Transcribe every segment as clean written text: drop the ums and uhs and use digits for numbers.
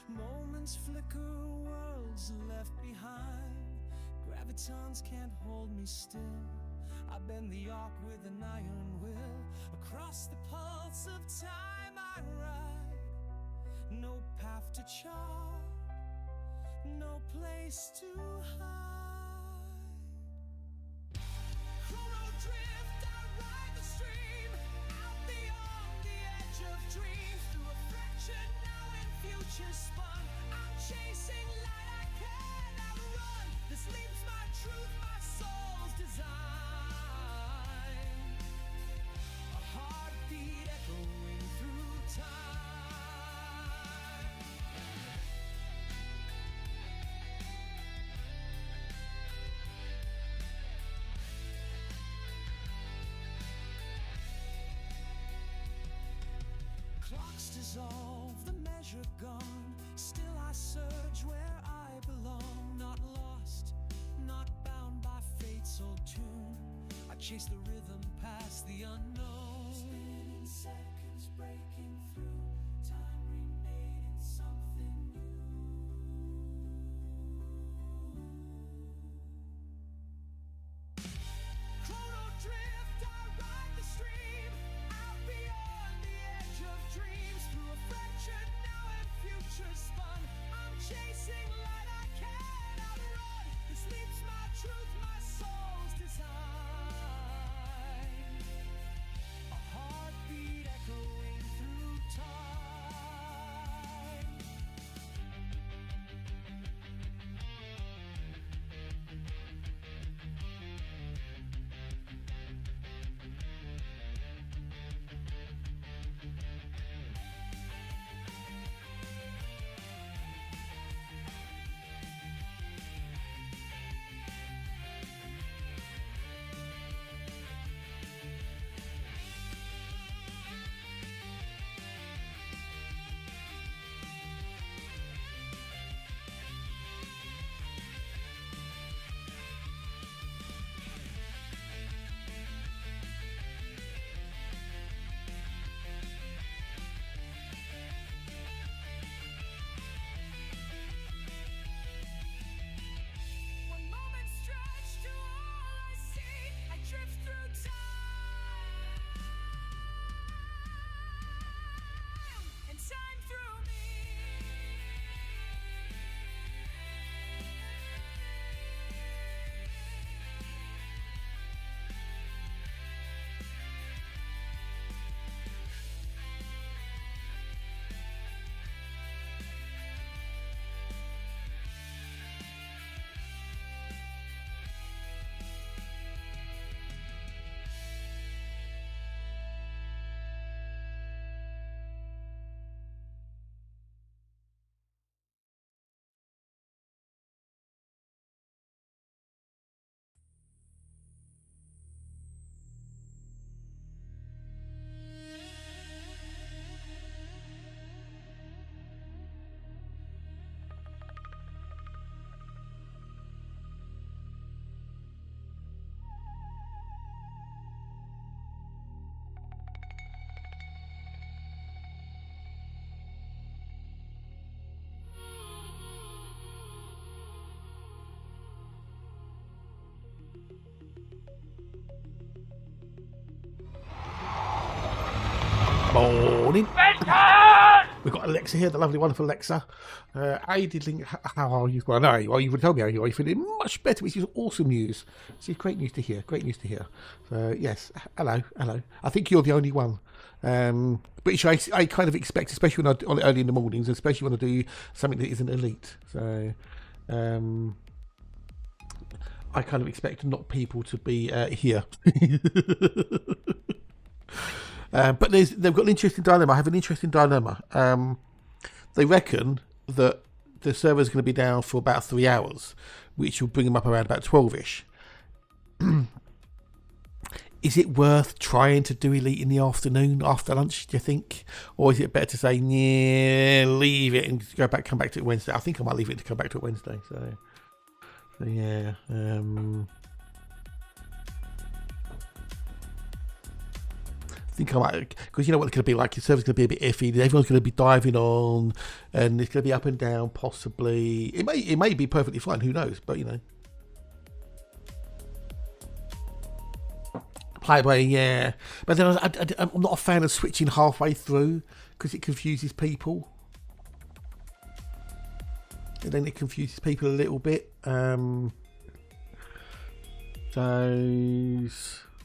Moments flicker, worlds left behind. Gravitons can't hold me still. I bend the arc with an iron will. Across the pulse of time I ride. No path to chart, no place to hide. Chrono drift, I ride the stream. Out beyond the edge of dreams. Through a fractured now and future spun. I'm chasing light I cannot run. This leaps my truth, my soul's design. A heartbeat echoing through time. Clocks dissolve, the measure gone. Still I search where I belong. Not lost, not bound by fate's old tune. I chase the rhythm past the unknown. Spinning seconds breaking through. Time remade in something new. Chrono drift, I ride the stream. Out beyond the edge of dreams. Through a fractured now and future spun. I'm chasing light I cannot run. This leaps my truth, my soul's design. A heartbeat echoing through time. One moment stretched to all I see. I drift through time, and time through me. Morning. We've got Alexa here, the lovely, wonderful Alexa. How are you? Well, no, you would tell me how you are. You're feeling much better, which is awesome news. So great news to hear. Great news to hear. So yes, hello. I think you're the only one. Which I kind of expect, especially when on early in the mornings, especially when I do something that isn't elite. So I kind of expect not people to be here. But they've got an interesting dilemma. I have an interesting dilemma. They reckon that the server's going to be down for about 3 hours, which will bring them up around about 12ish. Is it worth trying to do elite in the afternoon after lunch, do you think? Or is it better to say, yeah, leave it and come back to it Wednesday? I think I might leave it to come back to it Wednesday. So yeah. think I might, because you know what it's going to be like. Your server's going to be a bit iffy. Everyone's going to be diving on, and it's going to be up and down. Possibly, it may be perfectly fine. Who knows? But you know, Playaway, yeah. But then I'm not a fan of switching halfway through because it confuses people. And then it confuses people a little bit. So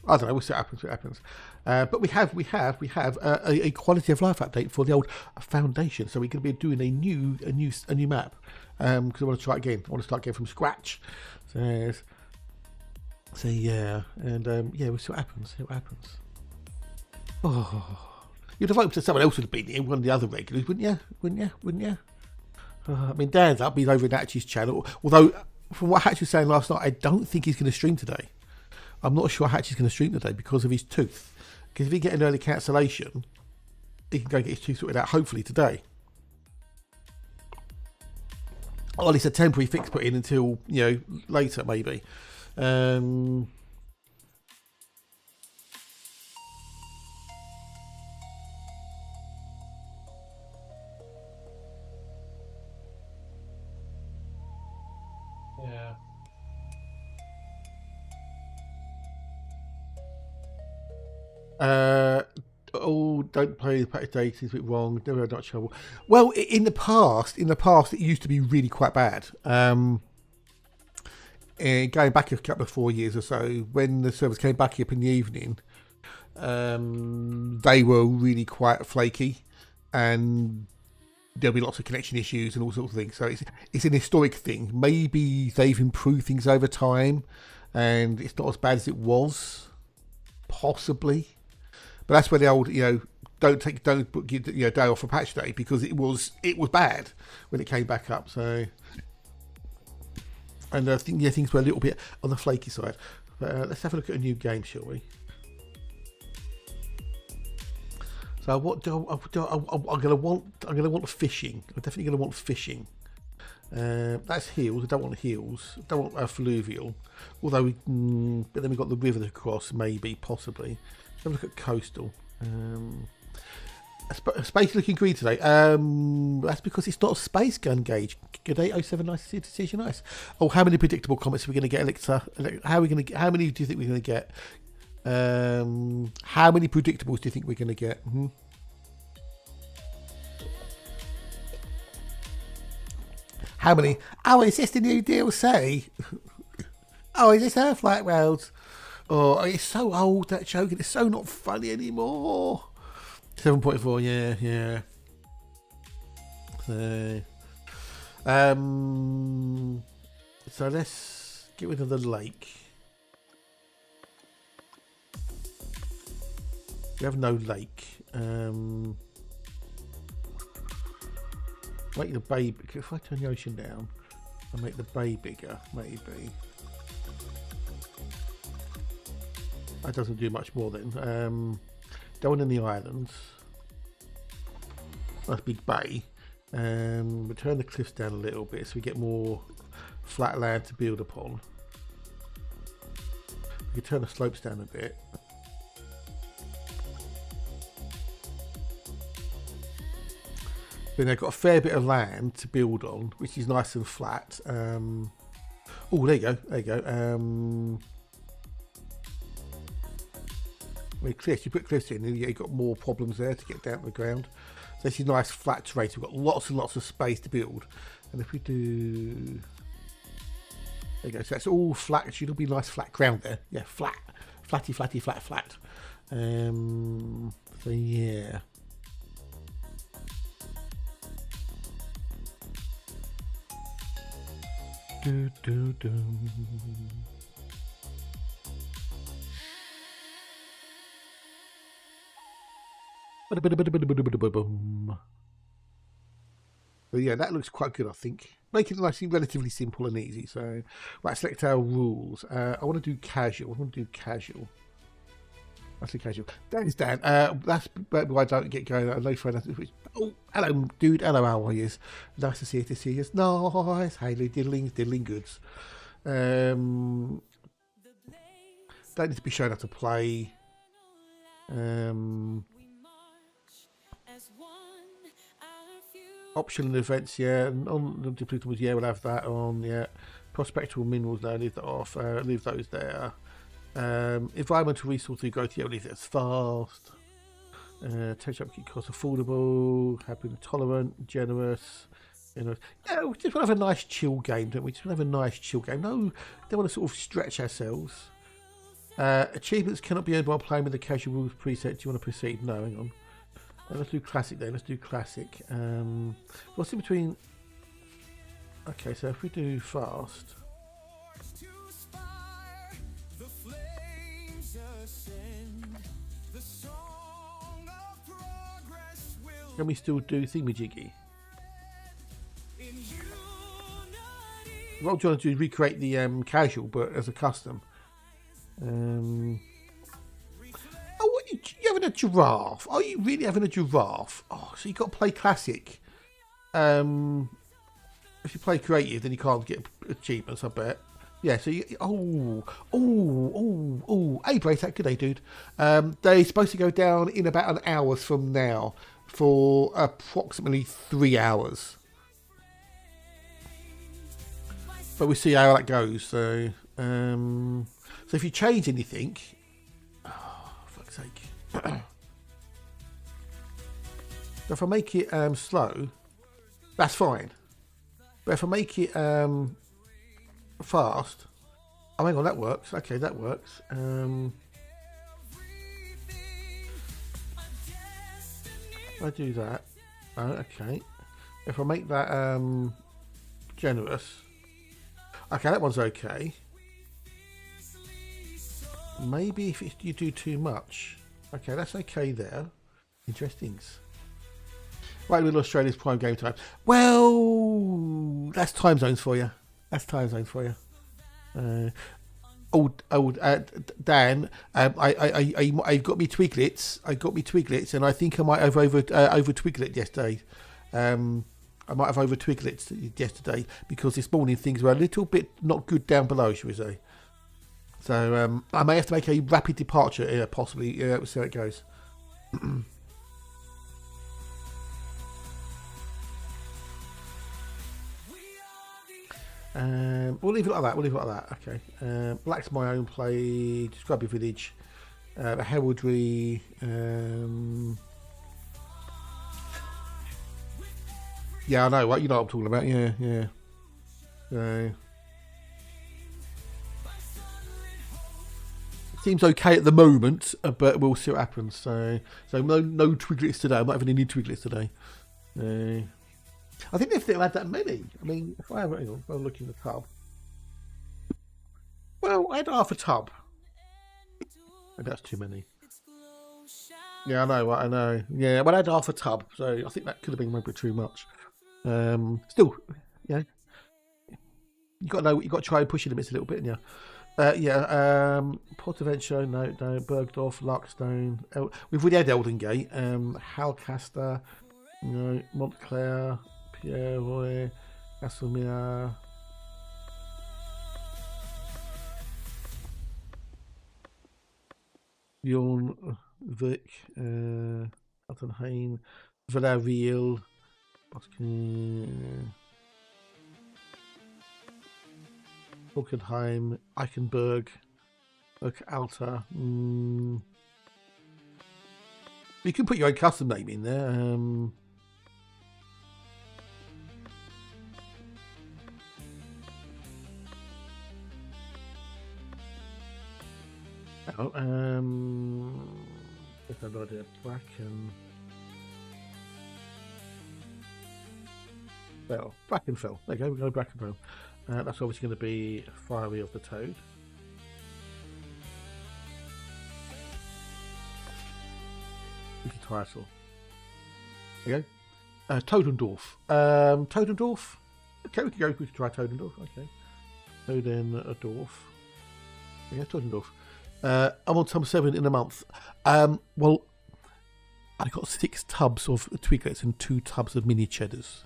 I don't know. We'll see what happens. But we have a quality of life update for the old Foundation. So we're going to be doing a new map because I want to try it again. I want to start again from scratch. So yeah, and yeah, we'll see what happens. Oh, you'd have hoped that someone else would have been here, one of the other regulars, wouldn't you? I mean, Dan's up. He's over in Hatch's channel. Although, from what Hatch was saying last night, I don't think he's going to stream today. I'm not sure Hatch is going to stream today because of his tooth. Because if he get an early cancellation, he can go get his tooth sorted out, hopefully today. Or at least a temporary fix put in until, you know, later maybe. Yeah. Oh, don't play the package data. It's a bit wrong. Never had much trouble. Well, in the past, it used to be really quite bad. Going back a couple of 4 years or so, when the servers came back up in the evening, they were really quite flaky, and there'll be lots of connection issues and all sorts of things. So it's an historic thing. Maybe they've improved things over time, and it's not as bad as it was, possibly. But that's where the old, you know, don't book your day off for patch day, because it was bad when it came back up. So. And I think things were a little bit on the flaky side. But let's have a look at a new game, shall we? So what I'm gonna want fishing. I'm definitely gonna want fishing. That's heels. I don't want heels. I don't want fluvial. Although but then we've got the river to cross, maybe, possibly. Let's have a look at coastal. Space looking green today. That's because it's not a space gun gauge. Good day, 07 nice to see you, nice. Oh, how many predictable comments are we going to get, Alexa? How many do you think we're going to get? How many predictables do you think we're going to get? How many? Oh, is this the new DLC? Oh, is this Earthlight Worlds? Oh, it's so old, that joke. It's so not funny anymore. 7.4, yeah. So let's get rid of the lake. We have no lake. Make the bay. If I turn the ocean down and make the bay bigger, maybe. That doesn't do much more then. Down in the islands. Nice big bay. We turn the cliffs down a little bit so we get more flat land to build upon. We can turn the slopes down a bit. Then they've got a fair bit of land to build on, which is nice and flat. Oh, there you go. I mean, cliffs, you put cliffs in, and you've got more problems there to get down to the ground. So this is nice flat terrain. So we've got lots and lots of space to build. And if we do, there you go. So that's all flat. It should be nice flat ground there. Yeah, flat, flat. So yeah. Do. But yeah, that looks quite good, I think. Make it nice, relatively simple and easy. So, right, select our rules. I want to do casual. That's a casual. Dan's Dan. That's why I don't get going. No friend. Oh, hello, dude. Hello, how are you? Nice to see you. Nice. Hey, diddling goods. Don't need to be shown how to play. Optional events, yeah. On the deplorables, yeah, we'll have that on, yeah. Prospectable minerals, no, leave that off. Leave those there. Environmental resource growth, yeah, we'll leave it as fast. Temperature upkeep cost affordable, happy and tolerant, generous. Yeah, we just want to have a nice chill game, don't we? Just want to have a nice chill game. No, don't want to sort of stretch ourselves. Achievements cannot be earned while playing with the casual rules preset. Do you want to proceed? No, hang on. Let's do classic then. Let's do classic. What's in between? Okay, so if we do fast. Can we still do thingy-jiggy? What I'm trying to do is recreate the casual, but as a custom. Oh, what you having a giraffe? Are you really having a giraffe? Oh, so you got to play classic. If you play creative, then you can't get achievements, I bet. Yeah, so you... Hey, Braytac, good day, dude. They're supposed to go down in about an hour from now for approximately 3 hours. But we'll see how that goes. So if you change anything... Oh, fuck's sake. So if I make it slow, that's fine. But if I make it fast... Oh, hang on, that works. Okay, that works. If I do that... Oh, okay. If I make that generous... Okay, that one's okay. Maybe if you do too much. Okay, that's okay there. Interesting. Right, little Australia's prime game time. Well, that's time zones for you. That's time zones for you. Dan, I got me Twiglets. And I think I might have over Twiglet yesterday. I might have over Twiglets yesterday because this morning things were a little bit not good down below, shall we say. So I may have to make a rapid departure, possibly. We'll see how it goes. We'll leave it like that. Okay. Black's my own play. Describe your village. Heraldry. Yeah, I know. Right? You know what I'm talking about. Yeah. Seems okay at the moment, but we'll see what happens. So no Twiglets today. I'm not having any Twiglets today. I think if they'll add that many. I mean, if I look in the tub. Well, I had half a tub. Maybe that's too many. Yeah, I know. Yeah, but I had half a tub, so I think that could have been maybe too much. Still, yeah. You got to know. You got to try and push your limits a little bit, yeah. Portaventure, no. Bergdorf, Larkstone. We've already had Eldengate. Halcaster, no. Montclair, Pierre, Castlemaine. Bjorn, Vic, Altenheim, Villarreal, Hockenheim, Eichenberg, Alta. You can put your own custom name in there. Just have no idea. Black and Fell. Black and Fell. There you go. We go Black and Fell. That's obviously going to be Fiery of the Toad. What's the title? There you go. Todendorf. Todendorf. Okay, we can try Todendorf. Okay. Todendorf. Yeah, Todendorf. I'm on tub 7 in a month. Well, I got 6 tubs of Twiglets and 2 tubs of mini cheddars.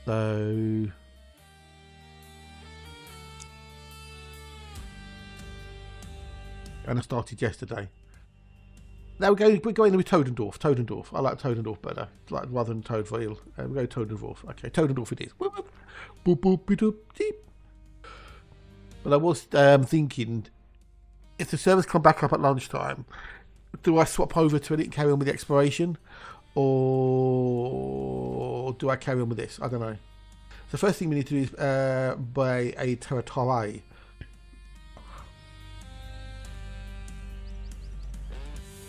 So and I started yesterday. Now we're going with Todendorf. Todendorf. I like Todendorf better, like rather than Toadville. We go Todendorf. Okay, Todendorf it is. But I was thinking, if the servers come back up at lunchtime, do I swap over to it and carry on with the exploration, or do I carry on with this? I don't know. The first thing we need to do is buy a territory.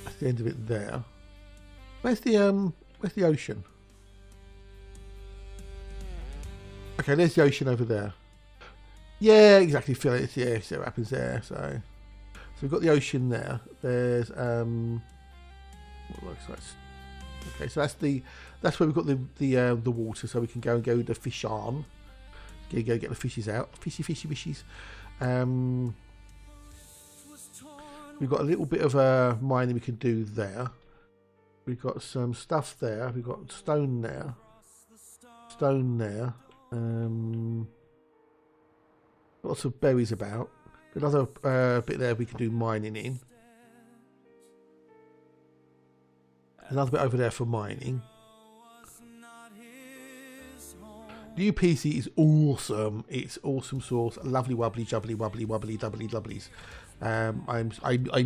That's the end of it there. Where's the ocean? Okay, there's the ocean over there. Yeah, exactly. Feel it. Yeah, see what happens there. So we've got the ocean there. There's what looks like. Okay, so that's where we've got the water, so we can go the fish on. Go get the fishes out. Fishies. We've got a little bit of mining we can do there. We've got some stuff there. We've got stone there. Lots of berries about. Another bit there we can do mining in. Another bit over there for mining. New PC is awesome. It's awesome sauce. Lovely wobbly jubbly wobbly doubly doublies. I'm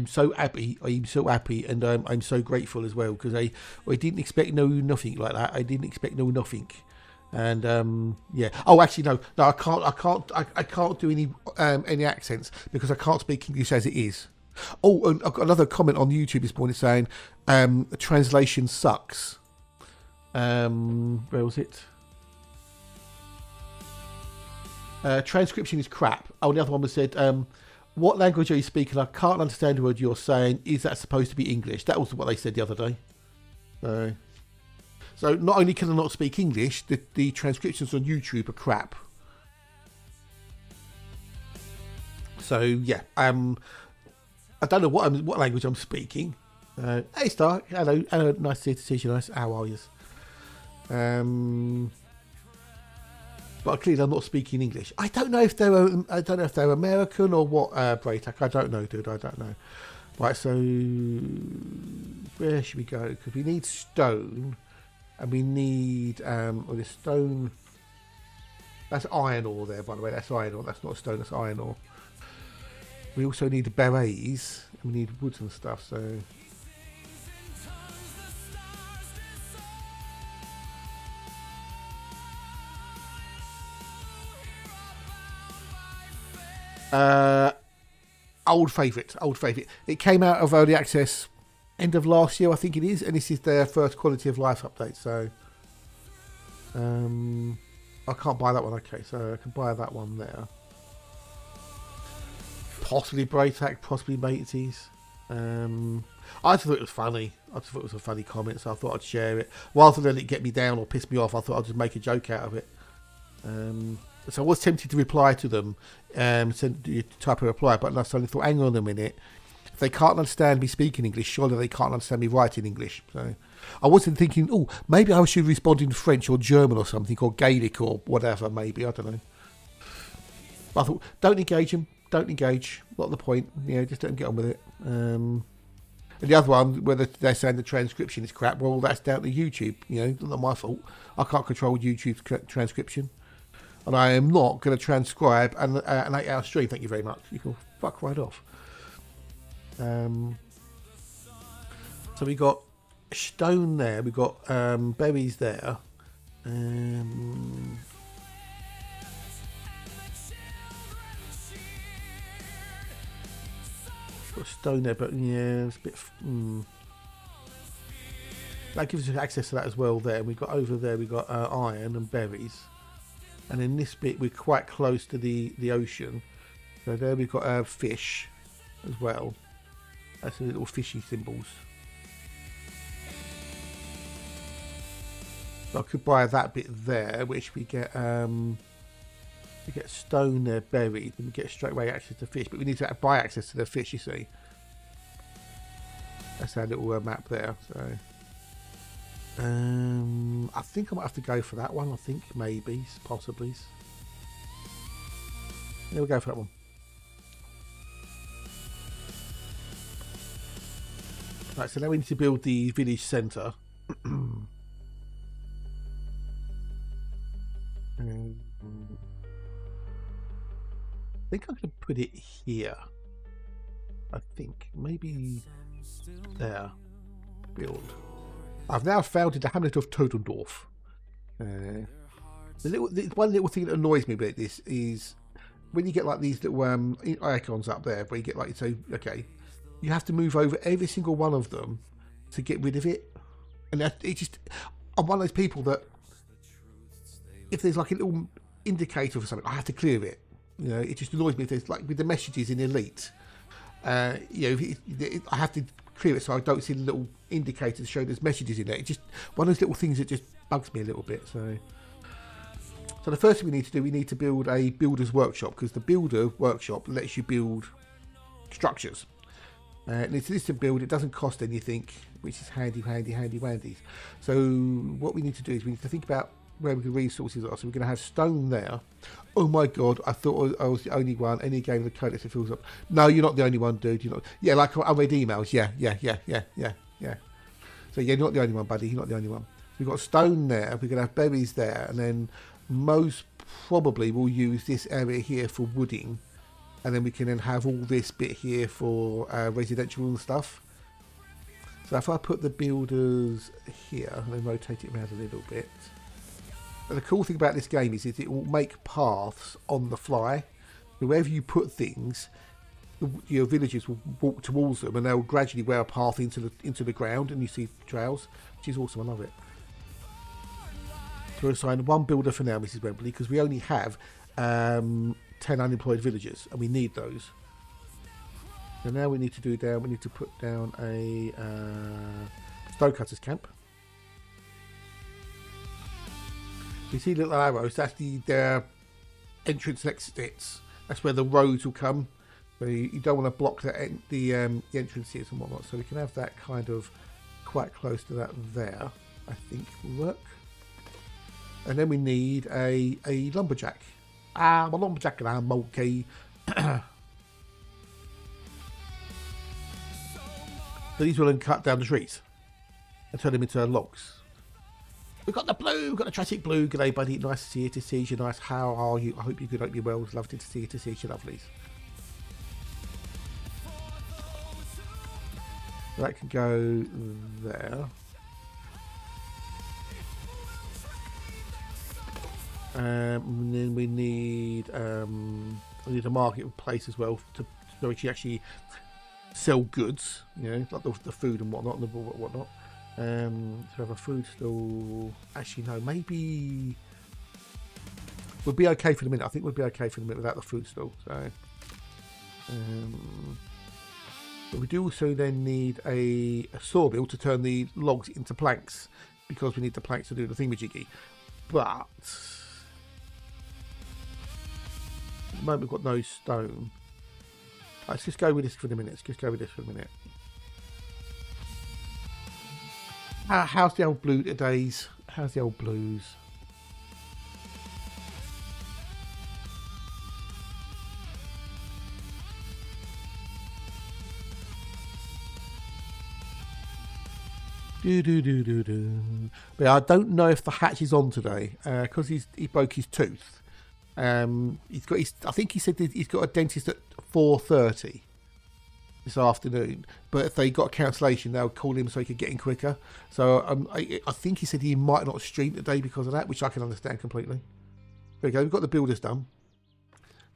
so happy. I'm so happy, and I'm so grateful as well, because I didn't expect nothing like that. I didn't expect nothing. And yeah. Oh, actually, no. I can't do any accents because I can't speak English as it is. Oh, and I've got another comment on YouTube this morning saying translation sucks. Where was it? Transcription is crap. Oh, the other one was said, what language are you speaking? I can't understand the word you're saying. Is that supposed to be English? That was what they said the other day. So not only can I not speak English, the transcriptions on YouTube are crap. So yeah, I don't know what language I'm speaking. Hey Star, hello, nice to see you. Nice, how are you? But clearly I'm not speaking English. I don't know if they're American or what. Braytak, I don't know, dude. I don't know. Right, so where should we go? Because we need stone. And we need the stone. That's iron ore there, by the way. That's iron ore. That's not stone. That's iron ore. We also need berets. And we need woods and stuff. So old favourite. It came out of early access end of last year, I think it is, and this is their first quality of life update. So I can't buy that one. Okay, so I can buy that one there. Possibly Braytak, possibly Mateys. I just thought it was funny. I just thought it was a funny comment, so I thought I'd share it. Rather than it get me down or piss me off, I thought I'd just make a joke out of it. So I was tempted to reply to them, type a reply, but I suddenly thought, hang on a minute. If they can't understand me speaking English, surely they can't understand me writing English. So I wasn't thinking, oh, maybe I should respond in French or German or something, or Gaelic or whatever, maybe. I don't know. But I thought, don't engage them. Don't engage. Not the point. Just don't get on with it. And the other one, where they're saying the transcription is crap, well, that's down to YouTube. Not my fault. I can't control YouTube's transcription. And I am not going to transcribe an 8-hour stream. Thank you very much. You can fuck right off. So we got stone there, we got berries there, got stone there, but yeah, it's a bit that gives us access to that as well there. We got over there, we got iron and berries, and in this bit we're quite close to the ocean, so there we've got fish as well. That's the little fishy symbols. So I could buy that bit there, which we get stone there buried, and we get straight away access to fish. But we need to buy access to the fish, you see. That's our little map there. So I think I might have to go for that one. I think maybe, possibly. Yeah, we'll go for that one. Right, so now we need to build the village centre. I think I can put it here. I think maybe there. Build. I've now founded the hamlet of Totendorf. The one little thing that annoys me about this is when you get like these little icons up there, where you get like, so okay, you have to move over every single one of them to get rid of it, and it just, I'm one of those people that if there's like a little indicator for something, I have to clear it. You know, it just annoys me if there's like with the messages in Elite. You know, I have to clear it so I don't see the little indicator to show there's messages in there. It's just one of those little things that just bugs me a little bit. So the first thing we need to do, we need to build a builder's workshop, because the builder workshop lets you build structures. And it's this to build, it doesn't cost anything, which is handy. So what we need to do is we need to think about where the resources are. So we're going to have stone there. Oh my god, I thought I was the only one. Any game of the codex that fills up. No, you're not the only one, dude. You're not. Yeah, like I read emails. Yeah. So yeah, you're not the only one, buddy. You're not the only one. We've got stone there. We're going to have berries there, and then most probably we'll use this area here for wooding, and then we can then have all this bit here for residential and stuff. So if I put the builders here and then rotate it around a little bit. But the cool thing about this game is it will make paths on the fly. Wherever you put things, your villagers will walk towards them, and they'll gradually wear a path into the ground, and you see trails, which is awesome. I love it. So we'll assign one builder for now, Mrs. Wembley, because we only have 10 unemployed villagers, and we need those. So now we need to put down a stonecutters camp. You see little arrows, that's their entrance and exits. That's where the roads will come. So you don't want to block the entrances and whatnot. So we can have that kind of quite close to that there, I think will work. And then we need a lumberjack. I'm a lumberjack and I'm okay. So these will then cut down the trees and turn them into logs. We've got the blue, we've got the tragic blue. G'day, buddy. Nice to see you, to see you. Nice. How are you? I hope you're good, hope you're well. It's lovely to see you, lovelies. That can go there. And then we need a marketplace as well to so we can actually sell goods, you know, like the food and whatnot, and whatnot. So have a food store. Actually, no, maybe we'll be okay for the minute. I think we'll be okay for the minute without the food store. So, but we do also then need a sawmill to turn the logs into planks, because we need the planks to do the thingamajiggy. But at the moment we've got no stone. Let's just go with this for the minute. How's the old blue days? How's the old blues? But I don't know if the hatch is on today because he broke his tooth. He's got I think he said that he's got a dentist at 4:30 this afternoon, but if they got a cancellation, they'll call him so he could get in quicker. So I think he said he might not stream today because of that, which I can understand completely. There we go. We've got the builders done.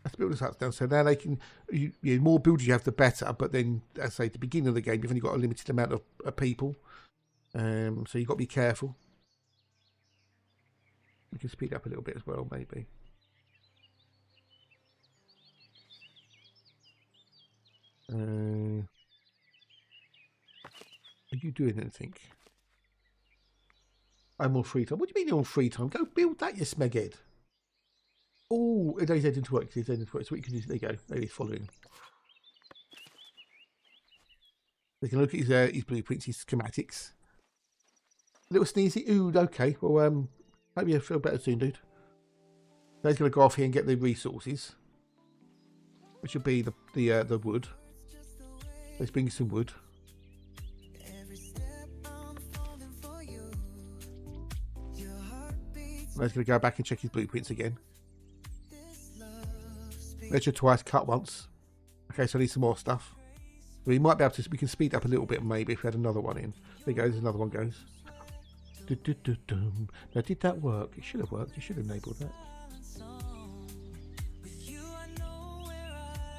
That's the builders done. So now they can. The more builders you have, the better. But then, as I say, at the beginning of the game, you've only got a limited amount of people. So you've got to be careful. We can speed up a little bit as well, maybe. Are you doing anything? I'm on free time. What do you mean you're on free time? Go build that, you smeghead. Oh, he's heading to work. So what you can do, there you go. There he's following. We can look at his blueprints, his schematics. A little sneezy. Ooh, okay. Well, hope you feel better soon, dude. Now he's going to go off here and get the resources, which will be the wood. Let's bring some wood. And he's going to go back and check his blueprints again. Measure twice, cut once. Okay, so I need some more stuff. We might be able to, we can speed up a little bit maybe if we had another one in. There goes, another one goes. Now, did that work? It should have worked. You should have enabled that.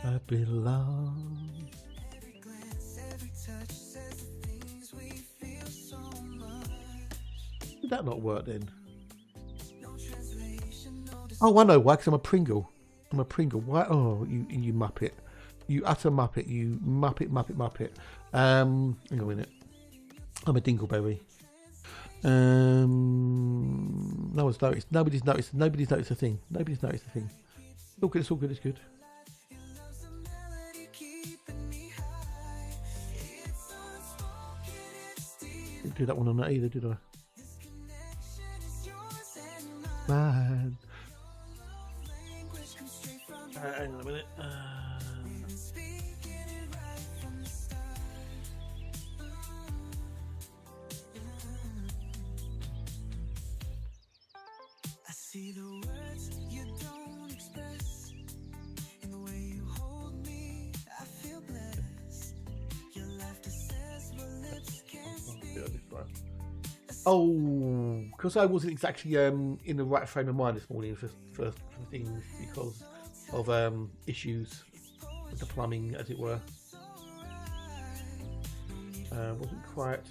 I belong. Did that not work then? Oh, I know why, because I'm a Pringle. I'm a Pringle. Why? Oh, you muppet. You utter muppet. You muppet. Hang on a minute. I'm a Dingleberry. No one's noticed. Nobody's noticed. Nobody's noticed a thing. Nobody's noticed a thing. It's all good. It's all good. It's good. Didn't do that one on that either, did I? Man. Hang on a minute. I see the words you don't express. In the way you hold me, I feel blessed. Your laughter says what lips can't speak. Oh, because I wasn't exactly in the right frame of mind this morning for things because of issues with the plumbing, as it were. Wasn't quite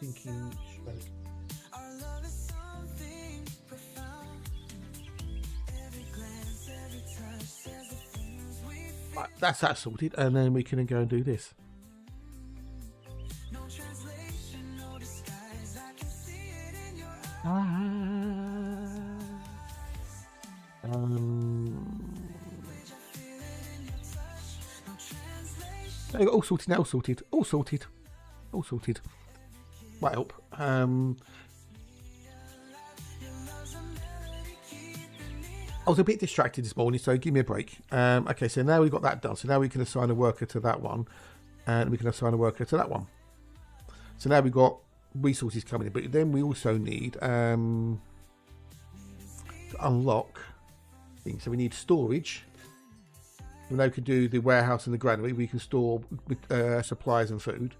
thinking straight. Right, that's that sorted, and then we can go and do this. All sorted now, all sorted. Might help. I was a bit distracted this morning, so give me a break. Okay, so now we've got that done. So now we can assign a worker to that one, and we can assign a worker to that one. So now we've got resources coming in, but then we also need to unlock things. So we need storage. We now can do the warehouse and the granary. We can store supplies and food.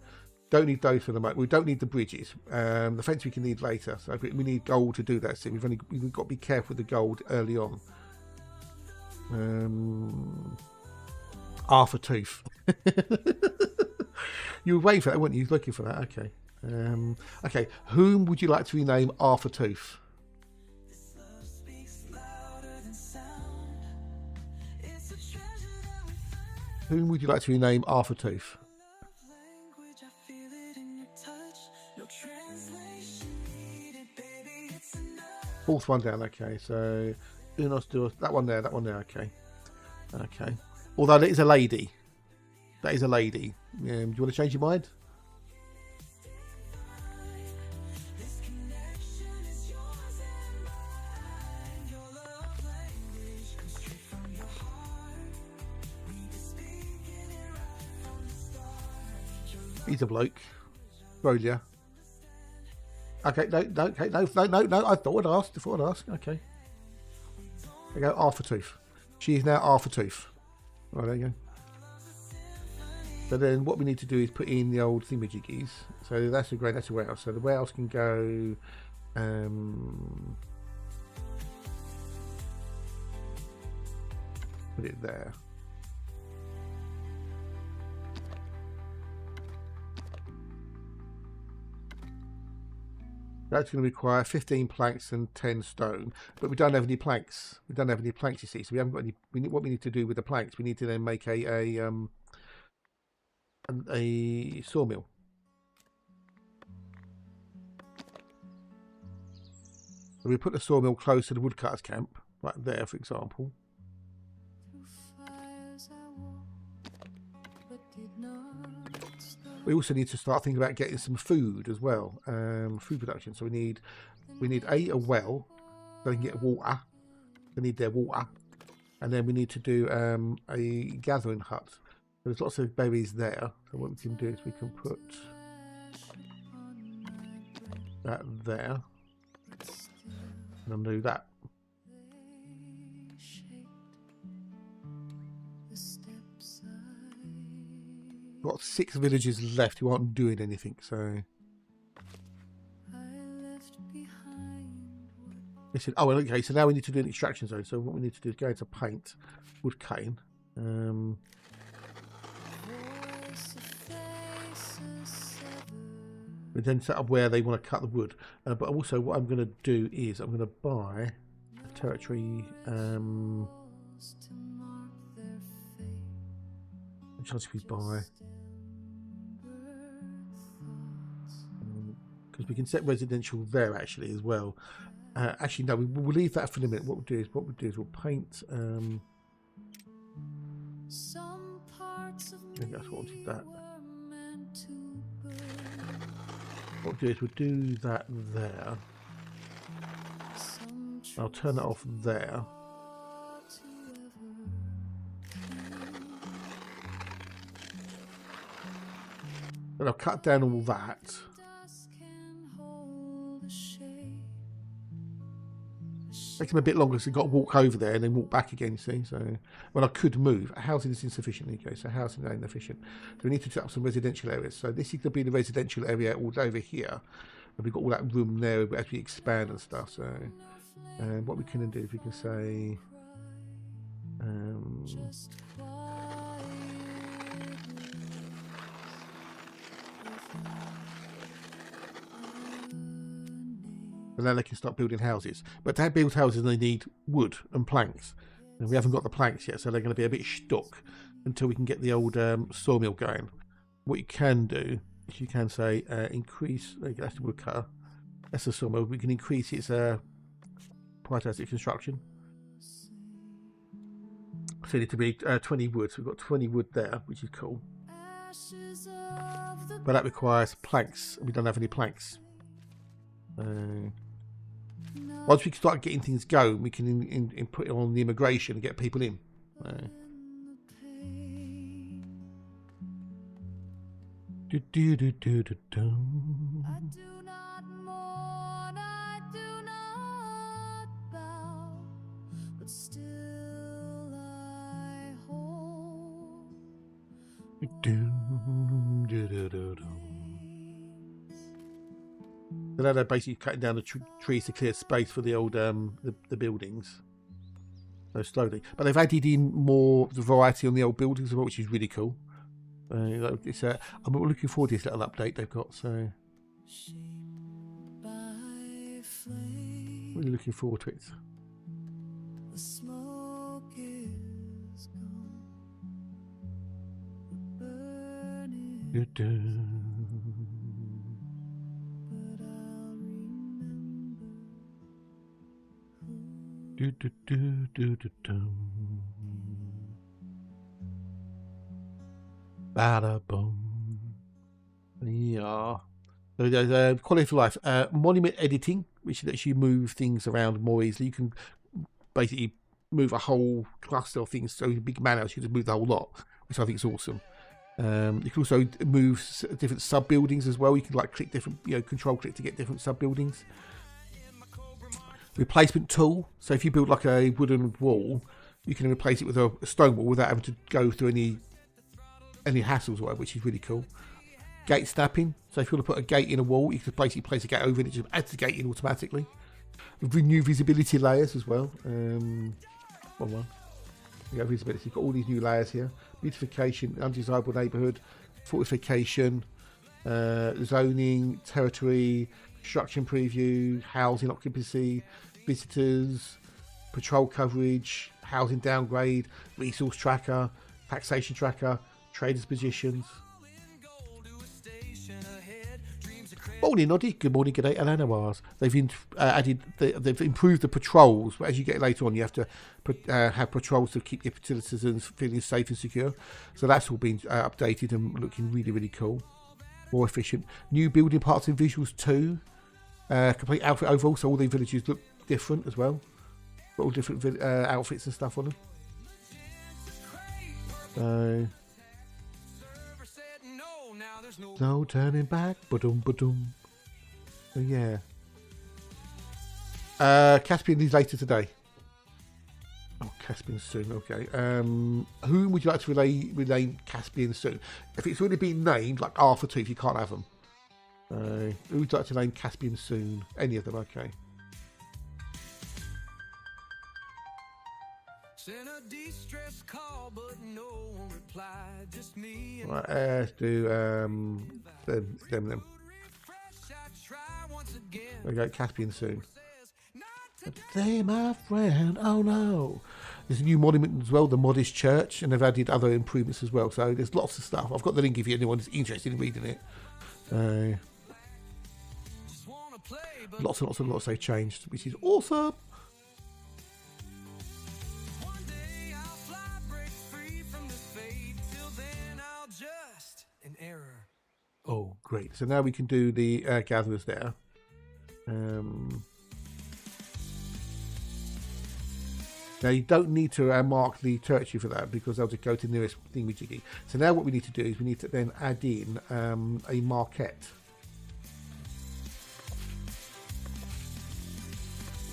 Don't need those for the moment. We don't need the bridges. The fence we can need later. So we need gold to do that. So we've got to be careful with the gold early on. Arthur Tooth. You were waiting for that, weren't you? Looking for that. Okay. Okay. Whom would you like to rename Arthur Tooth? Whom would you like to rename Arthur Tooth? Fourth one down, okay. So, that one there, okay. Okay. Although that is a lady. That is a lady. Do you want to change your mind? He's a bloke. Rolia. Okay, no. I thought I'd ask. Okay. There you go, Arthur Tooth. She is now Arthur Tooth. Right, there you go. So then what we need to do is put in the old thingamajiggies. So that's a warehouse. So the warehouse can go put it there. That's going to require 15 planks and 10 stone, but we don't have any planks. You see. So we haven't got any. What we need to do with the planks, we need to then make a sawmill. So we put the sawmill close to the woodcutter's camp, right there, for example. We also need to start thinking about getting some food as well, food production. So we need a well, so they can get water. They need their water, and then we need to do a gathering hut. So there's lots of berries there. So what we can do is we can put that there. And undo that. They shaped the steps We've got 6 villages left who aren't doing anything, so. I left behind. Listen, oh, well, okay, so now we need to do an extraction zone. So what we need to do is go into paint, wood cane. Voice of faces severed. We then set up where they want to cut the wood. But also what I'm going to do is I'm going to buy a territory. Walls to mark their fate. Which else we buy? Because we can set residential there actually as well. Actually, no, we'll leave that for the minute. What we'll do is we'll paint. Some parts of I think that's what we did that. were meant to burn. What we'll do is we'll do that there. Some I'll turn that off there. to ever. And I'll cut down all that. Dusk can hold a shade. Makes them a bit longer, so you've got to walk over there and then walk back again, you see. So, well, I could move. Housing is insufficient. Okay, so housing ain't efficient. So we need to set up some residential areas. So this is going to be the residential area all over here. And we've got all that room there as we expand and stuff. So, what we can do is we can say, Just quiet and then they can start building houses. But to build houses, they need wood and planks. And we haven't got the planks yet, so they're going to be a bit stuck until we can get the old sawmill going. What you can do is you can say increase. That's the wood cutter. That's the sawmill. We can increase its prioritize construction. So it need to be 20 wood. So we've got 20 wood there, which is cool. ashes of the But that requires planks. We don't have any planks. Once we can start getting things going, we can put it on the immigration and get people in. pain. Do, do, do, do, do, do. I do not mourn, I do not bow, but still I hold Do, do, do, do, do. So now they're basically cutting down the trees to clear space for the old the buildings. So slowly, but they've added in more variety on the old buildings as well, which is really cool. It's I'm looking forward to this little update they've got. So shaped by flame. really looking forward to it. The smoke is gone, the burn Do, is, do. but I'll remember who Do, do, do, do, do, do. Bada boom. Yeah. So there's quality of life. Monument editing, which lets you move things around more easily. You can basically move a whole cluster of things. So a big man house, you can just move the whole lot, which I think is awesome. You can also move different sub buildings as well. You can like click different, control click to get different sub buildings. Replacement tool. So if you build like a wooden wall, you can replace it with a stone wall without having to go through any hassles or whatever, which is really cool. Gate snapping. So if you want to put a gate in a wall, you can basically place a gate over it. It just adds the gate in automatically. New visibility layers as well. One. You got visibility. You've got all these new layers here. Beautification, undesirable neighbourhood, fortification, zoning, territory, construction preview, housing occupancy, visitors, patrol coverage, housing downgrade, resource tracker, taxation tracker, traders positions. Morning, Noddy. Good morning, good day, and Anawars. They've they've improved the patrols, but as you get later on, you have to have patrols to keep your citizens feeling safe and secure. So that's all been updated and looking really, really cool. More efficient. New building parts and visuals too. Complete outfit overall, so all the villages look different as well. Got all different outfits and stuff on them. No turning back, ba-dum, ba-dum. So yeah. Caspian is later today. Oh, Caspian soon. Okay. Who would you like to rename Caspian soon? If it's already been named, like Arthur 2, if you can't have them. Who would you like to name Caspian soon? Any of them? Okay. Sent a distress call, but no one replied. Just me and Right, let's do them. There we go, Caspian soon. But they, my friend, oh no. There's a new monument as well, the Modest Church, and they've added other improvements as well. So there's lots of stuff. I've got the link if anyone's interested in reading it. Lots and lots they've changed, which is awesome. Oh, great. So now we can do the gatherers there. Now you don't need to mark the territory for that because they'll just go to the nearest thingamajiggy. So now what we need to do is we need to then add in a marquette.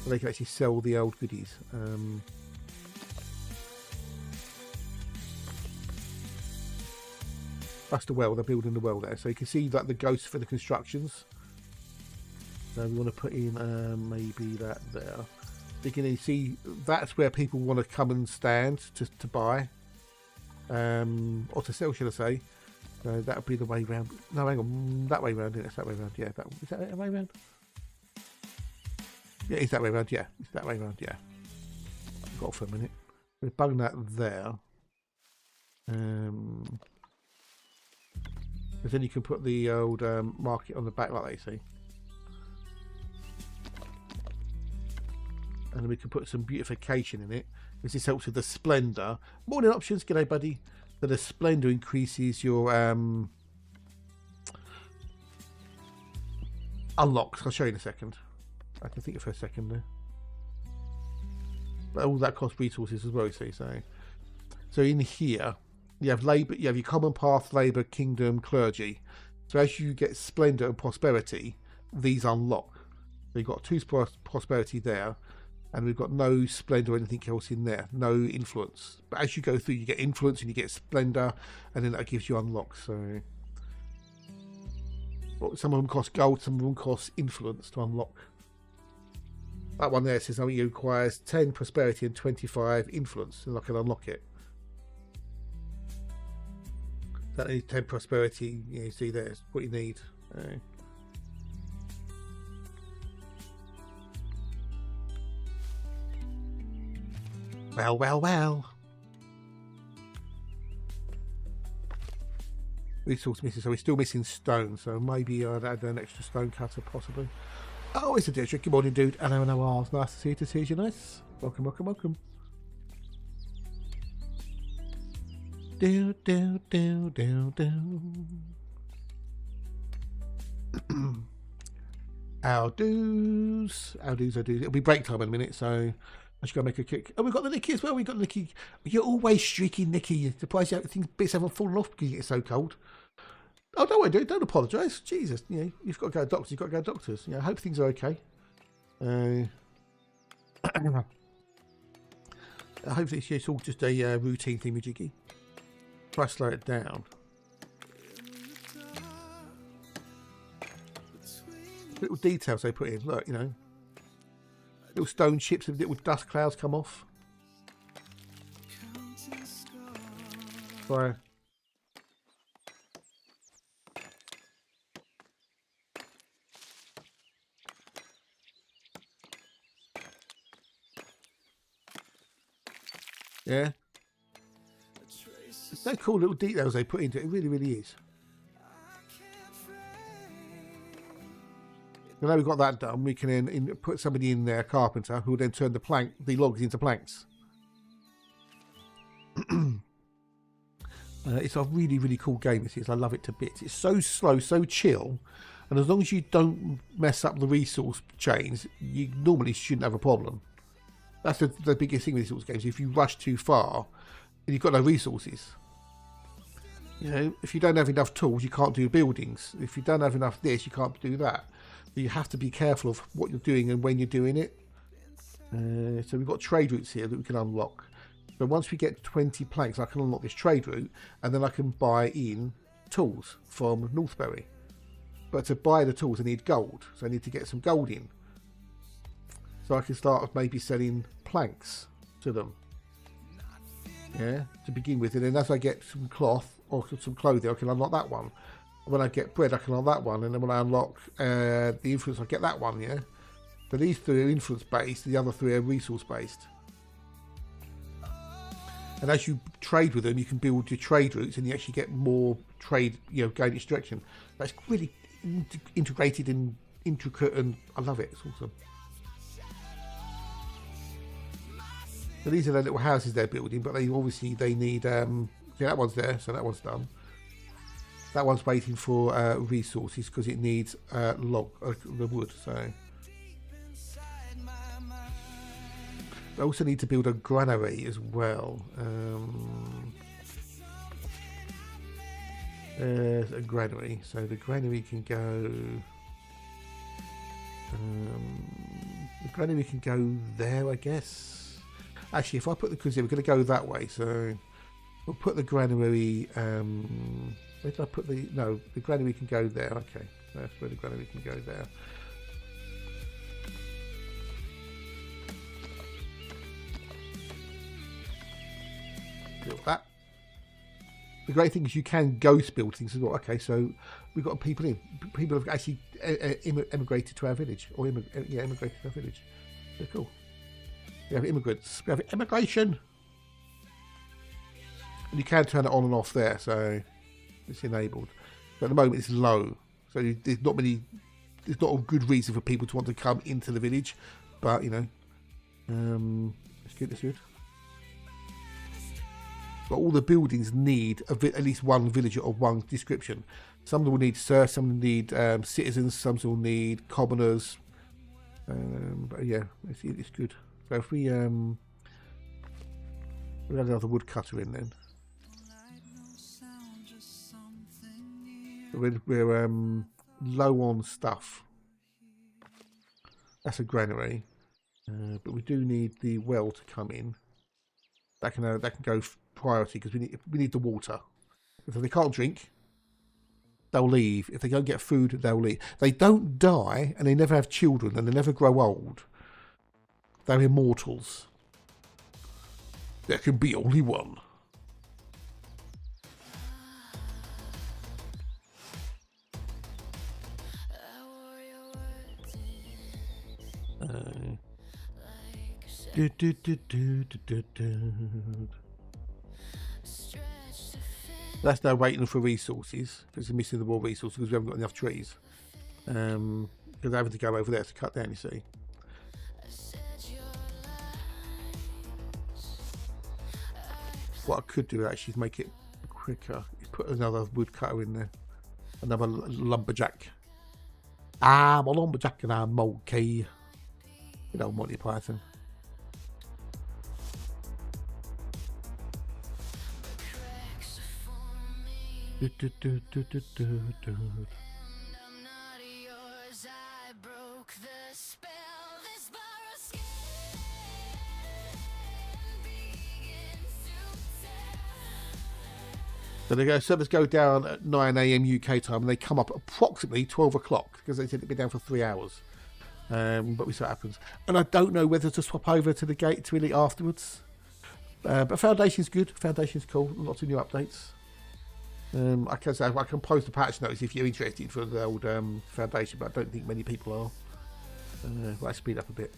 So they can actually sell the old goodies. That's the well, they're building the well there. So you can see that the ghosts for the constructions. So we want to put in maybe that there. You can see that's where people want to come and stand to buy. Or to sell, should I say. So that would be the way round. No, hang on, that way round, it's that way round, yeah. Is that way round? Yeah, it's that way round, yeah. It's that way round, yeah. Got for a minute. We're bugging that there. Because then you can put the old market on the back like that, you see. And then we can put some beautification in it, because this helps with the splendour. Morning options, g'day buddy. So the splendour increases your unlocks. I'll show you in a second. I can think of for a second there. But all that costs resources as well, you see. So in here, you have labour, you have your common path, labour, kingdom, clergy. So as you get splendour and prosperity, these unlock. So you've got 2 prosperity there, and we've got no splendour or anything else in there, no influence. But as you go through, you get influence and you get splendour, and then that gives you unlocks. So some of them cost gold, some of them cost influence to unlock. That one there says it requires 10 prosperity and 25 influence, and I can unlock it. That needs 10 prosperity, you see there's what you need. Well. Resource missing, so we're still missing stone, so maybe I'd add an extra stone cutter possibly. Oh, it's a Dietrich. Good morning, dude. Hello, hello. Nice to see you. Nice. Welcome. Do. Our dues. It'll be break time in a minute, so I should go make a kick. Oh, we've got the Nicky as well. We've got Nicky. You're always streaky, Nicky. You're surprised bits haven't fallen off because it's so cold. Oh, don't worry, dude. Don't apologise. Jesus, you've got to go to doctors. You've got to go to doctors. I hope things are okay. I hope it's all just a routine thingamajiggy. Try to slow it down. Little details they put in. Look, little stone chips with little dust clouds come off. Sorry. Yeah. It's so cool little details they put into it. It really, really is. Now we've got that done, we can then put somebody in there, a carpenter, who will then turn the logs into planks. It's a really, really cool game, this is. I love it to bits. It's so slow, so chill, and as long as you don't mess up the resource chains, you normally shouldn't have a problem. That's the biggest thing with these sorts of games. If you rush too far, and you've got no resources. If you don't have enough tools, you can't do buildings. If you don't have enough this, you can't do that. You have to be careful of what you're doing and when you're doing it. So we've got trade routes here that we can unlock. So once we get 20 planks, I can unlock this trade route, and then I can buy in tools from Northbury. But to buy the tools, I need gold. So I need to get some gold in. So I can start maybe selling planks to them. Yeah, to begin with. And then as I get some cloth or some clothing, I can unlock that one. When I get bread, I can unlock that one. And then when I unlock the influence, I get that one, yeah? So these 3 are influence based, the other 3 are resource based. And as you trade with them, you can build your trade routes, and you actually get more trade, you know, going each direction. That's really integrated and intricate, and I love it. It's awesome. So these are the little houses they're building, but they obviously need. Yeah, that one's there, so that one's done. That one's waiting for resources because it needs the wood. So. I also need to build a granary as well. There's a granary, so the granary can go. The granary can go there, I guess. Actually, if I put because we're going to go that way, so we'll put the granary. Where did I put the? No, the granary can go there. Okay, that's where the granary can go there. Build that. The great thing is you can ghost build things as well. Okay, so we've got people in. People have actually emigrated to our village, or emigrated to our village. So cool. We have immigrants. We have immigration, and you can turn it on and off there, so it's enabled. But at the moment, it's low, so there's not many. There's not a good reason for people to want to come into the village, but you know, it's good. It's good. But all the buildings need at least one villager of one description. Some will need serfs, some will need citizens, some will need commoners. But yeah, it's good. So if we add another woodcutter in then. We're low on stuff. That's a granary, but we do need the well to come in. That can go priority because we need the water. If they can't drink, they'll leave. If they don't get food, they'll leave. They don't die, and they never have children, and they never grow old. They're immortals. There can be only one. That's now waiting for resources because we're missing the more resources because we haven't got enough trees. Because they're having to go over there to cut down, you see. What I could do actually is make it quicker. Is put another woodcutter in there. Another lumberjack. I'm a lumberjack and I'm okay. You know, Monty Python. So they go, servers go down at 9 AM UK time and they come up approximately 12 o'clock because they said it'd be down for 3 hours. But we see what happens. And I don't know whether to swap over to the gate to really afterwards. But Foundation's good. Foundation's cool. Lots of new updates. I can say I can post a patch notes if you're interested for the old Foundation, but I don't think many people are. Let's speed up a bit.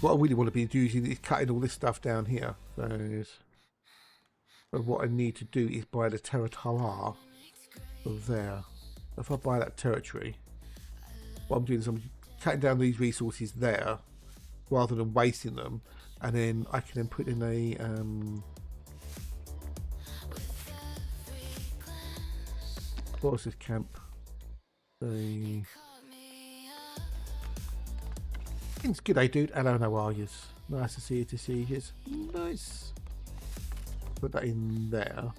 What I really want to be doing is cutting all this stuff down here. But what I need to do is buy the territory of there. If I buy that territory, what I'm doing is I'm cutting down these resources there rather than wasting them, and then I can then put in a what was this camp? It's good, eh, dude? Hello, how are you? Nice to see you. Nice. Put that in there.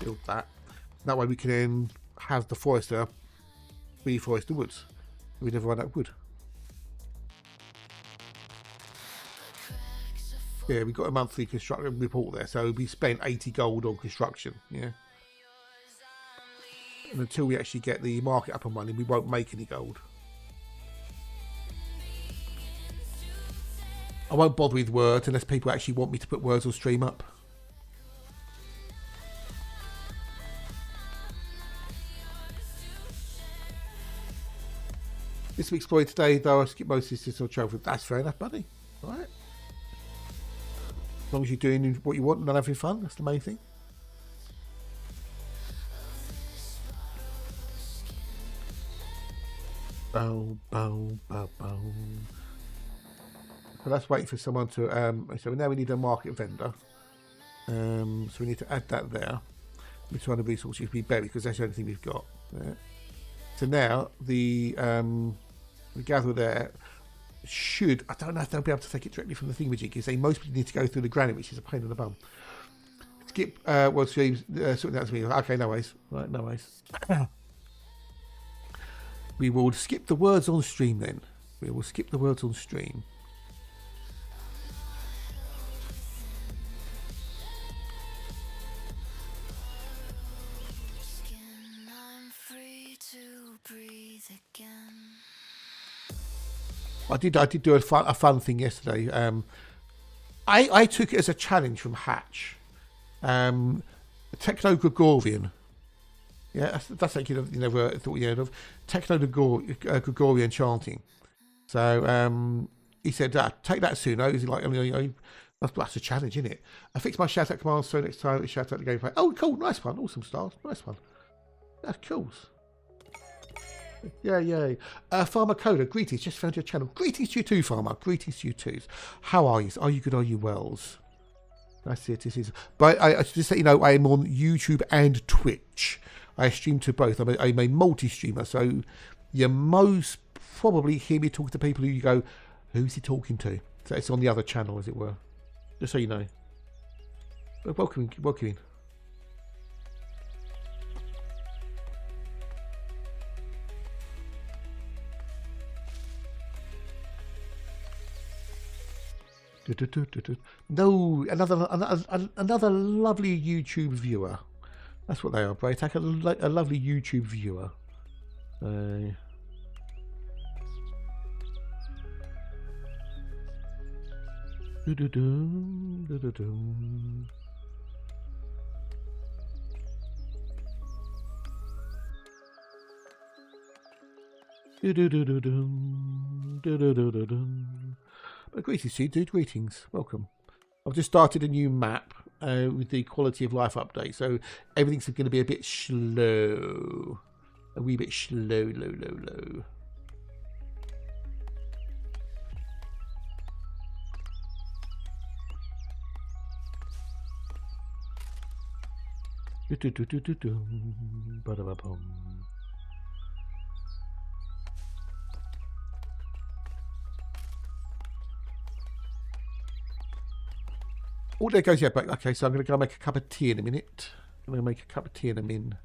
Build that. That way we can then have the forester reforest the woods. We never run out of wood. Yeah, we got a monthly construction report there, so we spent 80 gold on construction. Yeah, and until we actually get the market up and running, we won't make any gold. I won't bother with words unless people actually want me to put words on stream up. This week's exploit today, though, I skip most of this on travel. That's fair enough, buddy. All right. As long as you're doing what you want and not having fun, that's the main thing. Bow, bow, bow, bow. So that's waiting for someone to. So now we need a market vendor. So we need to add that there. We're trying to resources be berry because that's the only thing we've got. There. So now the gatherer there should. I don't know if they'll be able to take it directly from the thingamajig because they mostly need to go through the granny, which is a pain in the bum. Skip world streams. Sorting out to me. Okay, no worries. Right, no worries. We will skip the words on stream then. We will skip the words on stream. I did do a fun thing yesterday. I took it as a challenge from Hatch. Techno-Gregorian. Yeah, that's like you never thought you heard of. Techno-Gregorian chanting. So he said, take that Suno. He's like, that's a challenge, isn't it? I fixed my shout out command so next time it's shout out the gameplay. Oh, cool, nice one, awesome stars, nice one. That's cool. Yeah. Farmer Coda, greetings, just found your channel. Greetings to you too, Farmer. Greetings to you too. How are you? Are you good? Are you wells? That's it. This is. But I just let you know, I am on YouTube and Twitch. I stream to both. I'm a multi-streamer, so you most probably hear me talk to people who you go, who's he talking to? So it's on the other channel, as it were. Just so you know. But welcome in. No, another lovely YouTube viewer. That's what they are, Braytac. A lovely YouTube viewer. Greetings to you, dude. Greetings. Welcome. I've just started a new map with the quality of life update, so everything's going to be a bit slow. A wee bit slow, low. Oh, there goes, yeah, but okay, so I'm going to go make a cup of tea in a minute. I'm going to make a cup of tea in a min.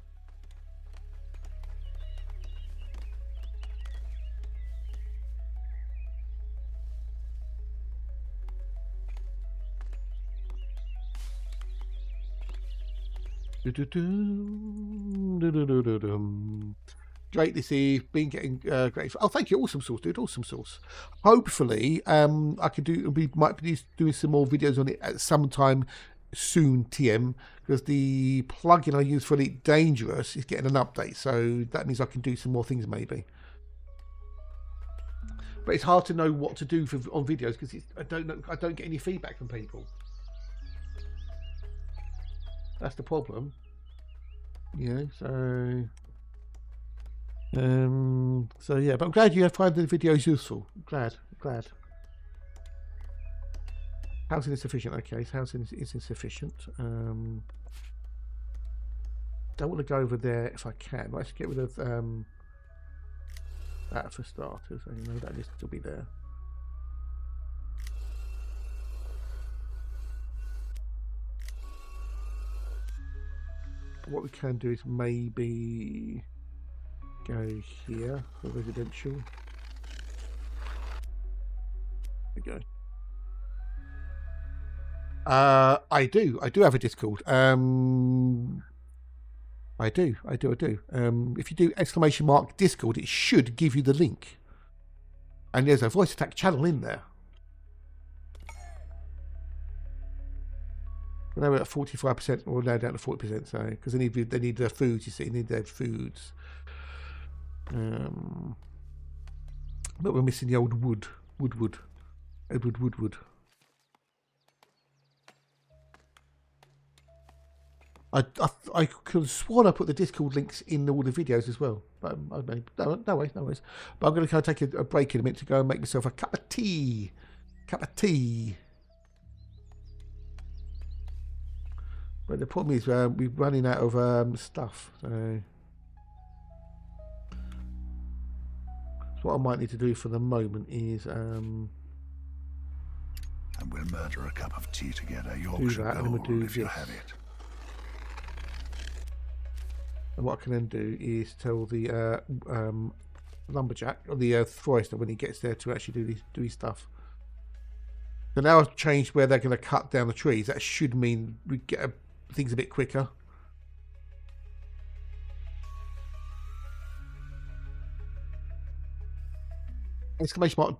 Great this eve, been getting great. Oh, thank you, awesome sauce, dude, awesome sauce. Hopefully, I could do. We might be doing some more videos on it at some time soon, TM, because the plugin I use for Elite Dangerous is getting an update, so that means I can do some more things maybe. But it's hard to know what to do on videos because I don't get any feedback from people. That's the problem. Yeah, so yeah, but I'm glad you find the videos useful. Glad. Housing is sufficient. Okay, so housing is insufficient. Don't want to go over there if I can. Let's get rid of that for starters. I know that needs to be there. What we can do is maybe Go here for residential. There we go. I do have a Discord. I do. If you do !Discord, it should give you the link. And there's a voice attack channel in there. Now we're at 45%, or now down to 40%. So because they need their foods, you see, they need their foods. But we're missing the old wood. Edward Woodward. I could have sworn I put the Discord links in all the videos as well, but no worries. But I'm going to kind of take a break in a minute to go and make myself a cup of tea. But the problem is we're running out of stuff. So what I might need to do for the moment is and we'll murder a cup of tea together. do that, and then we'll do if you this. have it. And what I can then do is tell the lumberjack or the forester when he gets there to actually do his stuff. So now I've changed where they're going to cut down the trees. That should mean we get things a bit quicker.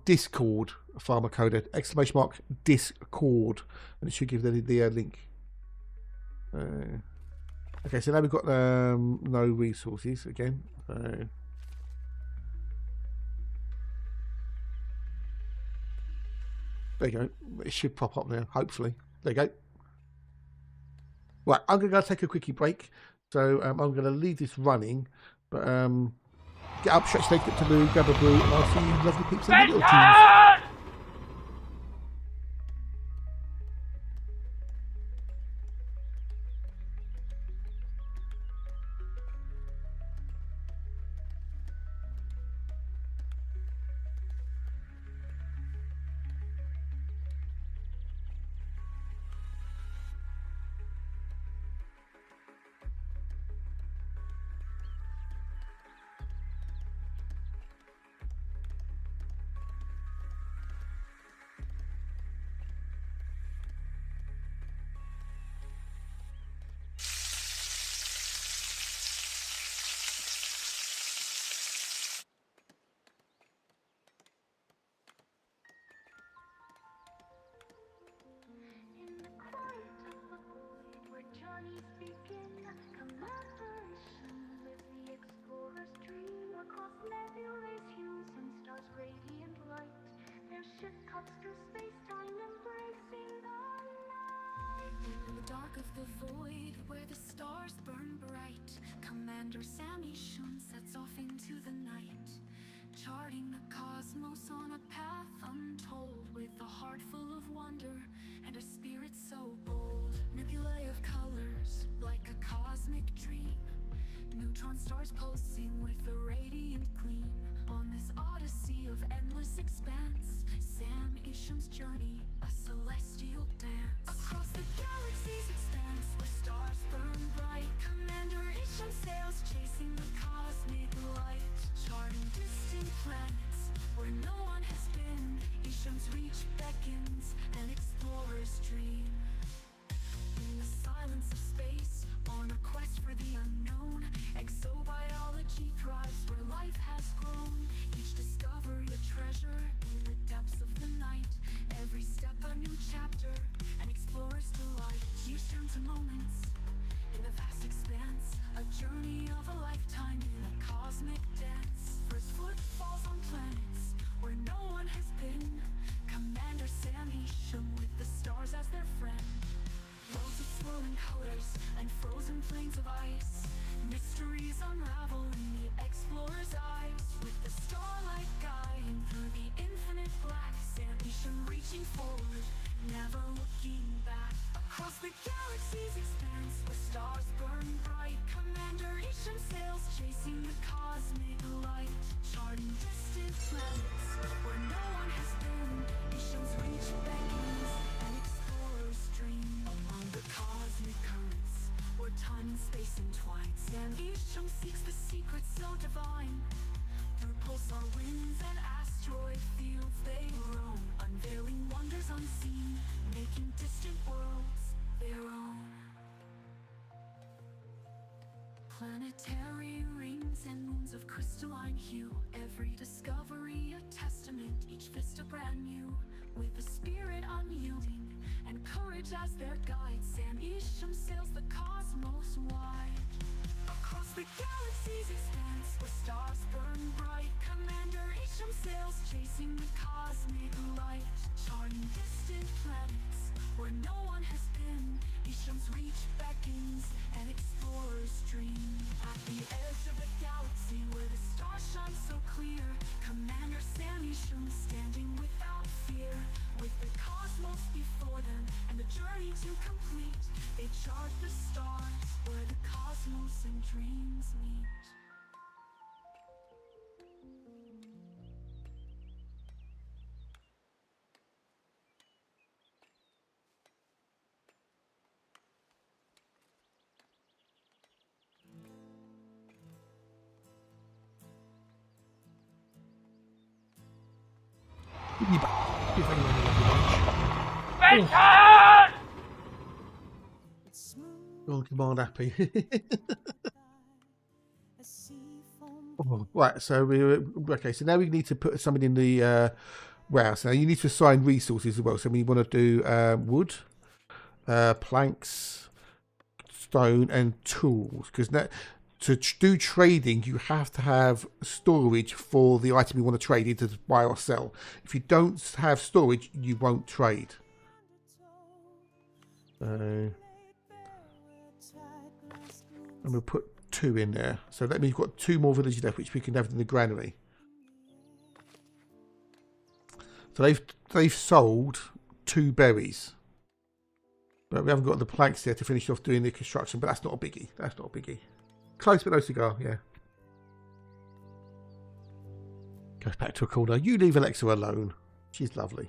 !Discord farmer coder, !Discord, and it should give the link. Okay, so now we've got no resources again. There you go. It should pop up now, hopefully. There you go. Right, I'm going to go take a quickie break. So I'm going to leave this running. But get up, stretch legs, get to move, grab a brew, and I'll see you lovely peeps in the little teams. Dark of the void, where the stars burn bright, Commander Sammy Shun sets off into the night, charting the cosmos on a path untold, with a heart full of wonder and a spirit so bold. Nebulae of colors, like a cosmic dream, neutron stars pulsing with a radiant gleam. On this odyssey of endless expanse, Sam Isham's journey, a celestial dance. Across the galaxy's expanse, where stars burn bright, Commander Isham sails chasing the cosmic light, charting distant planets where no one has been. Isham's reach beckons, an explorer's dream. In the silence of space, on a quest for the unknown, exobiology thrives where life has grown. Each discovery a treasure in the depths of the night, every step a new chapter, an explorer's delight. You turn to moments in the vast expanse, a journey of a lifetime in a cosmic dance. First foot falls on planets where no one has been, Commander Sam Isham with the stars as their friend. Roads of swirling colors and frozen plains of ice, mysteries unravel in the explorer's eyes, with the starlight guiding through the infinite black. Sam Isham reaching forward, never looking back. Across the galaxy's expanse, where stars burn bright, Commander Isham sails chasing the cosmic light, charting distant planets where no one has been. Isham's reach beckons, an explorer's dream. Among the cosmic currents, where time and space entwine, Sam Isham seeks the secrets so divine, Planetary rings and moons of crystalline hue. Every discovery a testament, each vista brand new. With a spirit unyielding and courage as their guide, Sam Isham sails the cosmos wide. Across the galaxy's expanse, where stars burn bright, Commander Isham sails chasing the cosmic light. Charting distant planets where no one has been, Isham's reach beckons and explorers dream. At the edge of the galaxy where the stars shine so clear, Commander Sam Isham standing without fear. With the cosmos before them and the journey to complete, they chart the stars where the cosmos and dreams meet. Be back. Be very lovely bunch. Oh, command happy. Oh, right, so okay. So now we need to put something in the warehouse. Now you need to assign resources as well. So we want to do wood, planks, stone, and tools. Because to do trading, you have to have storage for the item you want to trade into to buy or sell. If you don't have storage, you won't trade. So I'm going to put 2 in there. So that means we've got 2 more villages left, which we can have in the granary. So they've sold 2 berries. But we haven't got the planks there to finish off doing the construction, but that's not a biggie. That's not a biggie. Close but no cigar, yeah. Goes back to a corner. You leave Alexa alone. She's lovely.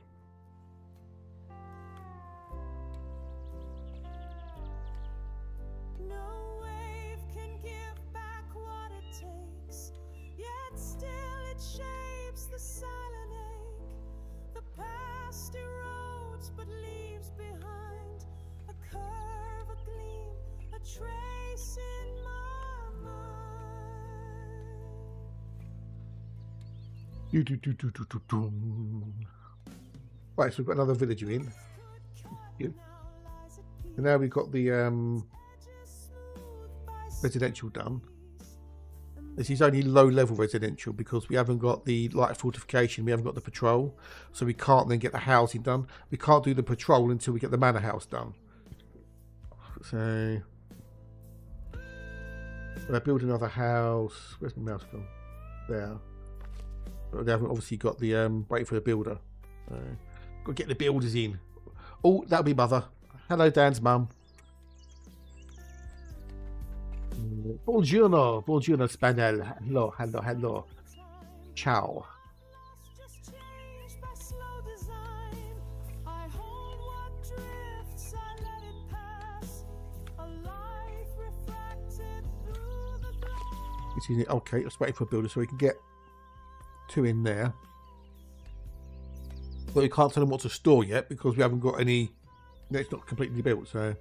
No wave can give back what it takes, yet still it shapes the silent ache. The past erodes but leaves behind a curve, a gleam, a trace in my Right, so we've got another villager in. And now we've got the residential done. This is only low level residential because we haven't got the light fortification, we haven't got the patrol, so we can't then get the housing done. We can't do the patrol until we get the manor house done. So I build another house. Where's my mouse gone? There. But they haven't obviously got the wait for the builder. Got to get the builders in. Oh, that'll be mother. Hello, Dan's mum. Buongiorno, buongiorno, Spanel. Hello, hello, hello. Ciao. Okay, let's wait for a builder so we can get 2 in there. But we can't tell them what to store yet because we haven't got any. It's not completely built, so.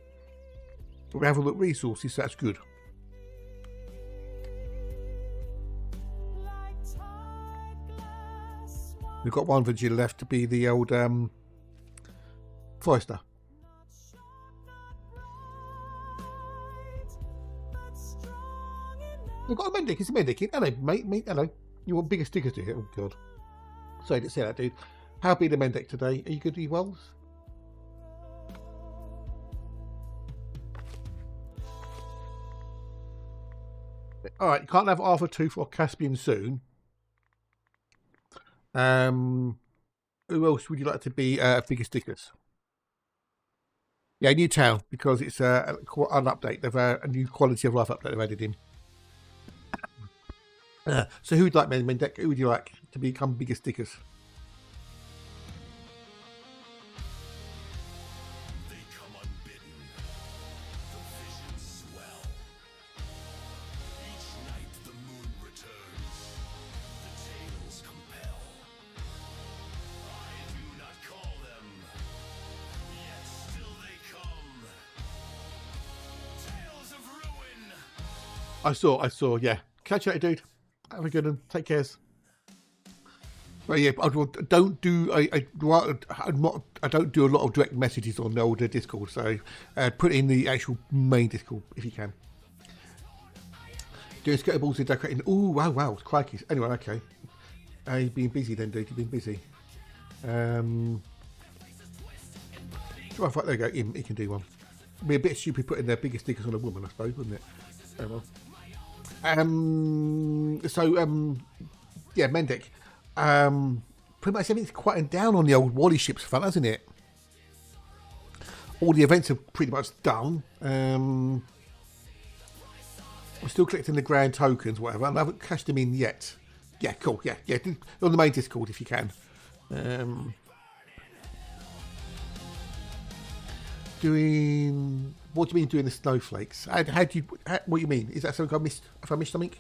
But we haven't got resources, so that's good. We've got 1 villager left to be the old Forester. We've got a medic. It's a medic. Hello, mate. Hello. You want bigger stickers to hit? Oh, God. Sorry, didn't say that, dude. How big the medic today? Are you good, Wells? Alright, you can't have Arthur Tooth or Caspian soon. Who else would you like to be bigger stickers? Yeah, new town, because it's an update. They've a new quality of life update they've added in. So who would like Mendek? Who would you like to become bigger stickers? They come unbidden. The visions swell. Each night the moon returns. The tales compel. I do not call them, yet still they come. Tales of ruin, I saw. Yeah. Catch you later, dude. Have a good one. Take care. But yeah, don't do. I don't do a lot of direct messages on the older Discord. So put it in the actual main Discord if you can. Doing skateballs and decorating. Oh wow, crikey. Anyway, okay. You've been busy then, dude. You've been busy. Right, there you go. He can do one. It'd be a bit stupid putting their biggest stickers on a woman, I suppose, wouldn't it? Oh well. Yeah, Mendek. Pretty much everything's quieting down on the old Wally ships front, hasn't it? All the events are pretty much done. We're still collecting the grand tokens, whatever. I haven't cashed them in yet. Yeah, cool. Yeah. On the main Discord if you can. Doing. What do you mean doing the snowflakes? What do you mean? Is that something I missed? If I missed something?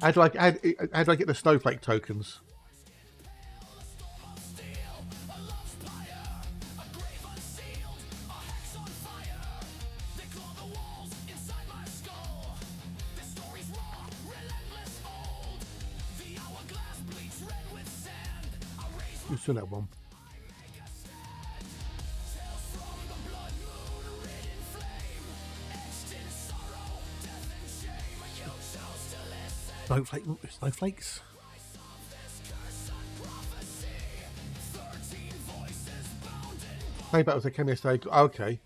How do I get the snowflake tokens? You saw that one. Snowflakes. Maybe that was a cameo stage. Okay.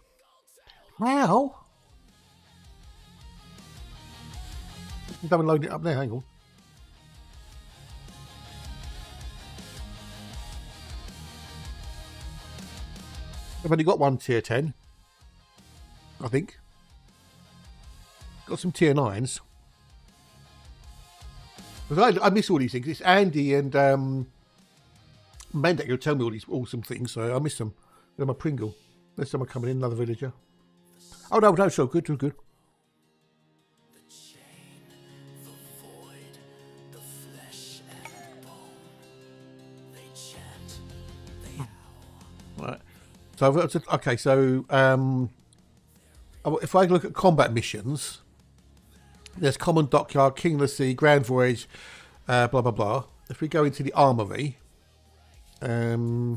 Wow. Double load it up there. Hang on. I've only got one tier 10. I think. Got some tier 9s. Because I miss all these things. It's Andy and Mendek who tell me all these awesome things, so I miss them. They're my Pringle. There's someone coming in, another villager. Oh no, so good, too good. Right. So okay, so if I look at combat missions, there's Common Dockyard, King of the Sea, Grand Voyage, blah blah blah. If we go into the armory, I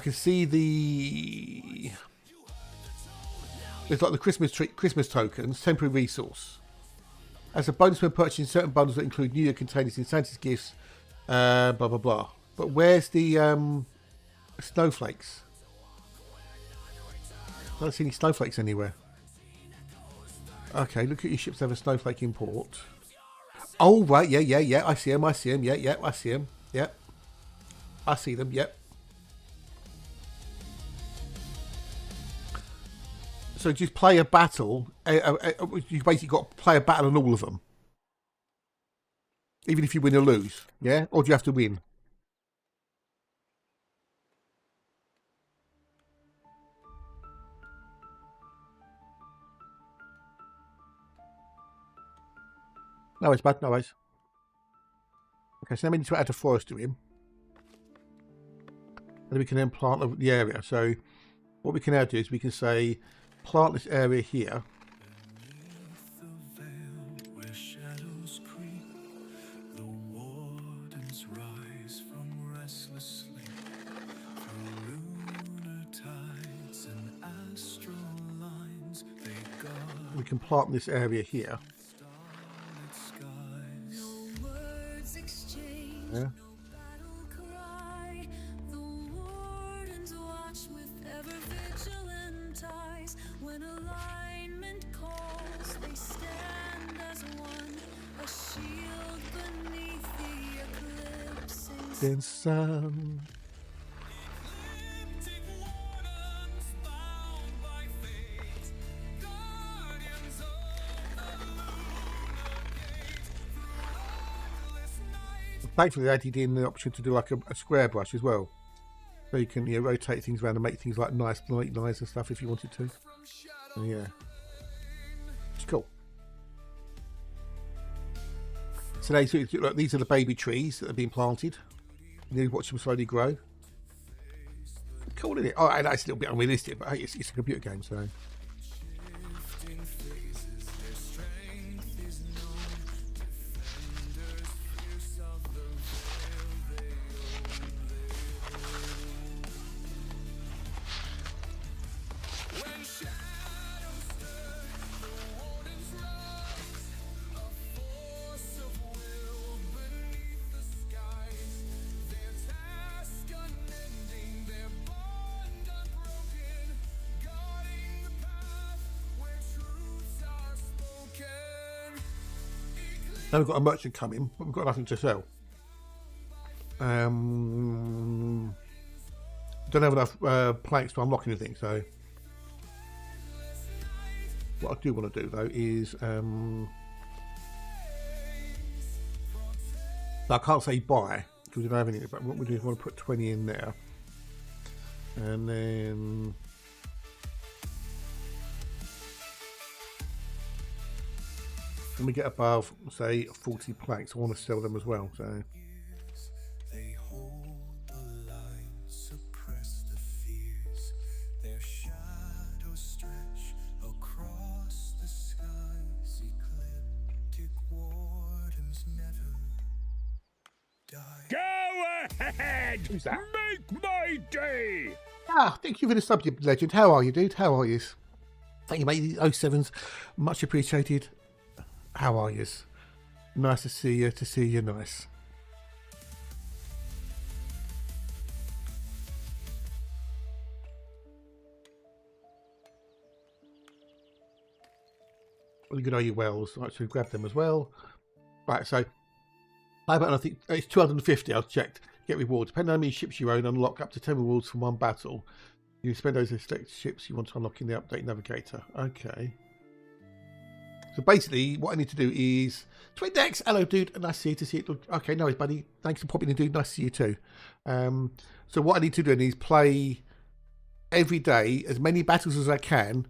can see there's like the Christmas tokens, temporary resource. As a bonus when purchasing certain bundles that include New Year containers in Santa's gifts, blah blah blah. But where's the snowflakes? I don't see any snowflakes anywhere. Okay, look at your ships have a snowflake import. Oh right, yeah. I see them. Yeah, I see them. Yeah, I see them. Yep. So just play a battle. You basically got to play a battle on all of them, even if you win or lose. Yeah, or do you have to win? No, it's bad. No worries. Okay, so now we need to add a forest to him. And then we can then plant the area. So what we can now do is we can say plant this area here. We can plant this area here. Yeah. In sun. Thankfully, they added in the option to do like a square brush as well, so you can rotate things around and make things like nice lines and stuff if you wanted to. So, yeah, it's cool. So these are the baby trees that have been planted. You watch them slowly grow. cool, isn't it? Oh, and that's a little bit unrealistic, but hey, it's a computer game, so. Now we've got a merchant coming, but we've got nothing to sell. Don't have enough planks to unlock anything, so what I do want to do though is I can't say buy because we don't have anything, but what we do is want to put 20 in there, and then when we get above, say, 40 planks, I want to sell them as well. So. They hold the line, suppress the fears. Their shadows stretch across the skies. Ecliptic wardens never die. Go ahead! Who's that? Make my day! Ah, thank you for the subject, legend. How are you, dude? How are you? Thank you, mate. 07s, much appreciated. How are you? Nice to see you. Nice. Really good are you, Wells? Right, so we grab them as well. Right, so how about, I think it's 250. I've checked. Get rewards. Depending on how many ships you own, unlock up to 10 rewards from one battle. You can spend those to select ships you want to unlock in the update navigator. Okay. So basically, what I need to do is tweet Dex. Hello, dude. Nice to see you. To see it. Okay, no worries, buddy. Thanks for popping in, dude. Nice to see you too. So what I need to do is play every day as many battles as I can.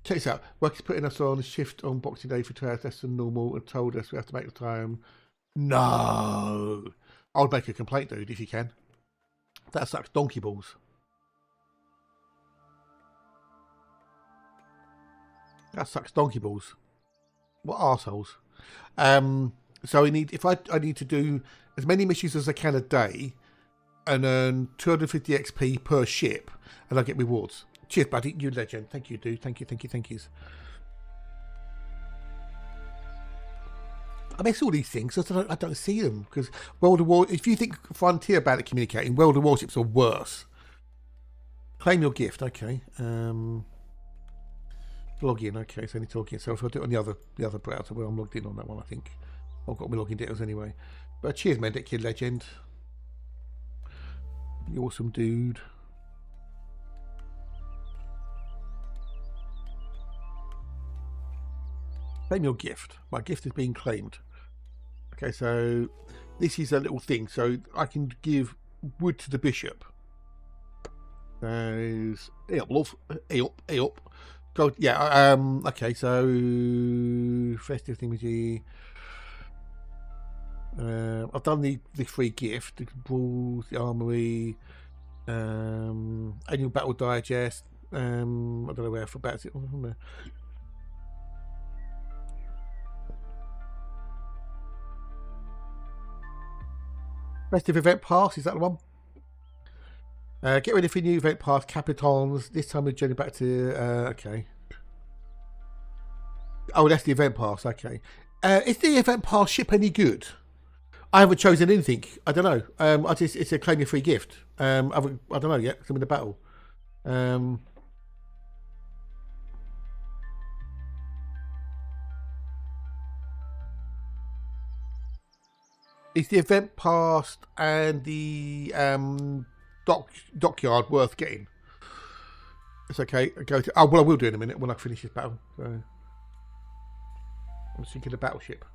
Check this out. Work is putting us on a shift on Boxing Day for 2 hours less than normal and told us we have to make the time. No. I would make a complaint, dude, if you can. That sucks donkey balls. That sucks donkey balls. What arseholes. So I need to do as many missions as I can a day and earn 250 XP per ship, and I get rewards. Cheers, buddy. You legend. Thank you, dude. Thank yous. I miss all these things. I don't see them because World of War. If you think Frontier about it communicating, World of Warships are worse. Claim your gift. Okay. Log in. Okay, so I need to log in. So if I do it on the other browser, well, I'm logged in on that one. I think I've got my login details anyway. But cheers, Mendic, you legend. You awesome dude. Claim your gift. My gift is being claimed. Okay, so this is a little thing. So I can give wood to the bishop. There's love. Up. Go, yeah. Okay, so festive thingy. I've done the free gift, the balls, the armory, annual battle digest. I don't know where for bats it. Festive event pass, is that the one? Get ready for new event pass, Capitons. This time we're journeying back to okay. Oh, that's the event pass. Okay. Is the event pass ship any good? I haven't chosen anything. I don't know. It's a claim your free gift. I don't know yet. I'm in the battle. Is the event pass and the dockyard worth getting? It's okay. I go to. Oh well, I will do in a minute when I finish this battle. So I'm thinking the battleship.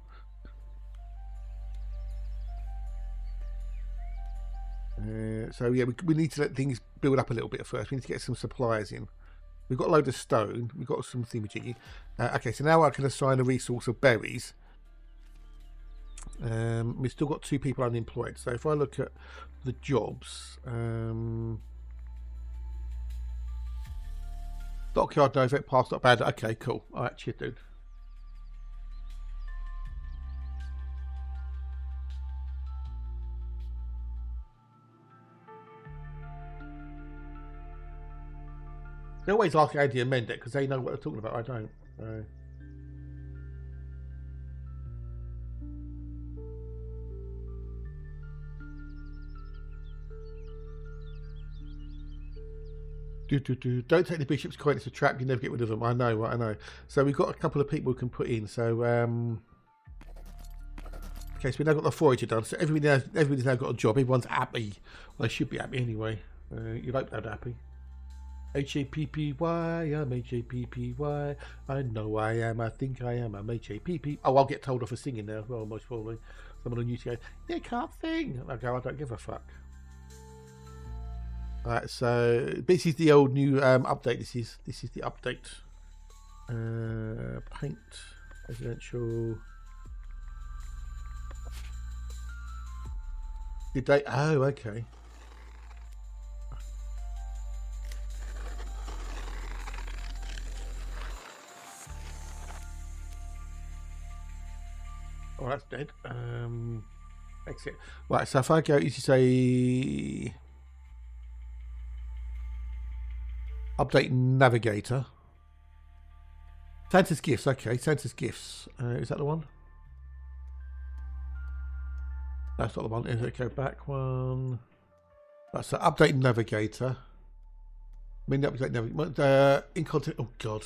So yeah, we need to let things build up a little bit first. We need to get some supplies in. We've got a load of stone. We've got some thingamajiggy. Okay, so now I can assign a resource of berries. We've still got 2 people unemployed. So if I look at the jobs, Dockyard, no vet pass, not bad. Okay, cool. All right, cheers, dude. They always ask Andy and amend it because they know what they're talking about. I don't. So. Don't take the bishop's coin, it's a trap, you never get rid of them. I know, right, I know. So we've got a couple of people who can put in. So, okay, so we've now got the forager done. So everybody's now got a job. Everyone's happy. Well, they should be happy anyway. You'd hope they're happy. H-A-P-P-Y, I'm H-A-P-P-Y. I know I am, I think I am, I'm H-A-P-P. Oh, I'll get told off for singing now as well, most probably. Someone on YouTube goes, you can't sing. I go, I don't give a fuck. Alright, so this is the old new update. This is the update. Paint, residential. Did they? Oh, okay. Oh, that's dead. Exit. Right, so if I go, you say update navigator. Santa's gifts. Okay, Santa's gifts. Is that the one? That's not the one. Is it? Go back one. Right, so update navigator. I mean, update navigator. In content. Oh God.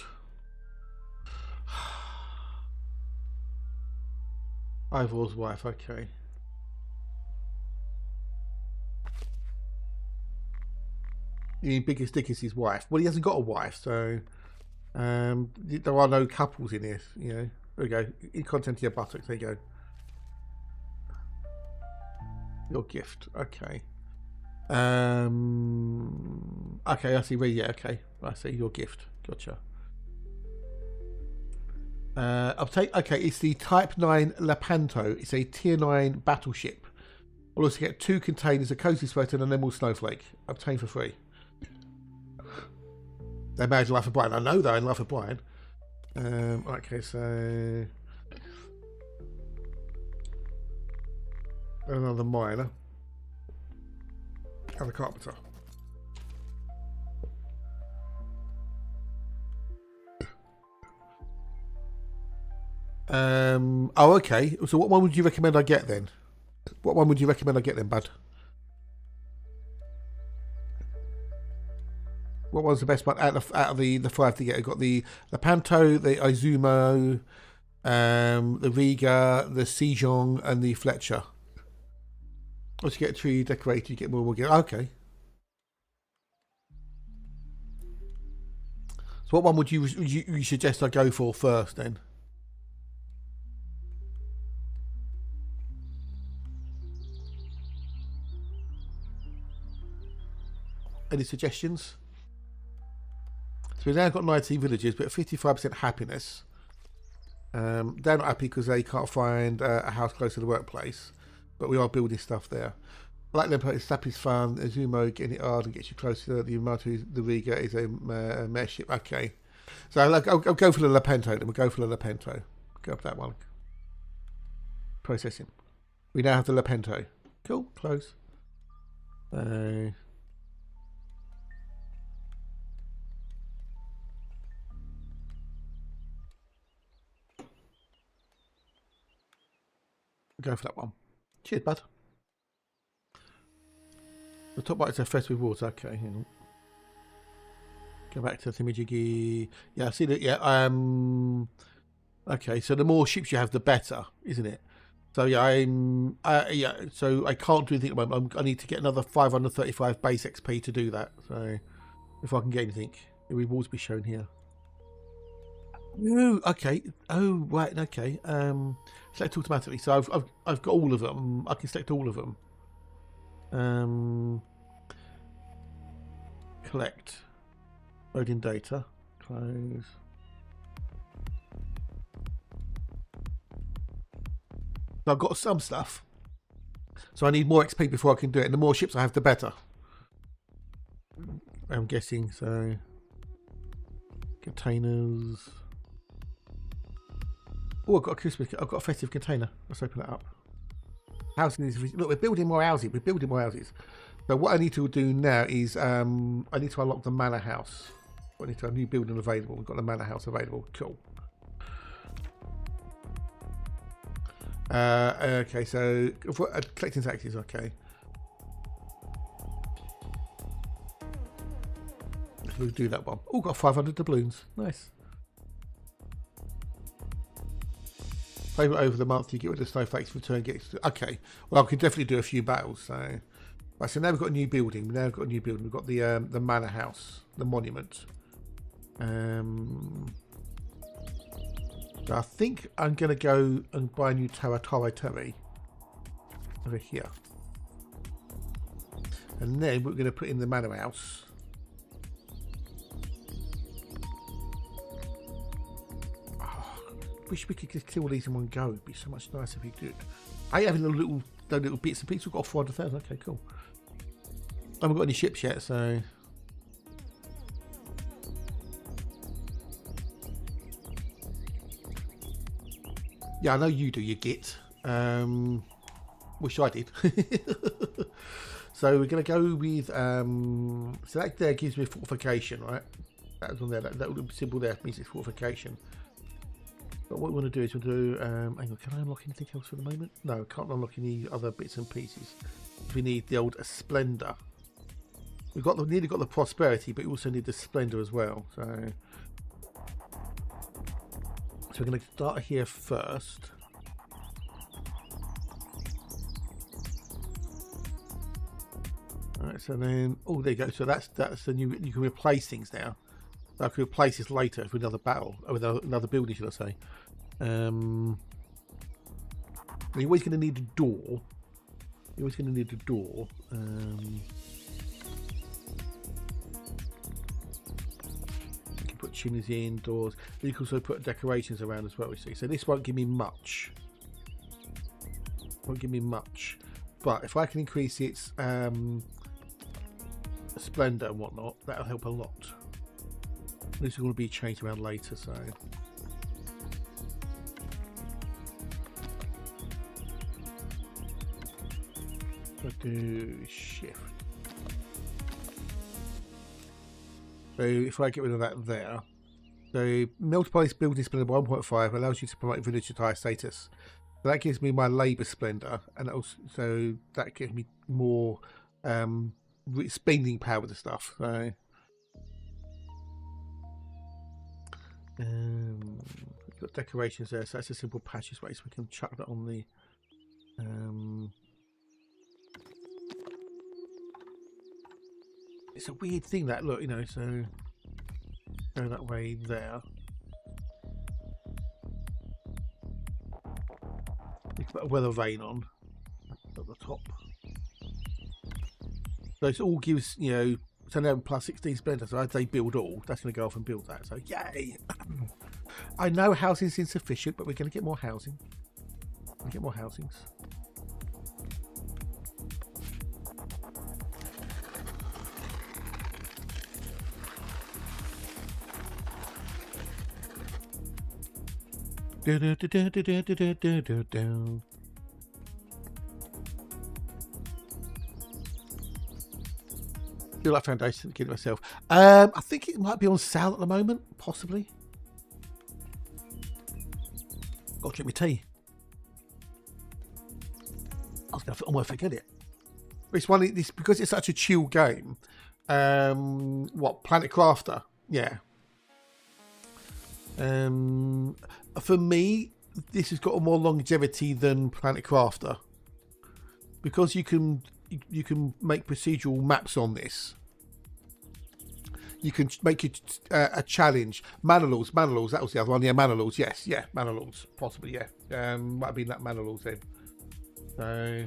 Ivor's wife, okay. You mean Biggest Dick is his wife? Well, he hasn't got a wife, so there are no couples in here, you know. There we go. In content of your buttocks, there you go. Your gift, okay. Okay, I see where, yeah, okay. I see your gift, gotcha. Update. Okay, it's the Type 9 Lepanto. It's a Tier 9 battleship. We'll also get 2 containers, a cozy sweater, and an emerald snowflake. Obtain for free. They managed Life of Brian. I know they're in Life of Brian. Okay, so another miner and a carpenter. Oh, okay. So what one would you recommend I get then? What one would you recommend I get then, bud? What one's the best one out of the 5 to get? I've got the Panto, the Izumo, the Riga, the Sejong, and the Fletcher. Once you get a tree decorated, you get more. Okay. So what one would you suggest I go for first then? Any suggestions? So we've now got 19 villages, but 55% happiness. They're not happy because they can't find a house close to the workplace, but we are building stuff there. Black Leopard, Snap is fun. Azumo, getting it hard and gets you closer. The Yamato, the Riga is a mare ship. Okay. So I'll go for the Lepanto then. We'll go for the Lepanto. Go for that one. Processing. We now have the Lepanto. Cool. Close. Go for that one. Cheers, bud. The top right is a first rewards. Okay, hang on. Go back to the Thingamajiggy. Yeah, I see that. Yeah. Okay, so the more ships you have, the better, isn't it? So yeah, yeah. So I can't do anything at the moment. I need to get another 535 base XP to do that. So if I can get anything, the rewards be shown here. Oh, okay. Oh, right. Okay. Select automatically. So I've got all of them. I can select all of them. Collect. Loading data. Close. So I've got some stuff. So I need more XP before I can do it. And the more ships I have, the better. I'm guessing. So Containers. Oh, I've got a Christmas. I've got a festive container. Let's open that up. Housing is. Look, we're building more houses. We're building more houses. So what I need to do now is I need to unlock the manor house. I need to have a new building available. We've got the manor house available. Cool. Okay, so collecting taxes. Okay. We'll do that one. Oh, got 500 doubloons. Nice. Favour over the month, you get rid of snowflakes, return gets. Okay. Well, I could definitely do a few battles. So, right, so now we've got a new building. Now we've got a new building. We've got the manor house, the monument. So I think I'm going to go and buy a new Tara over here, and then we're going to put in the manor house. Wish we could just kill these in one go. It'd be so much nicer if we could. I having the little bits and pieces. We've got 400,000. Okay, cool. I haven't got any ships yet, so. Yeah, I know you do. You git. Wish I did. So we're going to go with. So that there gives me fortification, right? That was on there. That little symbol there means it's fortification. But what we want to do is we'll do, hang on, can I unlock anything else for the moment? No, can't unlock any other bits and pieces. We need the old Splendor. We've got nearly got the Prosperity, but we also need the Splendor as well. So we're going to start here first. Alright, so then, oh, there you go. So that's the new, you can replace things now. I could replace this later with another battle, or with another building, should I say. You're always going to need a door. You're always going to need a door. You can put chimneys in, doors. You can also put decorations around as well, you see. So this won't give me much. Won't give me much. But if I can increase its splendor and whatnot, that'll help a lot. This is going to be changed around later, so I'll do shift. So if I get rid of that there, so multiply this building splendor by 1.5 allows you to promote village to higher status. So that gives me my labour splendor, and also so that gives me more spending power with the stuff. So. Got decorations there, so that's a simple passageway, so we can chuck that on the it's a weird thing that, look, you know, so go that way there. You can put a weather vane on at the top, so it all gives, you know, 10 plus 16 splendor, so I'd say build all. That's going to go off and build that, so yay. I know housing is insufficient, but we're going to get more housing. We'll get more housings. Do like Foundation, get it myself. I think it might be on sale at the moment, possibly. Got to drink my tea. I was going to almost forget it. It's one. This because it's such a chill game. What, Planet Crafter? Yeah. For me, this has got more longevity than Planet Crafter because you can make procedural maps on this. You can make it a challenge. Manor Lords, that was the other one. Yeah, Manor Lords, yes, yeah, Manor Lords, possibly, yeah. Might have been that Manor Lords then. So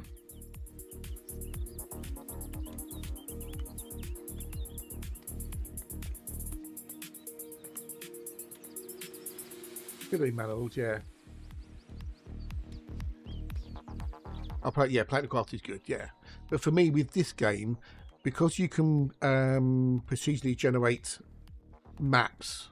could be Manor Lords, yeah. I'll play, yeah, Planet Craft is good, yeah. But for me, with this game, because you can procedurally generate maps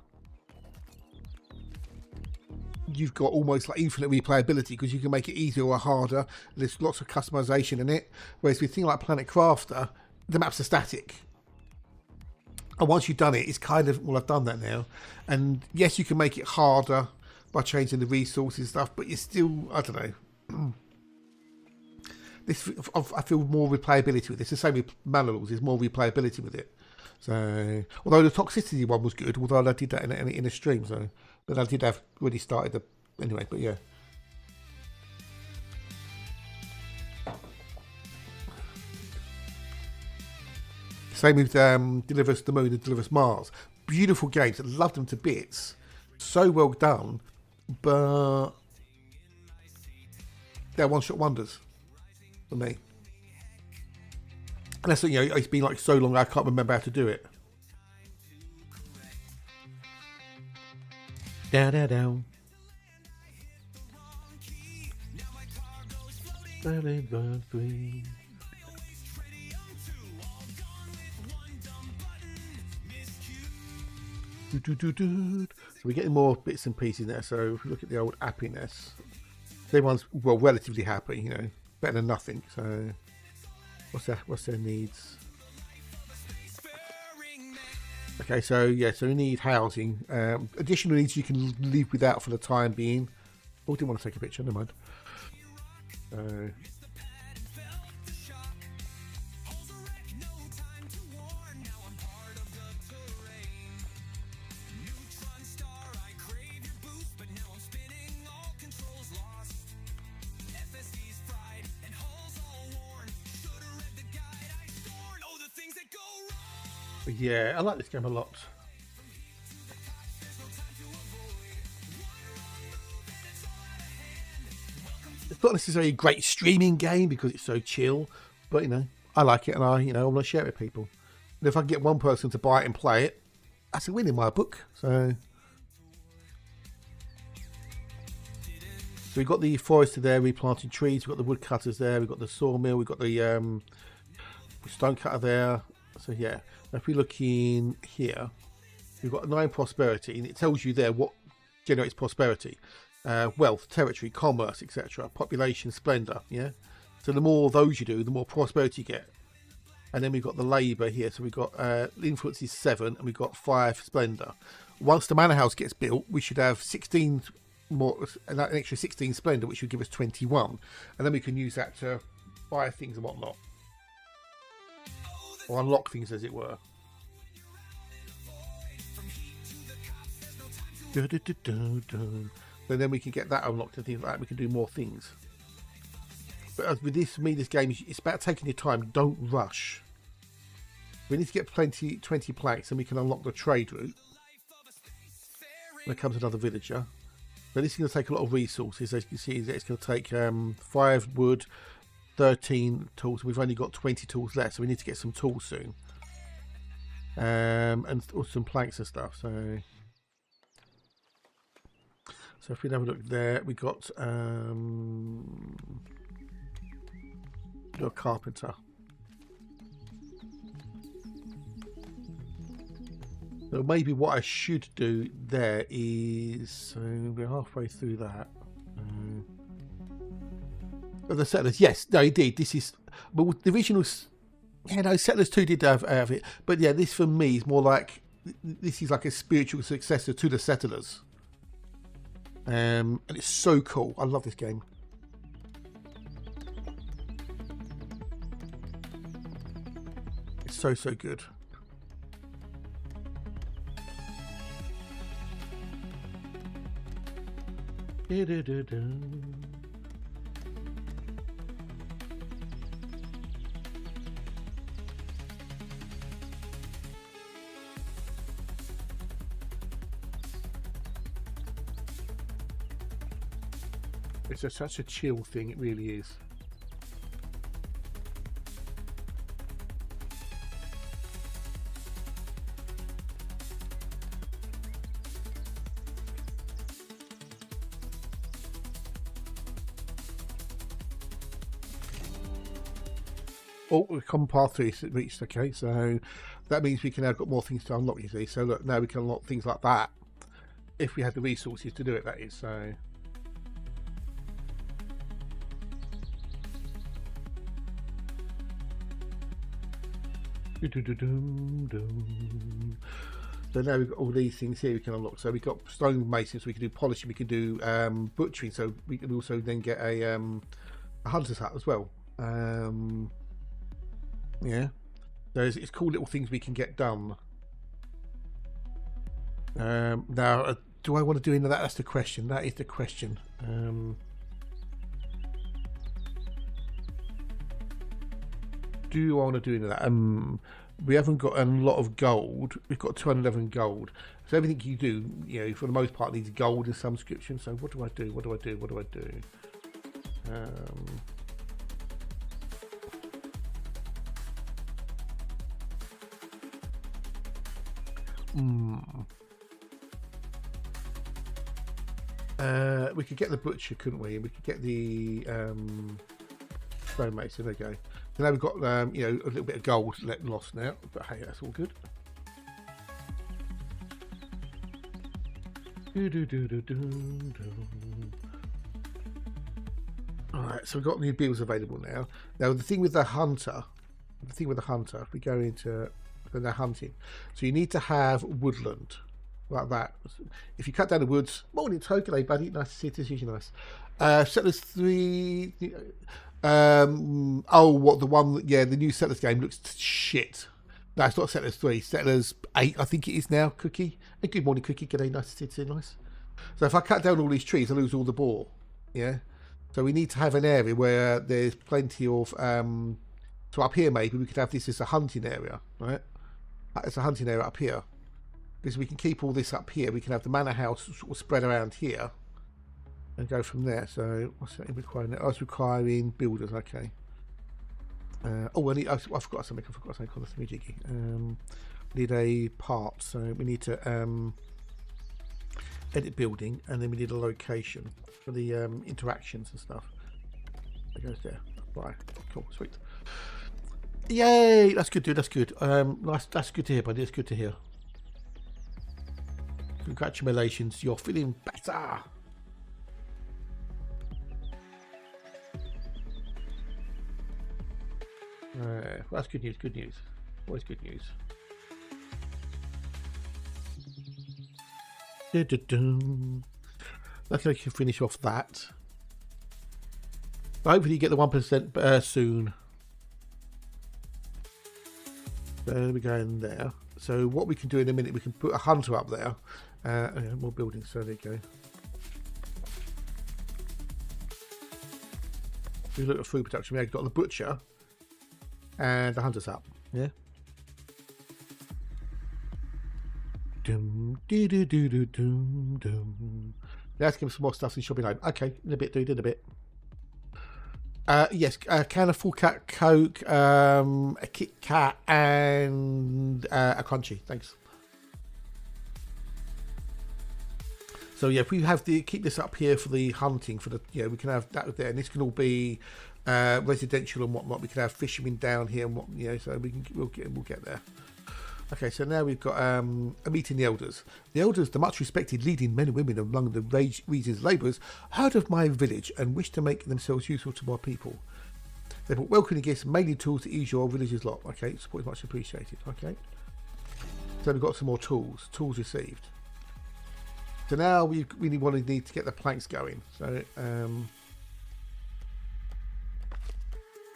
you've got almost like infinite replayability because you can make it easier or harder. There's lots of customization in it. Whereas with things like Planet Crafter, the maps are static. And once you've done it, it's kind of, well, I've done that now. And yes, you can make it harder by changing the resources and stuff, but you're still, I don't know. I feel more replayability with this. The same with Manor there's more replayability with it. So, although the toxicity one was good, although I did that in a stream, so, but I did have already started the, anyway, but yeah. Same with Deliver Us the Moon and Deliver Us Mars. Beautiful games. I love them to bits. So well done, but they're one-shot wonders for me. Unless, you know, it's been like so long I can't remember how to do it. Down, down, down. So we're getting more bits and pieces there. So if we look at the old happiness, everyone's, well, relatively happy, you know, better than nothing. So what's their needs? Okay, so yeah, so we need housing. Additional needs you can live without for the time being. Oh, didn't want to take a picture, never mind. But yeah, I like this game a lot. It's not necessarily a great streaming game because it's so chill, but you know, I like it and I want to share it with people. And if I can get one person to buy it and play it, that's a win in my book. So we've got the forester there, replanting trees. We've got the woodcutters there. We've got the sawmill. We've got the stone cutter there. So yeah, if we look in here, we've got 9 prosperity, and it tells you there what generates prosperity. Wealth, territory, commerce, etc. Population, splendor, yeah? So the more of those you do, the more prosperity you get. And then we've got the labour here. So we've got influence is 7, and we've got 5 splendor. Once the manor house gets built, we should have 16 more, an extra 16 splendor, which would give us 21. And then we can use that to buy things and whatnot. Or unlock things, as it were. So then we can get that unlocked and things like that. We can do more things. But with this, for me, this game, it's about taking your time. Don't rush. We need to get 20 planks and we can unlock the trade route. There comes another villager. But this is going to take a lot of resources. As you can see, it's going to take 5 wood, 13 tools. We've only got 20 tools left, so we need to get some tools soon. And some planks and stuff. So if we have a look there, we got a carpenter. So maybe what I should do there is, so we're halfway through that. The settlers, yes, no, indeed, this is, but the original, yeah, no, Settlers 2 did have it, but yeah, this for me is more like, this is like a spiritual successor to the Settlers. And it's so cool. I love this game. It's so good. It's just such a chill thing, it really is. Oh, we've come path 3 reached, okay, so that means we can now got more things to unlock, you see. So look, now we can unlock things like that. if we had the resources to do it, that is. So so now we've got all these things here we can unlock. So we've got stone masons, so we can do polishing, we can do butchering, so we can also then get a hunter's hut as well. Yeah, so it's cool little things we can get done. Now, do I want to do any of that? That's the question. That is the question. Do I want to do any of that? We haven't got a lot of gold. We've got 211 gold. So everything you do, you know, for the most part, needs gold in some subscription. So what do I do? What do I do? What do I do? We could get the butcher, couldn't we? We could get the stonemason. There we go. So now we've got you know, a little bit of gold lost now, but hey, that's all good. All right, so we've got new bills available now. Now the thing with the hunter, if we go into when they're hunting, so you need to have woodland like that. If you cut down the woods, morning token, hey buddy, nice to see you. This is nice. Settlers 3. Oh, what the one? Yeah, the new Settlers game looks shit. No, it's not Settlers 3. Settlers 8, I think it is now. Cookie. Hey, good morning, Cookie. G'day, nice to see you. Nice. So if I cut down all these trees, I lose all the boar. Yeah. So we need to have an area where there's plenty of. So up here, maybe we could have this as a hunting area, right? It's a hunting area up here, because we can keep all this up here. We can have the manor house sort of spread around here, and go from there. So what's that requiring? I was requiring builders. Okay. Oh, I forgot something. I forgot something on the jiggy. We need a part, so we need to edit building, and then we need a location for the interactions and stuff. That goes there. Right. Cool. Sweet. Yay! That's good, dude. That's good. Nice. That's good to hear, buddy. It's good to hear. Congratulations. You're feeling better. Well, that's good news. Good news. Always good news. Let's let you finish off that. Hopefully you get the 1% soon. There we go in there. So what we can do in a minute, we can put a hunter up there. More buildings, so there you go. We look at food production. We've got the butcher and the hunter's up. Yeah. Let's give him some more stuff in shopping home. Okay, in a bit, dude, in a bit. Yes, can a full cat Coke, a Kit Kat, and a Crunchy. Thanks. So yeah, if we have the keep this up here for the hunting, for the we can have that there, and this can all be residential and whatnot. We can have fishermen down here and what so we'll get there. Okay, so now we've got a meeting the elders. The elders, the much respected leading men and women among the region's labourers, heard of my village and wished to make themselves useful to my people. They brought welcoming gifts and mainly tools to ease your village's lot. Okay, support is much appreciated. Okay, so we've got some more tools. Tools received. So now we really need to get the planks going. So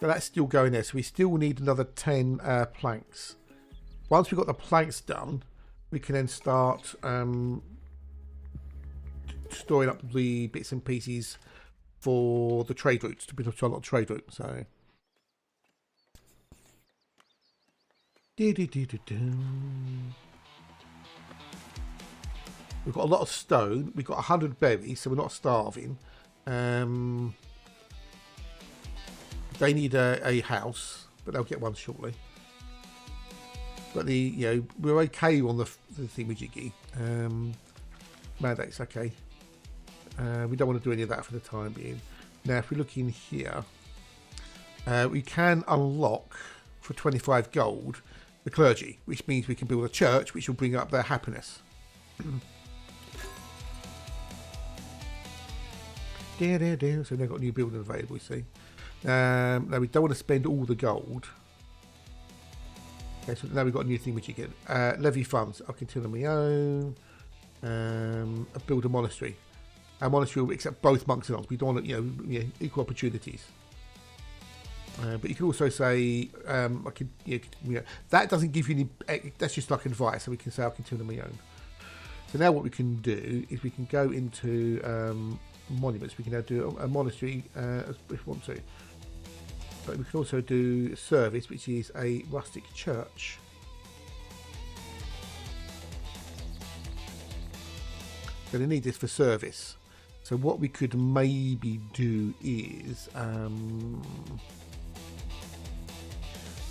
so that's still going there. So we still need another 10 planks. Once we've got the planks done, we can then start storing up the bits and pieces for the trade routes, to unlock the trade route. So we've got a lot of stone. We've got 100 berries, so we're not starving. They need a house, but they'll get one shortly. But we're okay on the thingamajiggy. Mandates, okay. We don't want to do any of that for the time being. Now, if we look in here, we can unlock for 25 gold the clergy, which means we can build a church, which will bring up their happiness. So they've got new building available, you see. Now we don't want to spend all the gold. Okay, so now we've got a new thing which you get. Levy funds. I can turn on my own. Build a monastery. Our monastery will accept both monks and monks. We don't want to, equal opportunities. But you can also say, that doesn't give you any, that's just like advice. So we can say, I can turn on my own. So now what we can do is we can go into monuments. We can now do a monastery if we want to. But we can also do service, which is a rustic church. So they need this for service. So what we could maybe do is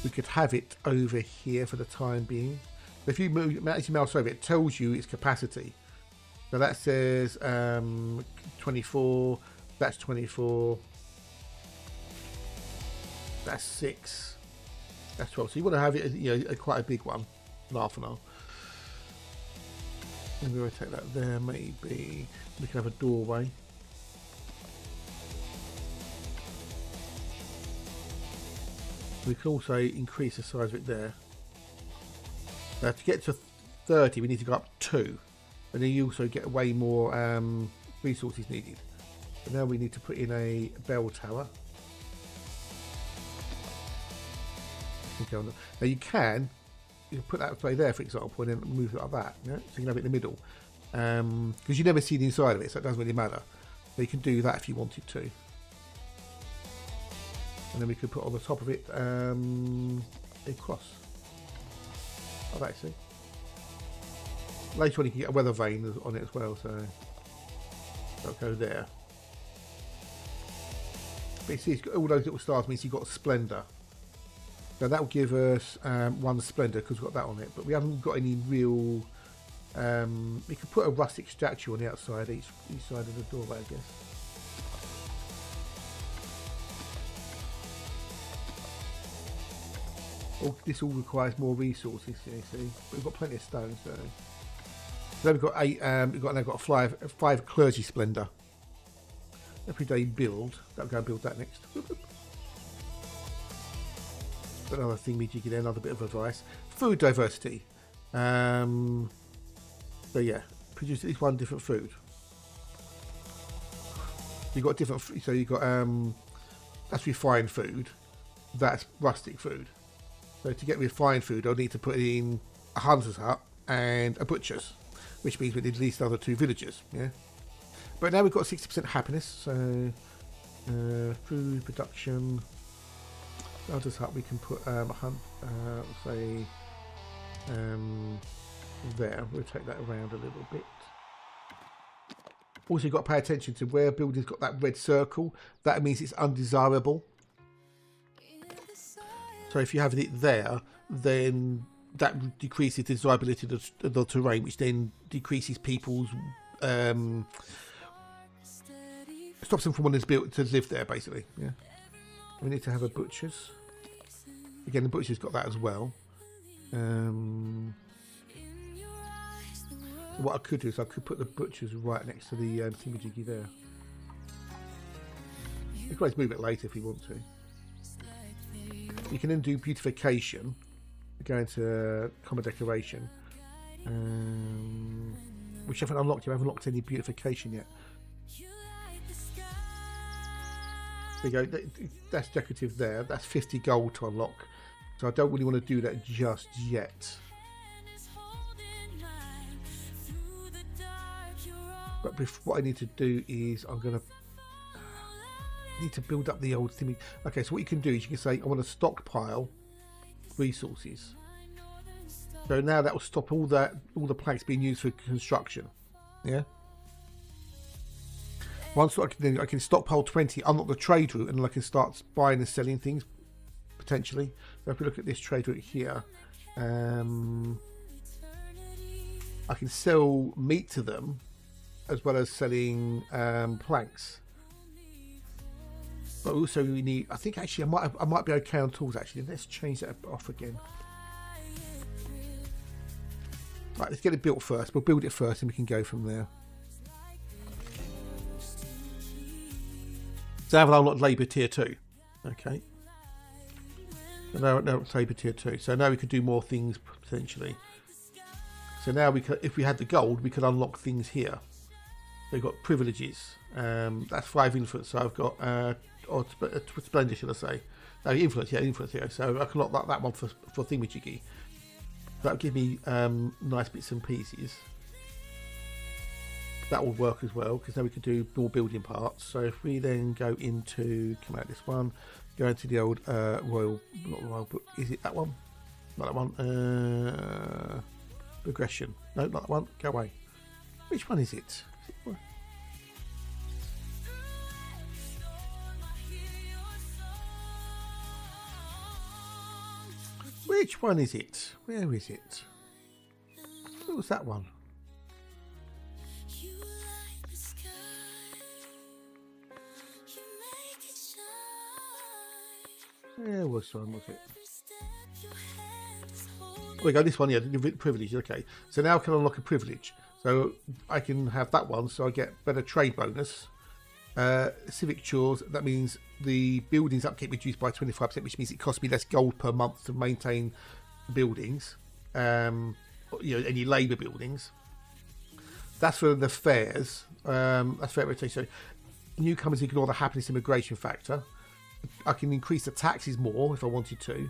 we could have it over here for the time being. If you as you mouse over it tells you its capacity. So that says 24, that's 24, that's 6, that's 12. So you want to have it, quite a big one, half an hour. Maybe we'll take that there, maybe. We can have a doorway. We can also increase the size of it there. Now to get to 30 we need to go up 2. And then you also get way more resources needed. So now we need to put in a bell tower. Now you can put that play there, for example, and then move it like that. So you can have it in the middle. Because you never see the inside of it, so it doesn't really matter. So you can do that if you wanted to. And then we could put on the top of it a cross. Oh, that, see. Later on you can get a weather vane on it as well, so that'll go there. But you see, it's got all those little stars means you've got splendor. Now that will give us 1 splendor because we've got that on it, but we haven't got any real. We could put a rustic statue on the outside, each side of the doorway, I guess. This all requires more resources, you see. But we've got plenty of stone, so. Then we've got 8. We've got 5 clergy splendor. Everyday build. That'll go and build that next. Another thing we get another bit of advice. Food diversity. So yeah, produce at least 1 different food. You got different. So you got that's refined food. That's rustic food. So to get refined food, I'll need to put in a hunter's hut and a butcher's, which means we need at least another 2 villagers. Yeah. But now we've got 60% happiness. So food production. Hunter's hut. We can put say there. We'll take that around a little bit. Also, you've got to pay attention to where a building's got that red circle. That means it's undesirable. So if you have it there, then that decreases the desirability of the terrain, which then decreases people's stops them from wanting to live there, basically. Yeah. We need to have a butcher's. Again, the butcher's got that as well. What I could do is I could put the butcher's right next to the thingamajiggy there. You can always move it later if you want to. You can then do beautification. Go into common decoration. Which I haven't unlocked. You haven't unlocked any beautification yet. There you go. That's decorative there. That's 50 gold to unlock. So I don't really want to do that just yet. But what I need to do is I'm going to need to build up the old thing. Okay, so what you can do is you can say I want to stockpile resources. So now that will stop all the planks being used for construction. Yeah. Once I can stockpile 20, unlock the trade route, and then I can start buying and selling things potentially. So if we look at this trade route here, I can sell meat to them as well as selling planks. But also we need. I think actually I might be okay on tools. Actually, let's change that off again. Right, let's get it built first. We'll build it first, and we can go from there. So now I've unlocked labour tier 2. Okay. So now it's labour tier 2. So now we could do more things potentially. So now we could, if we had the gold, we could unlock things here. We've got privileges. That's 5 influence. So I've got or splendor, should I say? No, influence. Yeah, influence here. So I can lock that one for thingamajiggy. That'll give me nice bits and pieces. That will work as well because now we can do more building parts. So if we then go into, come out this one, go into the old royal, not royal, but is it that one? Not that one. Progression. No, not that one. Go away. Which one is it? Which one is it? Where is it? What was that one? Where was one, was it? There we go, this one, yeah, the privilege, okay. So now I can unlock a privilege. So I can have that one, so I get better trade bonus. Civic chores, that means the buildings upkeep reduced by 25%, which means it costs me less gold per month to maintain buildings. Any labour buildings. That's for the fairs. That's fair rotation. So newcomers ignore the happiness immigration factor. I can increase the taxes more if I wanted to.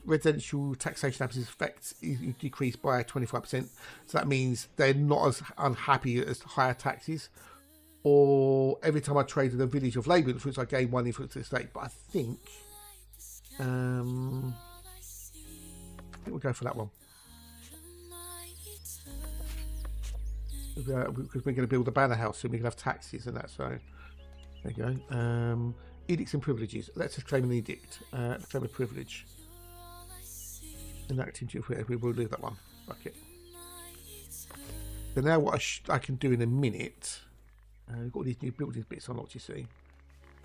Residential taxation happiness effects is decreased by 25%. So that means they're not as unhappy as higher taxes. Or every time I trade with a village of labour influence, I gain 1 influence to the state. But I think we'll go for that one. Because we're going to build a banner house and we can have taxes and that. So there you go. Edicts and privileges. Let's just claim an edict. Let's claim a privilege. Enacting we will leave that one. Fuck it. So now what I can do in a minute. We've got all these new buildings bits unlocked, you see.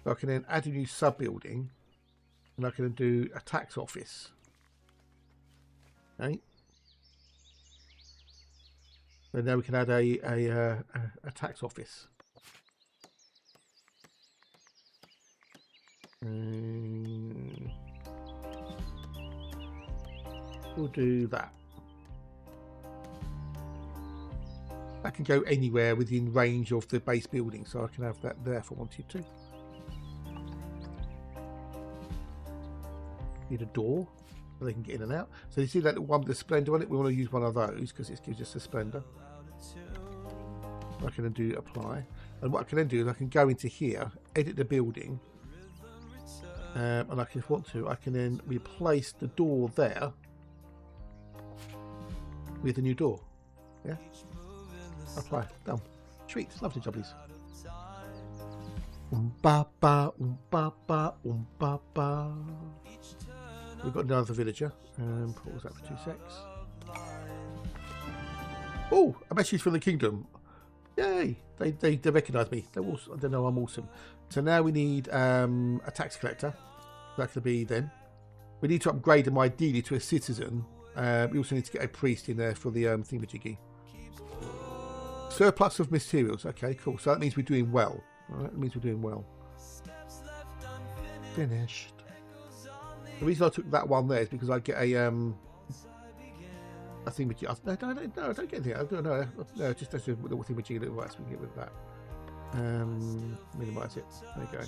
So I can then add a new sub building, and I can do a tax office. Okay. So now we can add a tax office. We'll do that. I can go anywhere within range of the base building, so I can have that there if I wanted to. Need a door so they can get in and out. So you see that one with the splendor on it? We want to use one of those because it gives us a splendor. I can then do apply, and what I can then do is I can go into here, edit the building, and I can, if I want to, I can then replace the door there with a new door. Yeah. Apply. Done. Sweet. Lovely jobbies. Ba ba ba ba ba ba. We've got another villager. Pause that for 2 secs. Oh, a message from the kingdom. Yay! They recognise me. They're also, I don't know. I'm awesome. So now we need a tax collector. That could be them. We need to upgrade them ideally to a citizen. We also need to get a priest in there for the thingamajiggy. Surplus of materials. Okay, cool. So that means we're doing well. All right, that means we're doing well. Finished. The reason I took that one there is because I get a thingamajiggy. No, I don't get anything. No, just that's the thingamajiggy little rights. We can get rid of that. Minimise it. There you go.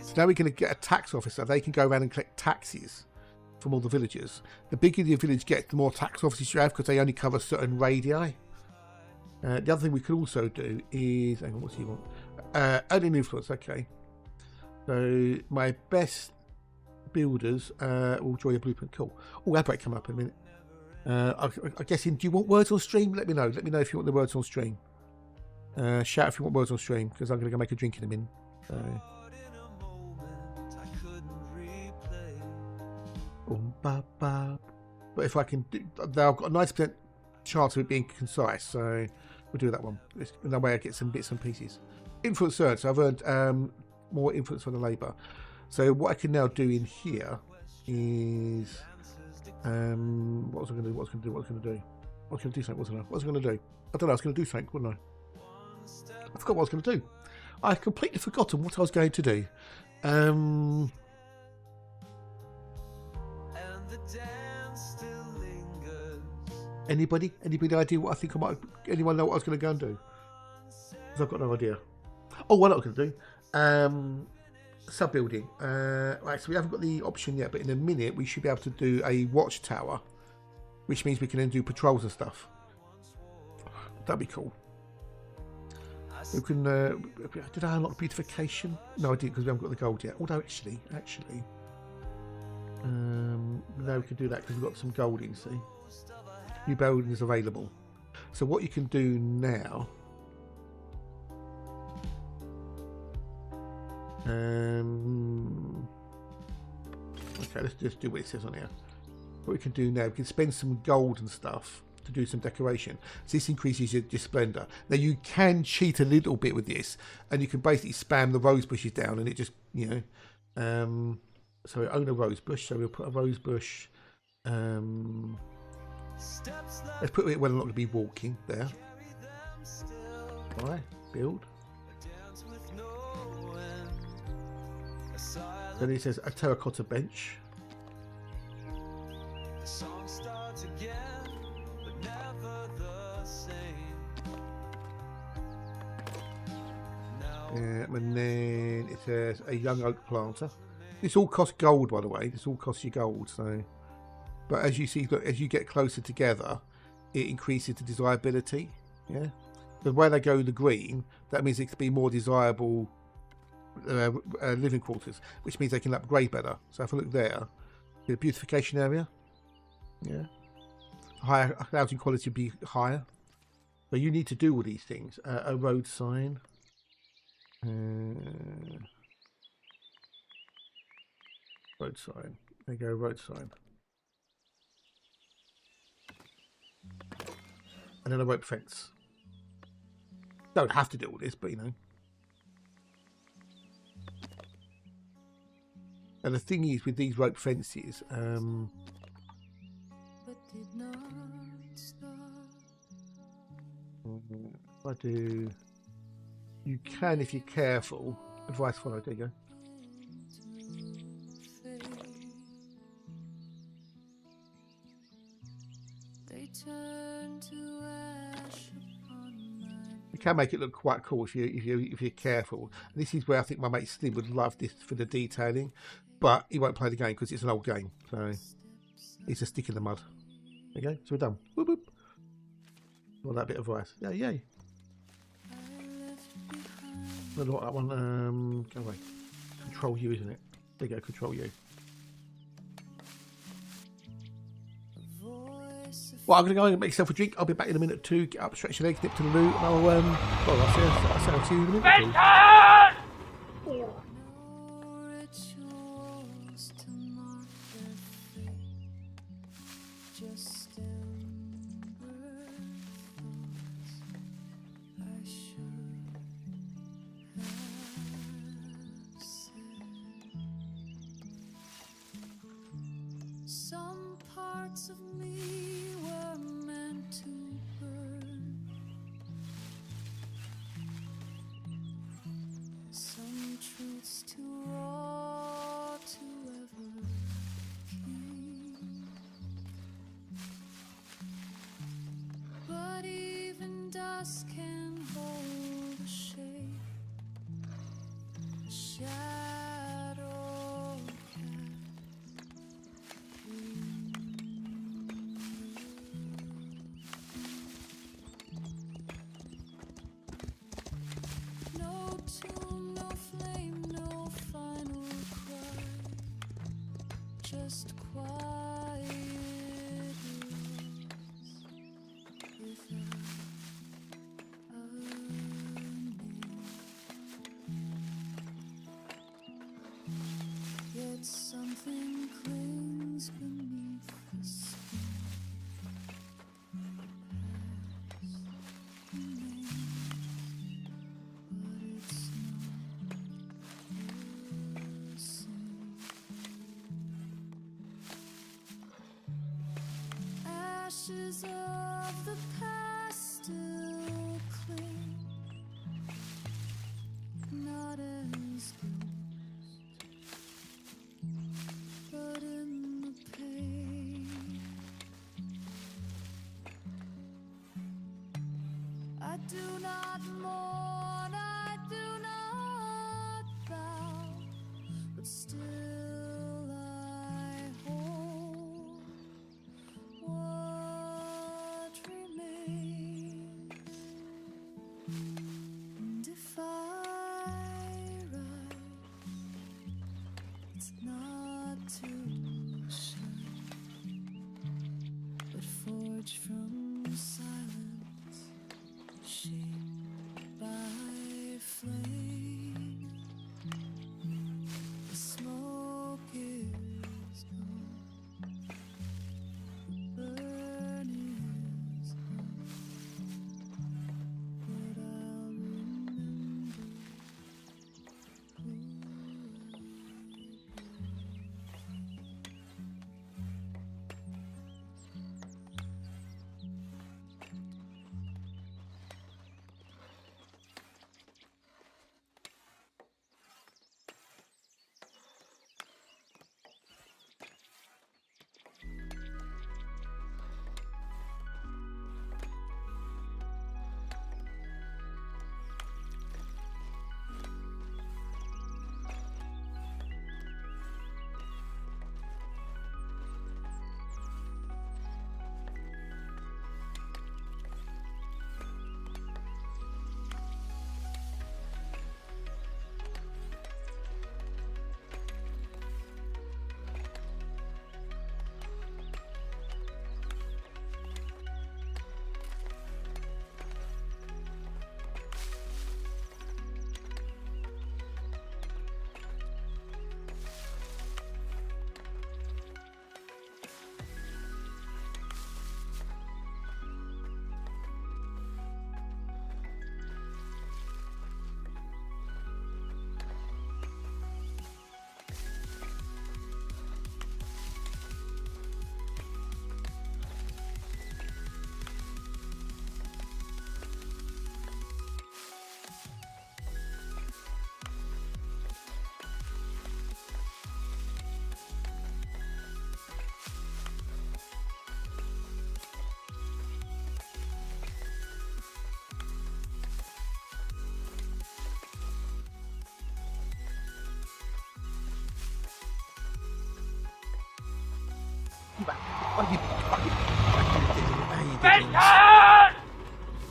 So now we're going to get a tax officer. They can go around and collect taxes from all the villagers. The bigger the village gets, the more tax officers you have because they only cover certain radii. The other thing we could also do is, hang on, what do you want? Earning influence, okay. So my best builders will draw your blueprint. Cool. Oh, ad break come up in a minute. I guess, do you want words on stream? Let me know. Let me know if you want the words on stream. Shout if you want words on stream because I'm going to go make a drink in a minute. But if I can do, I've got a 90% chance of it being concise, so we'll do that one. In that way I get some bits and pieces. Influence earned, so I've earned more influence on the labour. So what I can now do in here is what was I going to do? What was I going to do something, wasn't I? What was I going to do? I don't know, I was going to do something, wasn't I? I forgot what I was going to do. I've completely forgotten what I was going to do. And the dance still lingers. Anybody idea what I think I might? Anyone know what I was going to go and do? Because I've got no idea. Oh, what I was going to do? Sub building. Right, so we haven't got the option yet, but in a minute we should be able to do a watchtower, which means we can then do patrols and stuff. That'd be cool. We can. Did I unlock beautification? No, I didn't because we haven't got the gold yet. Although actually, no, we can do that because we've got some gold in. See, new buildings available. So what you can do now. Okay, let's just do what it says on here. What we can do now, we can spend some gold and stuff to do some decoration. So this increases your splendor. Now you can cheat a little bit with this, and you can basically spam the rose bushes down, and it just, you know. So we own a rose bush, so we'll put a rose bush. Let's put it where I'm not going to be walking there. Right, build. Then it says a terracotta bench. The song starts again, but never the same. And then it says a young oak planter. This all costs gold, by the way. This all costs you gold. So, but as you see, look, as you get closer together, it increases the desirability. Yeah, but where they go the green, that means it can be more desirable. Living quarters, which means they can upgrade better. So if I look there, the beautification area, yeah, higher housing quality would be higher. But you need to do all these things. A road sign, road sign. There you go, road sign, and then a rope fence. Don't have to do all this, but you know. And the thing is, with these rope fences, if I do, you can, if you're careful. Advice followed. There you go. You can make it look quite cool if you're careful. And this is where I think my mate Slim would love this for the detailing. But he won't play the game because it's an old game. So it's a stick in the mud. There you go. So we're done. Whoop, whoop. All that bit of rice. Yeah, yay. I don't know what that one. Go away. Control U, isn't it? There you go. Control U. Well, I'm going to go and make myself a drink. I'll be back in a minute or two. Get up, stretch your legs, nip to the loo, and I'll I'll see you in a minute or two. Some parts of me were meant to burn. Some truths too raw to ever keep. But even dust can hold a shape, a shadow no tomb, no flame, no final cry, just quiet without a name. Yet something clings beneath the skin. Ashes of the past still cling. do not mourn, I do not bow, but still I hold what remains. And if I rise, it's not to shine, but forged from silence, shaped by flame. The smoke is gone, the burn is gone, but I'll remember who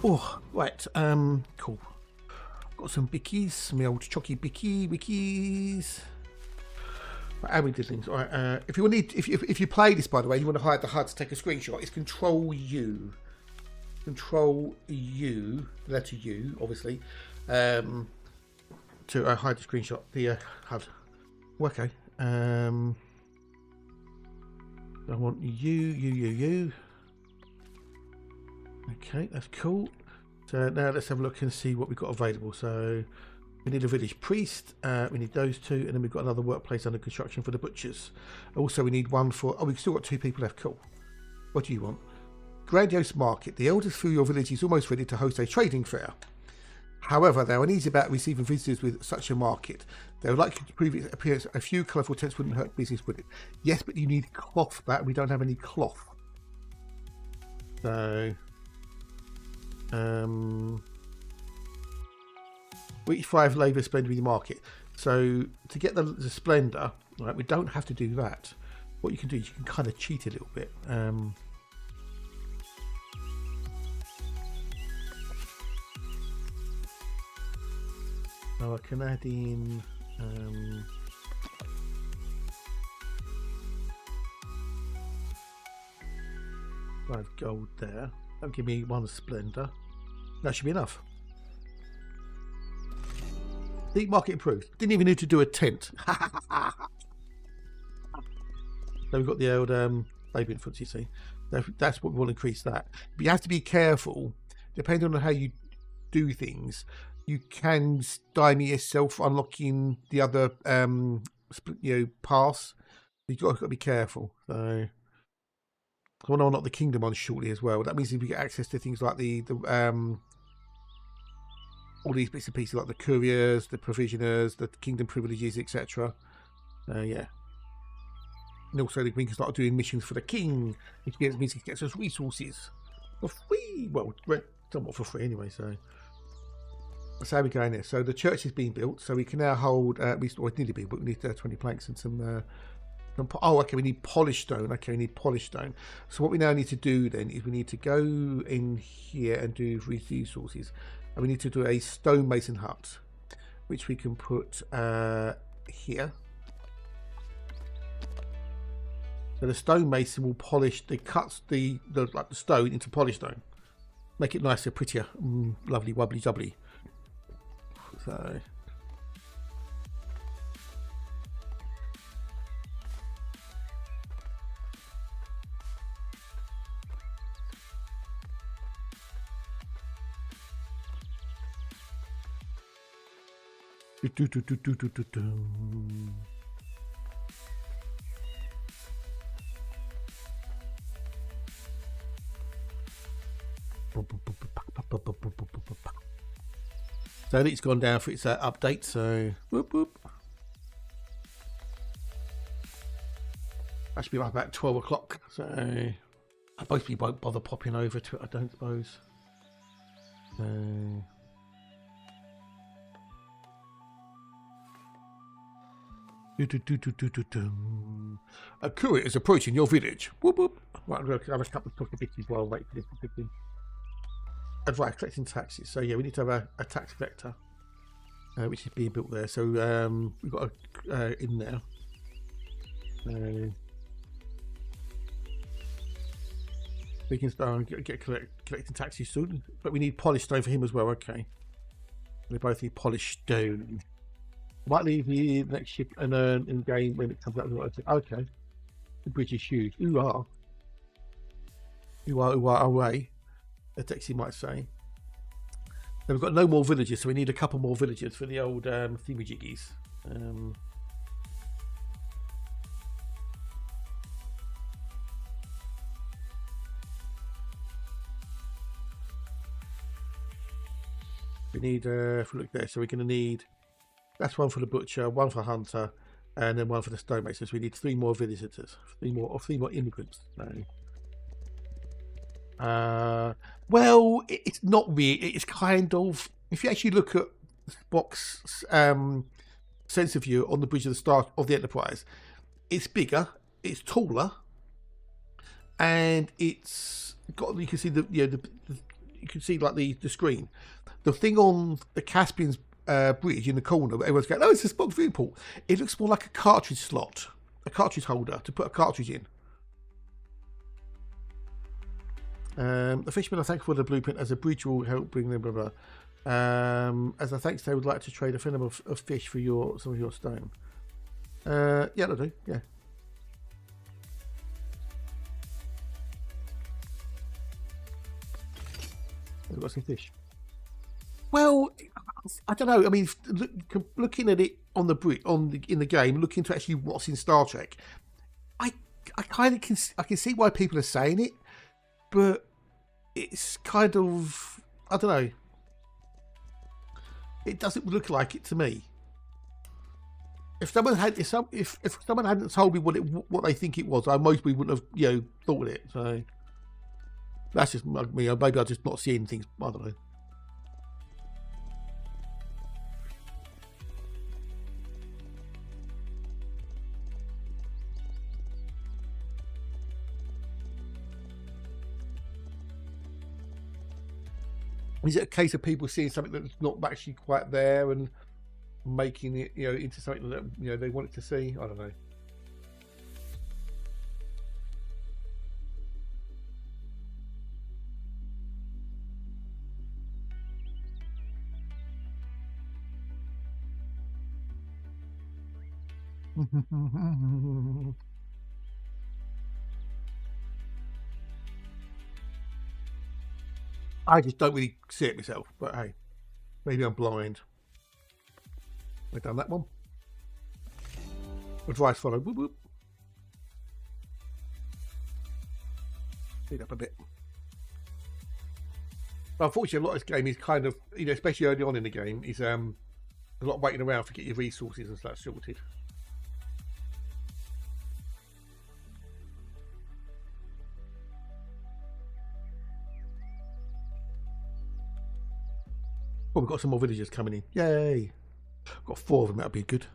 Oh, right. Cool. Got some bickies, my old chocky bickies. Right, how we did things. All right. If you play this, by the way, you want to hide the HUD to take a screenshot. It's Control U. Control U, letter U, obviously, to hide the screenshot. The HUD. Okay. I want you. Okay, that's cool. So now let's have a look and see what we've got available. So we need a village priest, we need those two, and then we've got another workplace under construction for the butchers. Also we need one for, we've still got 2 people left. Cool. What do you want? Grandiose market. The elders feel your village is almost ready to host a trading fair. However, they are uneasy about receiving visitors with such a market. They would like you to prove its appearance. A few colourful tents wouldn't hurt business, would it? Yes, but you need cloth for that. We don't have any cloth. So, which 5 labour spend with your market? So, to get the splendour, right, we don't have to do that. What you can do is you can kind of cheat a little bit. So I can add in 5 gold there. That'll give me 1 splendour. That should be enough. Deep market improved. Didn't even need to do a tent. So we've got the old labour influence, you see. That's what we want to increase that. But you have to be careful. Depending on how you do things, you can stymie yourself unlocking the other pass. You've got to be careful. So I want to unlock the kingdom on shortly as well. That means if we get access to things like the all these bits and pieces, like the couriers, the provisioners, the kingdom privileges, etc. Yeah. And also we can start doing missions for the king, which means he gets us resources for free. Well, somewhat for free anyway. So that's how we go in there. So the church is being built, so we can now hold. We nearly built, but we need 20 planks and some. Oh, okay. We need polished stone. Okay, we need polished stone. So what we now need to do then is we need to go in here and do resources, and we need to do a stonemason hut, which we can put here. So the stonemason will polish the cuts the stone into polished stone, make it nicer, prettier, lovely, wobbly, jubbly. So. So it's gone down for its update. So whoop whoop. I should be up about 12 o'clock. So I mostly won't bother popping over to it. I don't suppose. A courier is approaching your village. Whoop whoop. Right, I'm going to have a couple of talking bitches while I wait for this to begin. Advice, collecting taxes. So yeah, we need to have a tax vector, which is being built there. So we've got in there. We can start get collecting taxes soon, but we need polished stone for him as well. Okay, they both need polished stone. Might leave the next ship and earn in game when it comes out. Okay, the bridge is huge. Ooh ah, away. A Dexy might say. Then we've got no more villagers, so we need a couple more villagers for the old thingamajiggies. We need, if we look there, so we're going to need, that's one for the butcher, one for hunter, and then one for the stonemason. So we need 3 more visitors, 3 more immigrants. No. Well, it's not really. It's kind of, if you actually look at Spock's sensor view on the bridge of the Star of the Enterprise, it's bigger, it's taller, and it's got. You can see you can see like the screen. The thing on the Caspian's bridge in the corner, where everyone's going, "Oh, it's a Spock viewport." It looks more like a cartridge slot, a cartridge holder to put a cartridge in. The fishermen are thankful for the blueprint as a bridge will help bring them, blah, blah. As a thanks, they would like to trade a film of fish for some of your stone. Yeah, they'll do, yeah. We've got some fish. Well, I don't know. I mean, looking at it on the bridge, in the game, looking to actually what's in Star Trek, I kind of can see why people are saying it, but it's kind of, I don't know. It doesn't look like it to me. If someone hadn't told me what they think it was, I mostly wouldn't have thought it. So that's just me. Maybe I'm just not seeing things. I don't know. Is it a case of people seeing something that's not actually quite there and making it, into something that they want it to see? I don't know. I just don't really see it myself, but hey, maybe I'm blind. We've done that one. Advice followed. Whoop, whoop. Speed up a bit. But unfortunately, a lot of this game is kind of, especially early on in the game, is a lot of waiting around to get your resources and stuff sorted. Oh, we've got some more villagers coming in. Yay! Got 4 of them. That'll be good.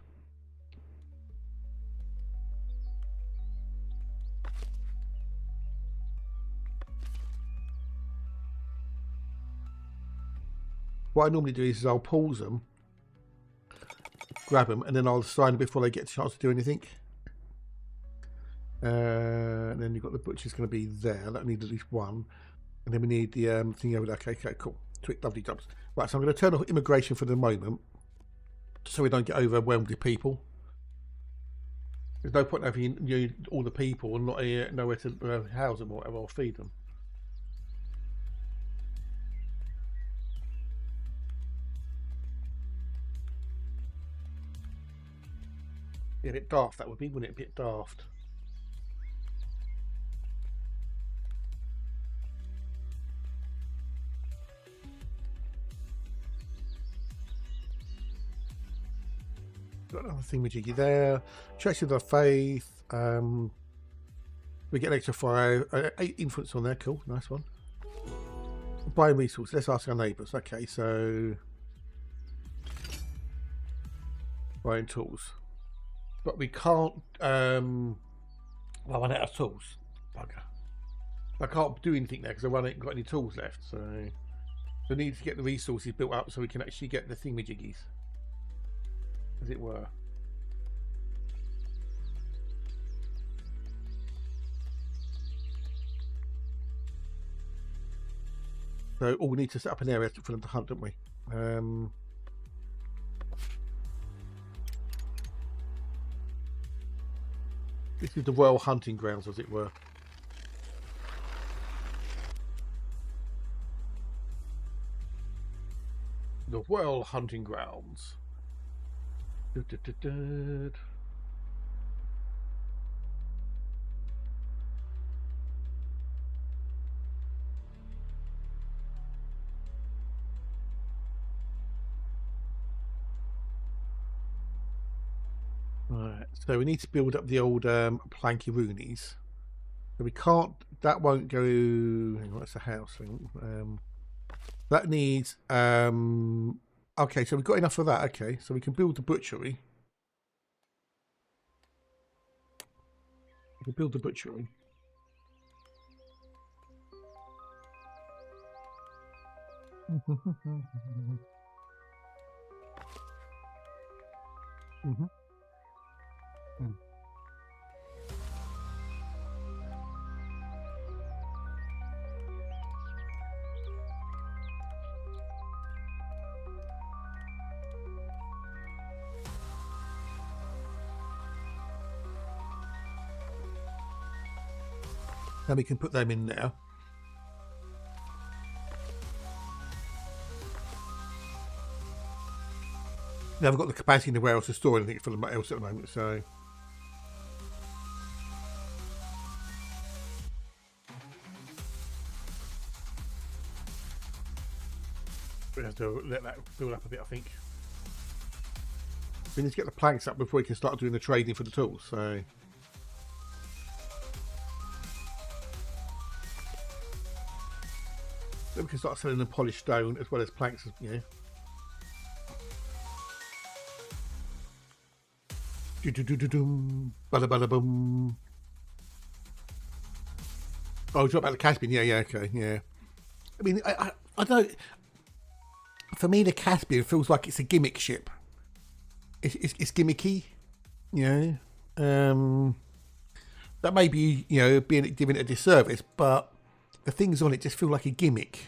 What I normally do is I'll pause them, grab them, and then I'll sign them before they get a chance to do anything. And then you've got the butcher's going to be there. That need at least 1. And then we need the thing over there. Okay, cool. Tweet, lovely jobs. Right, so I'm going to turn off immigration for the moment, so we don't get overwhelmed with people. There's no point having all the people and not nowhere to house them or whatever, or feed them. Yeah, a bit daft that would be, wouldn't it? A bit daft. Got another thing with you there. Church of the Faith. We get an extra 5, 8 influence on there. Cool, nice one. Buying resources. Let's ask our neighbours. Okay, so buying tools, but we can't. Well, I run out of tools. Bugger. I can't do anything there because I ain't got any tools left. So we need to get the resources built up so we can actually get the thingamajiggies, as it were. So, we need to set up an area for them to hunt, don't we? This is the royal hunting grounds, as it were. The royal hunting grounds. Right, so we need to build up the old planky roonies. So we can't. That won't go. Hang on, that's a house thing. That needs. Okay, so we've got enough of that. Okay, so we can build the butchery. We can build the butchery. Mm-hmm. Mm. Now we can put them in there. Now I've got the capacity in the warehouse to store anything for them else at the moment, so. We have to let that build up a bit, I think. We need to get the planks up before we can start doing the trading for the tools, so. Then we can start selling the polished stone as well as planks, you know. Bada bada boom. Oh, drop out the Caspian. Yeah, okay, yeah. I mean, I don't. For me, the Caspian feels like it's a gimmick ship. It's gimmicky, you know. That may be, you know, giving it a disservice, but the things on it just feel like a gimmick.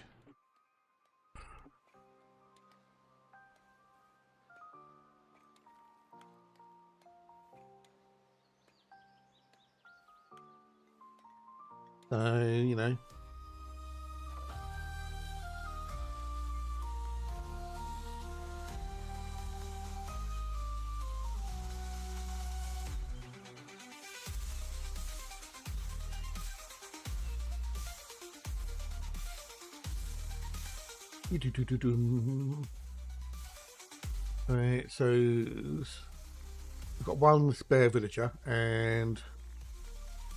So, you know. Right, so we've got 1 spare villager and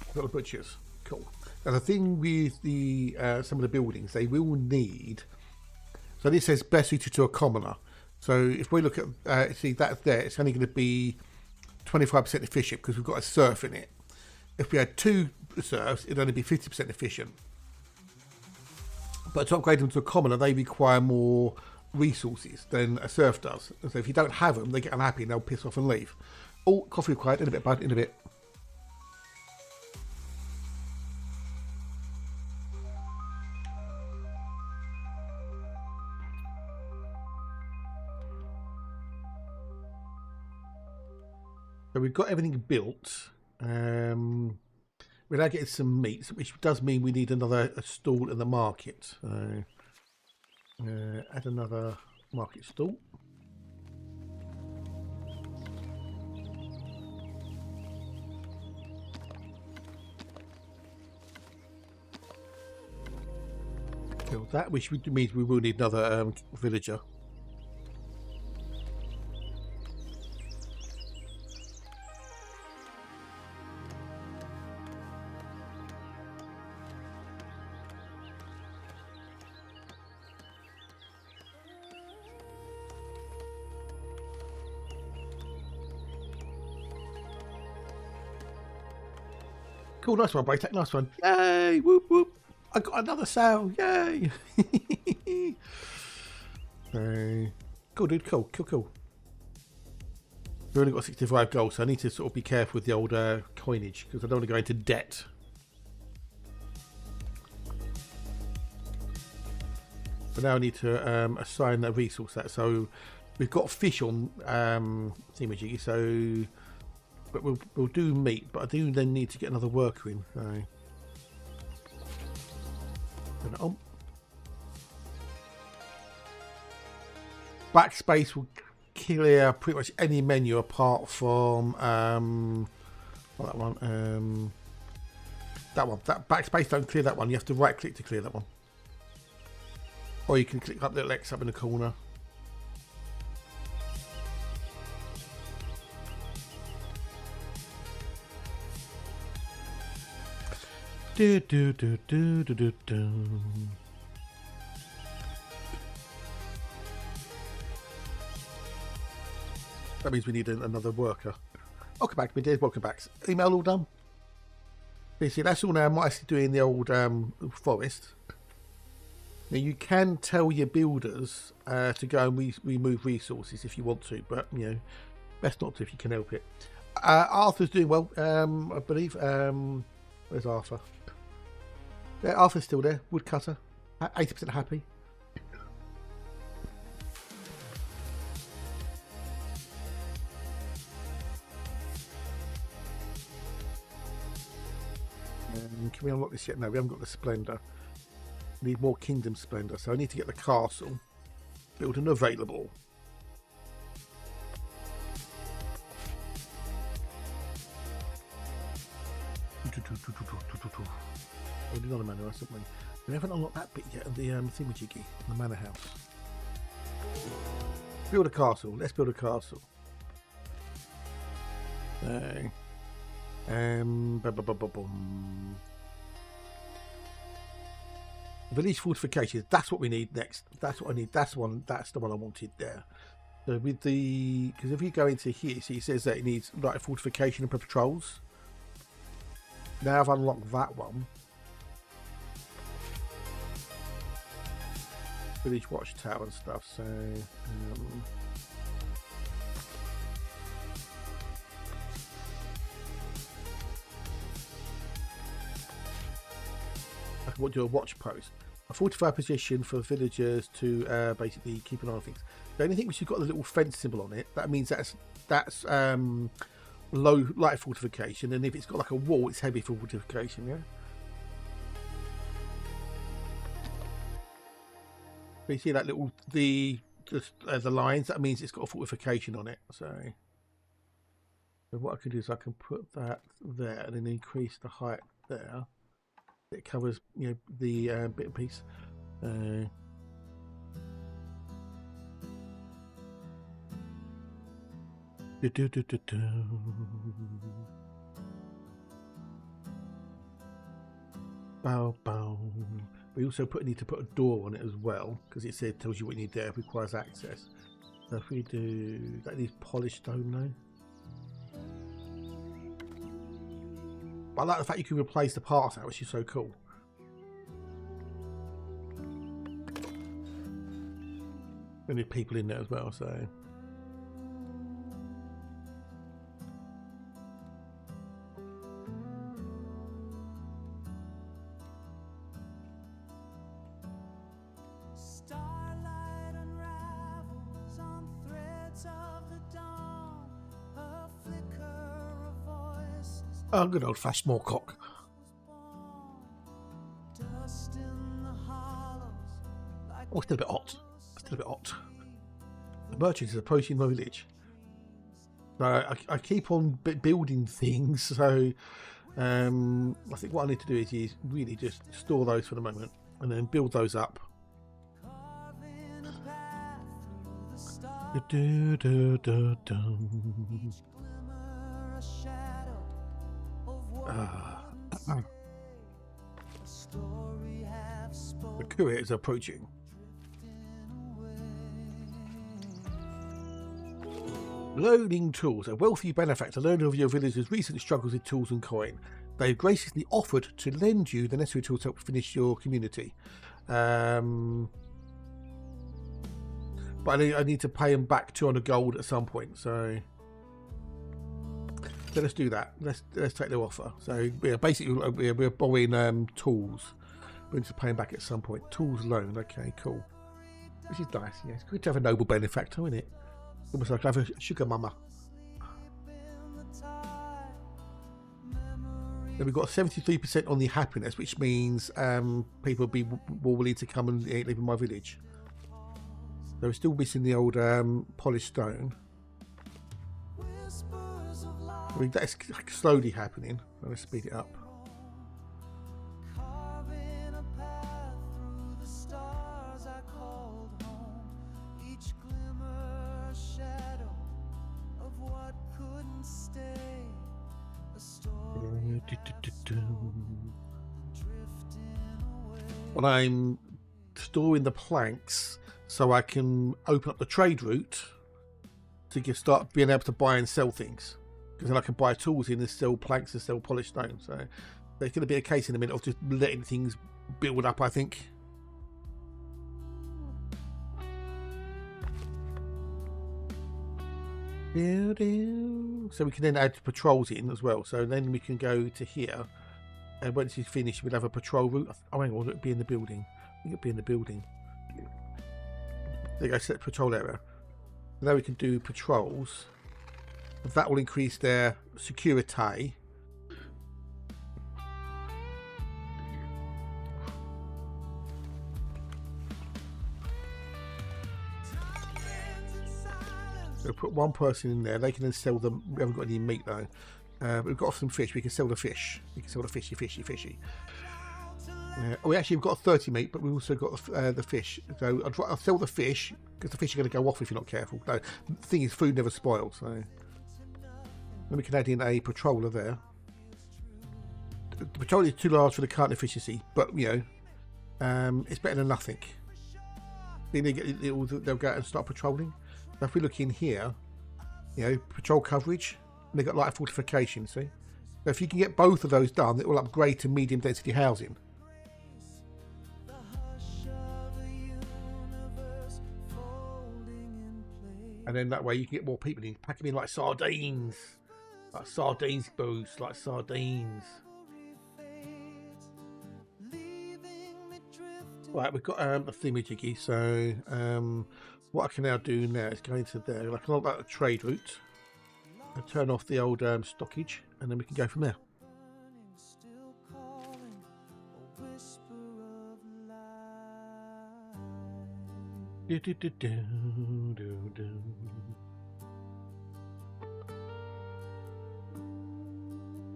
we've got the butchers. Cool. Now the thing with the some of the buildings, they will need So this says best suited to a commoner. So if we look at, see that's there, it's only going to be 25% efficient because we've got a surf in it. If we had 2 surfs, it'd only be 50% efficient. But to upgrade them to a commoner, they require more resources than a surf does. So if you don't have them, they get unhappy and they'll piss off and leave. Oh, coffee required. In a bit, bud. In a bit. So we've got everything built. We're now getting some meat, which does mean we need another stall in the market. Add another market stall. Build that, which means we will need another villager. Cool, nice one, Braytech, nice one. Yay, whoop whoop. I got another sale, yay. Cool, dude, cool. We've only got 65 gold, so I need to sort of be careful with the old coinage because I don't want to go into debt. But now I need to assign a resource that. So we've got fish on thingamajiggy, so but we'll do meat, but I do then need to get another worker in. So turn it on. Backspace will clear pretty much any menu apart from that one. That backspace don't clear that one. You have to right click to clear that one, or you can click up the little X up in the corner. Do do do do do do do. That means we need another worker. Welcome back, my dears. Welcome back. Email all done. You see, that's all now. I'm actually doing the old forest. Now you can tell your builders to go and remove resources if you want to, but you know, best not to if you can help it. Arthur's doing well, I believe. Where's Arthur? Yeah, Arthur's still there. Woodcutter, 80% happy. Can we unlock this yet? No, we haven't got the Splendor. Need more Kingdom Splendor, so I need to get the castle built and available. We did not a manor house, haven't we? We haven't unlocked that bit yet of the thingamajiggy, the manor house. Build a castle. Let's build a castle. Village fortifications. That's what we need next. That's what I need. That's the one I wanted there. So with the, because if you go into here, see, it says that it needs like fortification and patrols. Now I've unlocked that one. Village watchtower and stuff. So. I want to do a watch post, a fortified position for villagers to basically keep an eye on things. So anything which has got a little fence symbol on it, that means that's low light fortification, and if it's got like a wall, it's heavy fortification. Yeah. So you see that little the lines, that means it's got a fortification on it. So what I can do is I can put that there and then increase the height there. It covers, you know, the bit piece. Bow bow. We also need to put a door on it as well, because it tells you what you need there, requires access. So if we do, that needs polished stone though. But I like the fact you can replace the parts out, which is so cool. We need people in there as well, so. Starlight unravels on threads of the dawn, a flicker of voices Oh, good old fashioned Moorcock. dust in the hollows like Oh, still a bit hot. Still a bit hot. The merchant is approaching my village. So I keep on building things. So I think what I need to do is really just store those for the moment and then build those up. carving a path through the stars. Glimmer a shadow of what a story half The spoken. courier is approaching. Loaning tools. A wealthy benefactor learned of your village's recent struggles with tools and coin. They graciously offered to lend you the necessary tools to help finish your community. But I need to pay them back 200 gold at some point. So let's do that. Let's take their offer. So yeah, basically we're borrowing tools. We need to pay them back at some point. Tools loan. Okay, cool. Which is nice. Yeah, it's good to have a noble benefactor, isn't it? Almost like I have a sugar mama. Then we've got 73% on the happiness, which means people will be more willing to come and live in my village. So we're still missing the old polished stone. I mean, that's slowly happening. Let's speed it up. Carving a path through the stars I called home. Each glimmer a shadow of what couldn't stay. A story drifting away. When I'm storing the planks so I can open up the trade route to start being able to buy and sell things. Because then I can buy tools in and sell planks and sell polished stone. So there's going to be a case in a minute of just letting things build up, I think. So we can then add patrols in as well. So then we can go to here. And once it's finished, we'll have a patrol route. Oh, hang on, it'll be in the building. I think it'll be in the building. There you go, set patrol area. Now we can do patrols. That will increase their security. So put one person in there. They can then sell them. We haven't got any meat though. We've got some fish. We can sell the fish. We can sell the fishy. We actually have got 30 meat, but we've also got the fish. So I'll sell the fish because the fish are going to go off if you're not careful. No, the thing is, food never spoils. So then we can add in a patroller there. The patrol is too large for the current efficiency, but you know, it's better than nothing. Then they'll go out and start patrolling. So if we look in here, you know, patrol coverage, and they've got light fortification. See, so if you can get both of those done, it will upgrade to medium density housing. And then that way you can get more people in. Pack them in like sardines. Like sardines boost, like sardines. Right, we've got a thingamajiggy. So what I can now do now is go into there. I can lock that trade route. I'll turn off the old stockage, and then we can go from there.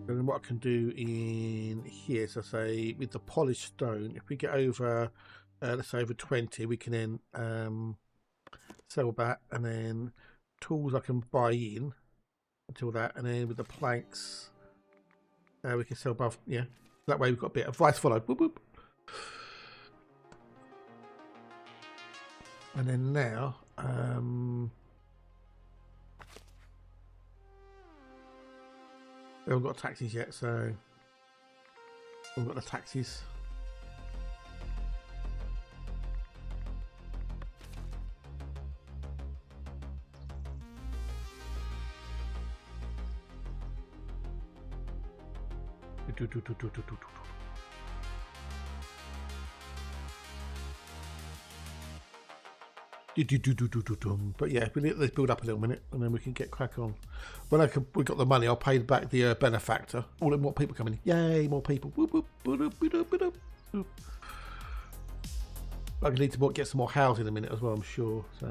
And then what I can do in here is I say with the polished stone, if we get over let's say over 20, we can then sell that, and then tools I can buy in until that, and then with the planks we can sell above. Yeah, that way we've got a bit of vice followed. Boop, boop. And then now, we haven't got taxis yet, so we've got the taxis. But yeah, let's build up a little minute and then we can get crack on. When we got the money, I'll pay back the benefactor. All the more people coming in. Yay, more people. Whoop, whoop, whoop, whoop, whoop, whoop. I need to get some more housing in a minute as well, I'm sure. So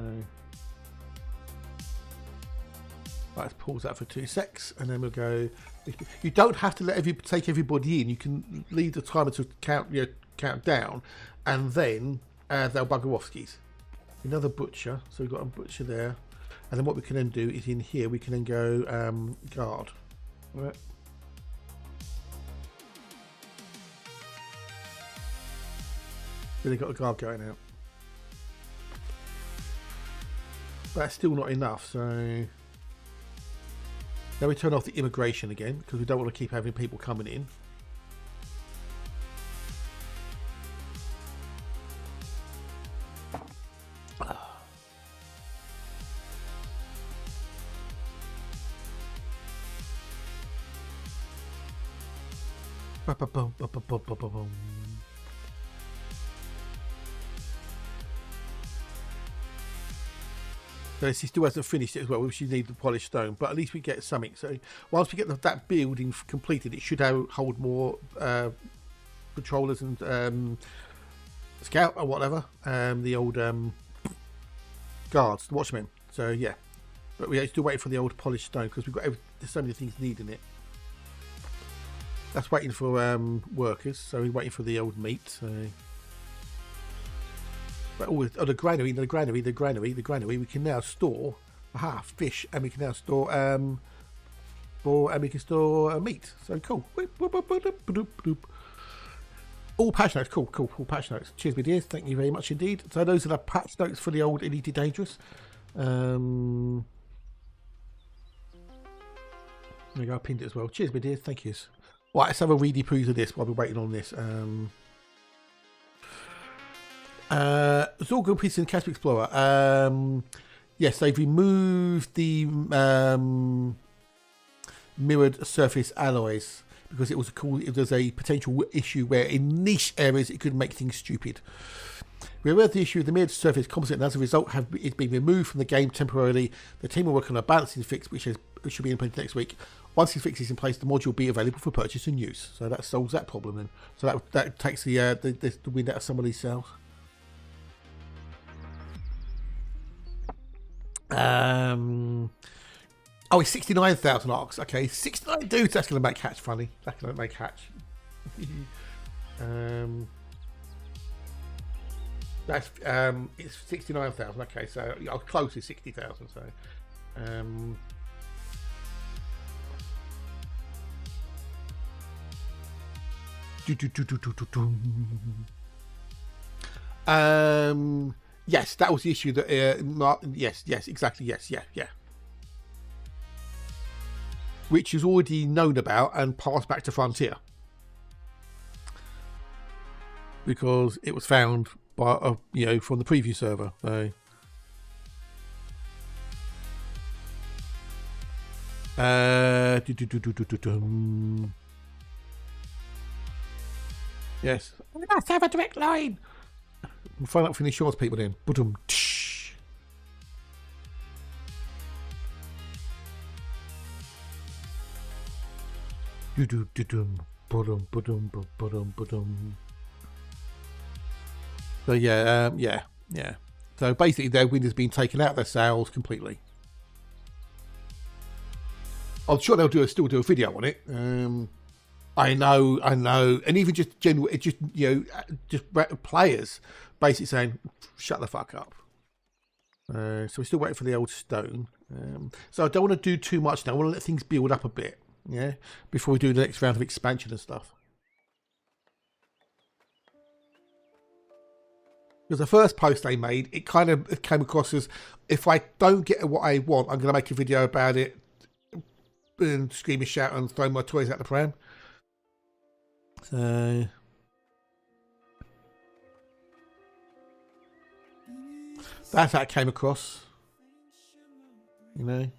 right, let's pause that for 2 secs and then we'll go. You don't have to take everybody in. You can leave the timer to count down and then they'll bugger off skis. Another butcher, so we've got a butcher there, and then what we can then do is in here we can then go guard. All right. Really got a guard going out, but that's still not enough. So now we turn off the immigration again because we don't want to keep having people coming in. So he still hasn't finished it as well, which you need the polished stone, but at least we get something. So once we get that building completed, it should hold more patrollers and scout or whatever, the old guards, the watchmen. So yeah, but we're still waiting for the old polished stone because we've got there's so many things needing it. That's waiting for workers, so we're waiting for the old meat. So. But the granary, we can now store fish, and we can now store meat. So cool. All patch notes, cool. All patch notes. Cheers, my dears. Thank you very much indeed. So those are the patch notes for the old Elite Dangerous. There we go. I pinned it as well. Cheers, my dears. Thank you. Right, let's have a reedy poos of this while we're waiting on this. Zorgo piece in Casper Explorer. Yes, they've removed the mirrored surface alloys because it was a potential issue where in niche areas it could make things stupid. We're aware of the issue of the mirrored surface composite, and as a result, it's been removed from the game temporarily. The team will work on a balancing fix, which should be implemented next week. Once this fix is in place, the module will be available for purchase and use. So that solves that problem then. So that takes the wind out of some of these cells. Oh, it's 69,000 arcs. Okay, 69 dudes. That's going to make Hatch funny. That's going to make Hatch. That's it's 69,000. Okay, so I was close to 60,000. So, yes, that was the issue that yes, exactly, yeah. Which is already known about and passed back to Frontier because it was found by from the preview server. So yes, let's have a direct line. We'll find out from the insurance people then. Boom. So yeah. So basically, their wind has been taken out of their sails completely. I'm sure they'll still do a video on it. I know, and even just general, just players basically saying, "Shut the fuck up." So we're still waiting for the old stone. So I don't want to do too much now. I want to let things build up a bit, before we do the next round of expansion and stuff. Because the first post they made, it kind of came across as, if I don't get what I want, I'm going to make a video about it and scream and shout and throw my toys out the pram. So that's how it came across, you know.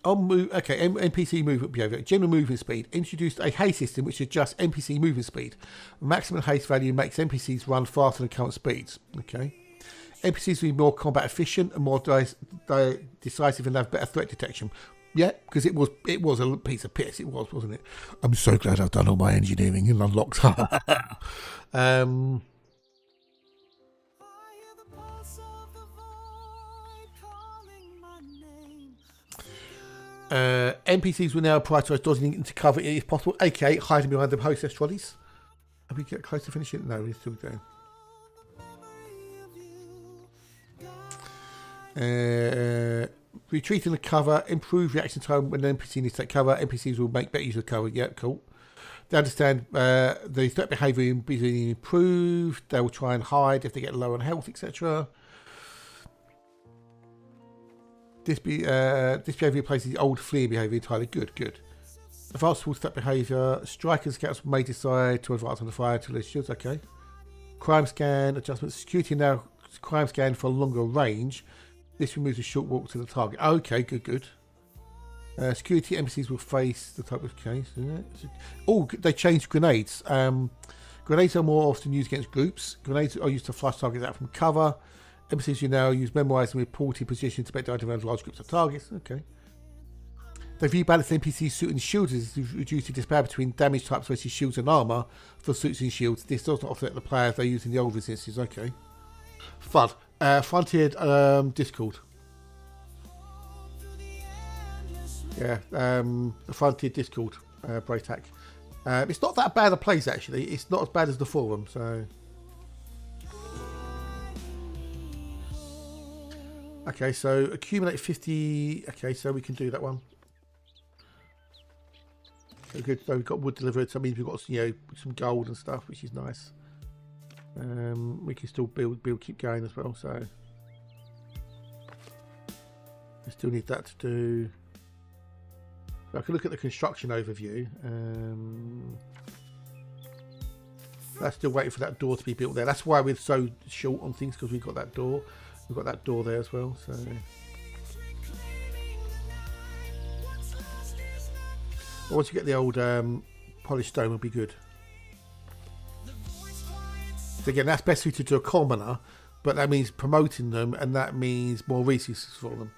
NPC movement behavior. General movement speed. Introduced a haste system which adjusts NPC movement speed. Maximum haste value makes NPCs run faster than current speeds. Okay. NPCs will be more combat efficient and more decisive and have better threat detection. Yeah, because it was a piece of piss. It was, wasn't it? I'm so glad I've done all my engineering and unlocked. NPCs will now prioritise dodging into cover if possible, aka hiding behind the hostess trolleys. Have we get close to finishing? No, we're still doing. Retreating the cover, improve reaction time when an NPC needs to take cover. NPCs will make better use of cover. Yeah, cool. They understand the threat behaviour is being improved. They will try and hide if they get low on health, etc. This behaviour replaces the old fleeing behaviour entirely. Good. Advanced towards threat behaviour. Strikers and scouts may decide to advance on the fire until their shields. Okay. Crime scan adjustments. Security now crime scan for longer range. This removes a short walk to the target. Okay, good. Security NPCs will face the type of case. Oh, they changed grenades. Grenades are more often used against groups. Grenades are used to flush targets out from cover. NPCs you now use memorize and reporting position to make direct around large groups of targets. Okay. They've rebalanced NPC suit and shields to reduce the disparity between damage types versus shields and armour for suits and shields. This does not offset the players they use in the old resistances. Okay. Fun. Frontier Discord. Yeah, the Frontier Discord, Braytac. It's not that bad a place, actually. It's not as bad as the forum, so... Okay, so accumulate 50... Okay, so we can do that one. So good. So we've got wood delivered, so that means we've got, some gold and stuff, which is nice. We can still build, keep going as well, so... We still need that to do... I can look at the construction overview. That's still waiting for that door to be built there. That's why we're so short on things, because we've got that door. We've got that door there as well. So once you get the old polished stone, will be good. So again, that's best suited to a commoner, but that means promoting them, and that means more resources for them.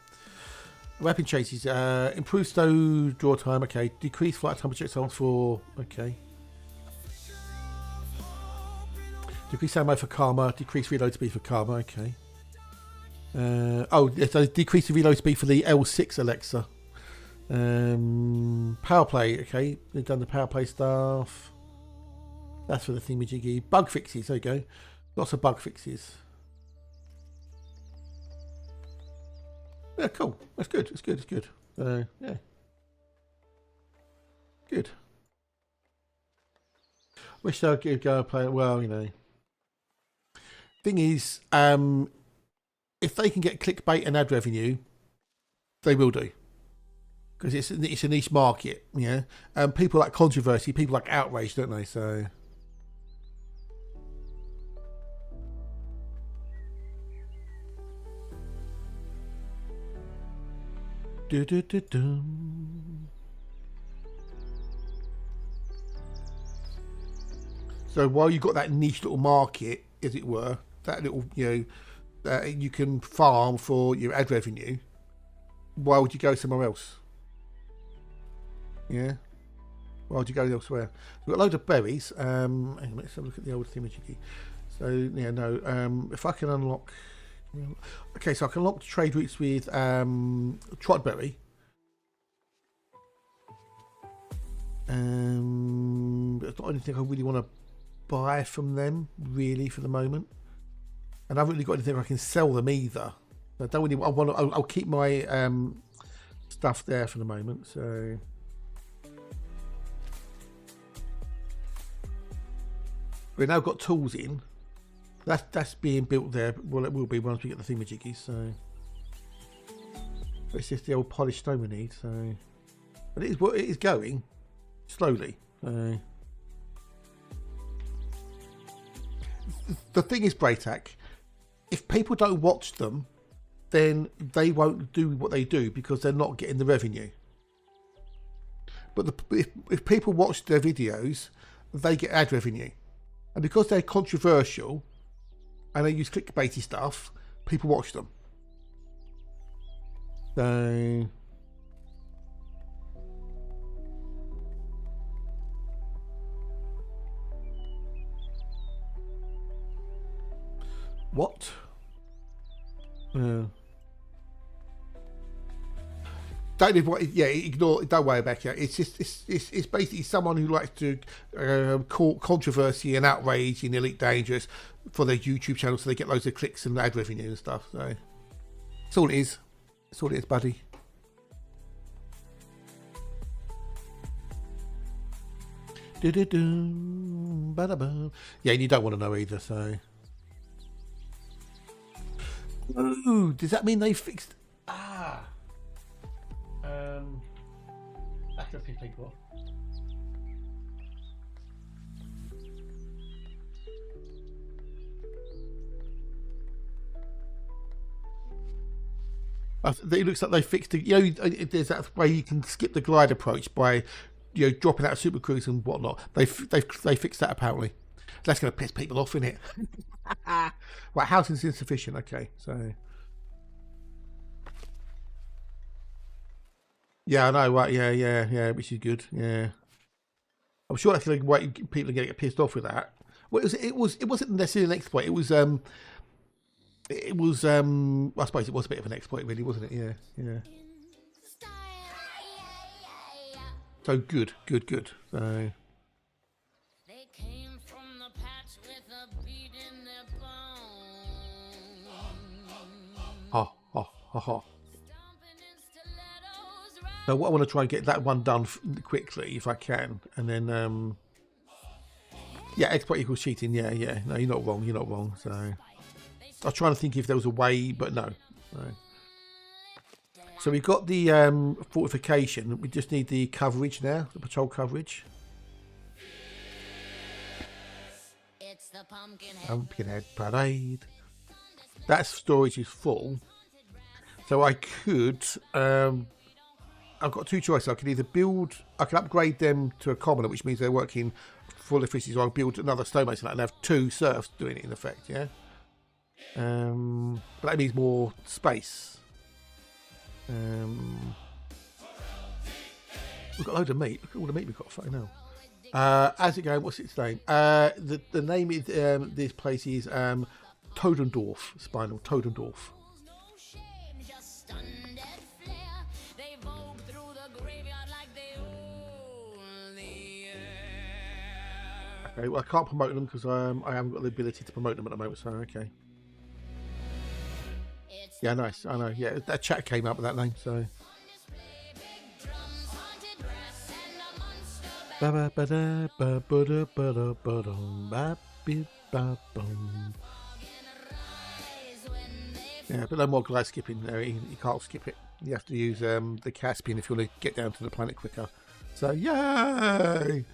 Weapon changes, improve stow draw time, okay. Decrease flight time projectiles for, okay. Decrease ammo for karma, decrease reload speed for karma, okay. So decrease the reload speed for the L6 Alexa. Power play, okay. They've done the power play stuff. That's for the thingamajiggy. Bug fixes, there you go. Lots of bug fixes. Yeah, cool. That's good. It's good. Yeah. Good. Wish I could go play it. Well, Thing is, if they can get clickbait and ad revenue, they will do. Because it's a niche market, yeah. And people like controversy, people like outrage, don't they? So... So while you've got that niche little market, as it were, that little, you can farm for your ad revenue, why would you go somewhere else? Yeah? Why would you go elsewhere? We've got loads of berries. Hang on, let's have a look at the old thingamajiggy. So, yeah, no. If I can unlock... Okay, so I can unlock trade routes with Trotberry. There's not anything I really want to buy from them, really, for the moment. And I haven't really got anything I can sell them either. I don't really. I'll keep my stuff there for the moment. So We've now got tools in. That's being built there. Well, it will be once we get the thingamajiggies. So, but it's just the old polished stone we need. So, but it is going slowly. So. The thing is, Braytac, if people don't watch them, then they won't do what they do because they're not getting the revenue. But if people watch their videos, they get ad revenue. And because they're controversial and they use clickbaity stuff, people watch them. So... What? Don't ignore. Don't worry about it. It's just it's basically someone who likes to call controversy and outrage in Elite Dangerous for their YouTube channel, so they get loads of clicks and ad revenue and stuff. So that's all it is. That's all it is, buddy. Yeah, and you don't want to know either. So. Oh, does that mean they fixed? That's a 15 core. It looks like they fixed it. You know, there's that way you can skip the glide approach by, you know, dropping out of Super Cruise and whatnot. They fixed that apparently. That's going to piss people off, isn't it? Right, housing's insufficient. Okay, so yeah, I know. Right, yeah, which is good. Yeah, I'm sure that's like why people are going to get pissed off with that. Well, it wasn't necessarily an exploit. It was I suppose it was a bit of an exploit, really, wasn't it? Yeah. So good. So. So what I want to try and get that one done quickly if I can, and then yeah, exploit equals cheating. Yeah. No, you're not wrong. So I was trying to think if there was a way, but no. So we've got the fortification. We just need the coverage now, the patrol coverage. It's the Pumpkinhead Parade. That storage is full. So I could, I've got two choices. I can either upgrade them to a commoner, which means they're working full efficiency, so I'll build another stonemason and have two serfs doing it in effect, yeah? But that means more space. We've got a load of meat. Look at all the meat we've got, fucking hell. How's it going? What's its name? The name is, this place is Todendorf, Spinal, Todendorf. Okay, well, I can't promote them because I haven't got the ability to promote them at the moment, so okay. Yeah, nice, I know, yeah, that chat came up with that name, so. Yeah, but no more glide skipping. You can't skip it. You have to use the Caspian if you want to get down to the planet quicker. So, yay!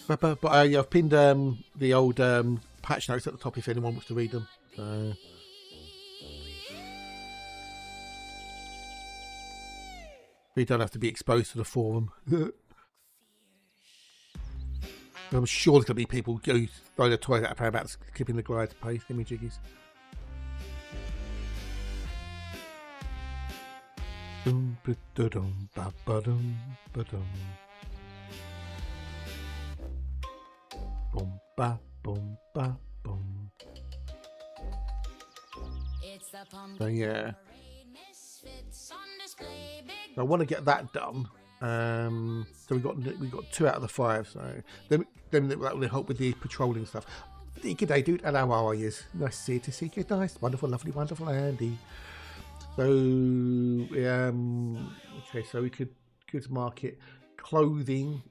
But I've pinned the old patch notes at the top if anyone wants to read them. So. You don't have to be exposed to the forum. I'm sure there's going to be people who throw their toys out about clipping the glide pay thingamajiggies. Boom, ba, boom, ba, boom. So yeah, I want to get that done. So we got 2 out of the 5. So then that will help with the patrolling stuff. Good day, dude. Hello, how are you? Nice to see you. Good, nice, wonderful, lovely, wonderful, Andy. So okay, so we could goods market, clothing.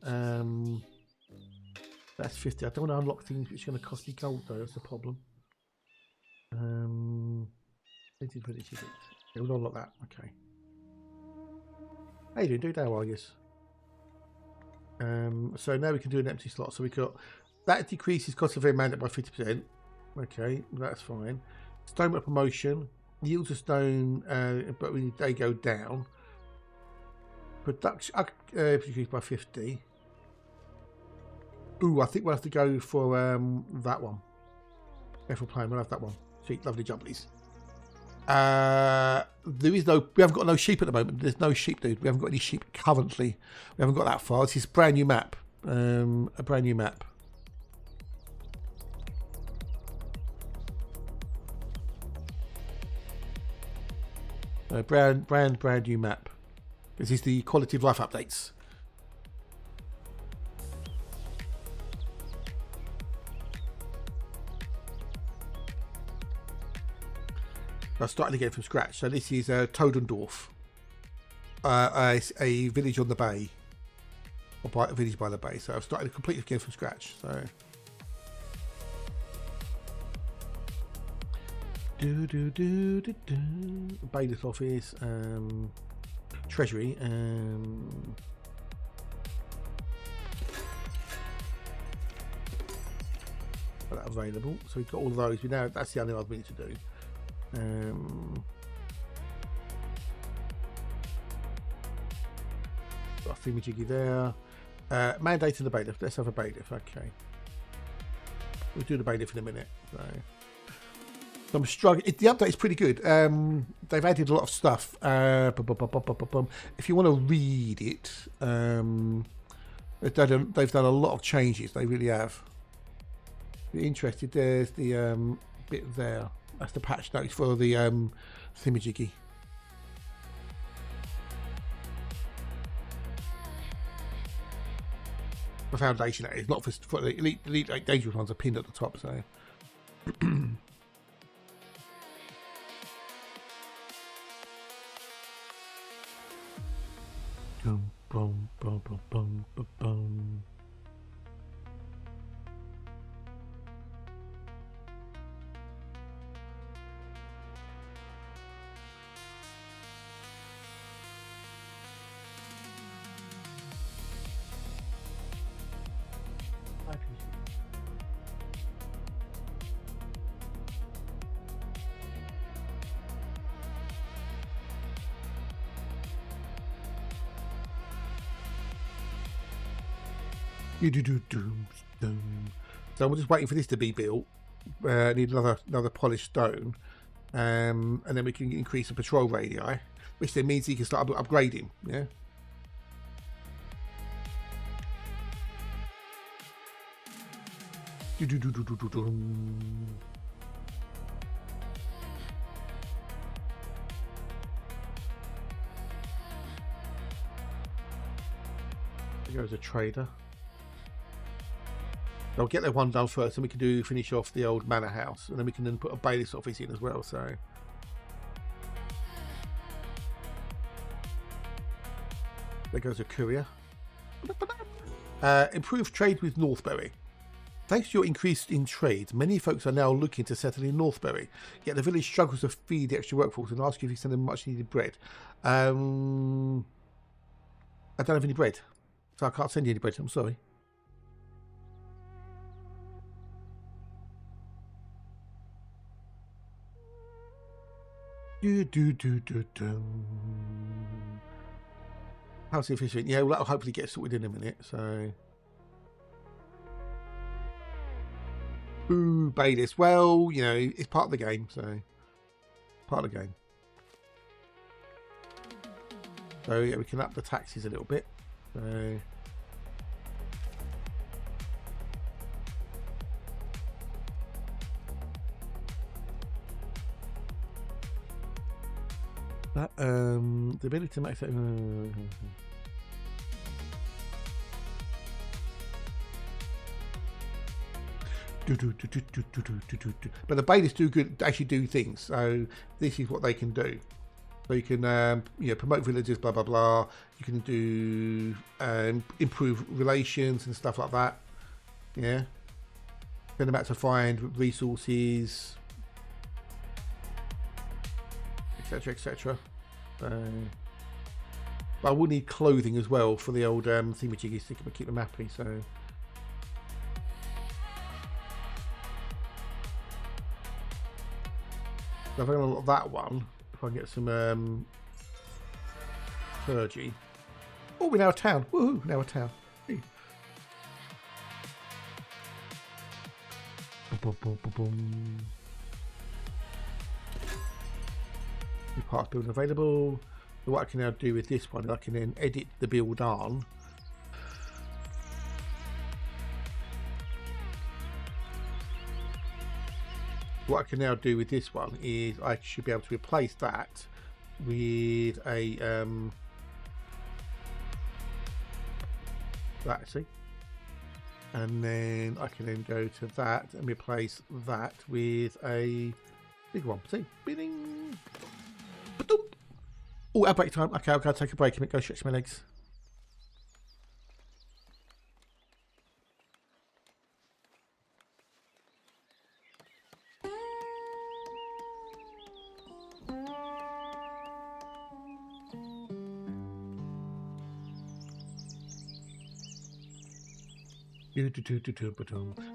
That's 50. I don't want to unlock things which are going to cost me gold though. That's the problem. Okay, we'll unlock that. Okay. How you doing, dude? How are you? So now we can do an empty slot. So we got that decreases cost of every mandate by 50%. Okay, that's fine. Stone up promotion, yields of stone, but they go down. Production decreased by 50. Ooh, I think we'll have to go for that one. Careful playing, we'll have that one. Sweet, lovely jumblies. We haven't got no sheep at the moment. There's no sheep, dude. We haven't got any sheep currently. We haven't got that far. This is a brand new map. A brand new map. Brand new map. This is the quality of life updates. I'm starting again from scratch. So this is Todendorf, a village on the bay, or a village by the bay. So I've started completely again from scratch. So bailiff's office, treasury, that available. So we've got all of those. We now that's the only other we need to do. Got a thingamajiggy there. Mandate in the bailiff. Let's have a bailiff. Okay, we'll do the bailiff in a minute. So I'm struggling. The update is pretty good. They've added a lot of stuff. If you want to read it, they've done a lot of changes. They really have. If you're interested, there's the bit there. That's the patch notes for the thingamajiggy. The Foundation, that is not for the elite dangerous ones are pinned at the top. So. Boom, boom, boom, boom, boom, boom, boom. So we're just waiting for this to be built. Need another polished stone, and then we can increase the patrol radii, which then means you can start upgrading. Yeah. There goes a trader. I'll get that one done first, and we can finish off the old manor house, and then we can put a bailiff's office in as well. So there goes a courier. Improved trade with Northbury. Thanks to your increase in trade, many folks are now looking to settle in Northbury. Yet the village struggles to feed the extra workforce and ask you if you send them much needed bread. I don't have any bread, so I can't send you any bread. I'm sorry. How's efficient? Yeah, well, that'll hopefully get sorted in a minute. So, ooh, bailiffs. Well, you know, it's part of the game. So, part of the game. So yeah, we can up the taxes a little bit. So. The ability to make that. But the bailiffs actually do things. So this is what they can do. So you can promote villages, blah blah blah. You can do improve relations and stuff like that. Yeah. Send them out to find resources, etc. etc. But I will need clothing as well for the old thingamajiggies to keep them happy. So. So if I unlock that one, if I can get some clergy. Oh, we're now a town. Woohoo, now a town. Hey. Boom, boom, boom, boom. New parts building available. So what I can now do with this one, I can then edit the build on. What I can now do with this one is I should be able to replace that with a that, see, and then I can then go to that and replace that with a big one. See, bidding. Oh, our break time. Okay, I'll go take a break and go stretch my legs.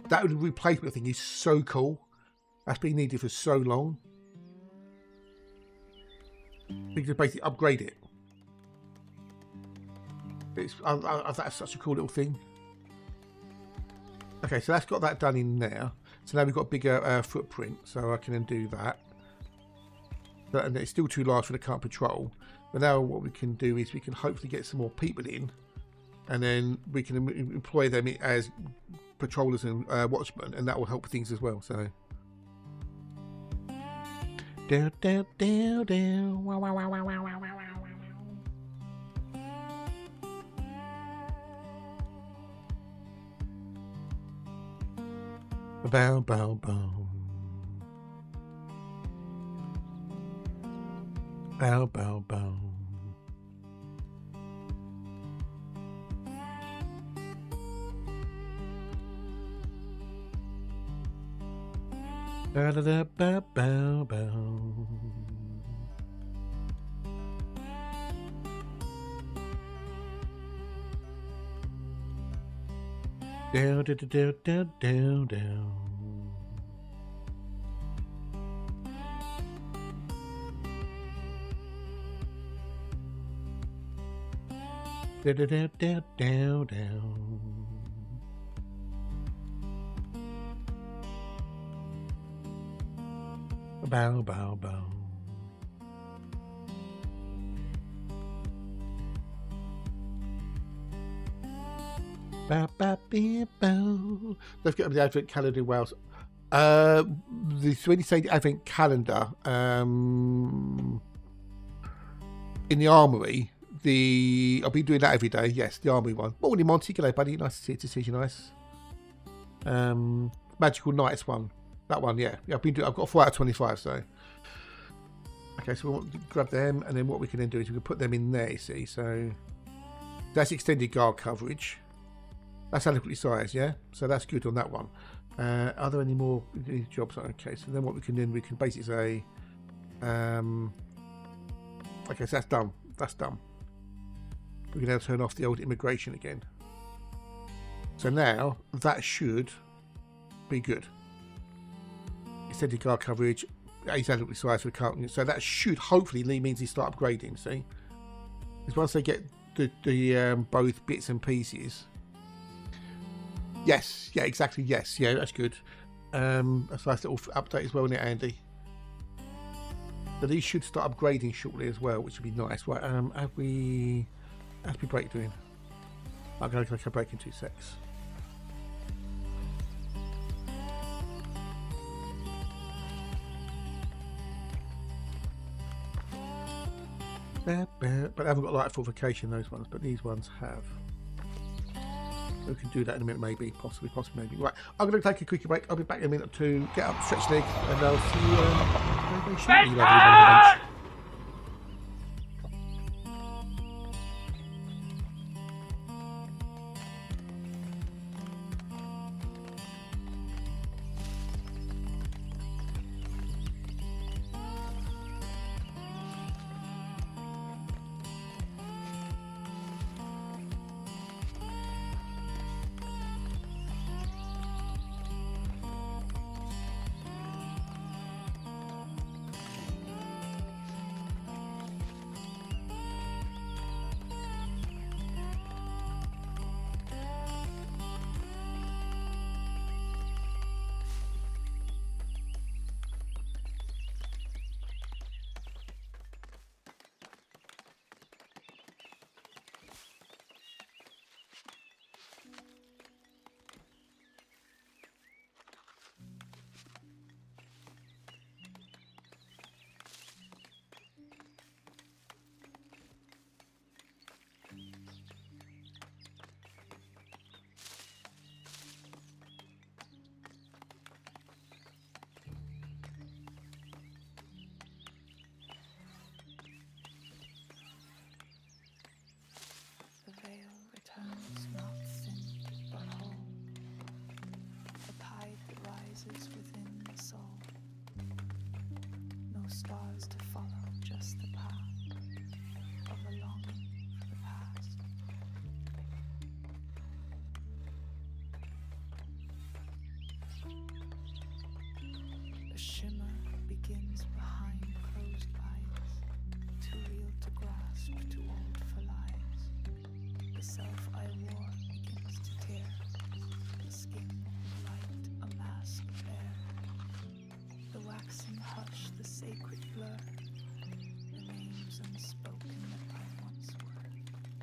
That replacement thing is so cool. That's been needed for so long. You can basically upgrade it. That's such a cool little thing. Okay, so that's got that done in there. So now we've got a bigger footprint, so I can then do that. And it's still too large for the current patrol. But now what we can do is we can hopefully get some more people in, and then we can employ them as patrollers and watchmen, and that will help things as well. So. Down, down, down, down. Wow, wow, wow, wow, wow, wow, wow, wow. Bow, bow, bow. Bow, bow, bow. Da da da ba bow bow. Down down down down down down. Down down down down down. Bow, bow, bow. Bow, bow, bow, bow. Let's get up the advent calendar in Wales. When you say the advent calendar, in the armoury, I'll be doing that every day. Yes, the armoury one. Morning, Monty. G'day, buddy. Nice to see you. Nice. Magical Nights one. That one, yeah. I've got 4 out of 25, so. Okay, so we want to grab them, and then what we can then do is we can put them in there, you see. So that's extended guard coverage. That's adequately sized, yeah? So that's good on that one. Are there any more jobs? Okay, so then what we can basically say, okay, so that's done. That's done. We can now turn off the old immigration again. So now that should be good. Extended guard coverage is adequately sized for the current, so that should hopefully means they start upgrading. See, because once they get the both bits and pieces, yes, yeah, exactly, yes, yeah, that's good. That's a nice little update as well, isn't it, Andy? So these should start upgrading shortly as well, which would be nice. Right, have we break doing? I'm going to click a break in 2 secs. But I haven't got light fortification, those ones, but these ones have. We can do that in a minute, maybe, possibly, maybe. Right, I'm going to take a quick break. I'll be back in a minute or two. Get up, stretch legs, and I'll see you very shortly. stars to follow just the path of a longing for the past. A shimmer begins behind closed eyes, too real to grasp, too old for lies. The self I wore begins to tear, the skin of light, a mask of air. The waxing hush, the sacred blur, the names unspoken that I once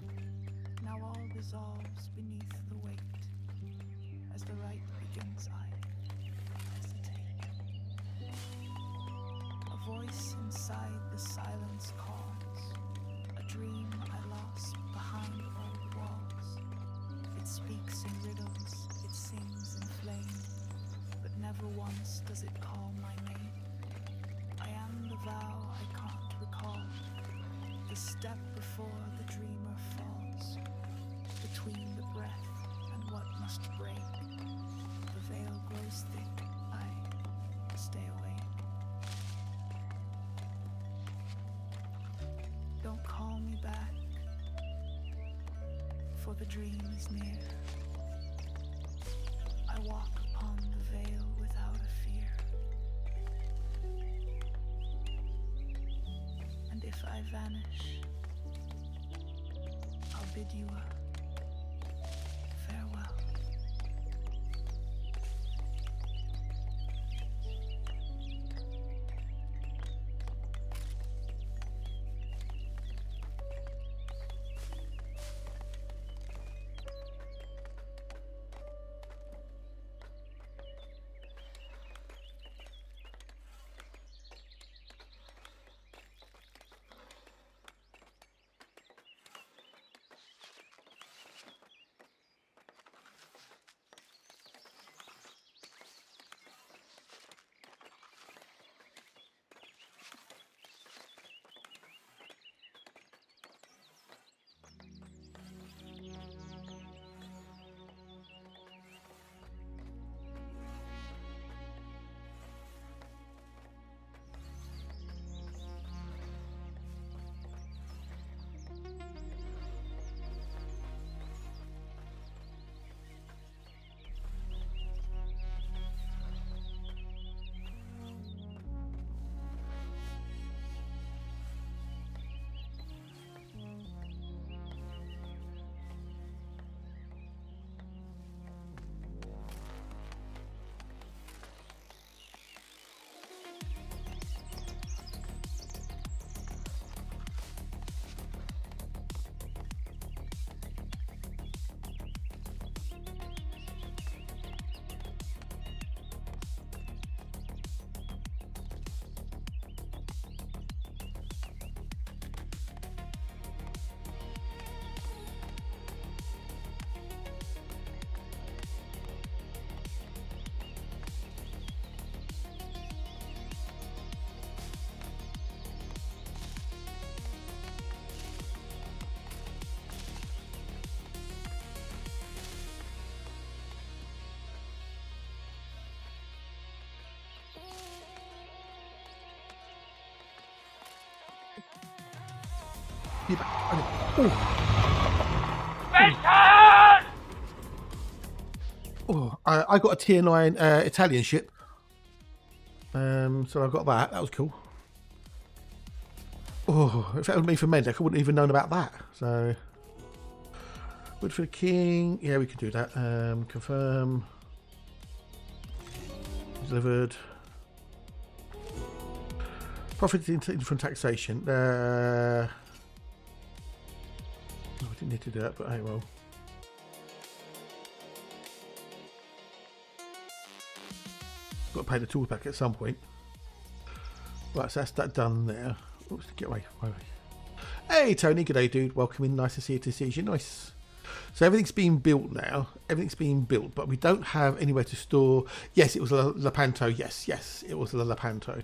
were. Now all dissolves beneath the weight. As the right begins, I hesitate. A voice inside the silence calls, a dream I lost behind old walls. It speaks in riddles, it sings in flame, but never once does it call my name. I am the vow I can't recall, the step before the dreamer falls, between the breath and what must break. The veil grows thick, I stay awake. Don't call me back, for the dream is near. I walk upon the veil without a fear. And if I vanish, I'll bid you a farewell. Be back. Okay. I got a tier 9 Italian ship. So I got that. That was cool. Oh, if that was me for Mendek, I wouldn't even known about that. So, wood for the king. Yeah, we can do that. Confirm. Delivered. Profit from taxation. Oh, I didn't need to do that, but hey, well. Got to pay the tools back at some point. Right, so that's that done there. Oops, get away. Hey, Tony. Good day, dude. Welcome in. Nice to see you. Nice. So everything's been built now. Everything's been built, but we don't have anywhere to store. Yes, it was a Lepanto. Yes, it was a Lepanto.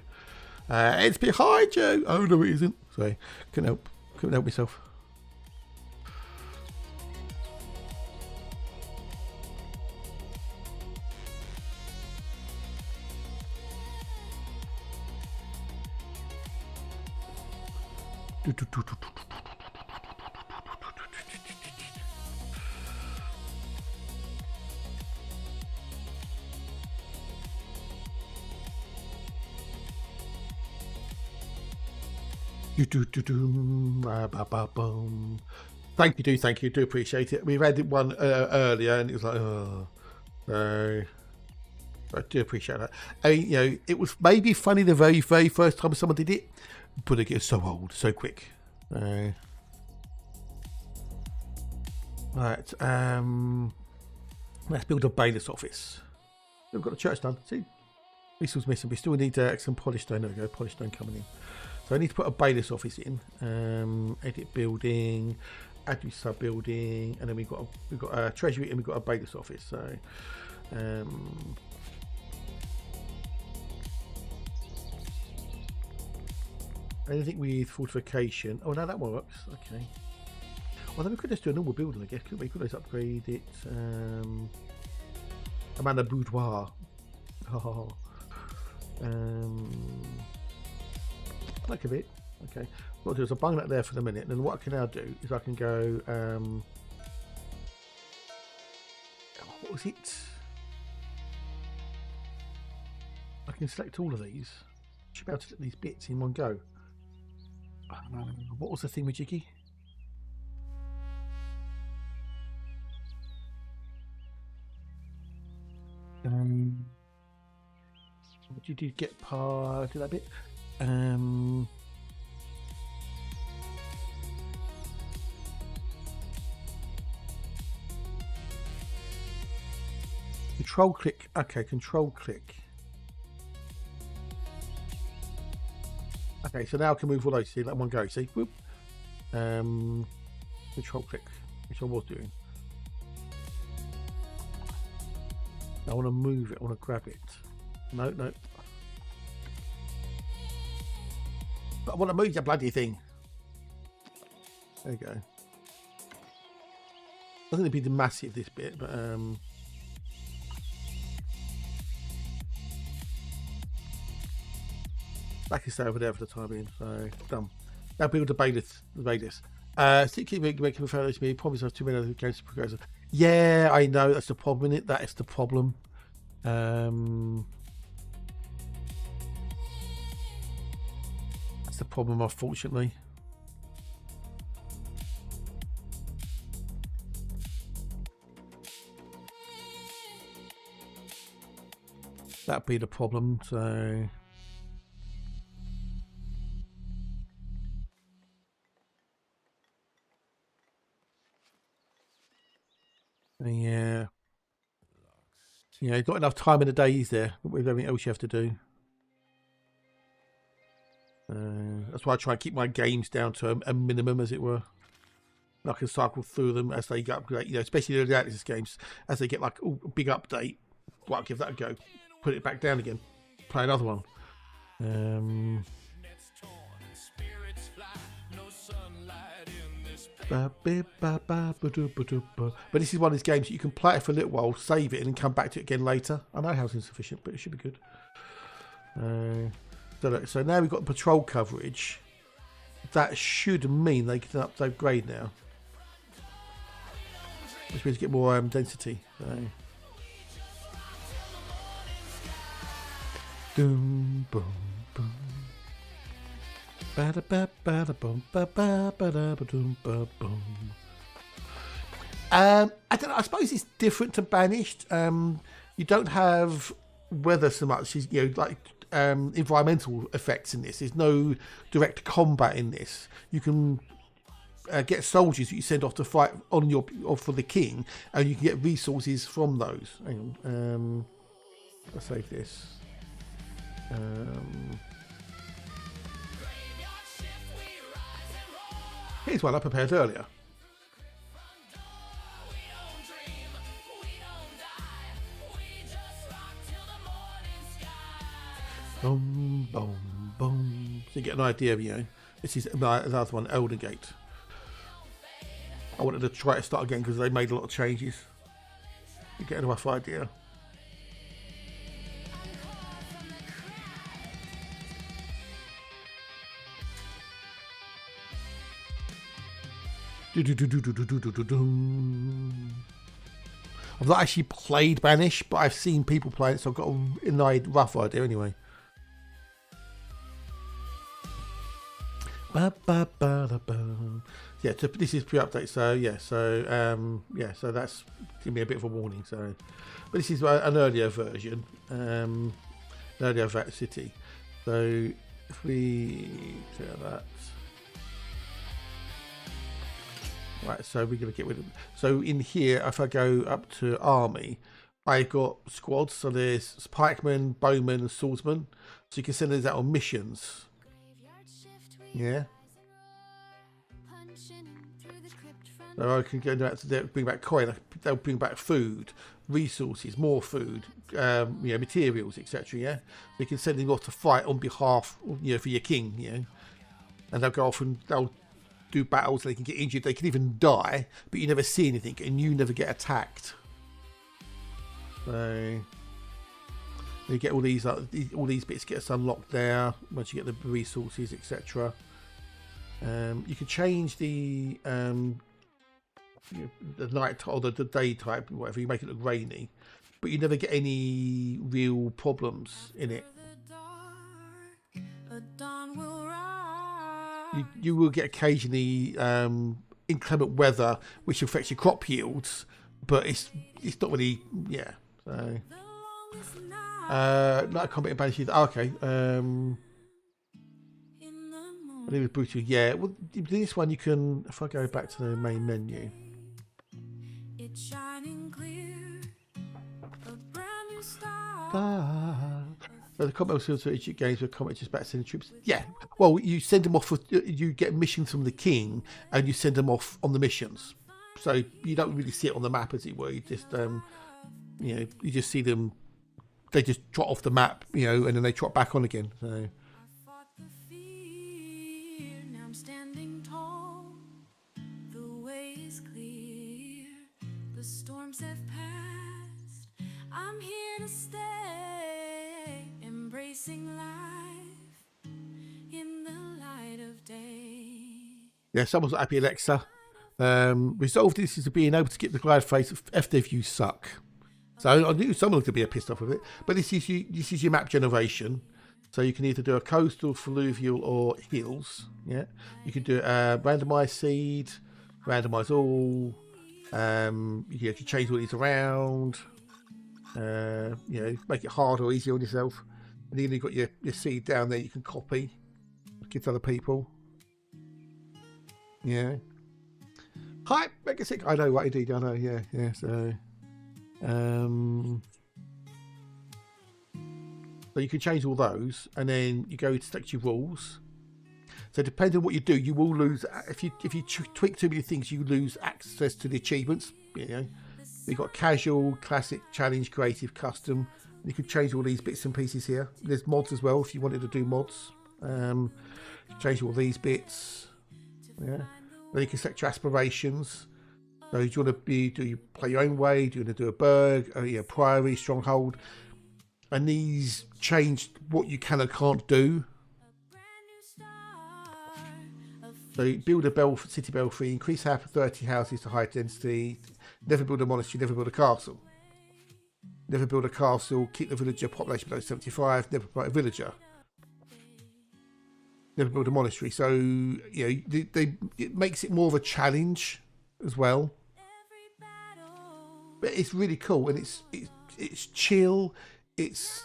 It's behind you. Oh, no, it isn't. Sorry. Couldn't help myself. Thank you, do appreciate it. We read one earlier, and it was like, oh, so I do appreciate that. I mean, you know, it was maybe funny the very first time someone did it, but it gets so old so quick. Right. Let's build a bailiff's office. We've got the church done. See, this was missing. We still need some polished stone. There we go, polished stone coming in. So I need to put a bailiff's office in. Edit building, add new sub building, and then we've got a treasury and we've got a bailiff's office. So anything with fortification. Oh no, that works. Okay. Well, then we could just do a normal building, I guess. Could we? Could just upgrade it? Amanda Boudoir. Oh. Like a bit. Okay. What I'll do is I'll bung that there for the minute. And then what I can now do is I can go. What was it? I can select all of these. Should be able to select these bits in one go. What was the thing with Jiggy? What did you get part of that bit? Control click. Okay, control click. Okay, so now I can move all those. See, let one go. See, whoop. Control click, which I was doing. I want to move it. I want to grab it. No. But I want to move the bloody thing. There you go. Doesn't be the massive this bit, but back is over there for the time being. So done. Now build the bailiff. Keep making the foundation. Me promise us 2 minutes against the progressor. Yeah, I know that's the problem in it. That is the problem. That's the problem, unfortunately. That'd be the problem. So. Yeah. Yeah, you've got enough time in the day, is there? With everything else you have to do. That's why I try and keep my games down to a minimum, as it were. And I can cycle through them as they get upgraded, you know, especially the early access games, as they get like a big update. Well, I'll give that a go. Put it back down again. Play another one. But this is one of these games that you can play it for a little while, save it, and then come back to it again later. I know how it's insufficient, but it should be good. So now we've got patrol coverage. That should mean they can upgrade now. Which means get more density. So. Boom, boom, boom. I don't know, I suppose it's different to Banished. You don't have weather so much as, you know, like environmental effects in this. There's no direct combat in this. You can get soldiers that you send off to fight on your for the king, and you can get resources from those. Hang on, I'll save this. Here's one I prepared earlier. Boom, boom, boom. So you get an idea of, you know, this is another one, Elder Gate. I wanted to try to start again because they made a lot of changes. You get a rough idea. I've not actually played Banish, but I've seen people play it, so I've got a rough idea anyway. Yeah, this is pre-update, so yeah, so that's give me a bit of a warning. So, but this is an earlier version, earlier City. So if we clear that. Right, so we're going to get rid of. So in here, if I go up to army, I've got squads. So there's pikemen, bowmen, and swordsmen. So you can send those out on missions. Yeah. So I can go out to bring back coin. They'll bring back food, resources, more food, materials, etc. Yeah. So you can send them off to fight on behalf, for your king. And they'll go off and they'll do battles. They can get injured, they can even die, but you never see anything and you never get attacked. So you get all these bits get unlocked there once you get the resources, etc. You can change the night or the day type, whatever, you make it look rainy, but you never get any real problems in it. You will get occasionally inclement weather which affects your crop yields, but it's not really, yeah. So night combat and banishes. Okay. I think it was brutal. Yeah. Well, this one you can. If I go back to the main menu. It's shining clear, a brand new star. So the combat skills for each games with combat just back sending troops. Yeah. Well, you send them off. You get missions from the king, and you send them off on the missions. So you don't really see it on the map, as it were. You just, you just see them. They just trot off the map, and then they trot back on again. So. Have passed. I'm here to stay, embracing life in the light of day. Yeah, someone's happy, Alexa. Resolve this is being able to skip the glide phase after if you suck. So I knew someone could be pissed off with it, but this is your map generation. So you can either do a coastal, fluvial, or hills. Yeah, you can do a randomized seed, randomize all. You can change all these around, make it harder or easier on yourself. And then you've got your seed down there you can copy, give to other people. Yeah. Hi, make it sick. I know what indeed, I know, yeah. So you can change all those, and then you go to select your rules. So depending on what you do, you will lose. If you tweak too many things, you lose access to the achievements. You've got casual, classic, challenge, creative, custom. You can change all these bits and pieces here. There's mods as well if you wanted to do mods. Change all these bits. Yeah. Then you can select your aspirations. So do you want to do you play your own way? Do you want to do a burg, priory, stronghold? And these change what you can and can't do. So build a city belfry, increase half of 30 houses to high density, never build a monastery, never build a castle. Never build a castle, keep the villager population below 75, never promote a villager. Never build a monastery. So, it makes it more of a challenge as well. But it's really cool, and it's chill, it's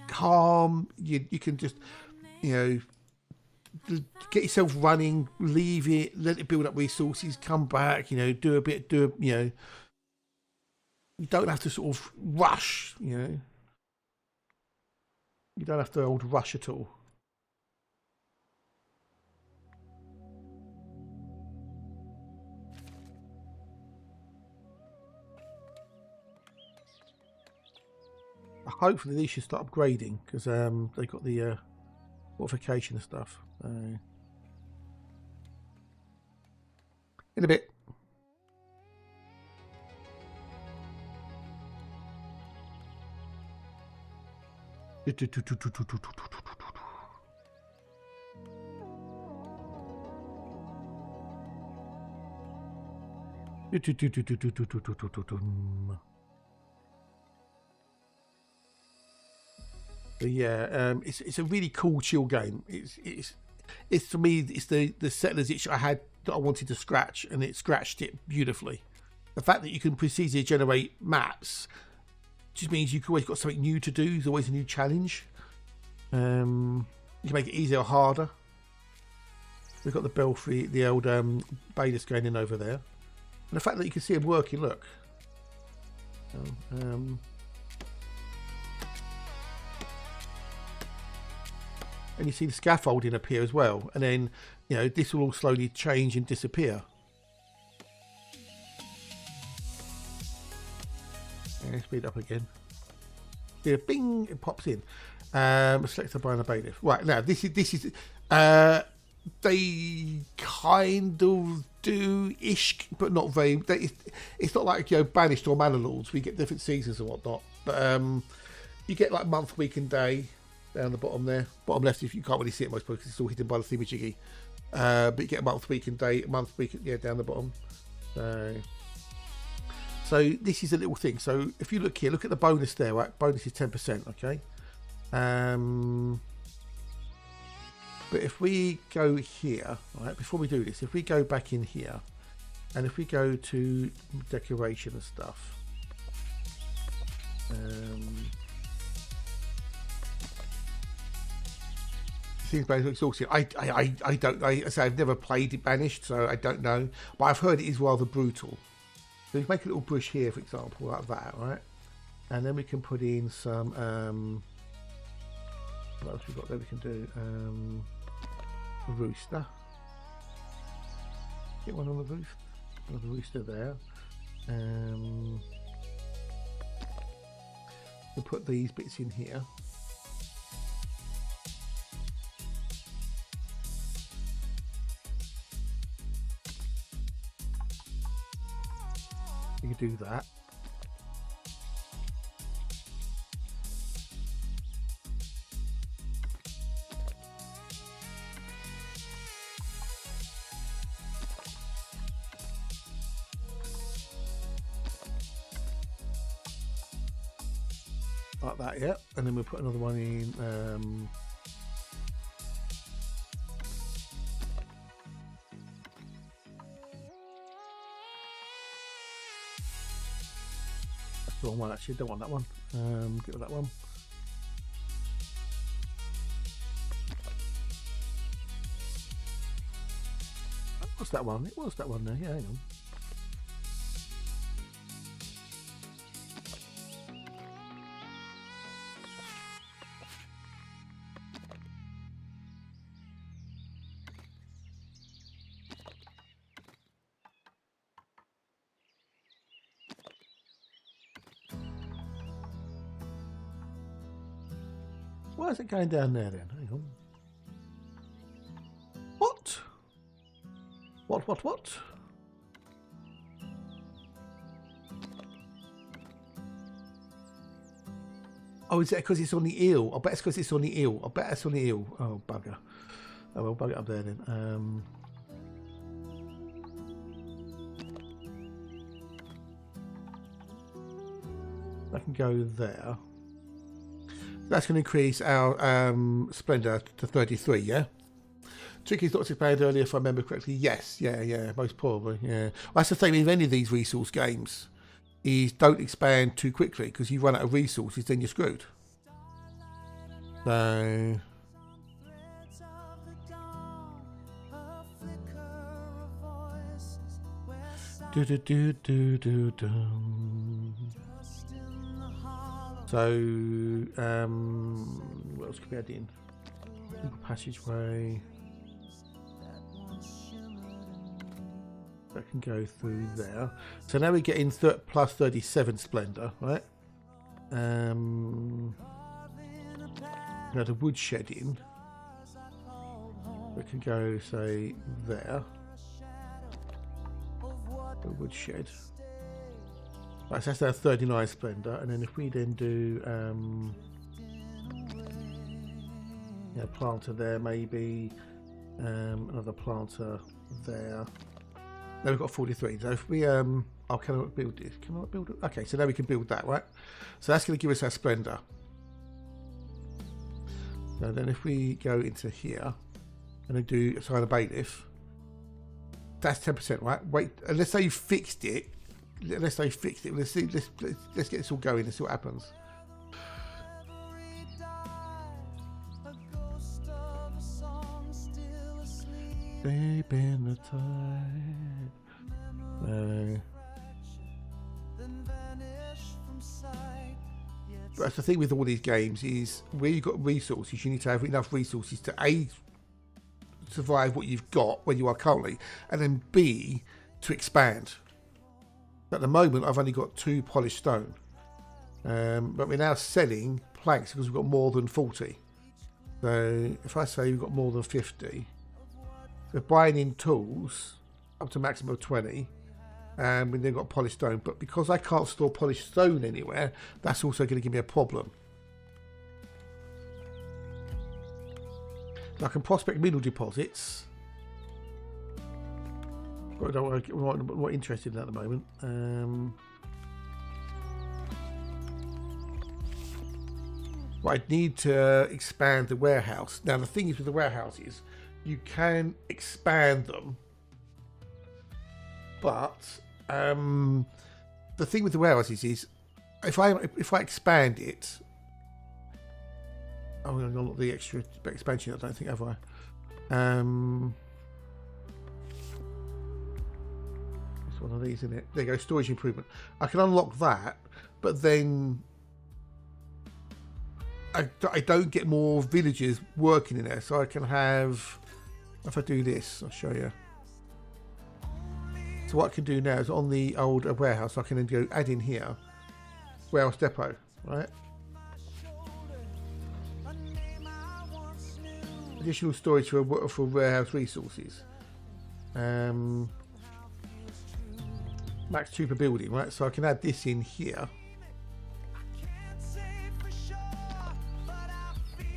calm, you can just, get yourself running, leave it, let it build up resources, come back, do a bit, you don't have to sort of rush, you don't have to rush at all. Hopefully these should start upgrading, because they got the fortification and stuff. In a bit. But yeah, it's a really cool chill game. It's for me, it's the settlers itch I had that I wanted to scratch, and it scratched it beautifully. The fact that you can procedurally generate maps just means you've always got something new to do. There's always a new challenge. You can make it easier or harder. We've got the belfry, the old bailiffs going in over there, and the fact that you can see them working. Look. And you see the scaffolding appear as well, and then this will all slowly change and disappear. Yeah, speed up again. Yeah, bing, it pops in. Select a Brian bailiff. Right, now this is they kind of do ish, but not very. It's not like Banished or Manor Lords. We get different seasons and whatnot, but you get like month, week, and day down the bottom there. Bottom left, if you can't really see it most because it's all hidden by the thingamajiggy. But you get a month, week, and day. Month, week, down the bottom. So this is a little thing. So if you look here, look at the bonus there, right? Bonus is 10%, okay? But if we go here, right, before we do this, if we go back in here, and if we go to decoration and stuff, seems very exhausting. I don't. I say I've never played it Banished, so I don't know. But I've heard it is rather brutal. So we make a little bush here, for example, like that, right? And then we can put in some. What else we got there? We can do a rooster. Get one on the roof. Another rooster there. We'll put these bits in here. You can do that. Like that, yeah. And then we'll put another one in. That's the wrong one, actually. Don't want that one. Get rid of that one. What's that one? It was that one there. Yeah, hang on. Why is it going down there then? Hang on. What? What? Oh, is that because it's on the eel? I bet it's because it's on the eel. I bet it's on the eel. Oh, bugger. Oh, well, bug it up there then. I can go there. That's going to increase our Splendor to 33, yeah? Tricky's not explained earlier, if I remember correctly. Yes, yeah, most probably, yeah. Well, that's the thing with any of these resource games, is don't expand too quickly, because you run out of resources, then you're screwed. So... So, what else could we add in? Passageway. That can go through there. So now we get in plus 37 Splendor, right? Now the woodshed in. We can go, say, there. The woodshed. Right, so that's our 39 Splendor, and then if we then do planter there, maybe another planter there, Now we've got 43. So if we oh, can I build this? Can I build it? Okay, so now we can build that, right? So that's going to give us our splendor. So then if we go into here and then do assign a bailiff, that's 10%, right? Wait, let's say you fixed it. Let's say you fixed it. Let's see. Let's get this all going and see what happens. Deep in the tide. But that's the thing with all these games is where you've got resources, you need to have enough resources to A, survive what you've got where you are currently, and then B, to expand. At the moment, I've only got 2 polished stone, but we're now selling planks because we've got more than 40. So if I say we've got more than 50, we're buying in tools up to maximum of 20, and we've then got polished stone. But because I can't store polished stone anywhere, that's also going to give me a problem. I can prospect mineral deposits. But I'm not interested in that at the moment. But I need to expand the warehouse. Now the thing is with the warehouses, you can expand them, but the thing with the warehouses is if I expand it, oh, I'm not the extra expansion. I don't think, have I? It's one of these, isn't it? There you go, storage improvement. I can unlock that, but then I don't get more villagers working in there. So I can have, if I do this, I'll show you. So what I can do now is on the old warehouse, I can then go add in here, warehouse depot, right? Additional storage for warehouse resources. Max 2 per building, right? So I can add this in here.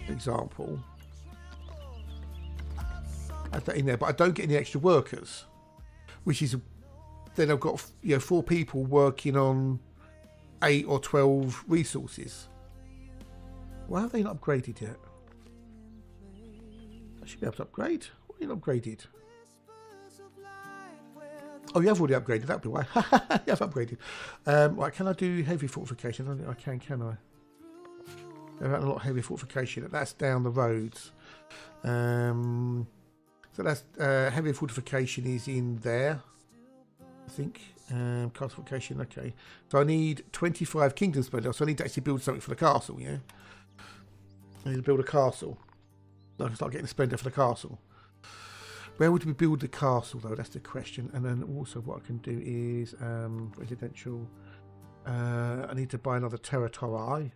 Example. Add that in there, but I don't get any extra workers, which is then I've got 4 people working on 8 or 12 resources. Why have they not upgraded yet? I should be able to upgrade. Why are you not upgraded? Oh, you have already upgraded. That'd be why. You have upgraded. Right, can I do heavy fortification? I don't think I can I? I've had a lot of heavy fortification. That's down the roads. So that's heavy fortification is in there, I think. Castle fortification. Okay. So I need 25 kingdom splendor. So I need to actually build something for the castle. Yeah. I need to build a castle. So I can start getting splendor for the castle. Where would we build the castle though? That's the question. And then also what I can do is residential. I need to buy another territory.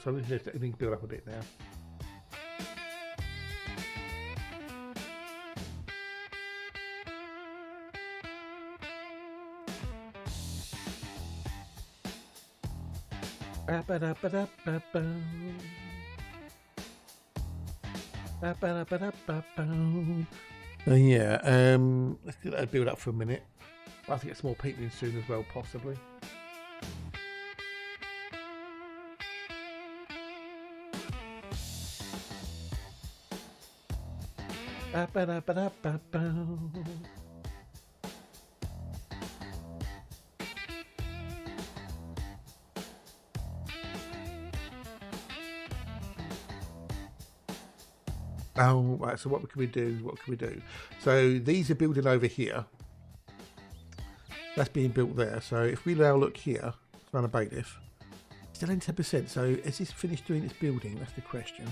So we can build up a bit now. Yeah, let's do that build up for a minute. I'll have to get some more people in soon as well, possibly. Oh, right, so what can we do? What can we do? So these are building over here. That's being built there. So if we now look here, run a bailiff, still in 10%. So is this finished doing its building? That's the question.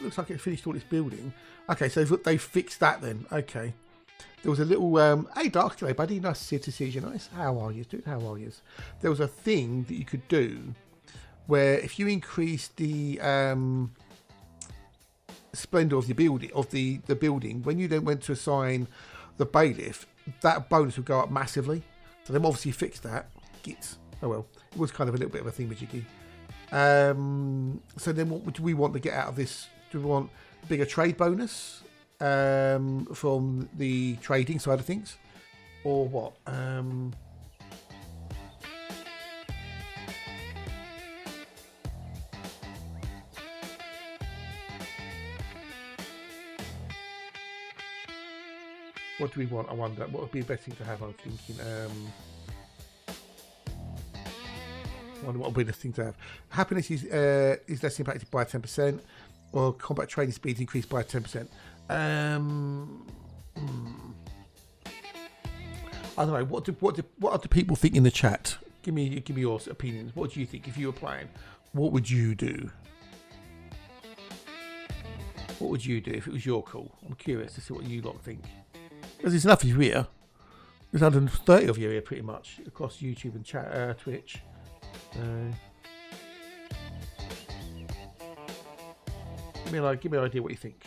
looks like it finished all its building. Okay, so they fixed that then. Okay. There was a little, hey Dark, today, buddy. Nice to see you. Nice. How are you, dude? How are you? There was a thing that you could do where if you increase the splendor of the building, when you then went to assign the bailiff, that bonus would go up massively. So they've obviously fixed that. Gits. Oh well, it was kind of a little bit of a thingamajiggy. So then what do we want to get out of this? Do we want a bigger trade bonus from the trading side of things, or what? What do we want? I wonder. What would be the best thing to have? I'm thinking. I wonder what would be the thing to have. Happiness is less impacted by 10%, or combat training speeds increased by 10%. I don't know. What do people think in the chat? Give me your opinions. What do you think if you were playing? What would you do? What would you do if it was your call? I'm curious to see what you lot think. Because there's enough of you here. There's 130 of you here, pretty much, across YouTube and chat, Twitch. Give me an idea what you think.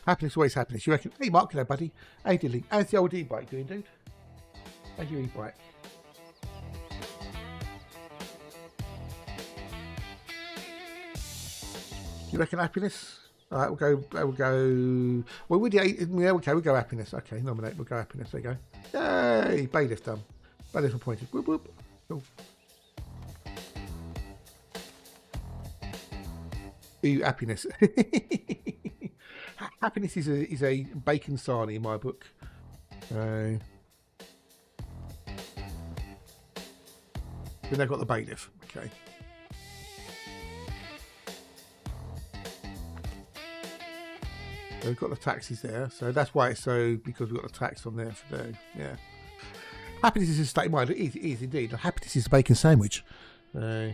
Happiness, always happiness. You reckon? Hey, Mark, hello, buddy. Hey, Dilly. How's the old e-bike doing, dude? How's your e-bike? You reckon happiness? All right, we'll go. Well, with the 8, yeah, okay, we'll go happiness. Okay, nominate. We'll go happiness. There you go. Yay! Bailiff done. Bailiff appointed. Whoop whoop. Cool. Ooh, happiness. Happiness is a bacon sarnie in my book. Then they've got the bailiff. Okay. So we've got the taxis there, so that's why it's so, because we've got the tax on there for the, yeah. Happiness is a state of mind. It is indeed. Happiness is a bacon sandwich. So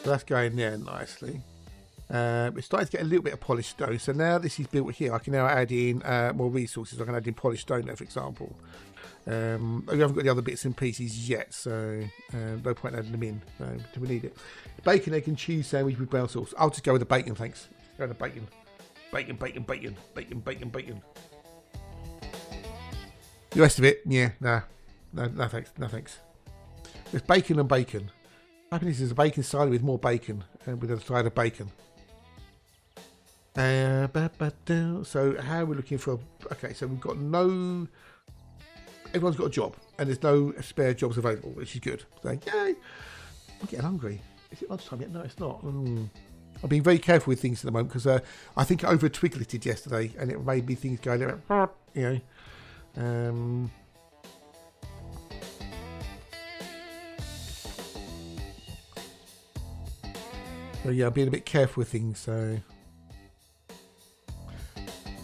that's going there nicely. It's starting to get a little bit of polished stone. So now this is built here, I can now add in more resources. I can add in polished stone there, for example. We haven't got the other bits and pieces yet, so no point adding them in. Do we need it? Bacon, egg and cheese sandwich with brown sauce. I'll just go with the bacon, thanks. Go with the bacon. Bacon, bacon, bacon, bacon, bacon, bacon. The rest of it, yeah, no thanks, no thanks. There's bacon and bacon. Happiness is a bacon side with more bacon, and with a side of bacon. So how are we looking for? Okay, so we've got no. Everyone's got a job, and there's no spare jobs available, which is good. So yay! I'm getting hungry. Is it lunchtime yet? No, it's not. I've been very careful with things at the moment because I think I over twiggleted yesterday, and it made me things go a little bit, you know. So yeah, I'm being a bit careful with things. So,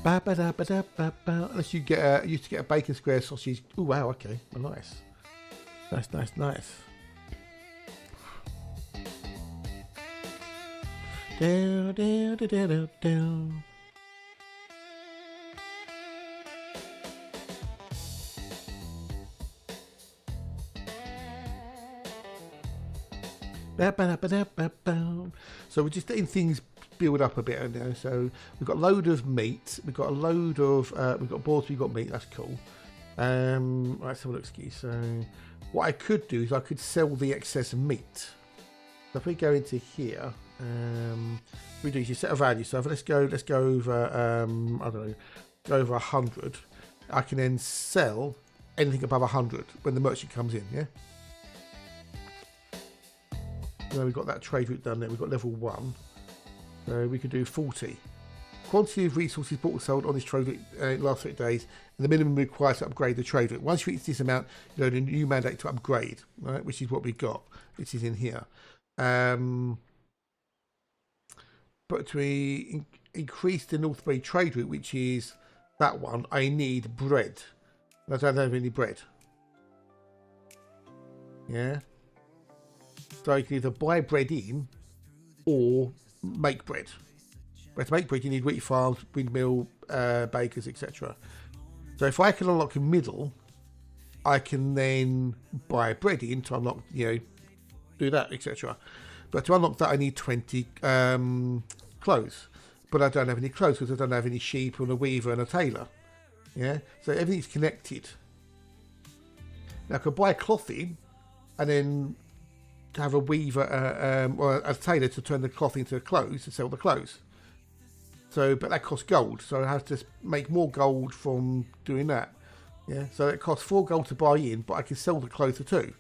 unless you get used to get a bacon square sausage. Oh wow, okay, well, nice. Down. So we're just letting things build up a bit, you know. So we've got a load of meat, we've got a load of we've got boards, we've got meat. That's cool. Right, let's have a look. So what I could do is I could sell the excess meat. So if we go into here, we do set a value. So if let's go over I don't know, go over 100. I can then sell anything above 100 when the merchant comes in, yeah? So we've got that trade route done there. We've got level 1. So we could do 40. Quantity of resources bought or sold on this trade route in the last 30 days, and the minimum required to upgrade the trade route. Once you reach this amount, you learn a new mandate to upgrade, right? Which is what we got, which is in here. But to increase the North Bay trade route, which is that one, I need bread. I don't have any bread. Yeah. So you can either buy bread in or make bread. But to make bread, you need wheat farms, windmill, bakers, etc. So if I can unlock a middle, I can then buy bread in to unlock, do that, etc. But to unlock that, I need 20 clothes. But I don't have any clothes because I don't have any sheep and a weaver and a tailor. Yeah, so everything's connected. Now I could buy cloth in, and then have a weaver or a tailor to turn the cloth into clothes to sell the clothes. So, but that costs gold, so I have to make more gold from doing that. Yeah, so it costs 4 gold to buy in, but I can sell the clothes for 2.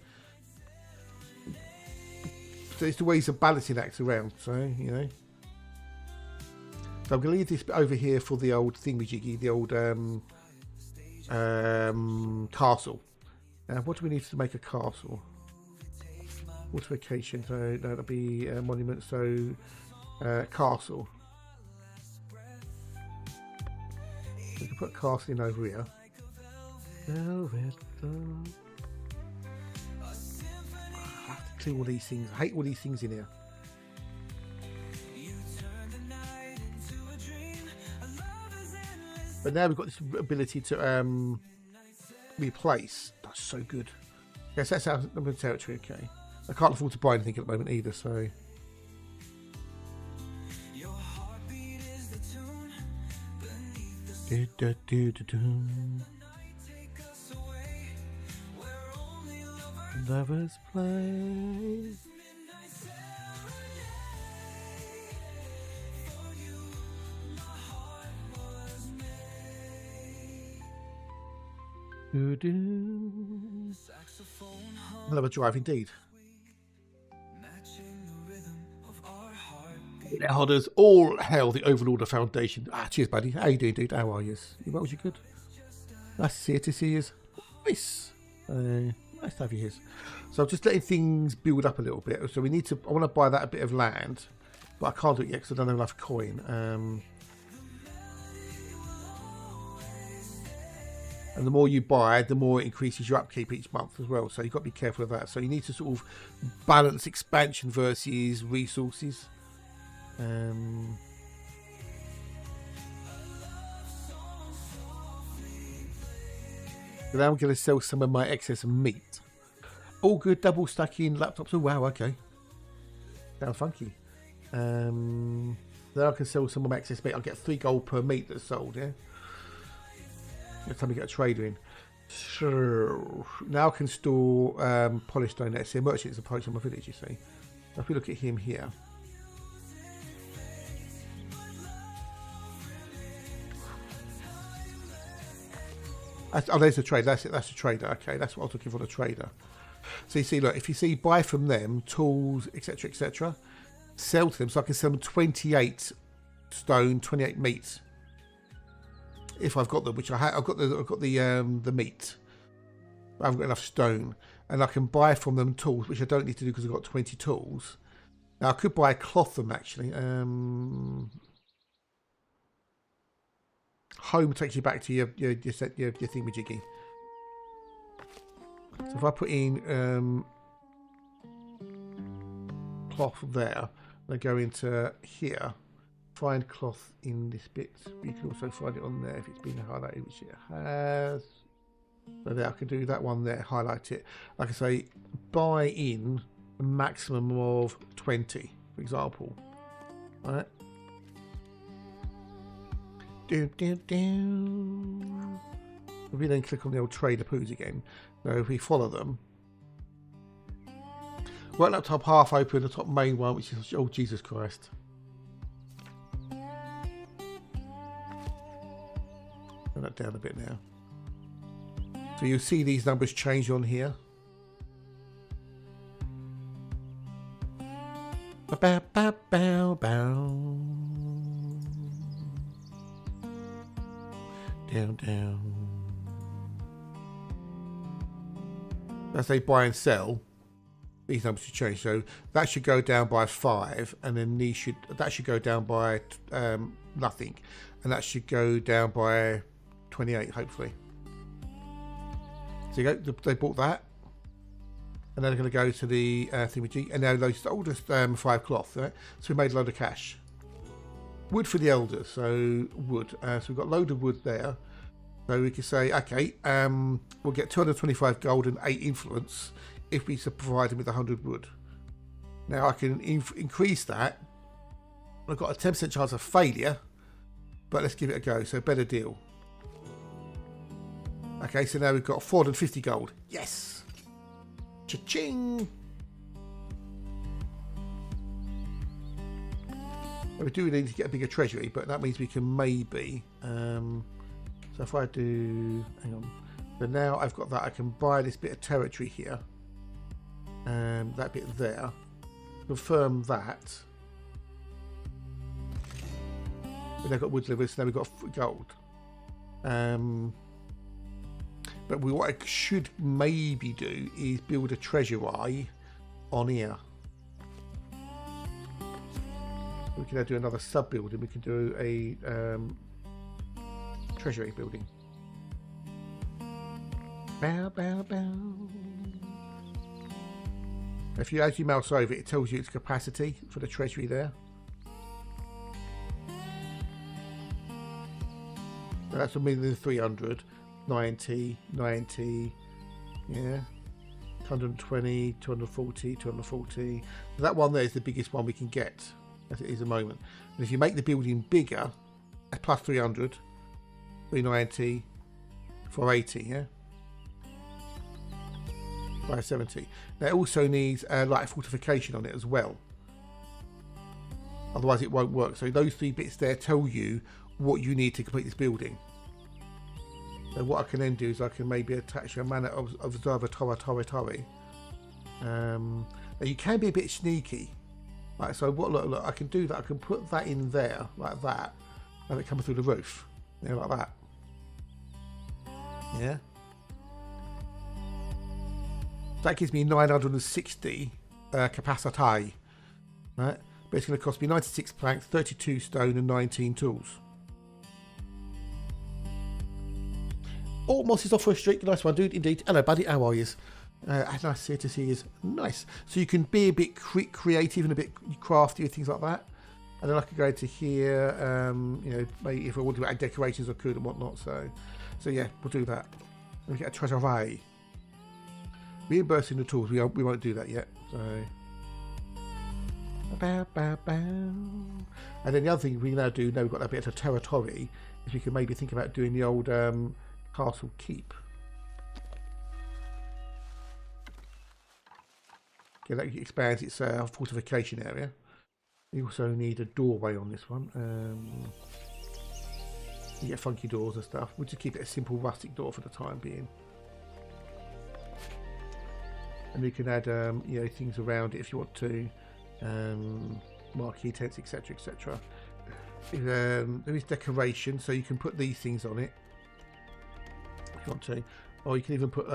So it's the ways of balancing acts around. So So I'm going to leave this over here for the old thingamajiggy, the old castle. Now, what do we need to make a castle? Fortification, so that'll be a monument, so castle. We can put castle in over here. I have to clear all these things. I hate all these things in here. But now we've got this ability to replace. That's so good. Yes, that's our number of territory. Okay, I can't afford to buy anything at the moment either. So lovers play. Another drive indeed. Holders, all hail the Overlord of Foundation. Cheers, buddy. How you doing, dude? How are you? You well? You good? Nice to see you. Nice. Nice to have you here. So I'm just letting things build up a little bit. So we need to. I want to buy that a bit of land, but I can't do it yet because I don't have enough coin. And the more you buy, the more it increases your upkeep each month as well. So you've got to be careful of that. So you need to sort of balance expansion versus resources. So now I'm going to sell some of my excess meat. All good, double stacking laptops. Oh wow, okay. Sounds funky. Then I can sell some of my excess meat. I'll get 3 gold per meat that's sold, yeah? Next time we get a trader in. So now I can store polished stone. Let's see, a merchant is approaching my village, you see. If we look at him here. Oh, there's a trade. That's it. That's a trader. Okay, that's what I was looking for, the trader. So you see, look, if you see buy from them, tools, etc., sell to them. So I can sell them 28 stone, 28 meat. If I've got them, which I have, I've got the meat. I haven't got enough stone, and I can buy from them tools, which I don't need to do because I've got 20 tools. Now I could buy cloth them actually. Home takes you back to your thingamajiggy. So if I put in cloth there, I go into here. Find cloth in this bit. You can also find it on there if it's been highlighted, which it has. So there, I can do that one there, highlight it. Like I say, buy in a maximum of 20, for example. All right. If we then click on the old trader poos again, so if we follow them, right up top half open, the top main one, which is, oh Jesus Christ. Turn that down a bit now. So you'll see these numbers change on here. Bow, bow, bow, bow. Down, down. As they buy and sell, these numbers should change. So that should go down by 5, and then that should go down by nothing, and that should go down by 28, hopefully. So you go, they bought that, and then they're going to go to the thingamajig, and now those all just 5 cloth, right? So we made a load of cash. Wood for the elders, so wood. So we've got a load of wood there. So we can say, okay, we'll get 225 gold and 8 influence if we provide them with 100 wood. Now I can increase that. I've got a 10% chance of failure, but let's give it a go. So better deal. Okay, so now we've got 450 gold. Yes! Cha-ching! Well, we do need to get a bigger treasury, but that means we can maybe... so if I do... Hang on. So now I've got that. I can buy this bit of territory here. That bit there. Confirm that. We've now got wood livers, so now we've got gold. But what I should maybe do is build a treasury on here. We can now do another sub building. We can do a treasury building. Bow, bow, bow. If you, as you mouse over it, it tells you its capacity for the treasury there. So that's 1,300,000, 90, 90, yeah, 120, 240, 240. So that one there is the biggest one we can get, as it is at the moment. And if you make the building bigger, that's plus 300, 390, 480, yeah. 570. Now it also needs light fortification on it as well. Otherwise it won't work. So those 3 bits there tell you what you need to complete this building. So what I can then do is I can maybe attach a mana observer Tori. Now you can be a bit sneaky. Like so look, I can do that. I can put that in there like that, and it comes through the roof. Yeah, like that. Yeah. That gives me 960 capacity, right? But it's going to cost me 96 planks, 32 stone, and 19 tools. Oh, Moss is off for a streak. Nice one, dude. Indeed. Hello, buddy. How are you? Nice to see you. Nice. So you can be a bit creative and a bit crafty with things like that. And then I could go to here. You know, maybe if I wanted to add decorations, I could and whatnot. So yeah, we'll do that. Let me get a treasury. Reimbursing the tools, we won't do that yet. So, bow, bow, bow. And then the other thing we now do, now we've got that bit of territory, is we can maybe think about doing the old castle keep. Okay, that expands its fortification area. We also need a doorway on this one. You get funky doors and stuff. We'll just keep it a simple rustic door for the time being. And you can add you know, things around it if you want to, marquee tents, etc, etc. There is decoration, so you can put these things on it if you want to, or you can even put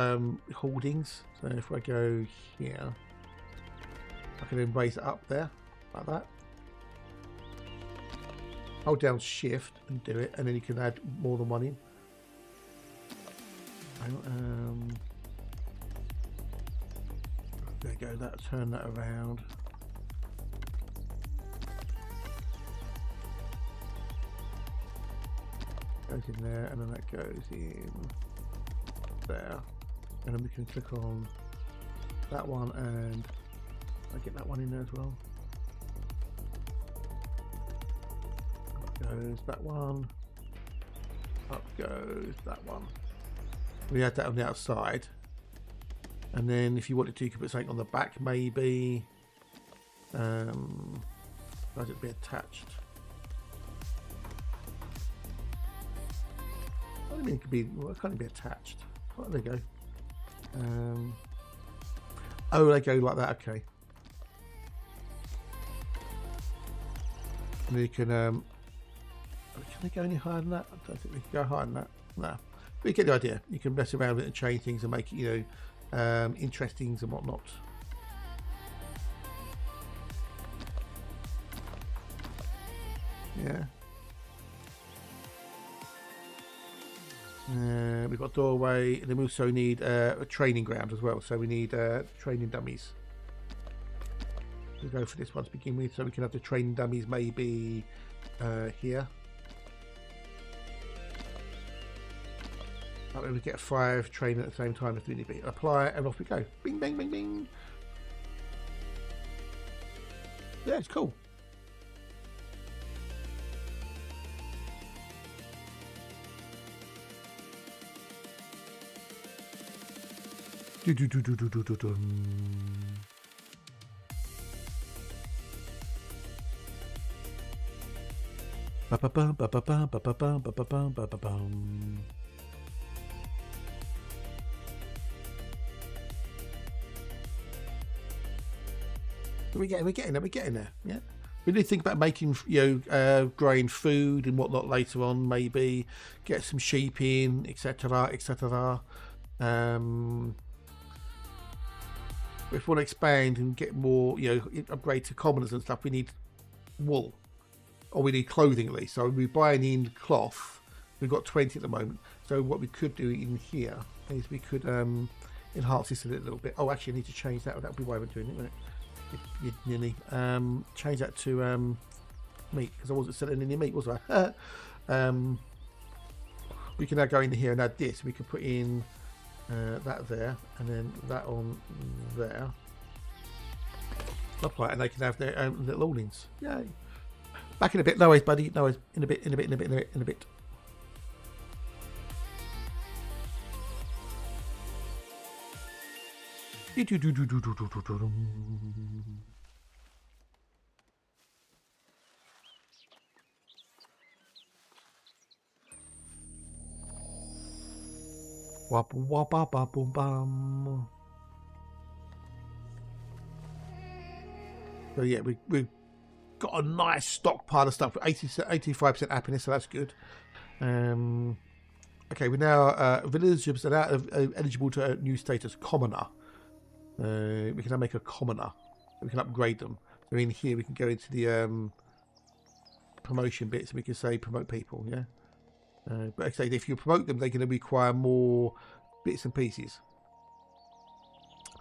hoardings. So if I go here, I can then raise it up there like that. Hold down shift and do it, and then you can add more than one in. There you go, that turn that around. Goes in there, and then that goes in there. And then we can click on that one, and I get that one in there as well. Up goes that one. Up goes that one. We add that on the outside. And then if you wanted to, you could put something on the back, maybe. Let it be attached. What do you mean it could be? Well, it can't be attached. Oh, there you go. Oh, they go like that. Okay. And you can they go any higher than that? I don't think they can go higher than that. No. But you get the idea. You can mess around with it and change things and make it, you know, interesting and whatnot. Yeah. We've got doorway, and then we also need a training ground as well. So we need training dummies. We'll go for this one to begin with, so we can have the training dummies maybe here. That way we get 5 training at the same time if we need to be. Apply and off we go. Bing, bang, bing, bing. Yeah, it's cool. Do do do do do do do do. Ba ba ba ba ba ba ba ba ba ba ba ba ba ba. We're getting there. Yeah, we need to think about making, you know, growing food and whatnot later on. Maybe get some sheep in, etc., etc. If we want to expand and get more, you know, upgrade to commoners and stuff, we need wool, or we need clothing at least. So we're buying in cloth. We've got 20 at the moment. So what we could do in here is we could enhance this a little bit. Oh, actually, I need to change that. That would be why we're doing it, wouldn't it? You'd nearly change that to meat, because I wasn't selling any meat, was I? We can now go in here and add this. We could put in that there, and then that on there. Right, and they can have their own little awnings. Yay! Back in a bit. No worries, buddy. No worries. In a bit. In a bit. In a bit. In a bit. Wap wap wap wap boom bum. So yeah, we've got a nice stockpile of stuff. 85% happiness, so that's good. Okay, we're now villagers are now eligible to a new status, commoner. We can now make a commoner. We can upgrade them. So in here we can go into the promotion bits, and we can say promote people. Yeah. But like I say, if you promote them, they're going to require more bits and pieces.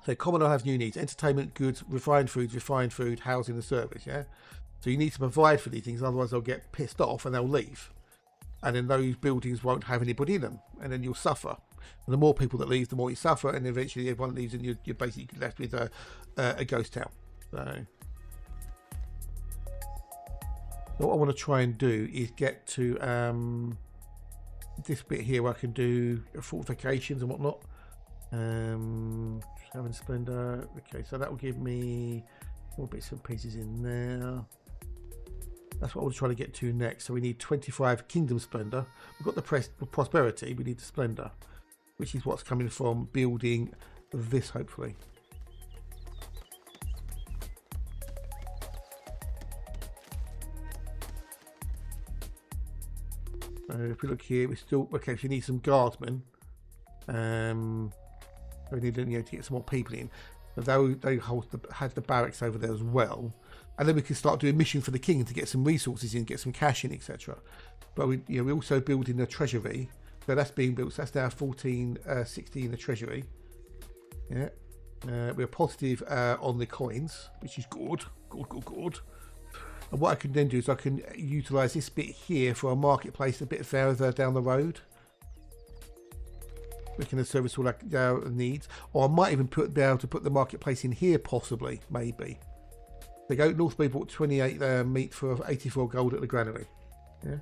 So commoner has new needs: entertainment, goods, refined food, housing, and service. Yeah. So you need to provide for these things, otherwise they'll get pissed off and they'll leave, and then those buildings won't have anybody in them, and then you'll suffer. And the more people that leave, the more you suffer, and eventually everyone leaves, and you're basically left with a ghost town. So what I want to try and do is get to this bit here where I can do fortifications and whatnot. Having splendor. Okay, so that will give me more bits and pieces in there. That's what I was trying to get to next. So we need 25 kingdom splendor. We've got the prosperity. We need the splendor, which is what's coming from building this, hopefully. If we look here, we still okay. So you need some guardsmen. We need to get some more people in. They had the barracks over there as well, and then we can start doing mission for the king to get some resources in, get some cash in, etc. But we also building a treasury, so that's being built. So that's now 1460 in the treasury. Yeah, we're positive on the coins, which is good. And what I can then do is I can utilise this bit here for a marketplace a bit further down the road. We can service all our needs, or I might even be able to put the marketplace in here, possibly, maybe. They go North Bay bought 28 meat for 84 gold at the granary. Yeah.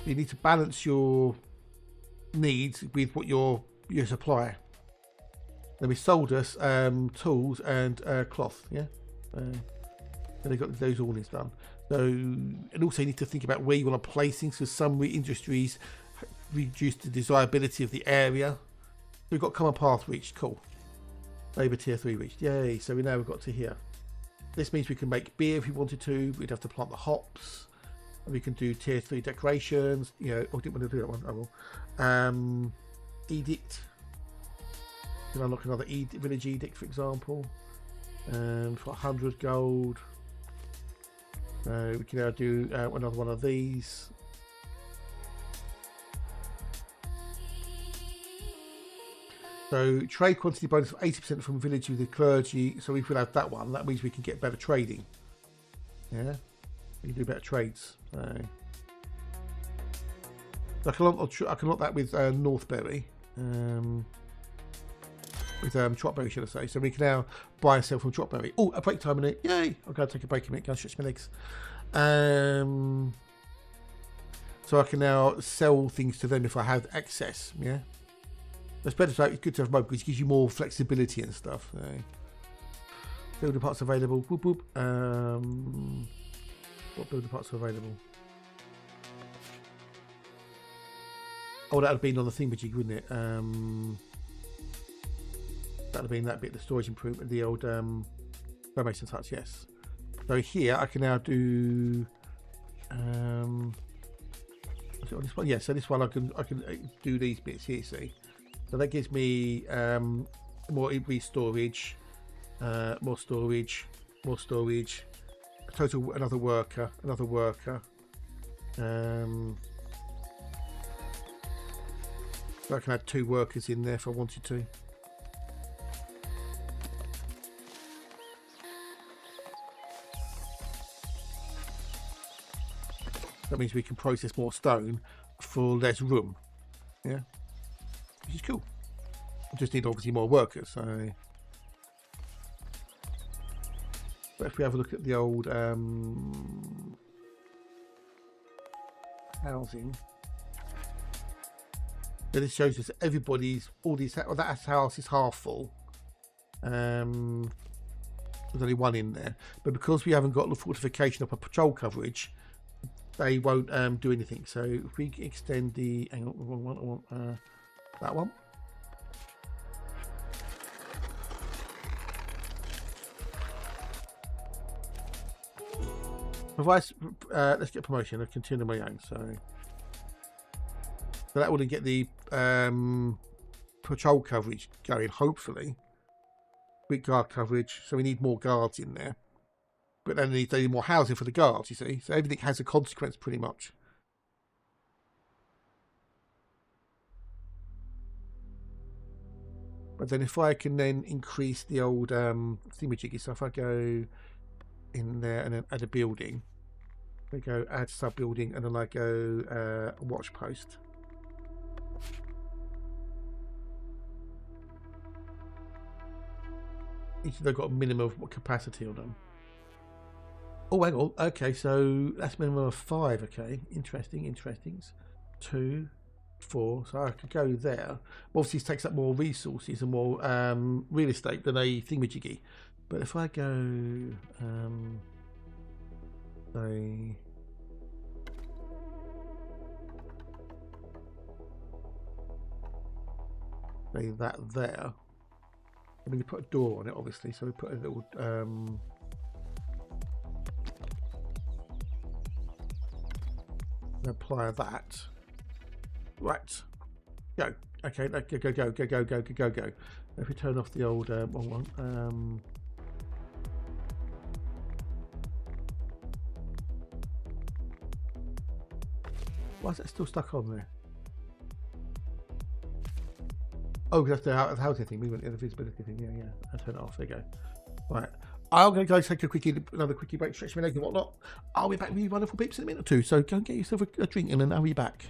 You need to balance your needs with what your supply. Then we sold us tools and cloth. Yeah. And they got those awnings done. So, and also you need to think about where you want to place things, because some industries reduce the desirability of the area. We've got common path reached, cool. Labour tier 3 reached, yay. So we now we've got to here. This means we can make beer if we wanted to. We'd have to plant the hops. And we can do tier 3 decorations. You know, oh, I didn't want to do that one. I will. Edict. You can unlock another village edict, for example. For 100 gold. We can now do another one of these. So trade quantity bonus of 80% from village with the clergy. So if we have that one, that means we can get better trading. Yeah, we can do better trades. So I can lock that with Northberry, with Trotberry, should I say? So we can now buy and sell from Trotberry. Oh, a break time in it! Yay! I'm going to take a break in it. Go and stretch my legs. So I can now sell things to them if I have access. Yeah. It's better. It's good to have both because it gives you more flexibility and stuff. So. Builder parts available. Boop boop. What builder parts are available? Oh, that would have been on the thingamajig, wouldn't it? That would have been that bit, the storage improvement, the old Mason touch. Yes. So here I can now do. What's it on this one? Yeah. So this one I can do these bits here. See. So that gives me more storage, more storage, more storage. Total another worker. So I can add 2 workers in there if I wanted to. That means we can process more stone for less room. Yeah. Which is cool. We just need obviously more workers. So, but if we have a look at the old housing, so this shows us that house is half full. There's only one in there, but because we haven't got the fortification up a patrol coverage, they won't do anything. So if we extend the, hang on, wrong one, I want that one. Let's get promotion. I'll continue my own. So that wouldn't get the patrol coverage going, hopefully. Quick guard coverage. So we need more guards in there. But then they need more housing for the guards, you see. So everything has a consequence pretty much. But then if I can then increase the old thingamajiggy, so if I go in there and then add a building, we go add sub building, and then I go watch post. Each of them got a minimum of capacity on them. Oh, hang on. Okay, so that's minimum of 5. Okay, interesting. 2, 4. So I could go there. Obviously, it takes up more resources and more real estate than a thingamajiggy. But if I go, say that there. I mean, you put a door on it, obviously. So we put a little. Apply that. Right. Go. Okay. Go. If we turn off the old one. Why is that still stuck on there? Oh, that's the housing thing. We went in the visibility thing. Yeah. I turn it off. There you go. Right. I'm going to go take another quickie break, stretch my legs and whatnot. I'll be back with you wonderful peeps in a minute or two. So go and get yourself a drink and then I'll be back.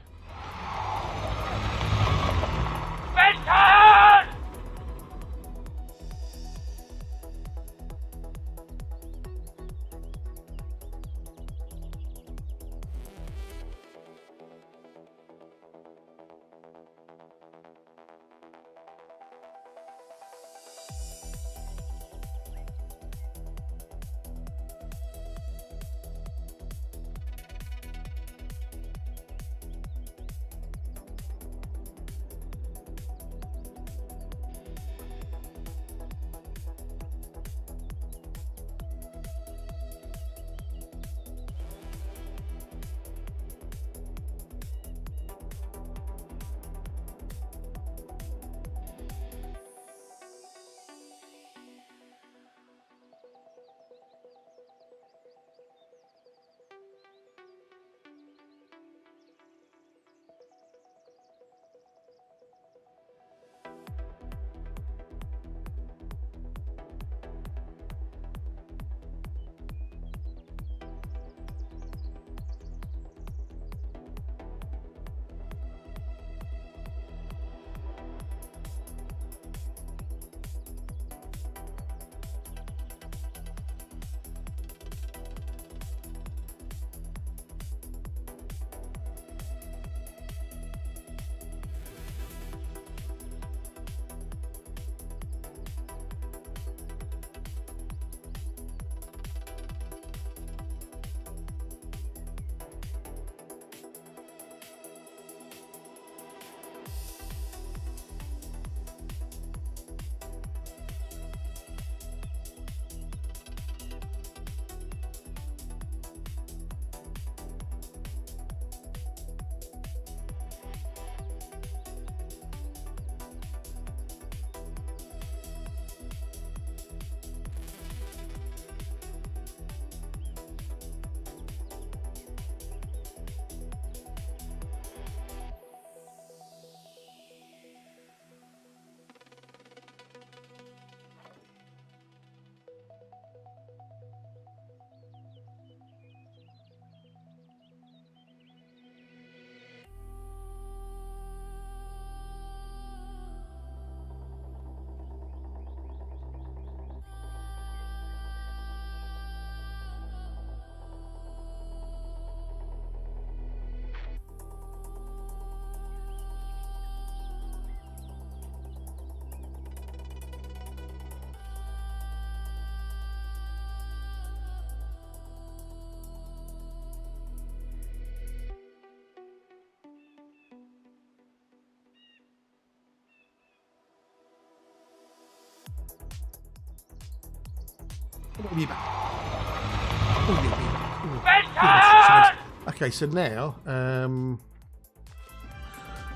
Okay, so now,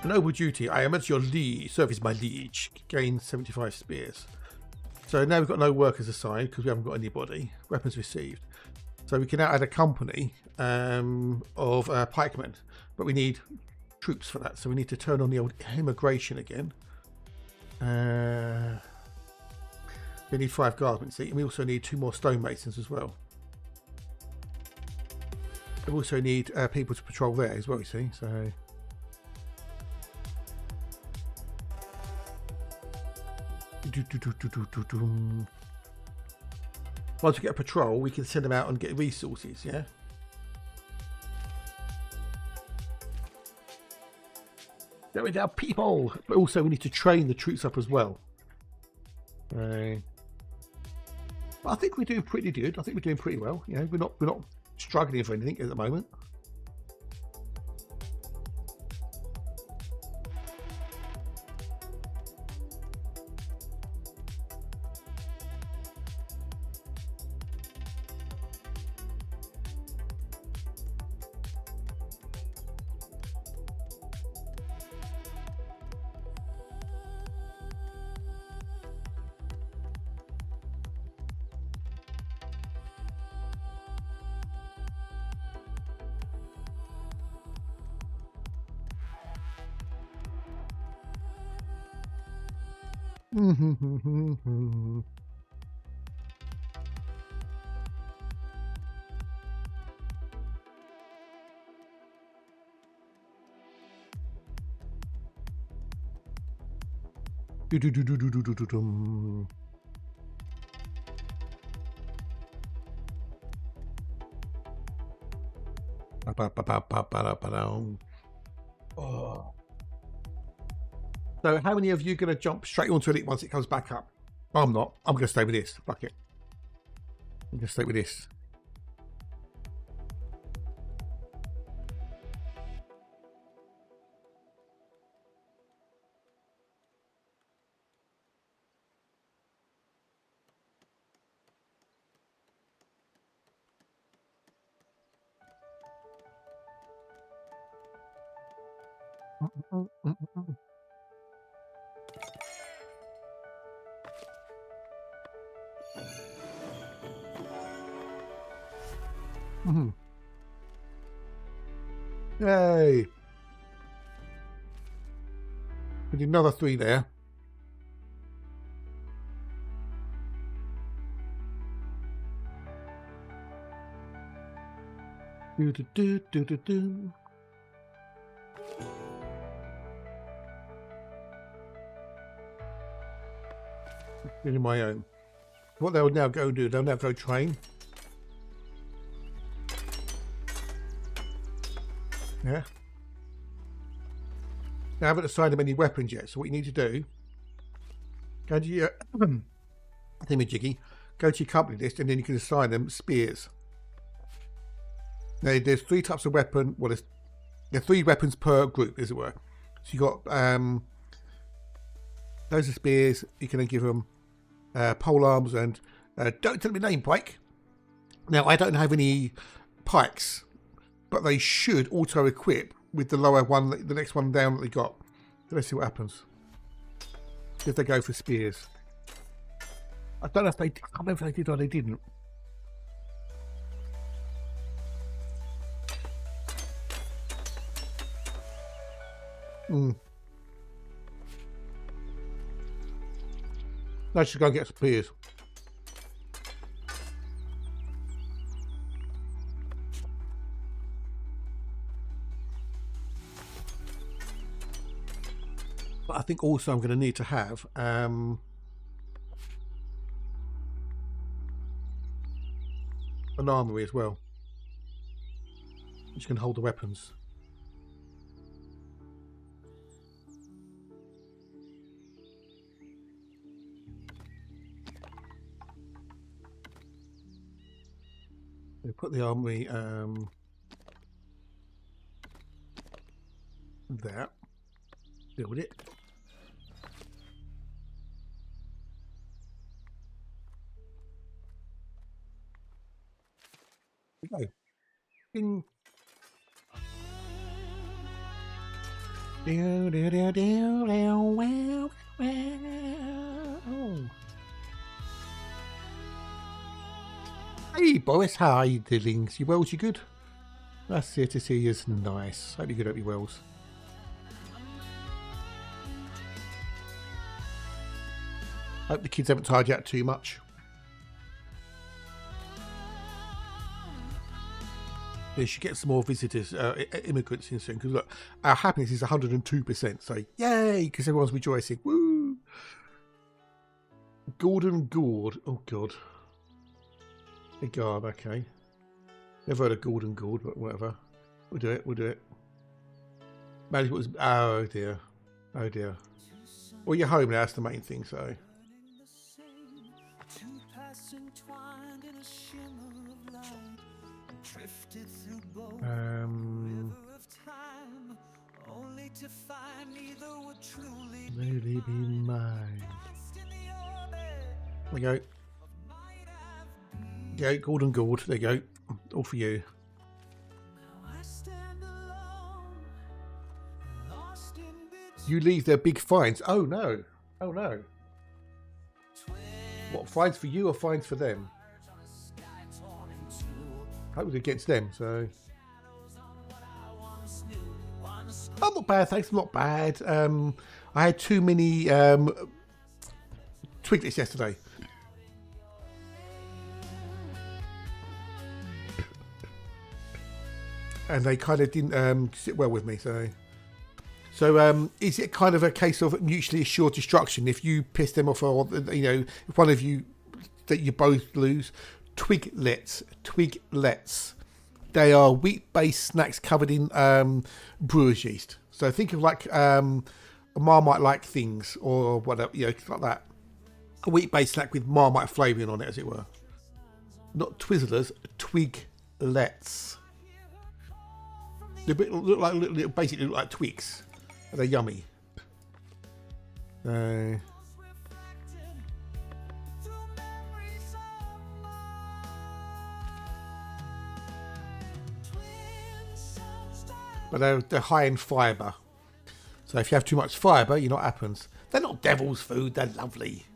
noble duty. I am at your service, my liege. Gain 75 spears. So now we've got no workers assigned because we haven't got anybody. Weapons received. So we can now add a company of pikemen, but we need troops for that. So we need to turn on the old immigration again. We need 5 guardsmen, see, and we also need 2 more stonemasons as well. We also need people to patrol there as well, you see. So once we get a patrol, we can send them out and get resources, yeah? There we go, people! But also we need to train the troops up as well. I think we're doing pretty good. I think we're doing pretty well. You know, we're not struggling for anything at the moment. Oh. So how many of you are going to jump straight onto it once it comes back up? I'm not. I'm going to stay with this. Fuck it. I'm going to stay with this. Yay! We need another 3 there. In my own. What they'll now go do, they'll now go train. Yeah. Now I haven't assigned them any weapons yet, so what you need to do, go to your thingamajiggy, go to your company list, and then you can assign them spears. Now there's 3 types of weapon. Well, there's 3 weapons per group, as it were. So you got those are spears. You can then give them pole arms and don't tell me name, pike. Now I don't have any pikes, but they should auto equip with the lower one, the next one down that they got. So let's see what happens if they go for spears. I don't know if they. I can't remember if they did or they didn't. No, she's going to get spears. But I think also I'm going to need to have an armory as well, which can hold the weapons. We put the armory there. Build it. There we go. Ding. Do, do, do, do, do, wow, wow. Hey Boris, how are you doing? You well? You good? Nice to see you. It's nice. Hope you're good. Hope you're well. Hope the kids haven't tired you out too much. They should get some more visitors, immigrants in soon. Because look, our happiness is 102%. So yay! Because everyone's rejoicing. Woo! Gordon Gourd. Oh God. A garb. Okay. Never heard of Gordon Gourd, but whatever. We'll do it. We'll do it. Manage what was. Oh dear. Oh dear. Well, you're home now. That's the main thing. So. Really be mine. There we go. Yeah, Gordon Gourd. There you go. All for you. You leave their big fines. Oh no. Oh no. What, fines for you or fines for them? That was against them, so. Oh, not bad, thanks. Not bad. I had too many twiglets yesterday. And they kind of didn't sit well with me, so is it kind of a case of mutually assured destruction if you piss them off, or you know, if one of you that you both lose? Twiglets, they are wheat-based snacks covered in brewer's yeast. So think of like Marmite-like things or whatever, you know, like that. A wheat-based snack with Marmite flavouring on it, as it were. Not Twizzlers, Twiglets. They basically look like Twix. They're yummy. But they're high in fibre. So if you have too much fibre, you know what happens. They're not devil's food, they're lovely.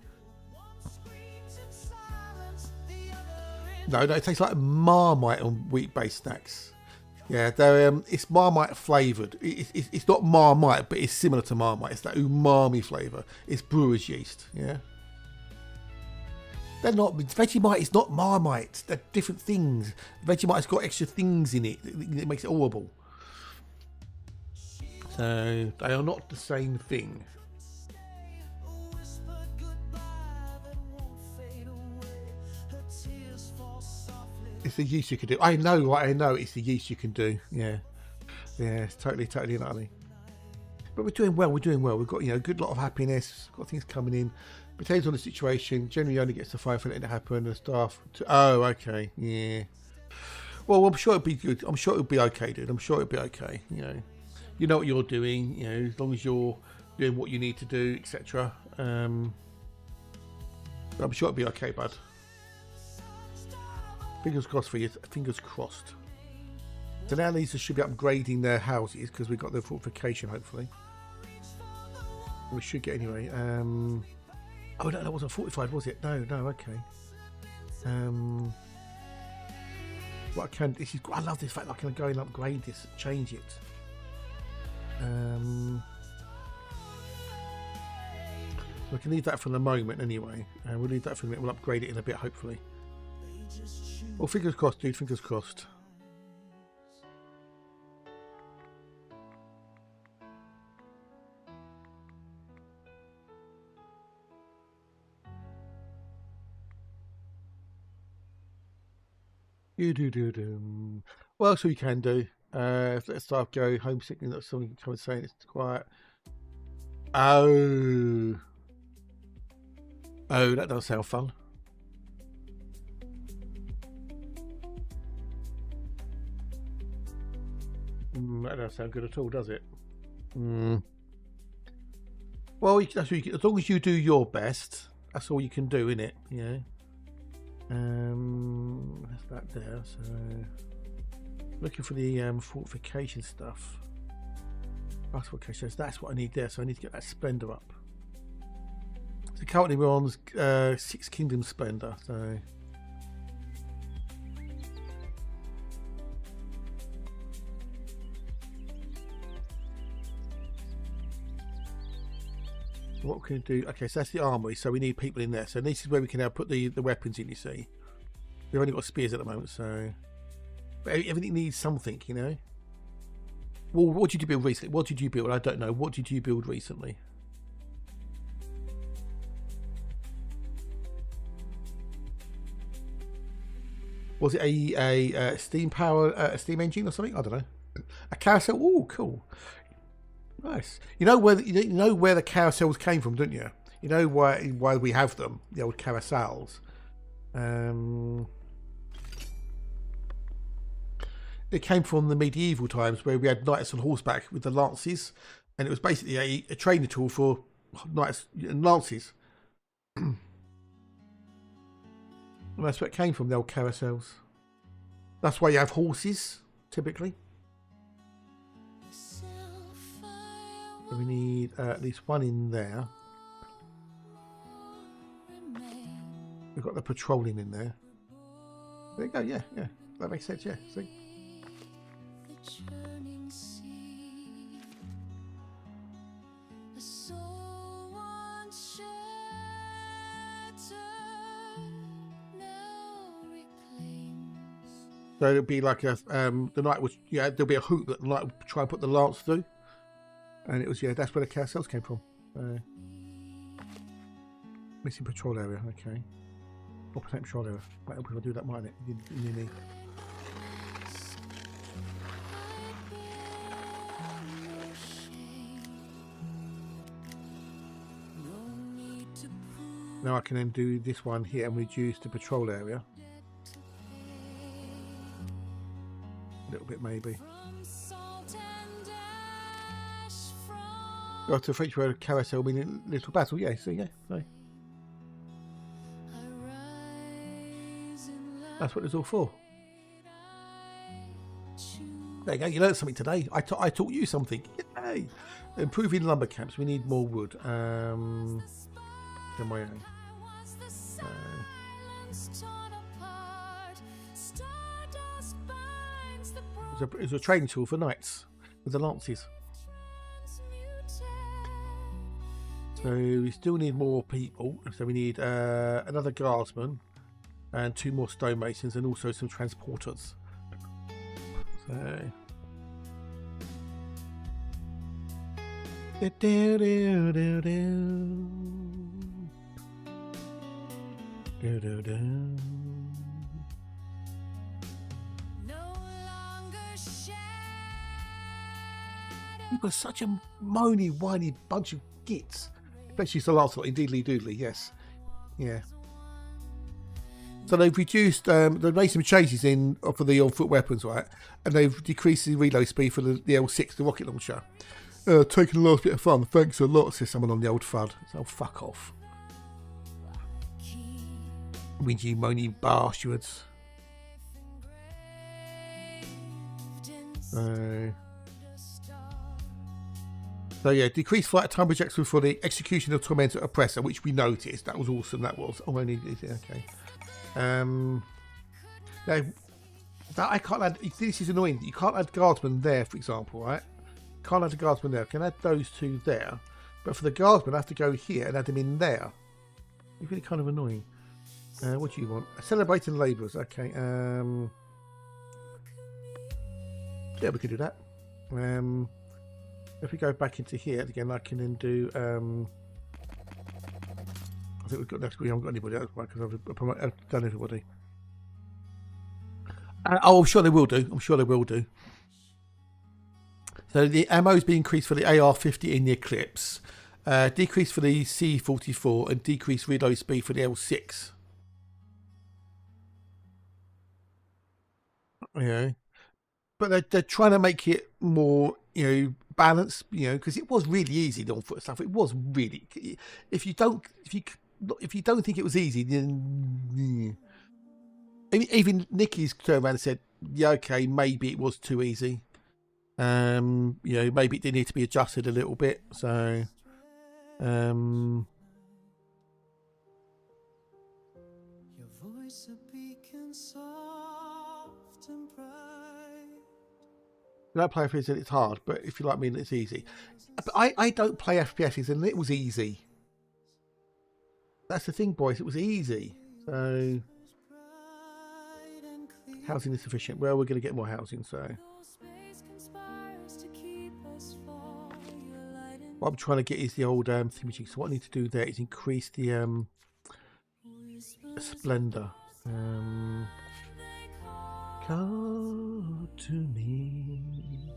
No, it tastes like Marmite on wheat-based snacks. Yeah, they're it's Marmite flavoured. It's not Marmite, but it's similar to Marmite. It's that umami flavour. It's brewer's yeast. Yeah, they're not. Vegemite is not Marmite. They're different things. Vegemite's got extra things in it. It makes it horrible. So they are not the same thing. It's the yeast you can do. I know, right? I know it's the yeast you can do. Yeah, it's totally and utterly. But we're doing well. We're doing well. We've got, you know, a good lot of happiness. Got things coming in. Depends on the situation. Generally, only gets to 5 for letting it happen. The staff. Oh, okay. Yeah. Well, I'm sure it'll be good. I'm sure it'll be okay, dude. I'm sure it'll be okay. You know what you're doing. You know, as long as you're doing what you need to do, etc. I'm sure it'll be okay, bud. Fingers crossed for you. Fingers crossed. So now these should be upgrading their houses because we've got their fortification, hopefully. We should get anyway. Oh no, that wasn't fortified, was it? No, okay. What I can, I love this fact that I can go and upgrade this, change it. We can leave that for the moment anyway. We'll leave that for a minute. We'll upgrade it in a bit, hopefully. Well, fingers crossed, dude. Fingers crossed. What else we can do? Let's start go homesickness. That's something someone saying it's quiet. Oh, that does sound fun. That doesn't sound good at all, does it? Well, that's what as long as you do your best, that's all you can do, innit? Yeah. That's that there. So looking for the fortification stuff. Fortifications. That's what I need there. So I need to get that Splendor up. So currently we're on 6 Kingdom Splendor. So what can we do? Okay, so that's the armory. So we need people in there. So this is where we can now put the weapons in. You see, we've only got spears at the moment. So, but everything needs something, you know. Well, what did you build recently? What did you build? I don't know. What did you build recently? Was it a steam power, a steam engine or something? I don't know. A carousel. Oh, cool. Nice. You know where the carousels came from, don't you? You know why we have them, the old carousels. It came from the medieval times where we had knights on horseback with the lances, and it was basically a training tool for knights and lances. And that's where it came from, the old carousels. That's why you have horses, typically. So we need at least one in there. We've got the patrolling in there. There you go, yeah. That makes sense, yeah. See? So it'll be like a the knight was there'll be a hoop that the knight would try and put the lance through, and it was that's where the carousels came from. Missing patrol area, okay. Or patrol area. Might help if I do that, mightn't it? You need. Now I can then do this one here and reduce the patrol area. A little bit maybe. Go to French word carousel meaning little battle, yeah, so yeah. So. That's what it's all for. There you go, you learned something today. I taught you something. Yay! Improving lumber camps, we need more wood. In my own. It's a training tool for knights with the lances. So we still need more people. So we need another guardsman and 2 more stonemasons and also some transporters. So People are such a moany, whiny bunch of gits. Especially Sir Lancelot in Diddly Doodly, yes. Yeah. So they've reduced, they've made some changes in for the on-foot weapons, right? And they've decreased the reload speed for the L6, the rocket launcher. Taking the last bit of fun. Thanks a lot, says someone on the old FUD. So fuck off. Whingy, moany bastards. So yeah, decreased flight time projection for the execution of Tormentor Oppressor, which we noticed. That was awesome. That was. Oh, I need it. Okay. Now, that I can't add. This is annoying. You can't add guardsmen there, for example, right? Can't add a guardsman there. I can add those 2 there, but for the guardsmen, I have to go here and add them in there. It's really kind of annoying. What do you want? Celebrating labourers. Okay. Yeah, we could do that. If we go back into here again, I can then do. I think we've got. We haven't got anybody else, right? Because I've done everybody. Oh, I'm sure they will do. I'm sure they will do. So the ammo is being increased for the AR-50 in the Eclipse, decreased for the C-44, and decreased reload speed for the L6. Yeah, but they're trying to make it more, balanced, because it was really easy, the on-foot stuff. It was really. If you don't think it was easy, then Even Nikki's turned around and said, "Yeah, okay, maybe it was too easy. You know, maybe it did need to be adjusted a little bit." So, Your voice a beacon soft and bright. I don't play FPS and it's hard, but if you like me, it's easy. But I don't play FPSs and it was easy. That's the thing, boys. It was easy. So, housing insufficient. Well, we're going to get more housing. So, what I'm trying to get is the old thingamajig. So, what I need to do there is increase the splendor. Come to me.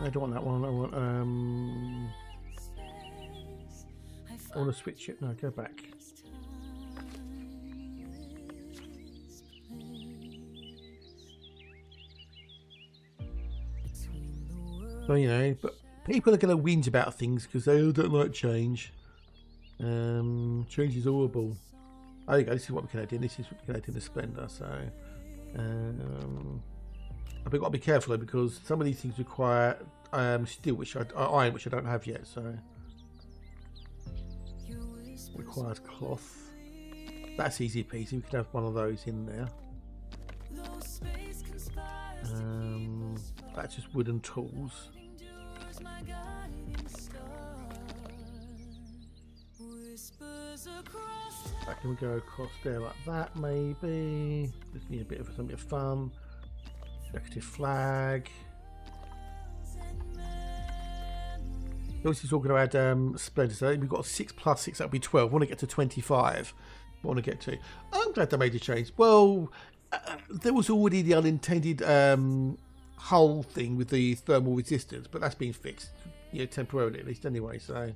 I don't want that one. I want to switch it. No, go back. So, you know, but people are going to whinge about things because they all don't like change. Change is horrible. There you go. This is what we can add in. This is what we can add in the Splendor. So, I've got to be careful though, because some of these things require steel, iron, which I don't have yet. So, requires cloth. That's easy peasy. We could have one of those in there. That's just wooden tools. Right, can we go across there like that? Maybe. Just need a bit of something of fun. Decorative flag. Obviously, it's all going to add splendor. So we've got 6 plus 6. That'll be 12. I want to get to 25. I want to get to. I'm glad they made a change. Well, there was already the unintended hull thing with the thermal resistance, but that's been fixed, you know, temporarily at least anyway. So I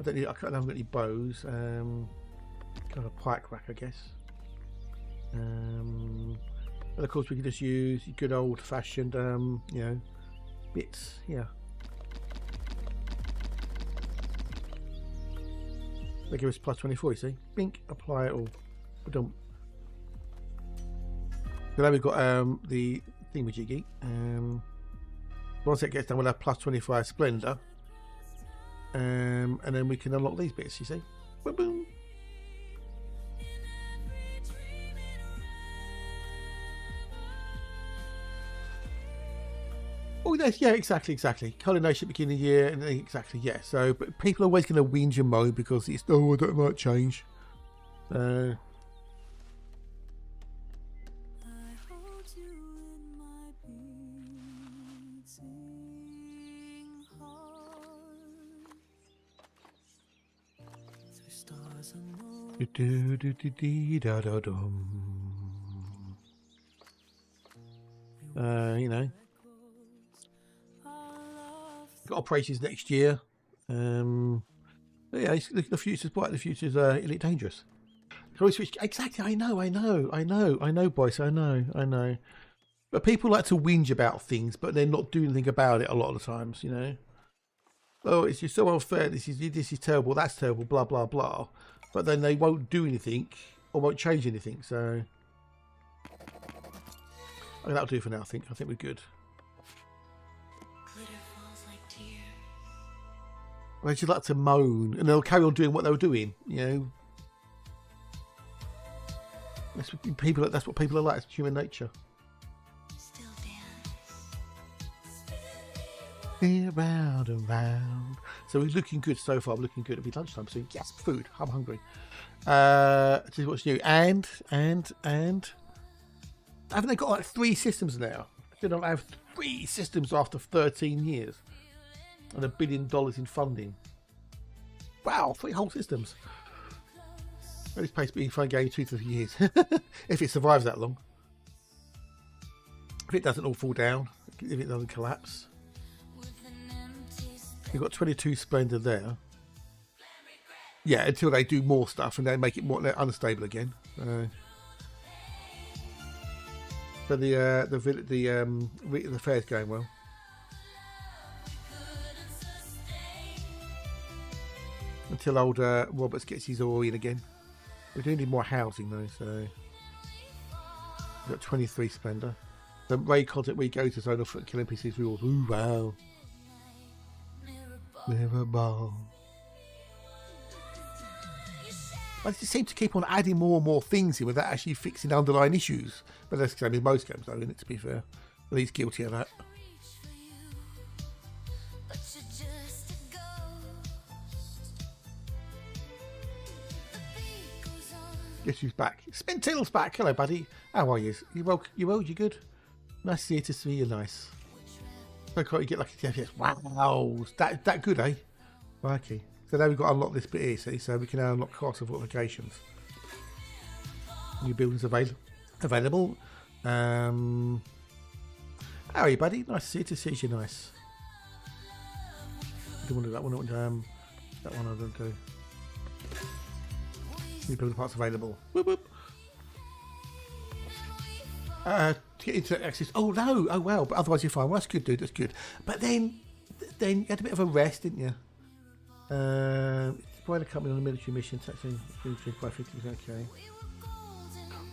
don't need. I haven't got any bows. Kind of a pike rack, I guess. And of course, we can just use good old-fashioned, you know, bits. Yeah. They give us plus 24. You see, bink, apply it all. We're done. So now we've got the thingamajiggy. Once it gets done, we'll have plus 25 splendor, and then we can unlock these bits. You see, boom, boom. Oh, yes, yeah, exactly. Coronation beginning of the year, and exactly, yeah. So, but people are always going to whinge and moan because it's, oh, I don't like change. You know, got operations next year. Yeah, the future's bright. The future's elite dangerous. Can we switch? Exactly. I know, boys. I know. But people like to whinge about things, but they're not doing anything about it a lot of the times. You know. Oh, it's just so unfair. This is terrible. That's terrible. Blah blah blah. But then they won't do anything or won't change anything. So I mean, that'll do for now. I think we're good. They just like to moan, and they'll carry on doing what they were doing. You know, that's what people are like. It's human nature. Round and round. So we're looking good so far. I'm looking good. It'll be lunchtime, so yes, food. I'm hungry. This is what's new. And haven't they got like 3 systems now? They don't have 3 systems after 13 years and $1 billion in funding. Wow, 3 whole systems. Well, this place being fun game 2 to 3 years if it survives that long. If it doesn't all fall down, if it doesn't collapse. You've got 22 Splendor there. Yeah, until they do more stuff and they make it more unstable again. But the fair's going well. until old Roberts gets his ore in again. We do need more housing though, so we've got 23 Splendor. The raid content we go to zone of kill NPCs rules. Ooh wow. Mirror ball. I just seem to keep on adding more and more things in without actually fixing underlying issues. But that's the same in most games though, isn't it, to be fair? At least guilty of that. Guess who's back? Spintil's back. Hello, buddy. How are you? You well? You good? Nice to see you. Nice. So can't you get like a yes? Wow, that good, eh? Okay. So now we've got to unlock this bit here, see? So we can now unlock castle fortifications. New buildings available. How are you, buddy? Nice to see you. Nice. I don't want to do that one. That one I don't do. New building parts available. Whoop, whoop. To get into access. Oh no! Oh well. But otherwise you're fine. Well, that's good, dude. That's good. But then you had a bit of a rest, didn't you? Spoiler coming on a military mission. Taxing by 50%. Okay.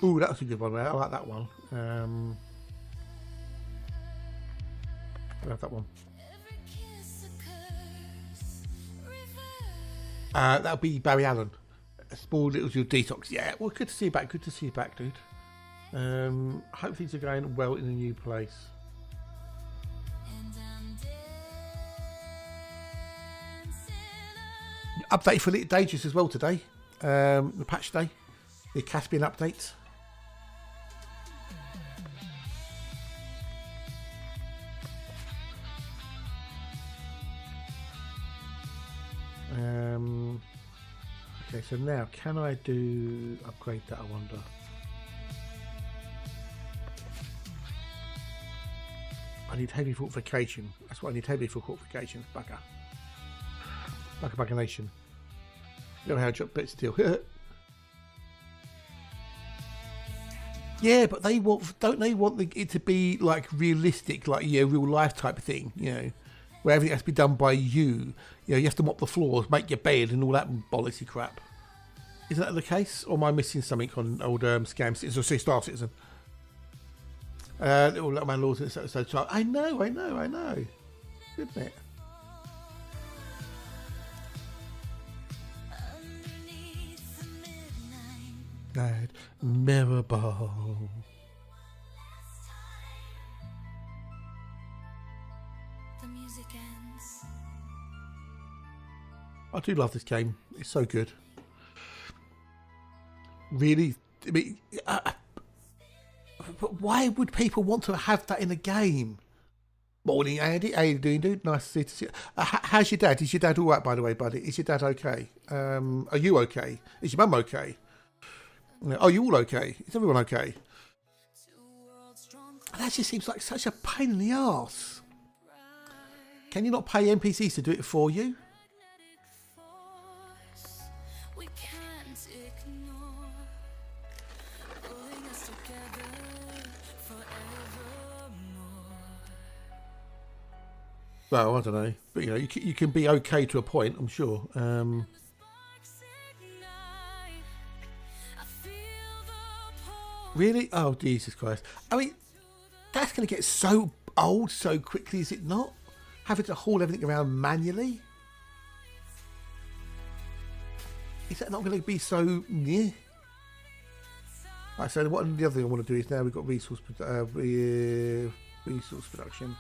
Ooh, that was a good one. I like that one. I love that one. That'll be Barry Allen. A small little detox. Yeah, well, good to see you back. Good to see you back, dude. Hope things are going well in a new place. Update for Elite Dangerous as well today. The patch day. The Caspian update. Okay, so now can I do upgrade that? I wonder. I need heavy fortification. That's what I need, heavy fortification. Bugger. Bugger nation. Look how I drop bits still. Yeah, but they don't they want it to be like realistic, like real life type of thing, where everything has to be done by you. You have to mop the floors, make your bed, and all that bollocksy crap. Isn't that the case, or am I missing something on old Scam Citizen or Star Citizen? Little man laws. So I know. Isn't it? That mirror ball. The music ends. I do love this game. It's so good. Really, I mean, but why would people want to have that in a game? Morning, Andy. How you doing, dude? Nice to see you. How's your dad? Is your dad all right, by the way, buddy? Is your dad okay? Are you okay? Is your mum okay? Are you all okay? Is everyone okay? That just seems like such a pain in the arse. Can you not pay NPCs to do it for you? Well, I don't know, but you can be okay to a point, I'm sure. Really? Oh, Jesus Christ! I mean, that's going to get so old so quickly, is it not? Having to haul everything around manually. Is that not going to be so? Yeah. Right. So what the other thing I want to do is now we've got resource production.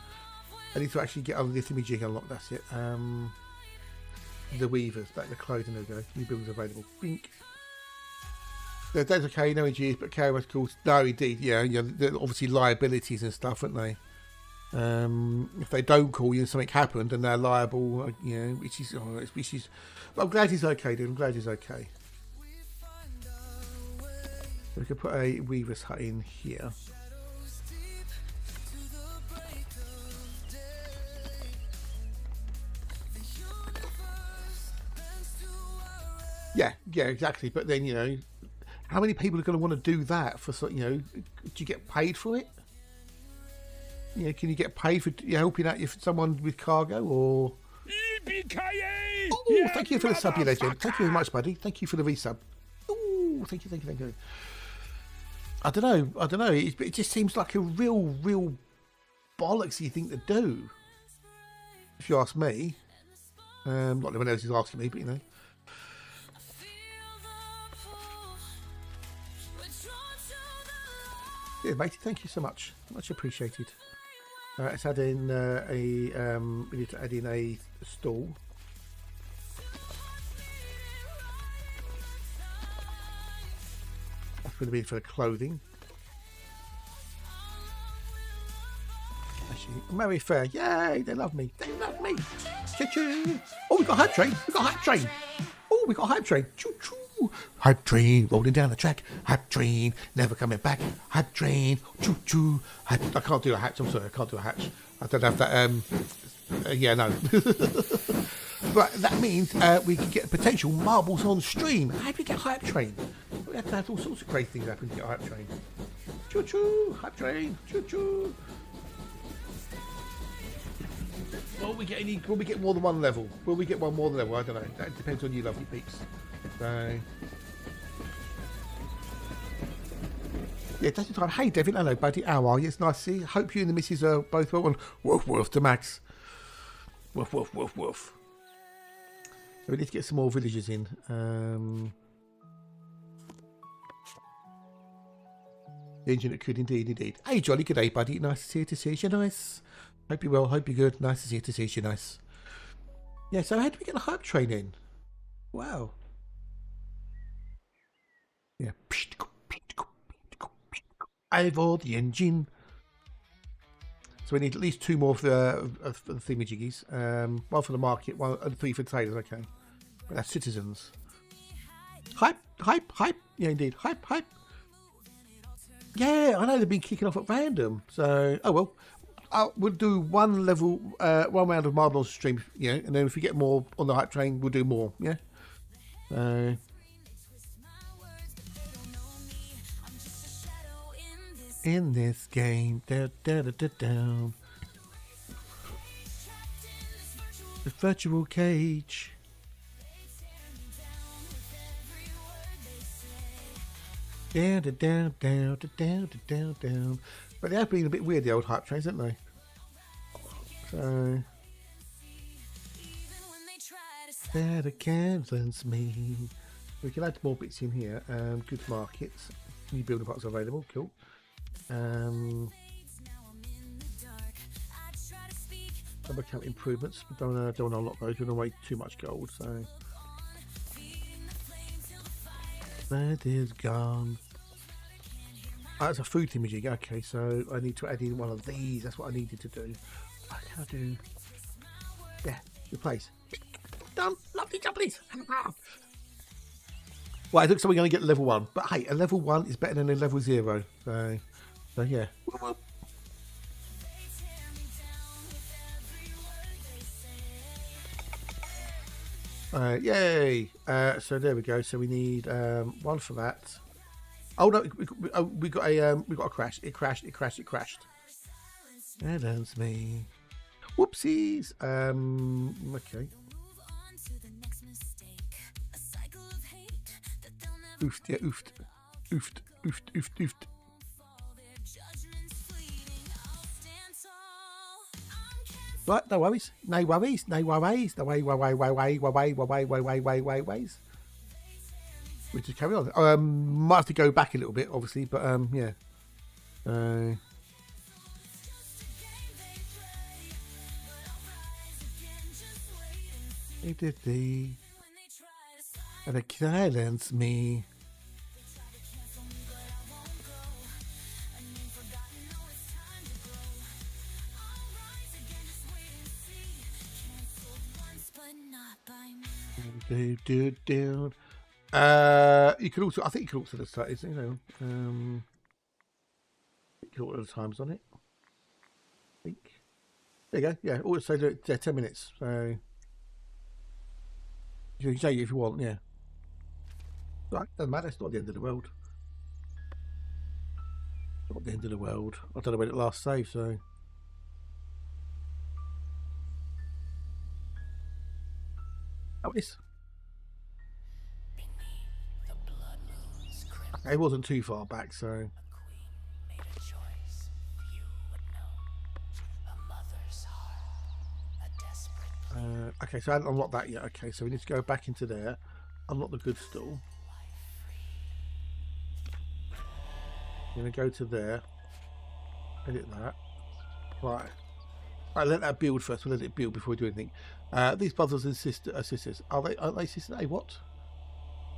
I need to actually get on the thingy-jig unlocked, that's it. The weavers, the clothing, there we go. New buildings available. Bink. That's okay, no injuries, but KOS calls. No, indeed, yeah, obviously liabilities and stuff, aren't they? If they don't call you and something happened, then they're liable, which is. But I'm glad he's okay, dude. I'm glad he's okay. We could put a weaver's hut in here. Yeah, exactly. But then, how many people are going to want to do that for, do you get paid for it? Can you get paid for helping out someone with cargo or? Yippee-ki-yay! Oh, thank you for the sub, you legend. Thank you very much, buddy. Thank you for the resub. Oh, thank you. I don't know. It just seems like a real bollocksy thing to do, if you ask me. Not anyone else is asking me, but you know. Yeah, matey, thank you so much. Much appreciated. Let's add in we need to add in a stall. That's going to be for the clothing. Actually, Mary Fair, yay! They love me. Choo-choo! Oh, we got a hype train. Oh, we got a hype train. Choo-choo! Hype train rolling down the track. Hype train never coming back. Hype train. Choo-choo! I can't do a hatch. I'm sorry, I can't do a hatch. I don't have that. Yeah, no. But that means we can get potential marbles on stream. How do we get hype train? We have to have all sorts of crazy things happen to get hype train. Choo-choo! Hype train. Choo-choo! Will we get more than one level? Will we get one more than level? I don't know. That depends on you, lovely peeps. So yeah, that's the time. Hey, Devin. Hello, buddy. How are you? It's nice to see you. Hope you and the missus are both well. And woof woof to Max. Woof woof woof woof. So we need to get some more villagers in. The engine that could indeed. Hey, Jolly. Good day, buddy. Nice to see you. You're nice. Hope you're well. Hope you're good. Nice to see you. You're nice. Yeah. So how do we get the hype train in? Wow. Yeah. Over the engine. So we need at least 2 more for the thingamajiggies. 1 for the market, 1 and 3 for traders. Okay, but that's citizens. Hype. Yeah, indeed. Hype. Yeah, I know they've been kicking off at random. So, oh well. We'll do 1 level, 1 round of marble on stream. Yeah, and then if we get more on the hype train, we'll do more. Yeah. In this game, the virtual cage. Down. But they have been a bit weird, the old hype trains, haven't they? So that accounts me. We can add more bits in here. Goods markets. New building parts available. Cool. Double account improvements. Don't want to unlock those. We don't want too much gold. So that is gone. Oh, that's a food imaging. Okay, so I need to add in 1 of these. That's what I needed to do. What can I do? Yeah, replace. Done. Lovely jumblies. Well, it looks like we're going to get level 1. But hey, a level 1 is better than a level 0. So yeah. Yay! So there we go. So we need 1 for that. Oh no, we got a crash. It crashed. That's me. Whoopsies. Okay. Oofed, yeah, oofed. Right, no worries. We just carry on. Might have to go back a little bit, obviously, but yeah. And it silenced me. Do. You could also, I think you could also start, you know, you could order the times on it. I think. There you go. Yeah, also do it 10 minutes. So you can say if you want, yeah. Right, doesn't matter. It's not the end of the world. Not the end of the world. I don't know when it last saved, so. Oh, it's, Beneath the blood moon's crimson, it wasn't too far back, so. a queen made a choice few would know. A mother's heart, a desperate Okay, so I haven't unlocked that yet. Okay, so we need to go back into there, unlock the goods stall. I'm going to go to there, edit that. Right. Right, let that build first. We'll let it build before we do anything. These brothers and sisters, aren't they sisters? Hey, what?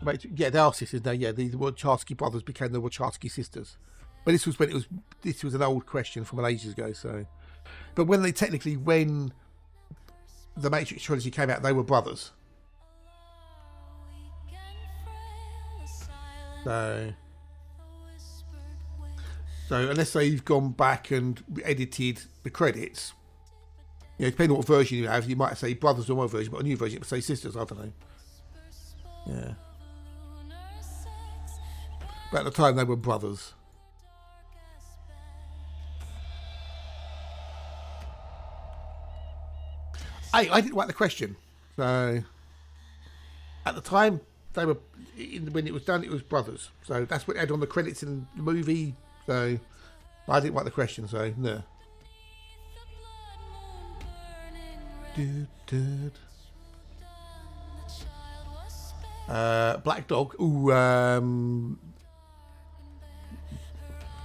Wait, yeah, they are sisters now. Yeah, the Wachowski brothers became the Wachowski sisters. But this was when this was an old question from ages ago. So, but when the Matrix trilogy came out, they were brothers. So unless they've gone back and edited the credits, depending on what version you have, you might say brothers on one version, but a new version, but say sisters. I don't know. Yeah. But at the time, they were brothers. Hey, I didn't write the question. So at the time, they were when it was done, it was brothers. So that's what it had on the credits in the movie. So I didn't write the question. So no. Black Dog. Ooh,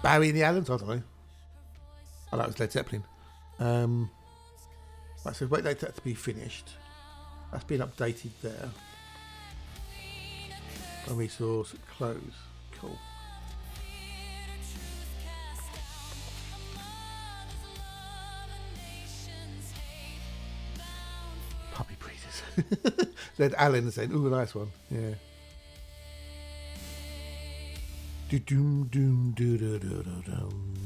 Barry and the Allens. I don't know. Oh, that was Led Zeppelin. Right, so wait for that to be finished. That's been updated there. A resource close. Cool. Puppy breeders. Said Alan saying, ooh, nice one. Yeah. Do doom doom do do do do dum.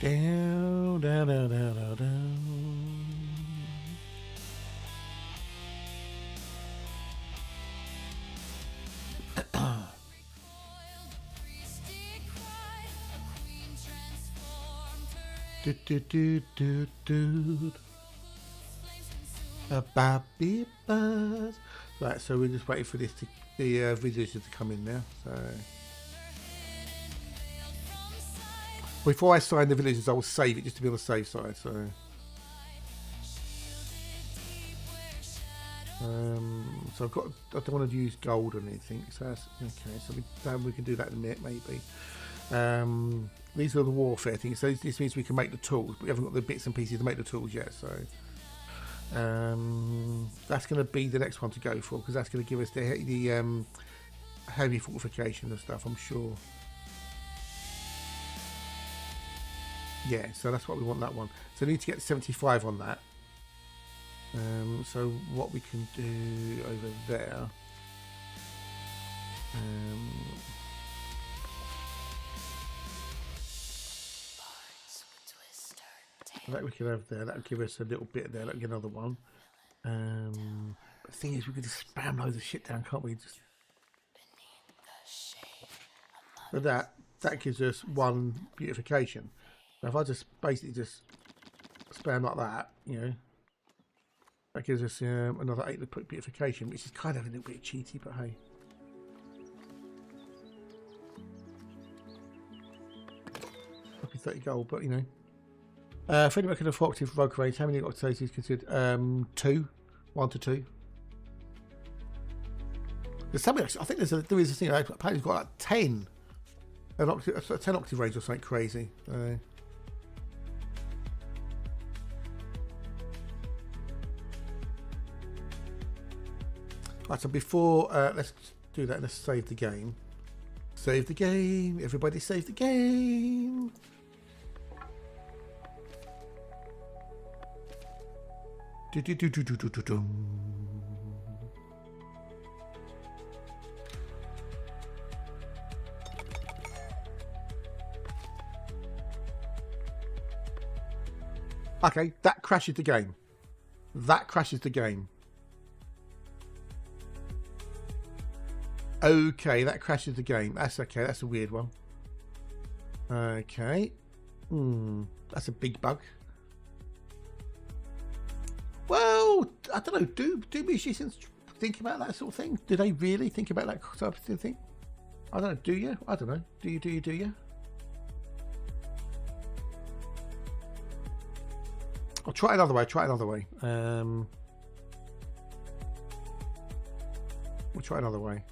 Down, down, down, down, down, down. Do do do do do. A baby buzz. Right, so we're just waiting for the villagers to come in now. So before I sign the villagers, I will save it just to be on the safe side. So so I've got. I don't want to use gold or anything. So that's okay. So we can do that in a minute, maybe. These are the warfare things. So this means we can make the tools, but we haven't got the bits and pieces to make the tools yet. So that's going to be the next one to go for, because that's going to give us the heavy fortification and stuff, I'm sure. Yeah, so that's what we want, that one. So we need to get 75 on that. So what we can do over there. That we can have there. That would give us a little bit there. That would get another one. But the thing is, we could just spam loads of shit down, can't we? Just but that gives us one beautification. Now if I just basically just spam like that, that gives us another 8 beautification, which is kind of a little bit cheaty, but hey. Probably 30 gold, but if anyone can afford to vocal range, how many octaves is considered? 2, 1 to 2. There's something. I think there is a thing. Apparently, it's got like 10. 10 octave range or something crazy. Right, so before let's do that. Let's save the game. Save the game. Everybody, save the game. Okay, that crashes the game. That crashes the game. Okay, that crashes the game. That's okay. That's a weird one. Okay. That's a big bug. Well, I don't know. Do musicians think about that sort of thing? Do they really think about that type of thing? I don't know. Do you? I don't know. Do you? I'll try another way. We'll try another way.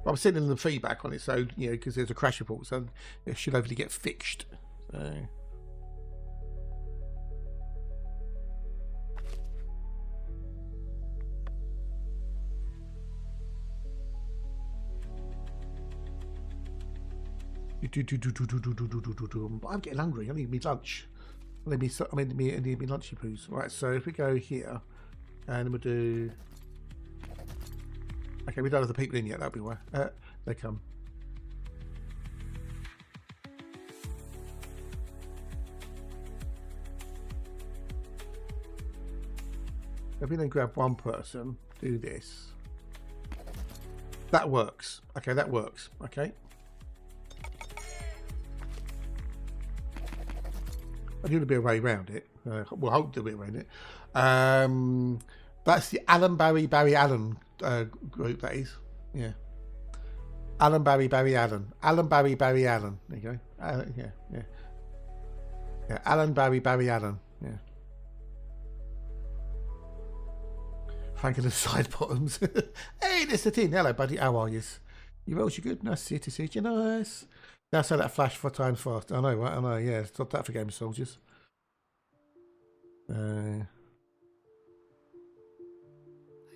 I'm sending them feedback on it, so because there's a crash report, so it should hopefully get fixed. I'm getting hungry. I need me lunch. I need me lunchy poos. Right, so if we go here, and we'll do. Okay, we don't have the people in yet. That'll be why they come. If we then grab one person, do this. That works. Okay, that works. Okay. I need to be a way around it. We'll hope there'll be a way around it. That's the Alan Barry Allen group. That is, yeah. Alan Barry Allen. Alan Barry Allen. There you go. Yeah. Alan Barry Allen. Yeah. Thanking the side bottoms. Hey, this is the team. Hello, buddy. How are you? You well? You good? Nice to see you. Nice. Now say that flash 4 times fast. I know, right? I know. Yeah, stop that for Game of Soldiers. I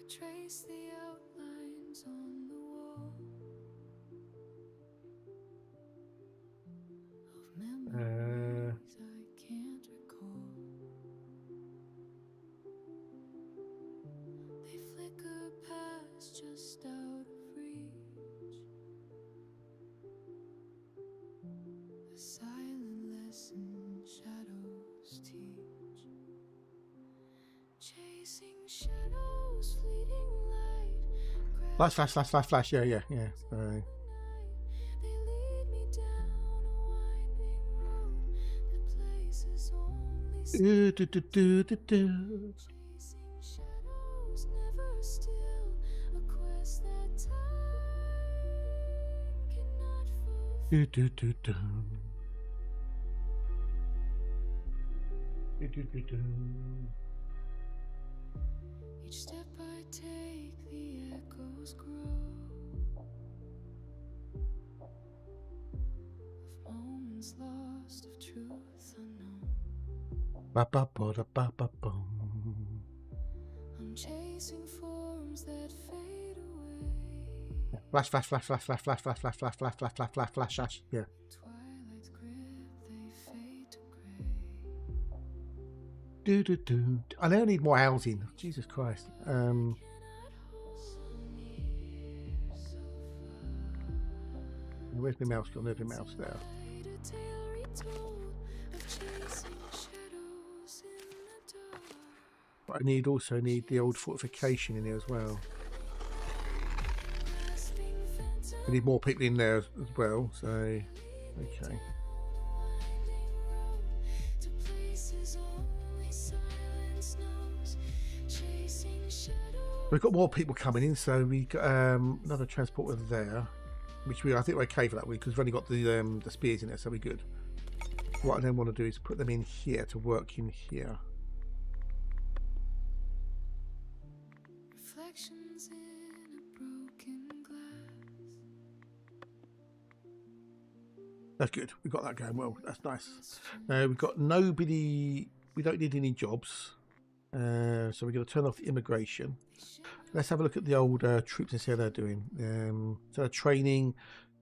trace the outlines on the wall of memories I can't recall. They flicker past just out of reach. A silent lesson shadows teach. Chasing shadows, fleeting light. Flash. Yeah. They lead me down a winding road that places only chasing shadows, never still. A quest that time cannot fulfill. Each step I take, the echoes grow of moments lost, of truth unknown. I'm chasing forms that fade away. Flash. Yeah. Twilight's grip, they fade to grey. I now need more housing. Jesus Christ. Where's my mouse gone? There's my mouse there. Light a tale retold of chasing shadows in the dark. But I also need the old fortification in here as well. Grasping phantom We need more people in there as well. So, okay. winding road to places only silence knows. Chasing shadows. We've got more people coming in, so we got another transporter there, which I think we're okay for that week because we've only got the spears in there, so we're good. What I then want to do is put them in here to work in here. Reflections in a broken glass. That's good. We've got that going well. That's nice. We've got nobody. We don't need any jobs. So we're going to turn off the immigration. Let's have a look at the old troops and see how they're doing. So training,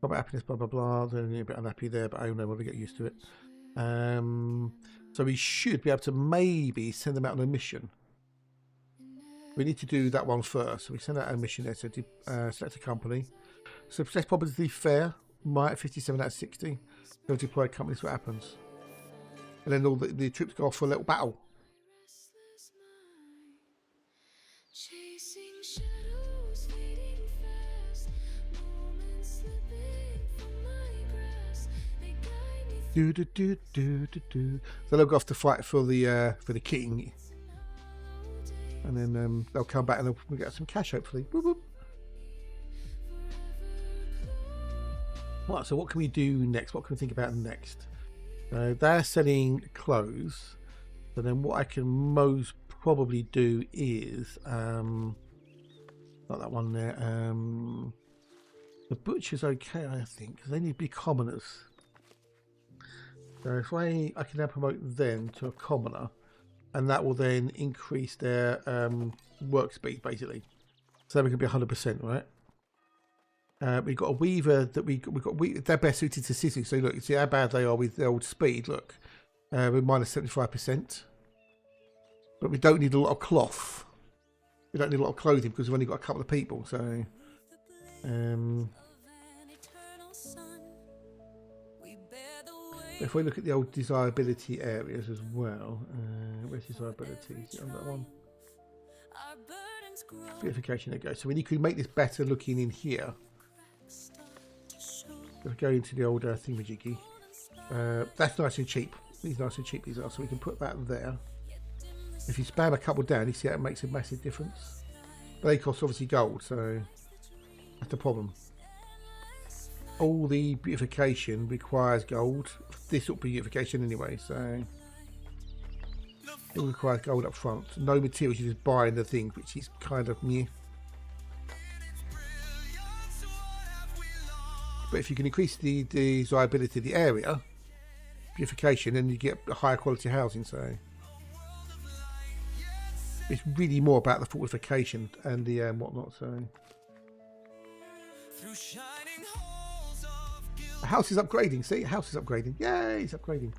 combat happiness, blah blah blah. They're a bit unhappy there, but I don't know. We'll get used to it. So we should be able to maybe send them out on a mission. We need to do that one first. So we send out a mission there. So select a company. Success probability fair. Might 57 out of 60. Go deploy companies. What happens? And then all the troops go off for a little battle. Restless mind, chasing shadows, fading fast. Do do do do do do. So they'll go off to fight for the king, and then they'll come back and we'll get some cash hopefully. Boop, boop. Right, so what can we do next? What can we think about next? They're selling clothes. So then what I can most probably do is not that one there. The butcher's okay, I think, because they need to be commoners. So if I can now promote them to a commoner, and that will then increase their work speed basically. So we can be 100%, right? We've got a weaver that they're best suited to scissors. So look, you see how bad they are with their old speed. Look, we're minus 75%, but we don't need a lot of cloth. We don't need a lot of clothing because we've only got a couple of people. So, if we look at the old desirability areas as well, where's desirability? Is it on that one? Beautification. There you go. So we could make this better looking in here. We'll go into the old thingamajiggy. That's nice and cheap. These nice and cheap these are, so we can put that there. If you spam a couple down, you see how it makes a massive difference. But they cost obviously gold, so that's the problem. All the beautification requires gold. This will be beautification anyway, so it requires gold up front. No materials, you're just buying the thing, which is kind of new. But if you can increase the desirability of the area, beautification, then you get a higher quality housing. So it's really more about the fortification and the whatnot. So the house is upgrading. See, house is upgrading. Yay, it's upgrading.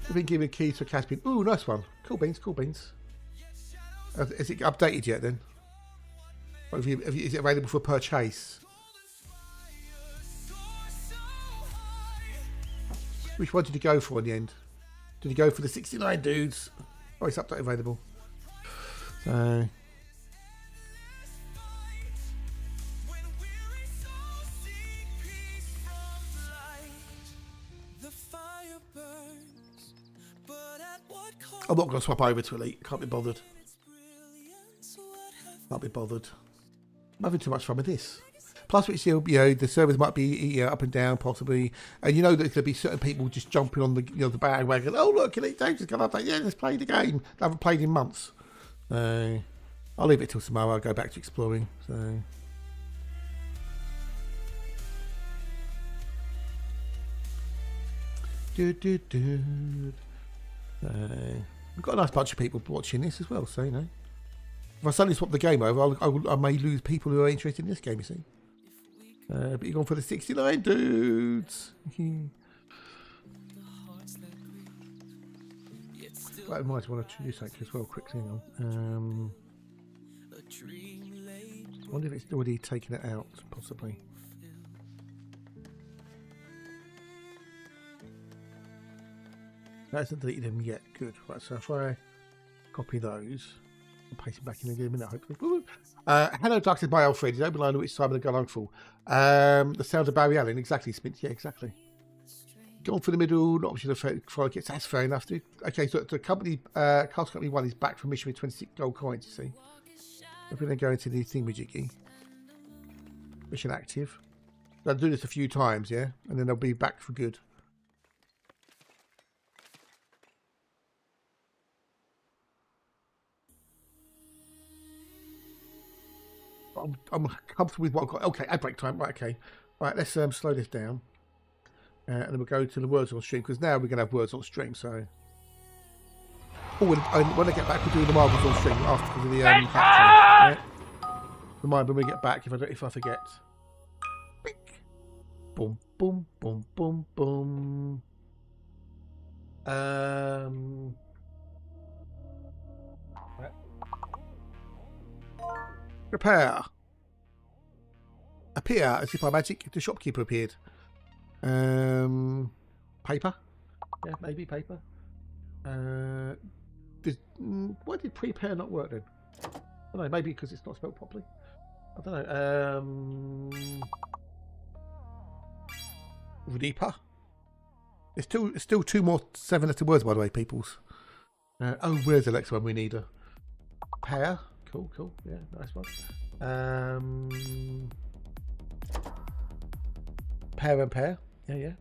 We've been given keys for Caspian. Ooh, nice one. Cool beans. Cool beans. Is it updated yet then? Or is it available for purchase? Which one did you go for in the end? Did you go for the 69 dudes? Oh, it's update available. So I'm not going to swap over to Elite. Can't be bothered. Can't be bothered. I'm having too much fun with this. Plus, it's, you know, the servers might be up and down possibly, and you know there's going to be certain people just jumping on the the bandwagon. Oh look, Elite Dave's just come up. Yeah, let's play the game. I haven't played in months. I'll leave it till tomorrow. I'll go back to exploring. So. We've got a nice bunch of people watching this as well, so you know. If I suddenly swap the game over, I may lose people who are interested in this game, you see. But you're going for the 69 dudes. I might want to do something as well quickly. I wonder if it's already taken it out, possibly. That hasn't deleted them yet. Good. Right, so if I copy those and paste them back in a minute, hopefully. Hello, Darkness by Alfred. You don't belong to which side of the gun uncle. The sound of Barry Allen. Exactly, Smith. Yeah, exactly. Go on for the middle, not option before it gets. That's fair enough, dude. Okay, so the company, Castle Company 1 is back from mission with 26 gold coins, you see. If we then go into the thingamajiggy. Mission active. They'll do this a few times, yeah? And then they'll be back for good. I'm comfortable with what I've got. Okay, ad break time. Right, okay. Right, let's slow this down. And then we'll go to the words on stream, because now we're going to have words on stream, so... Oh, and when I get back, we'll do the marbles on stream after, because of the factory. Right? Remind me when we get back, if I forget. Bink. Boom, boom, boom, boom, boom. Right. Repair. Appear as if by magic the shopkeeper appeared. Paper? Yeah, maybe paper. Why did prepare not work then? I don't know, maybe because it's not spelled properly. I don't know. Reaper. It's still 2 more 7-letter words, by the way, peoples. Oh, where's Alexa when we need her? Pair. Cool. Yeah, nice one. Pair and pair. Yeah.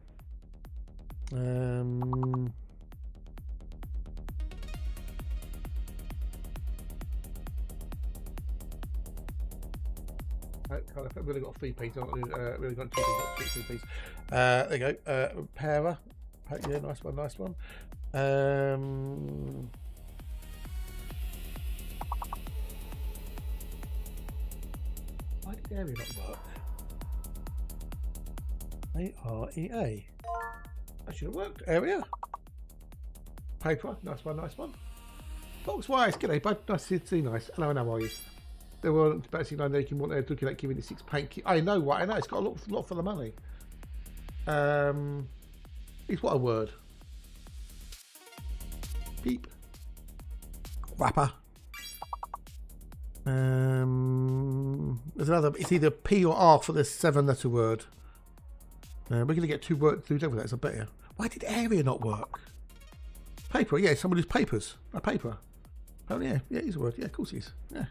I've really got 3 pieces. I've really got 2 pieces, not 3 pieces. There you go. Para. Yeah, nice one. Why did area not work? AREA. That should have worked. Area. Paper. Nice one. Fox Wise. G'day, bud. Nice to see you. Nice. Hello, and how are you? There were basically 9 they can want they're looking at giving it 6 paint. I know what I know. It's got a lot for the money. It's what a word. Beep. Wrapper. There's another. It's either P or R for the 7-letter word. We're going to get 2 words to do with that. So I bet you. Why did area not work? Paper. Yeah, someone who's papers. A paper. Oh yeah, it's a word. Yeah, of course it is. Yeah.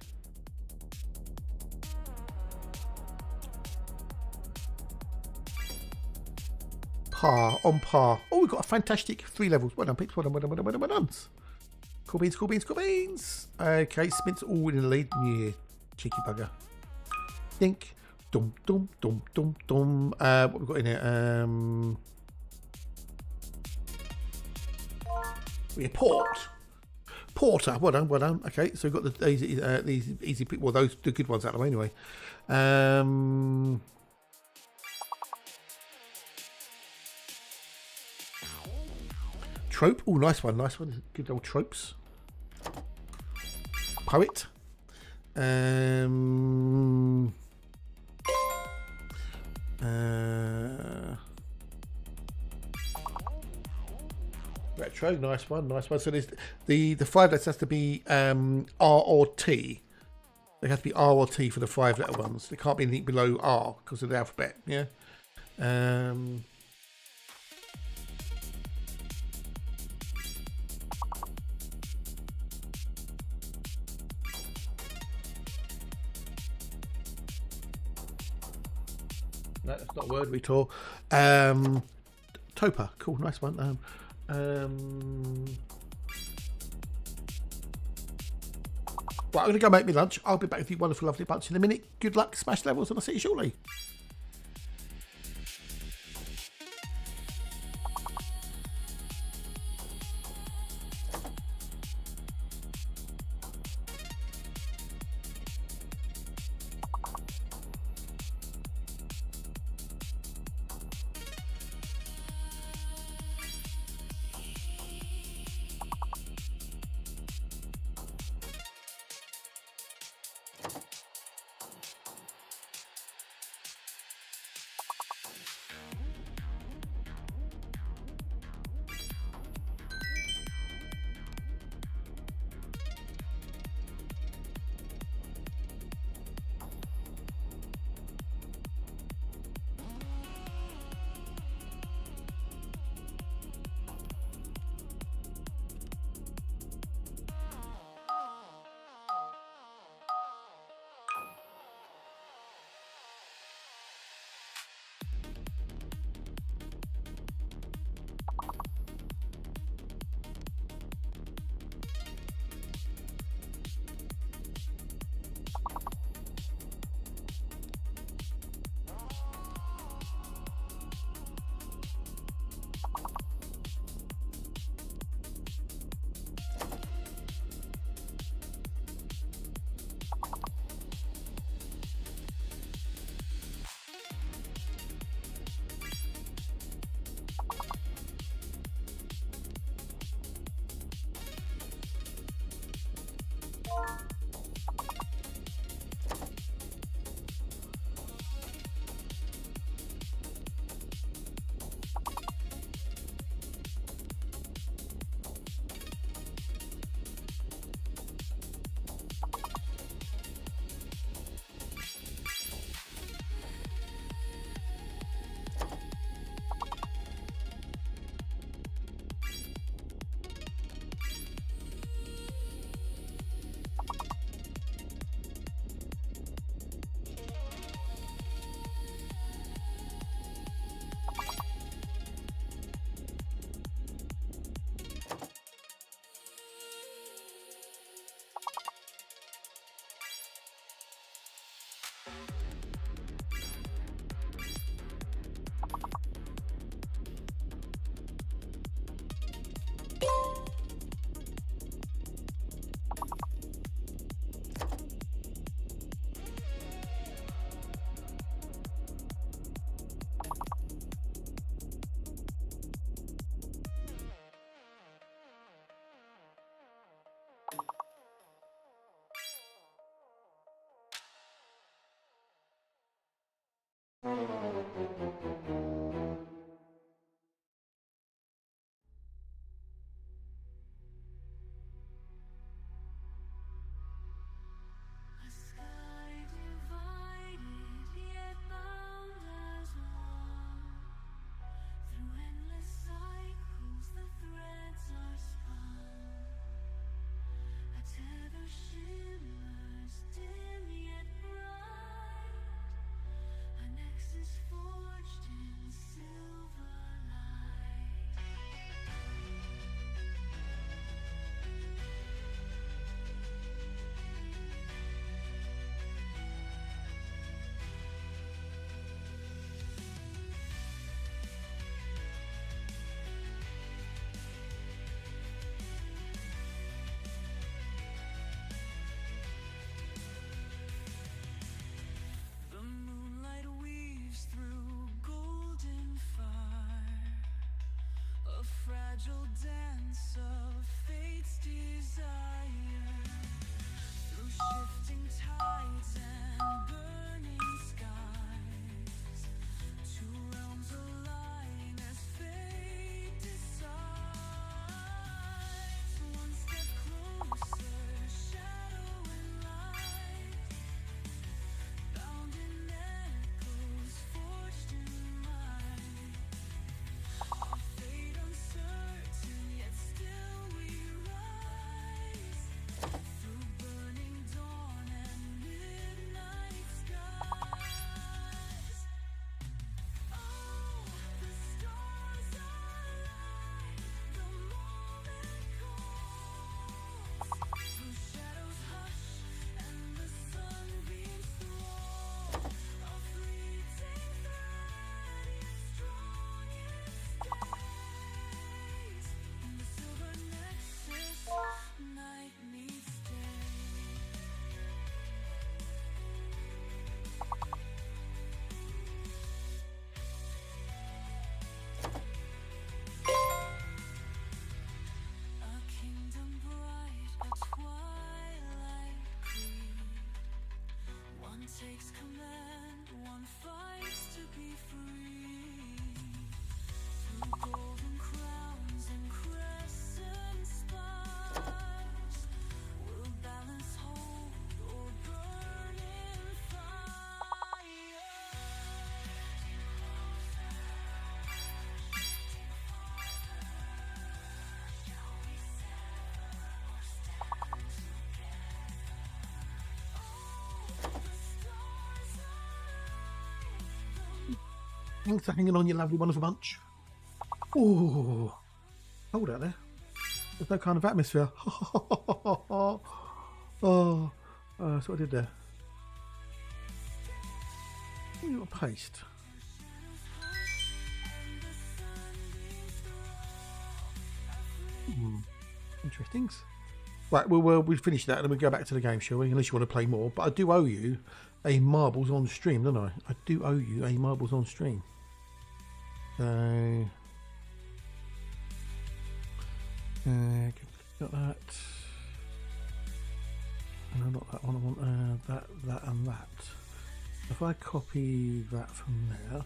On par. Oh, we've got a fantastic 3 levels. Well done, peeps. Well done. Cool beans. Okay, Smith's all in the lead. Yeah, cheeky bugger. Think. Dum. What have we got in here? Porter. Well done. Okay, so we've got these easy. Well, those the good ones out of the way anyway. Trope. Oh, nice one. Good old tropes. Poet. Retro. Nice one. So there's the 5 letters has to be R or T. They have to be R or T for the 5-letter ones. They can't be anything below R because of the alphabet. Yeah. No, that's not a word we tore. Topa, cool, nice one. Right, I'm going to go make me lunch. I'll be back with you wonderful, lovely bunch in a minute. Good luck, smash levels, and I'll see you shortly. Thanks for hanging on, you lovely wonderful bunch. Oh, hold out there. There's no kind of atmosphere. Oh, that's what I did there. Little paste. Interesting. Right, we'll finish that and then we'll go back to the game, shall we? Unless you want to play more. But I do owe you a marbles on stream, don't I? I do owe you a marbles on stream. So, got that. No, not that one. I want that, and that. If I copy that from there,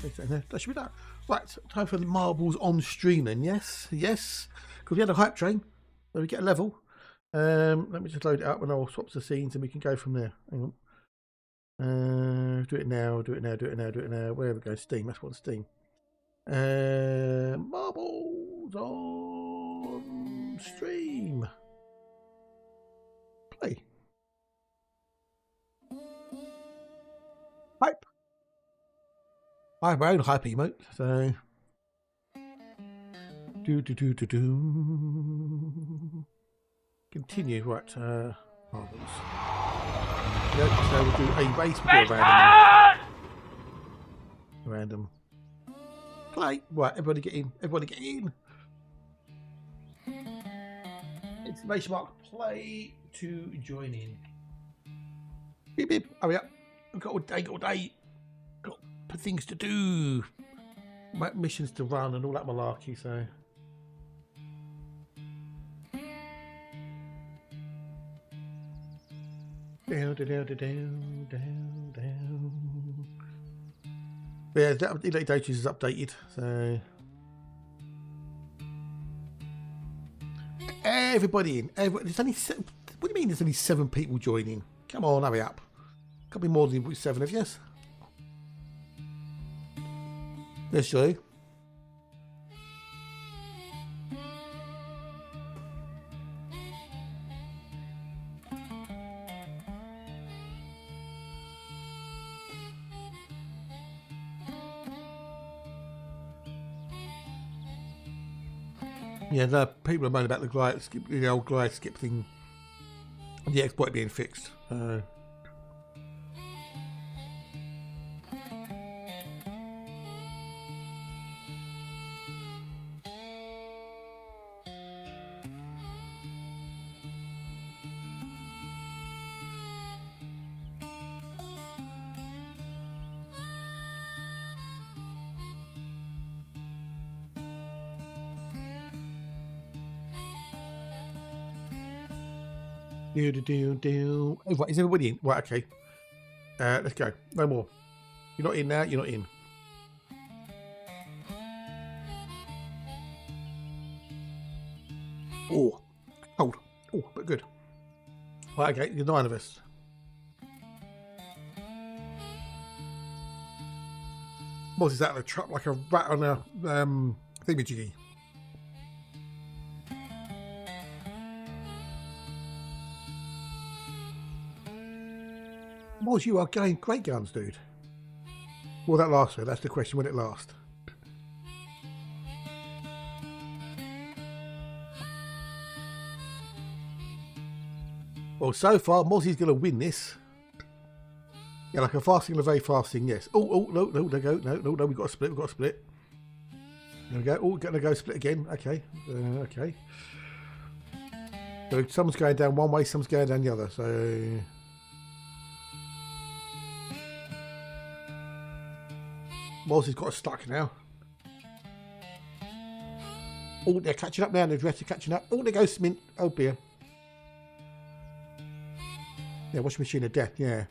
that should be that. Right, time for the marbles on stream then. Yes, yes. Because we had a hype train, so we get a level. Let me just load it up and I'll swap the scenes and we can go from there. Hang on. Do it now. Do it now. Do it now. Do it now. Where we go? Steam. That's what Steam. Marbles on stream. Play. Hype. I have my own hype emote, so do. Continue, right, marbles. Yep, so we'll do a race, we'll do a random play. Right, everybody get in, everybody get in. Exclamation mark play to join in. Beep beep, hurry up. We've got all day. Got things to do, missions to run and all that malarkey, so down. Yeah, that elite data is updated, so everybody in. There's only what do you mean there's only 7 people joining? Come on, hurry up. Can't be more than 7 of you. Let's show. Yeah, the people are moaning about the old glide skip thing, the exploit being fixed. Do. Oh, right, is everybody in? Right, okay. Let's go. No more. You're not in now. You're not in. Oh, cold. Oh, but good. Right, okay. There's 9 of us. Moz is out of the truck like a rat on a thingamajiggy. Moz, you are going great guns, dude. Will that last, though? That's the question. Will it last? Well, so far, Mozzy's going to win this. Yeah, like a fasting and a very fasting, yes. Oh, no, there go. No, we've got to split. There we go. Oh, going to go split again. Okay. Okay. So someone's going down one way, someone's going down the other. So Mozzy's got us stuck now. Oh, they're catching up now. The rest are catching up. Oh, there goes Mint. Oh, dear. Yeah, washing machine of death, yeah.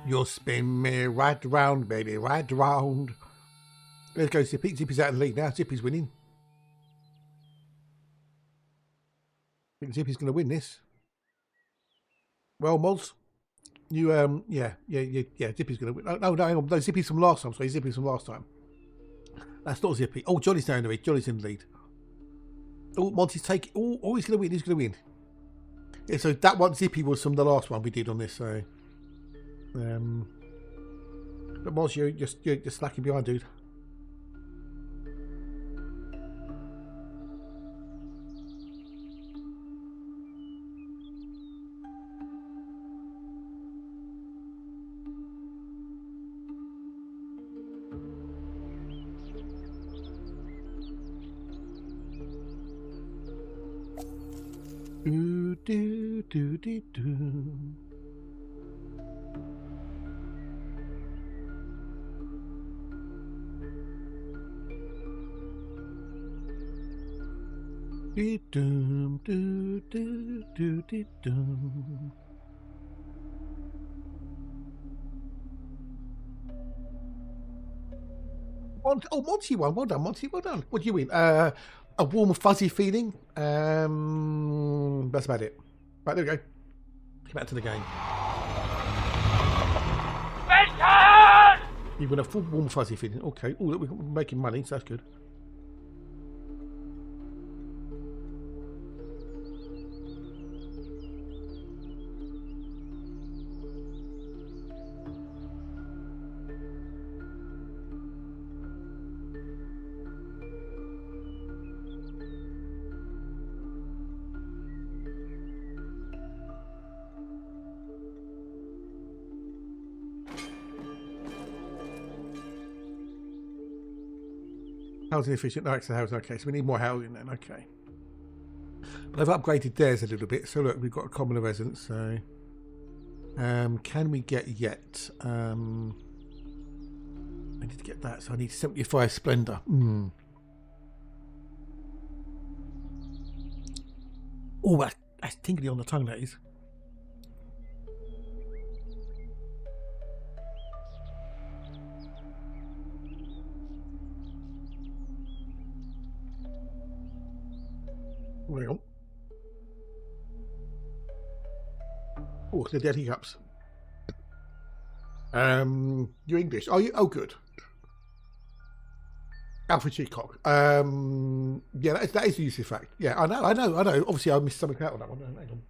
You'll spin me right round, baby, right round. Let's go, Zippy. Zippy's out of the lead now. Zippy's winning. I think Zippy's going to win this. Well, Moz, you, yeah, Zippy's going to win. No, hang on. No, Zippy's from last time. Sorry, Zippy's from last time. That's not Zippy. Oh, Johnny's down the lead. Johnny's in the lead. Oh, Monty's taking. Oh, he's going to win. He's going to win. Yeah, so that one, Zippy, was from the last one we did on this. So, but Monty, you're just slacking behind, dude. Do do do do do. Do do do do do do do. Monty won. Well done, Monty. Well done. What do you win? A warm, fuzzy feeling. That's about it. Right, there we go. Get back to the game. You win a full, warm, fuzzy feeling. Okay. Oh, look, we're making money, so that's good. Housing efficient, no extra housing. Okay, so we need more housing then. Okay, but I've upgraded theirs a little bit. So look, we've got a common residence. So, can we get yet? I need to get that. So I need 75 Splendor. Oh, that's tingly on the tongue. That is. Well. Oh, the dead hiccups. You're English. Are you? Oh, good. Alfred Hitchcock. Yeah, that is a useful fact. Yeah, I know. Obviously, I missed something out on that one. Hang on.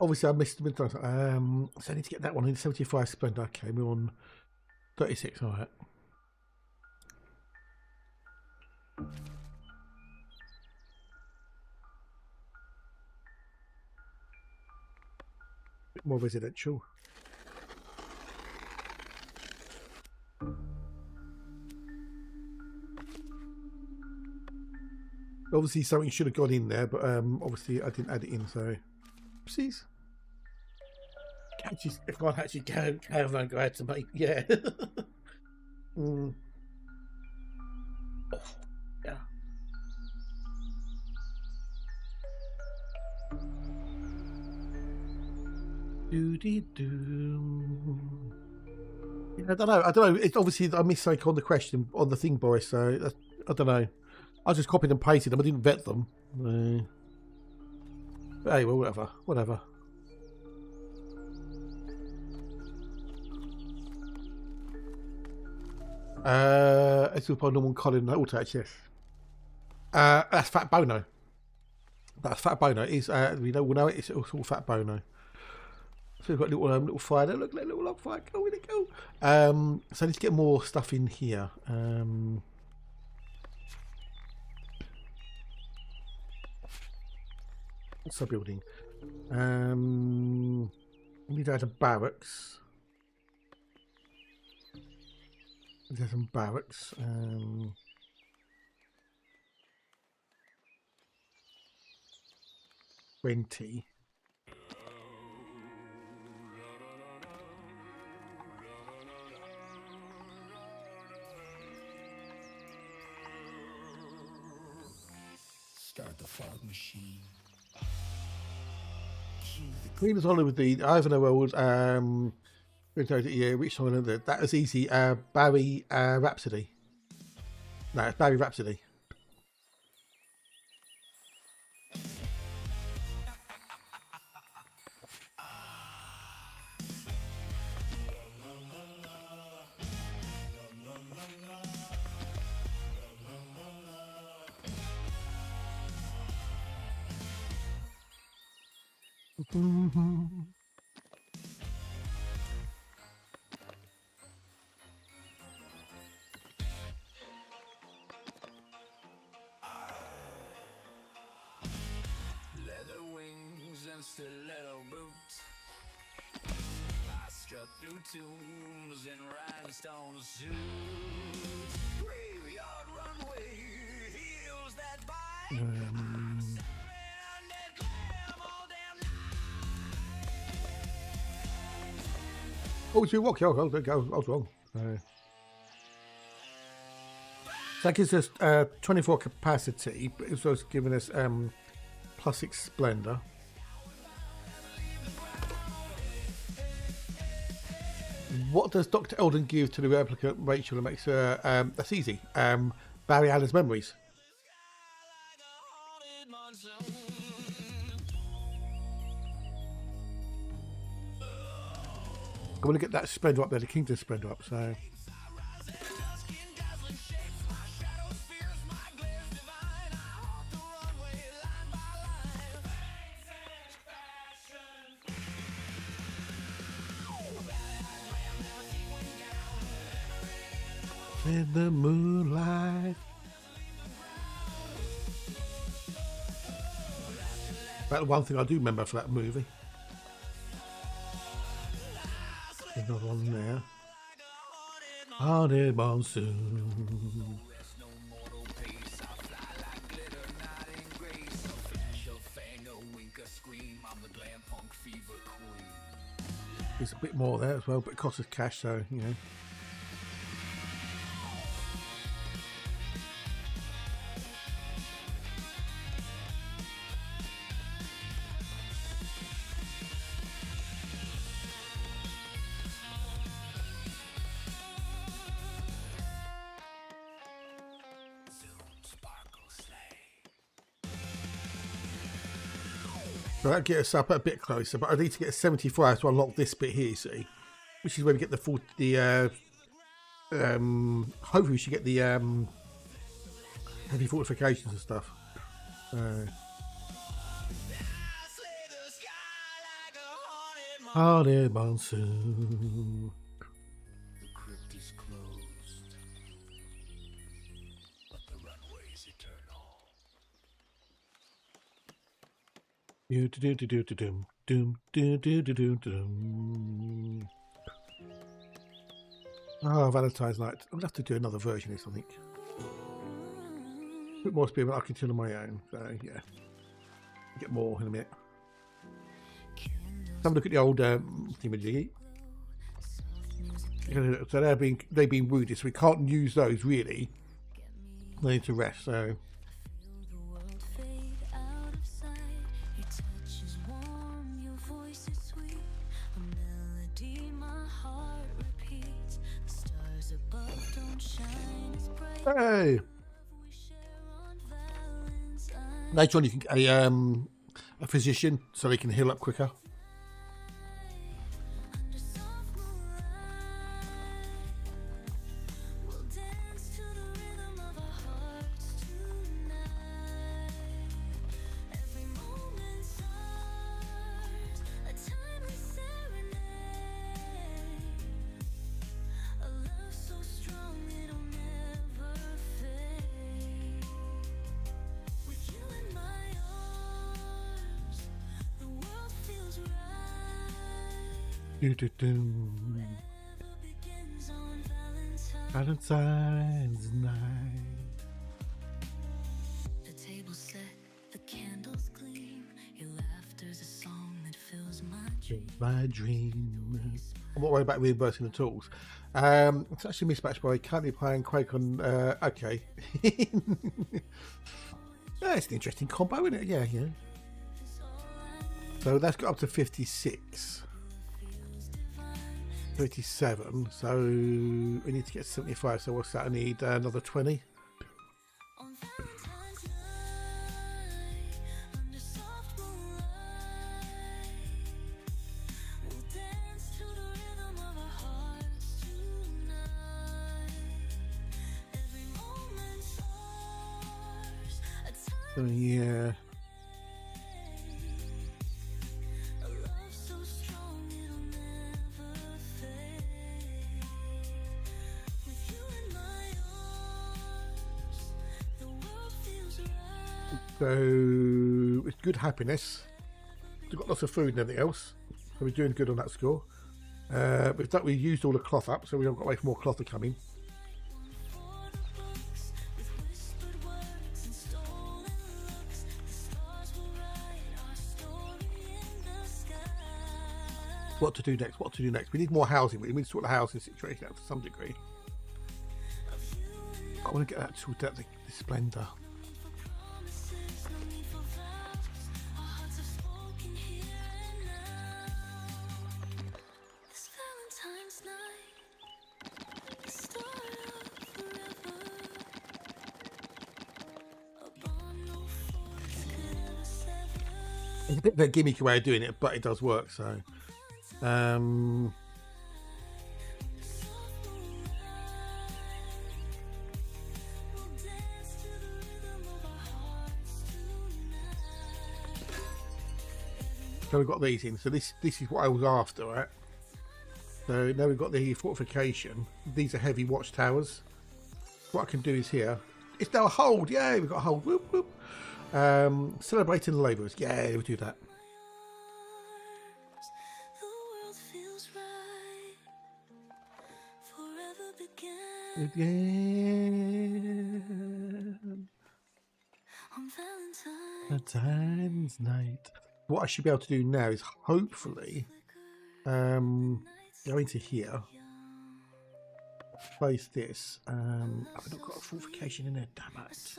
Obviously, I missed the midnight. So I need to get that one in 75 Splendor. Okay, we're on 36. All right. Bit more residential. Obviously, something should have gone in there, but obviously, I didn't add it in. So, oopsies. If I actually caravan go out to make, yeah. Yeah. Yeah, I don't know. It's obviously I missed something on the question on the thing, Boris. So I don't know. I just copied and pasted them. I didn't vet them. But hey, well, whatever. It's upon normal Colin auto yes. That's Fat Bono. That's Fat Bono. Is we know it's all Fat Bono. So we've got a little fire there. Look, a little log fire. Go, where'd it go? So I need to get more stuff in here. What's the building? We need to add a barracks. There's some barracks. 20. Start the fog machine. Queen is on with the Ivanhoe World. Yeah, which one? That was easy. Barry Rhapsody. No, it's Barry Rhapsody. Leather wings and stiletto boots. I strut through tombs in rhinestone suits. Graveyard runway, heels that bite. Undead glam all damn night. Oh, it's been walking. Oh, there you go. I was wrong. So that gives us 24 capacity, but it's also giving us +6 splendor. What does Dr. Eldon give to the replicant Rachel that makes her, that's easy, Barry Allen's memories? I'm going to get that splendor up there, the Kingdom splendor up, so... In the moonlight. That's the one thing I do remember for that movie. There's another one there. Haunted Monsoon. There's a bit more there as well, but it costs us cash, so, you know. So that gets us up a bit closer, but I need to get 75 to unlock this bit here, you see, which is where we get the hopefully we should get the heavy fortifications and stuff. Haunted Monsoon. The crypt is closed, but the runway is eternal. Do do do do do do doom do do do do doom. Oh, Valentine's night. I'm gonna have to do another version of this, I think. A bit more speed, but I can tune on my own. So yeah, get more in a minute. Have a look at the old thingamajiggy. So they've been wounded, so we can't use those really. They need to rest. So. Hey. Later on, you can get a physician so they can heal up quicker. Valentine's night. The table set, the candles gleam. Your laughter's a song that fills my dream. I'm not worried about reimbursing the tools. It's actually mismatched by currently playing Quake on. Okay. That's an interesting combo, isn't it? Yeah, yeah. So that's got up to 56. 37, so we need to get 75, so what's that? I need another 20. So yeah. So it's good happiness. We've got lots of food and everything else, so we're doing good on that score. We used all the cloth up, so we haven't got to wait for more cloth to come in. What to do next? What to do next? We need more housing. We need to sort the housing situation out to some degree. I want to get that sorted out, the Splendor. It's a bit of a gimmicky way of doing it, but it does work. So, so we've got these in. So this is what I was after, right? So now we've got the fortification. These are heavy watchtowers. What I can do is here. It's now a hold. Yay, we've got a hold. Whoop, whoop. Celebrating the labourers. Yeah, we'll do that. Again. Valentine's night. What I should be able to do now is hopefully go into here, place this. I've not got a fortification in there, damn it.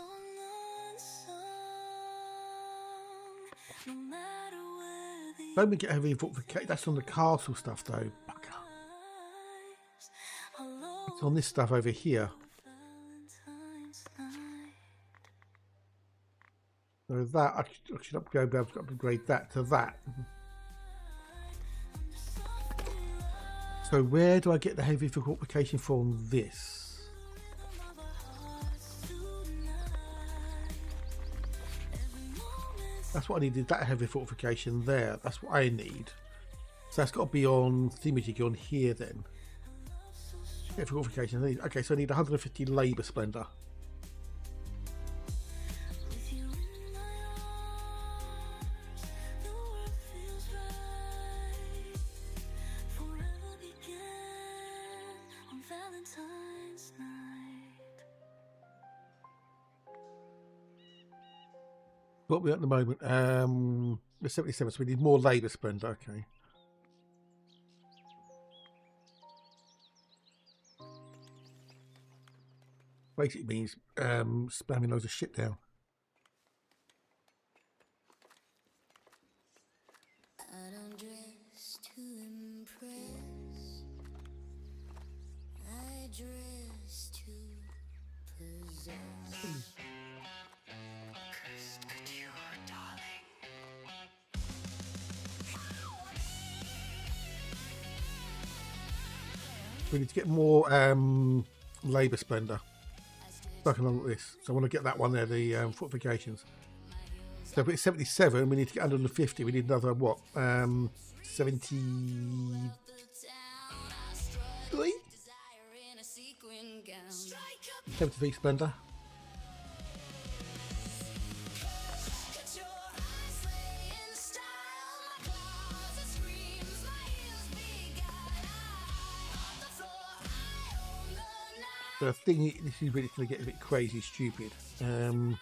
Don't we get heavy fortification? That's on the castle stuff though. Bugger. It's on this stuff over here. So that I should upgrade. Be able to upgrade that to that. So where do I get the heavy fortification from this? That's what I needed. That heavy fortification there. That's what I need. So that's got to be on thingamajig on here then. Heavy fortification. Okay, so I need 150 labour splendor. What we're at the moment, we're 77, so we need more labour spend. Okay. Basically means spamming loads of shit down. I don't dress to impress. I dress to possess. We need to get more labour splendour. Stuck along with this. So I want to get that one there, the fortifications. So if it's 77, we need to get 150. We need another, what, 73? 73 splendour. The thing, this is really going to get a bit crazy stupid. No,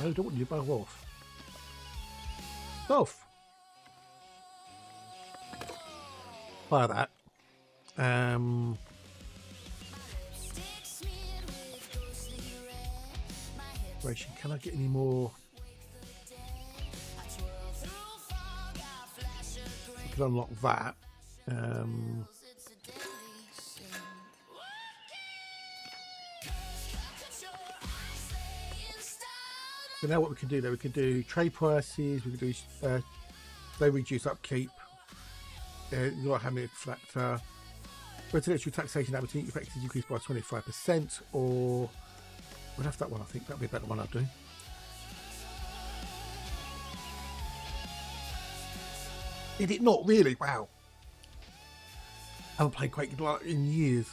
don't want you to bow off. Off! Fire that. Can I get any more? We can unlock that. So now what we can do there, we can do trade prices, we can do they reduce upkeep, you've got having a factor, residential taxation opportunity effect is increased by 25%, or we'll have that one. I think that'll be a better one I'll do. Did it not really? Wow. I haven't played Quake in years.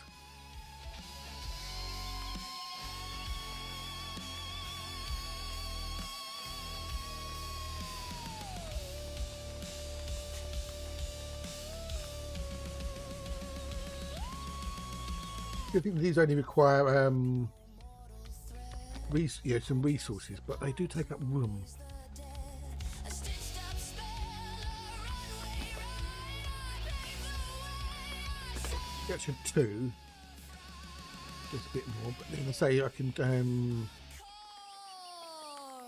I think these only require some resources, but they do take up room. Actually, 2. Just a bit more, but then I say I can.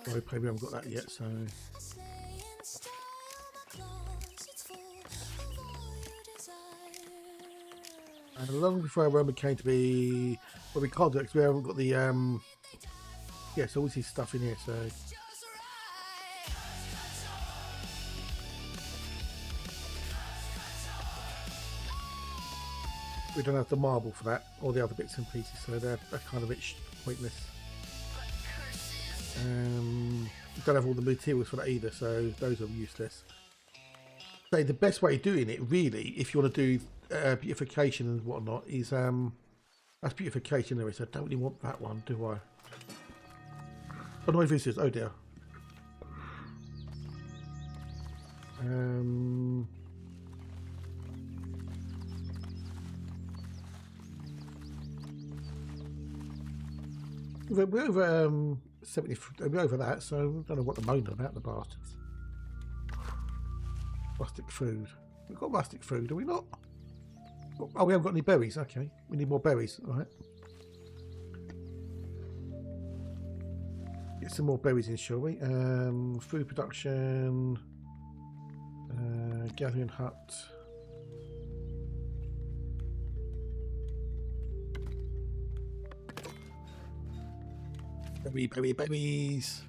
Well, maybe I haven't got that yet, so. And long before I remember came to be, well, we can't do it because we haven't got the yeah, so all this stuff in here, so. We don't have the marble for that, or the other bits and pieces, so they're kind of a bit pointless. We don't have all the materials for that either, so those are useless. So the best way of doing it, really, if you want to do beautification and whatnot, is that's beautification there. So I don't really want that one, do I? Oh no, visitors. Oh dear. We're over 70. We're over that, so I don't know what they're moaning about, the bastards. Rustic food. We've got rustic food, do we not? Oh, we haven't got any berries. Okay, we need more berries. All right. Get some more berries in, shall we? Food production. Gathering hut. Berries.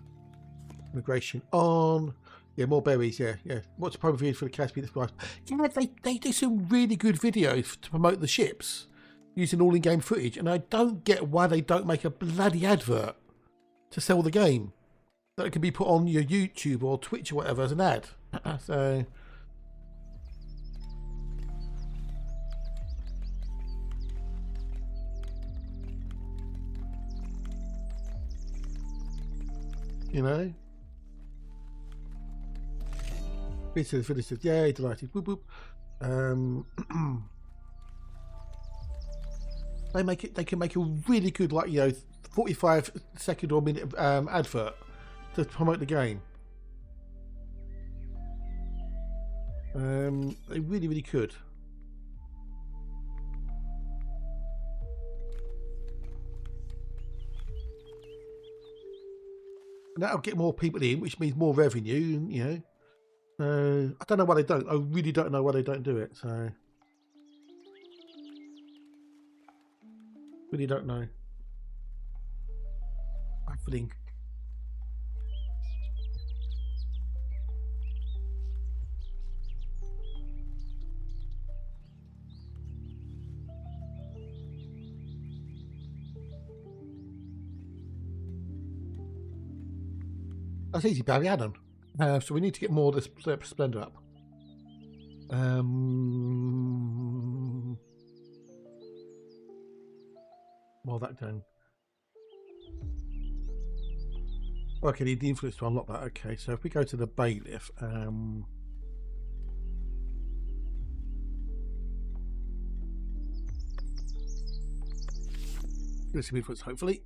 Immigration on. Yeah, more berries. Yeah. What's the promo for the Caspian Express? Yeah, they do some really good videos to promote the ships using all in-game footage, and I don't get why they don't make a bloody advert to sell the game that it can be put on your YouTube or Twitch or whatever as an ad. So. You know, visitors, yay, delighted, whoop whoop. They can make a really good, like, 45-second or minute advert to promote the game. They really could. And that'll get more people in, which means more revenue, and I don't know why they don't. I really don't know why they don't do it. So, really don't know. Baffling. That's easy, Barry Adam. So we need to get more of this Splendor up. More that down. Okay, need the influence to unlock that. Okay, so if we go to the bailiff, get some influence, hopefully.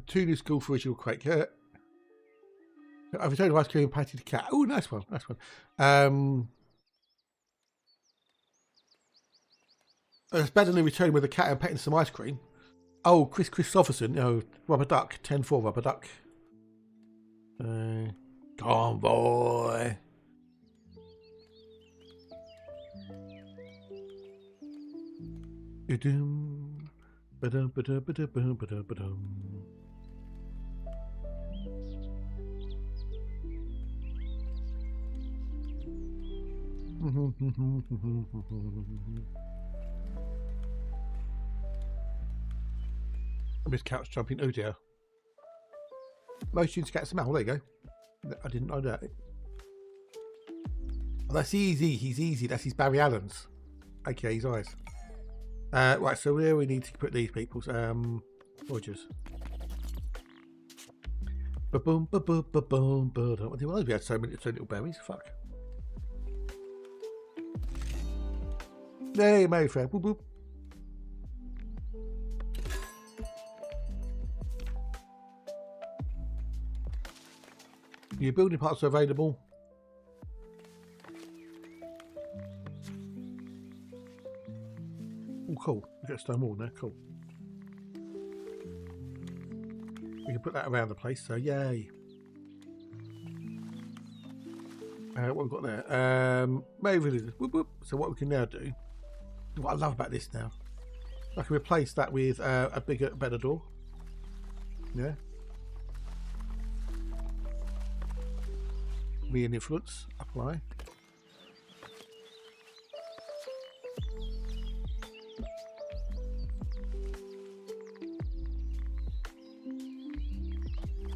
2 new school for original Quake. I've returned ice cream and patty the cat. Oh, nice one. It's better than returning with a cat and petting some ice cream. Oh, Chris Christopherson, Rubber Duck, 10-4 Rubber Duck. Convoy. Ba-dum, ba-dum, ba-dum, ba-dum, ba-dum, ba-dum. I missed couch jumping. Oh dear. Motion to catch them out. There you go. I didn't know that. Oh, that's easy. He's easy. That's his Barry Allen's. Okay, his eyes. Right, so where we need to put these people's Rogers. Ba-boom, ba-boom, ba-boom, ba-boom. I didn't realize we had so little berries. Fuck. Hey, Mayfair. Boop, boop. Your building parts are available. Oh, cool. We get stone wall there. Cool. We can put that around the place. So, yay. What we've got there? Maybe. Whoop, whoop. So, what we can now do. What I love about this now, I can replace that with a bigger, better door. Yeah. Me and influence. Apply.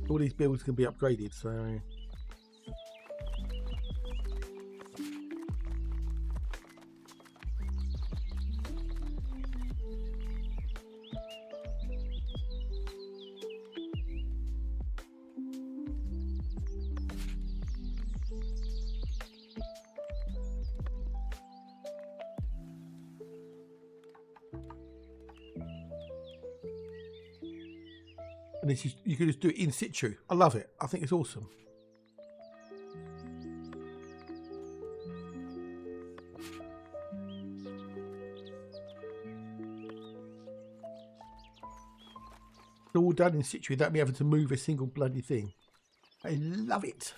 All these builds can be upgraded, so and this is, you can just do it in situ. I love it. I think it's awesome. It's all done in situ without me having to move a single bloody thing. I love it.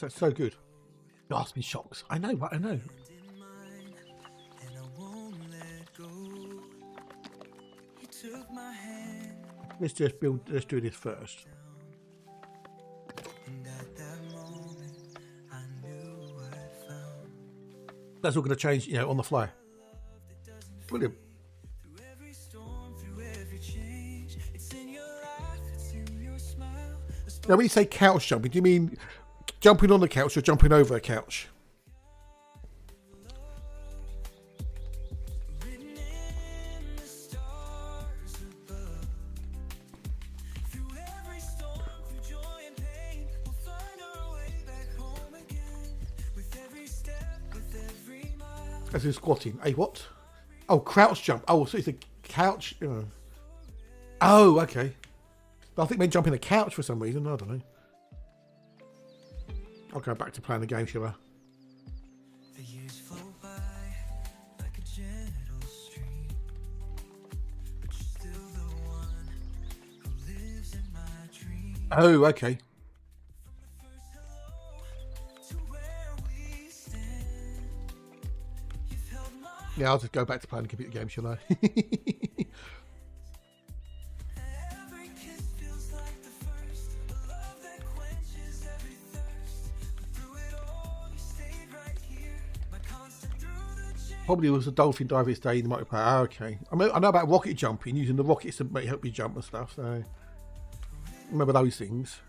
So good. Blast me shocks. I know, what I know. Let's just build. Let's do this first. That's all going to change, you know, on the fly. Brilliant. Now, when you say couch jumping, do you mean jumping on the couch or jumping over a couch? As in squatting. A what? Oh, crouch jump. Oh, so it's a couch. Oh, okay. I think meant jumping a couch for some reason. I don't know. I'll go back to playing the game, shall I? The years flow by like a gentle stream, but you're still the one who lives in my dreams. Oh, okay. Yeah, I'll just go back to playing the computer game, shall I? Probably was a dolphin diver stay in the multiplayer. Oh, okay. I know about rocket jumping, using the rockets to help you jump and stuff. So I remember those things.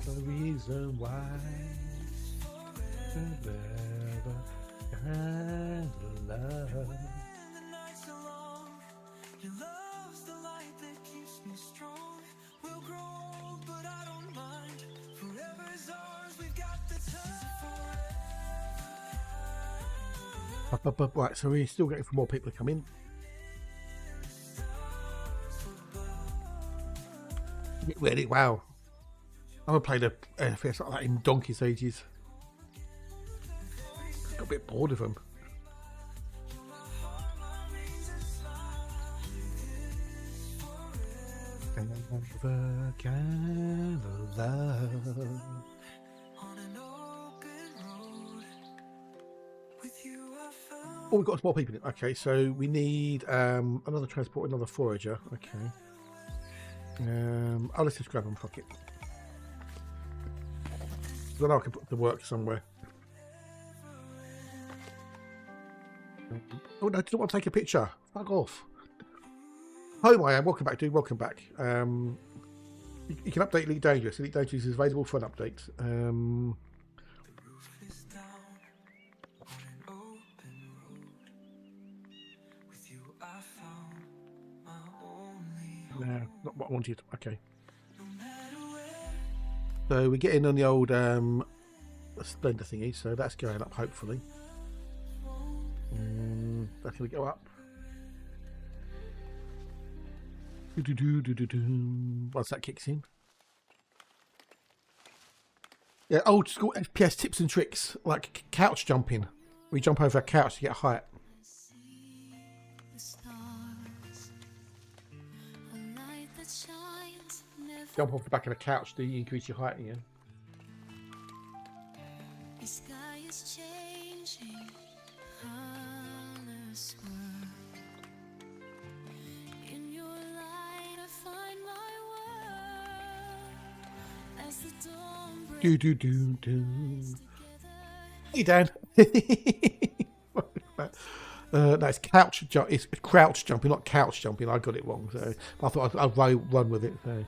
The reason why forever and love. Your love's the light that keeps me strong. We'll grow old, but I don't mind. Forever's ours, we've got the time. Right, so we're still getting for more people to come in. Really, wow. I haven't played a FPS like that in donkey's ages. Got a bit bored of them. Forever kind of love. Oh, we've got some more people in. Okay, so we need another transport, another forager. Okay. Oh, let's just grab them. Fuck it. Then I can put the work somewhere. Oh no, I didn't want to take a picture. Fuck off. Oh, I am. Welcome back, dude. Welcome back. You can update Elite Dangerous. Elite Dangerous is available for an update. Is down on an open road. With you, I found my only No, not what I wanted. Okay. no matter where. So we're getting on the old Splendor thingy, so that's going up hopefully. That's going to go up. Once that kicks in. Yeah, old school FPS tips and tricks, like couch jumping. We jump over a couch to get height. The stars, a light that shines never. Jump off the back of a couch to increase your height again. The sky is changing, colors swirl. In your light, I find my world. As the dawn breaks Hey Dan. No, it's couch jump. It's crouch jumping, not couch jumping. I got it wrong, so I thought I'd run with it. So.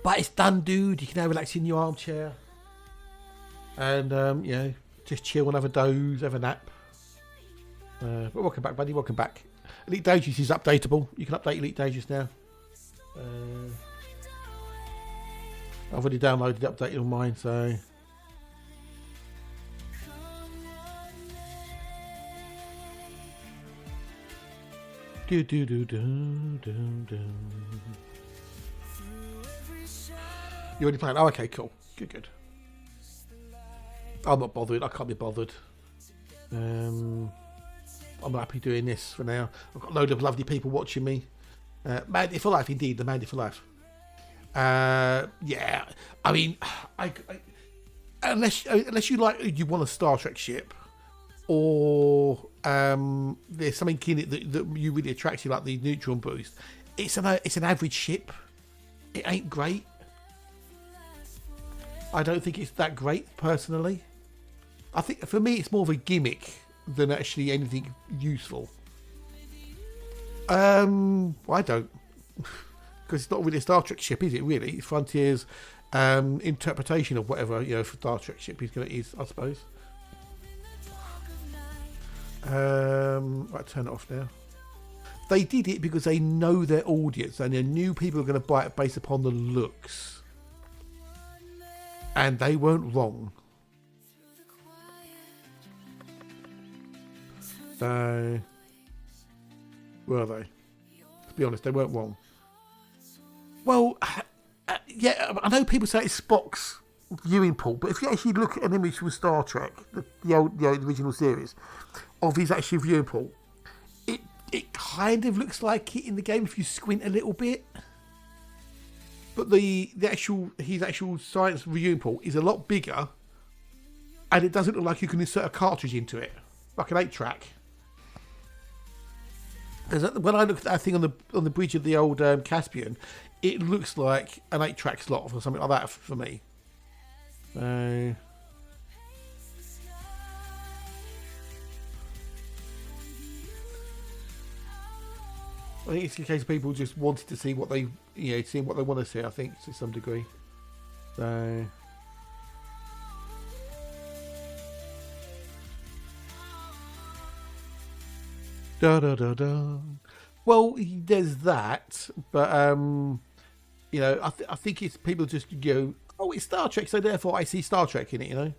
But it's done, dude. You can now relax in your armchair, and you know, just chill and have a doze, have a nap. But welcome back, buddy. Welcome back. Elite Dangerous is updatable. You can update Elite Dangerous now. I've already downloaded it, updated on mine, so. Do do do do do do. You already playing? Oh, okay, cool. Good, good. I'm not bothered. I can't be bothered. I'm happy doing this for now. I've got a load of lovely people watching me. Mandy for life, indeed. The Mandy for life. Yeah. I mean, unless you you want a Star Trek ship, or there's something in it that you really attracts you, like the neutron boost. It's an average ship. It ain't great. I don't think it's that great personally. I think for me it's more of a gimmick than actually anything useful. I don't, because it's not really a Star Trek ship, is it? Really, it's Frontier's interpretation of whatever for Star Trek ship is, I suppose. Right, turn it off now. They did it because they know their audience and they knew people were going to buy it based upon the looks, and they weren't wrong. So, were they? To be honest, they weren't wrong. Well, yeah, I know people say it's Spock's viewing port, but if you actually look at an image from Star Trek, the original series, of his actual viewing port, it kind of looks like it in the game if you squint a little bit. But his actual science viewing port is a lot bigger, and it doesn't look like you can insert a cartridge into it, like an 8-track. When I looked at that thing on the bridge of the old Caspian, it looks like an 8-track slot or something like that for me. So, I think it's in case people just wanted to see what they, seeing what they want to see. I think to some degree. So. Da da da da. Well, there's that, but I think it's people just go, oh, it's Star Trek, so therefore I see Star Trek in it.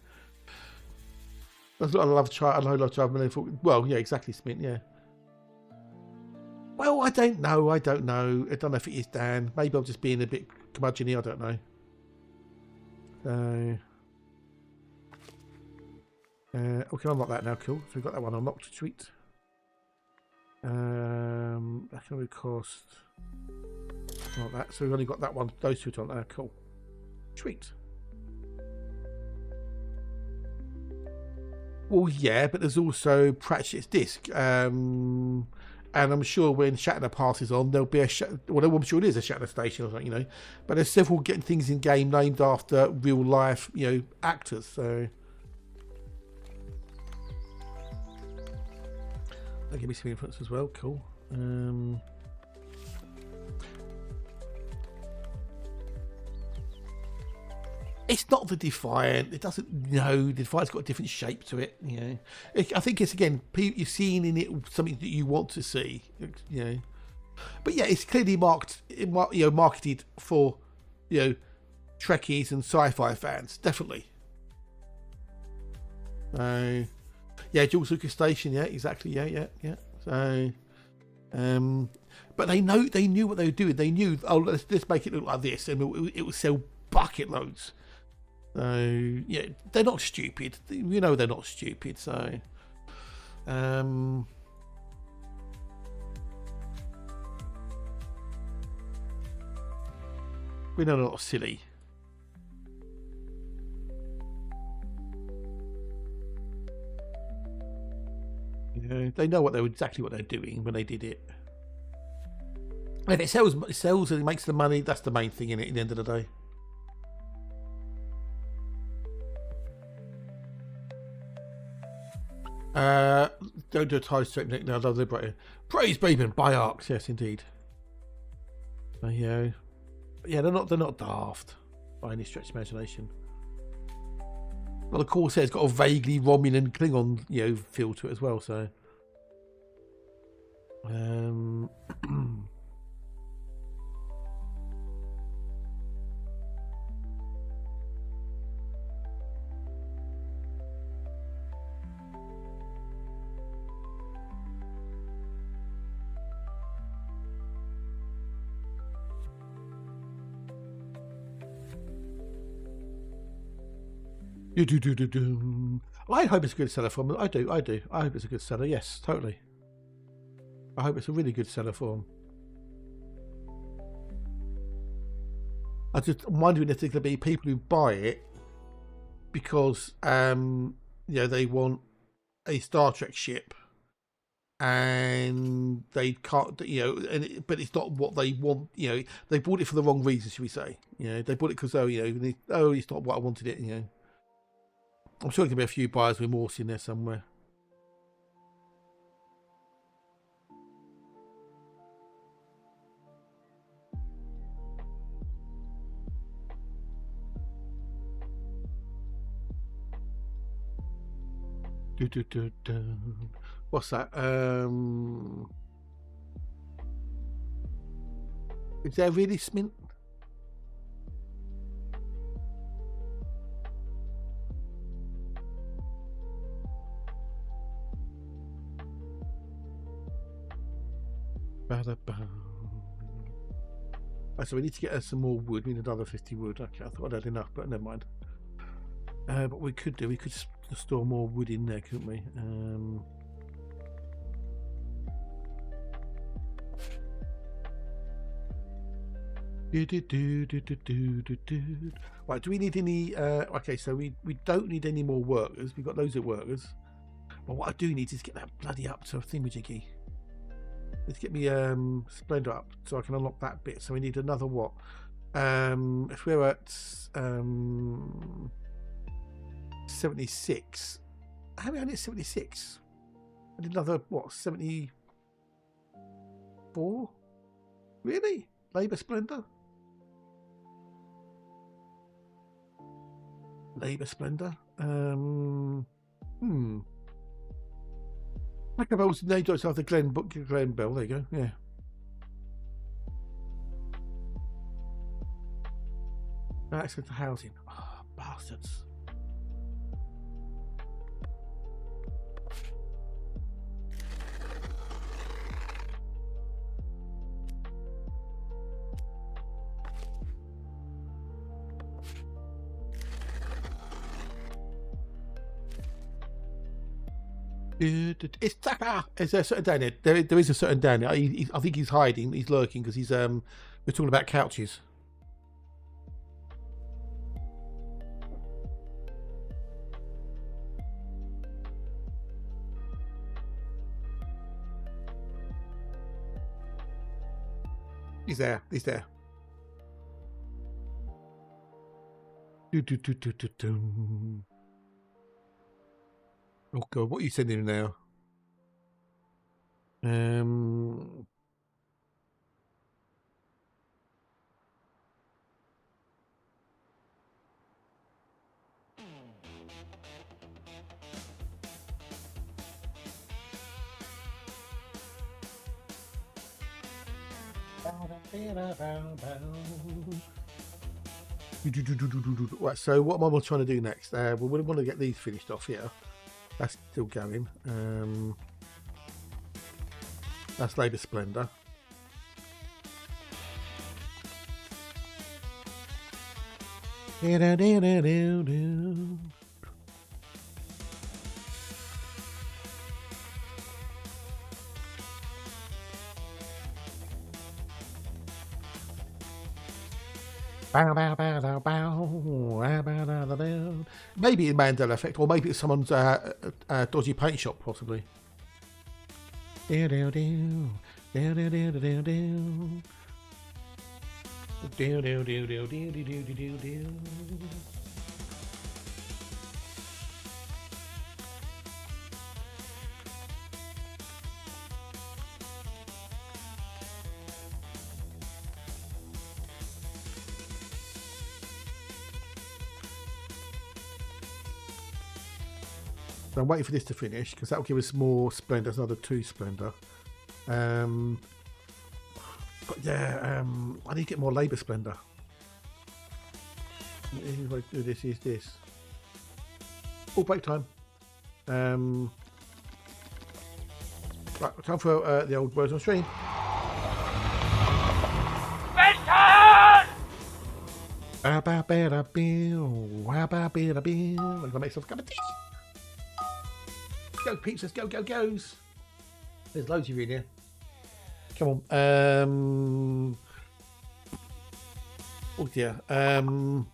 That's what I love. I love trying. Well, yeah, exactly, Smith. Yeah. Well, I don't know. I don't know if it is Dan. Maybe I'm just being a bit curmudgeon-y. I don't know. So, okay, unlock that now. Cool. So we've got that one unlocked. Sweet. That can be cost. Like that. So we've only got that one. Those two on there. Cool. Sweet. Well, yeah, but there's also Pratchett's disc. And I'm sure when Shatner passes on, there'll be I'm sure it is a Shatner station or something, But there's several getting things in game named after real life, actors. So, That gave me some influence as well. Cool. It's not the Defiant. It doesn't. No, the Defiant's got a different shape to it. You know, I think it's again you're seeing in it something that you want to see. You know, but yeah, it's clearly marketed for Trekkies and sci-fi fans, definitely. Yeah, George Lucas Station. Yeah, exactly. Yeah. So, but they knew what they were doing. They knew, oh, let's make it look like this, and it will sell bucket loads. So yeah, they're not stupid. You know they're not stupid. So, we know they're not silly. You know, they know exactly what they're doing when they did it. And if it sells and it makes the money, that's the main thing in it. At the end of the day. Don't do a tie strip Nick now. Liberator. Praise Baben by Arcs. Yes, indeed. Yeah, they're not daft by any stretch of imagination. Well, of course, it's got a vaguely Romulan Klingon, feel to it as well. So, I hope it's a good seller for them. I do. I hope it's a good seller. Yes, totally. I hope it's a really good seller for them. I'm wondering if there's going to be people who buy it because they want a Star Trek ship and they can't, but it's not what they want. They bought it for the wrong reason, should we say? They bought it because it's not what I wanted it. I'm sure there can be a few buyers with remorse in there somewhere. What's that? Is there really Smint? So we need to get some more wood. We need another 50 wood. Okay, I thought I'd had enough, but never mind. But we could store more wood in there, couldn't we? Right, do we need any okay, so we don't need any more workers. We've got loads of workers. But what I do need is get that bloody up to a thingamajiggy. Let's get me Splendor up so I can unlock that bit. So we need another what? If we're at 76. How many? I need 76. I need another what? 74? Really? Labour Splendor? Labour Splendor? Macabell's named itself the Glen Bell. There you go. Yeah. Access to housing. Oh, bastards. It's Taka. Is there a certain down there? There is a certain down there. I think he's hiding. He's lurking because he's we're talking about couches. He's there. He's there. Do. Oh God, what are you sending him now? Right, so what am I trying to do next? We want to get these finished off here. That's still going. That's Labour Splendor. Maybe in Mandela Effect, or maybe it's someone's dodgy paint shop, possibly. So I'm waiting for this to finish because that will give us more Splendor. That's another 2 Splendor. But yeah, I need to get more Labour Splendor. If I do this, is this. Oh, break time. Right, time for the old words on stream. I'm gonna make some cup of tea. Go, peeps, let's go, goes. There's loads of you in here. Come on. Oh dear. I don't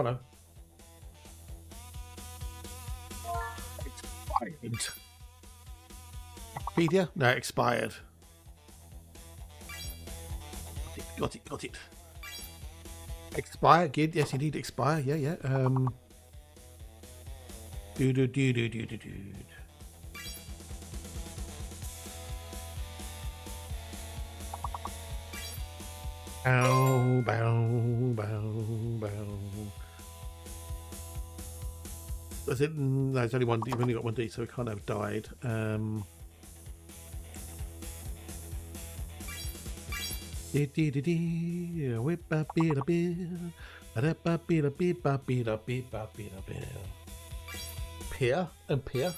know. Expired. Wikipedia? No, expired. Got it. Expire, good. Yes, indeed, expire. Yeah. Do. Bow. That's it. No, it's only one. You've only got 1 D, so it can't have died. Pear and pear.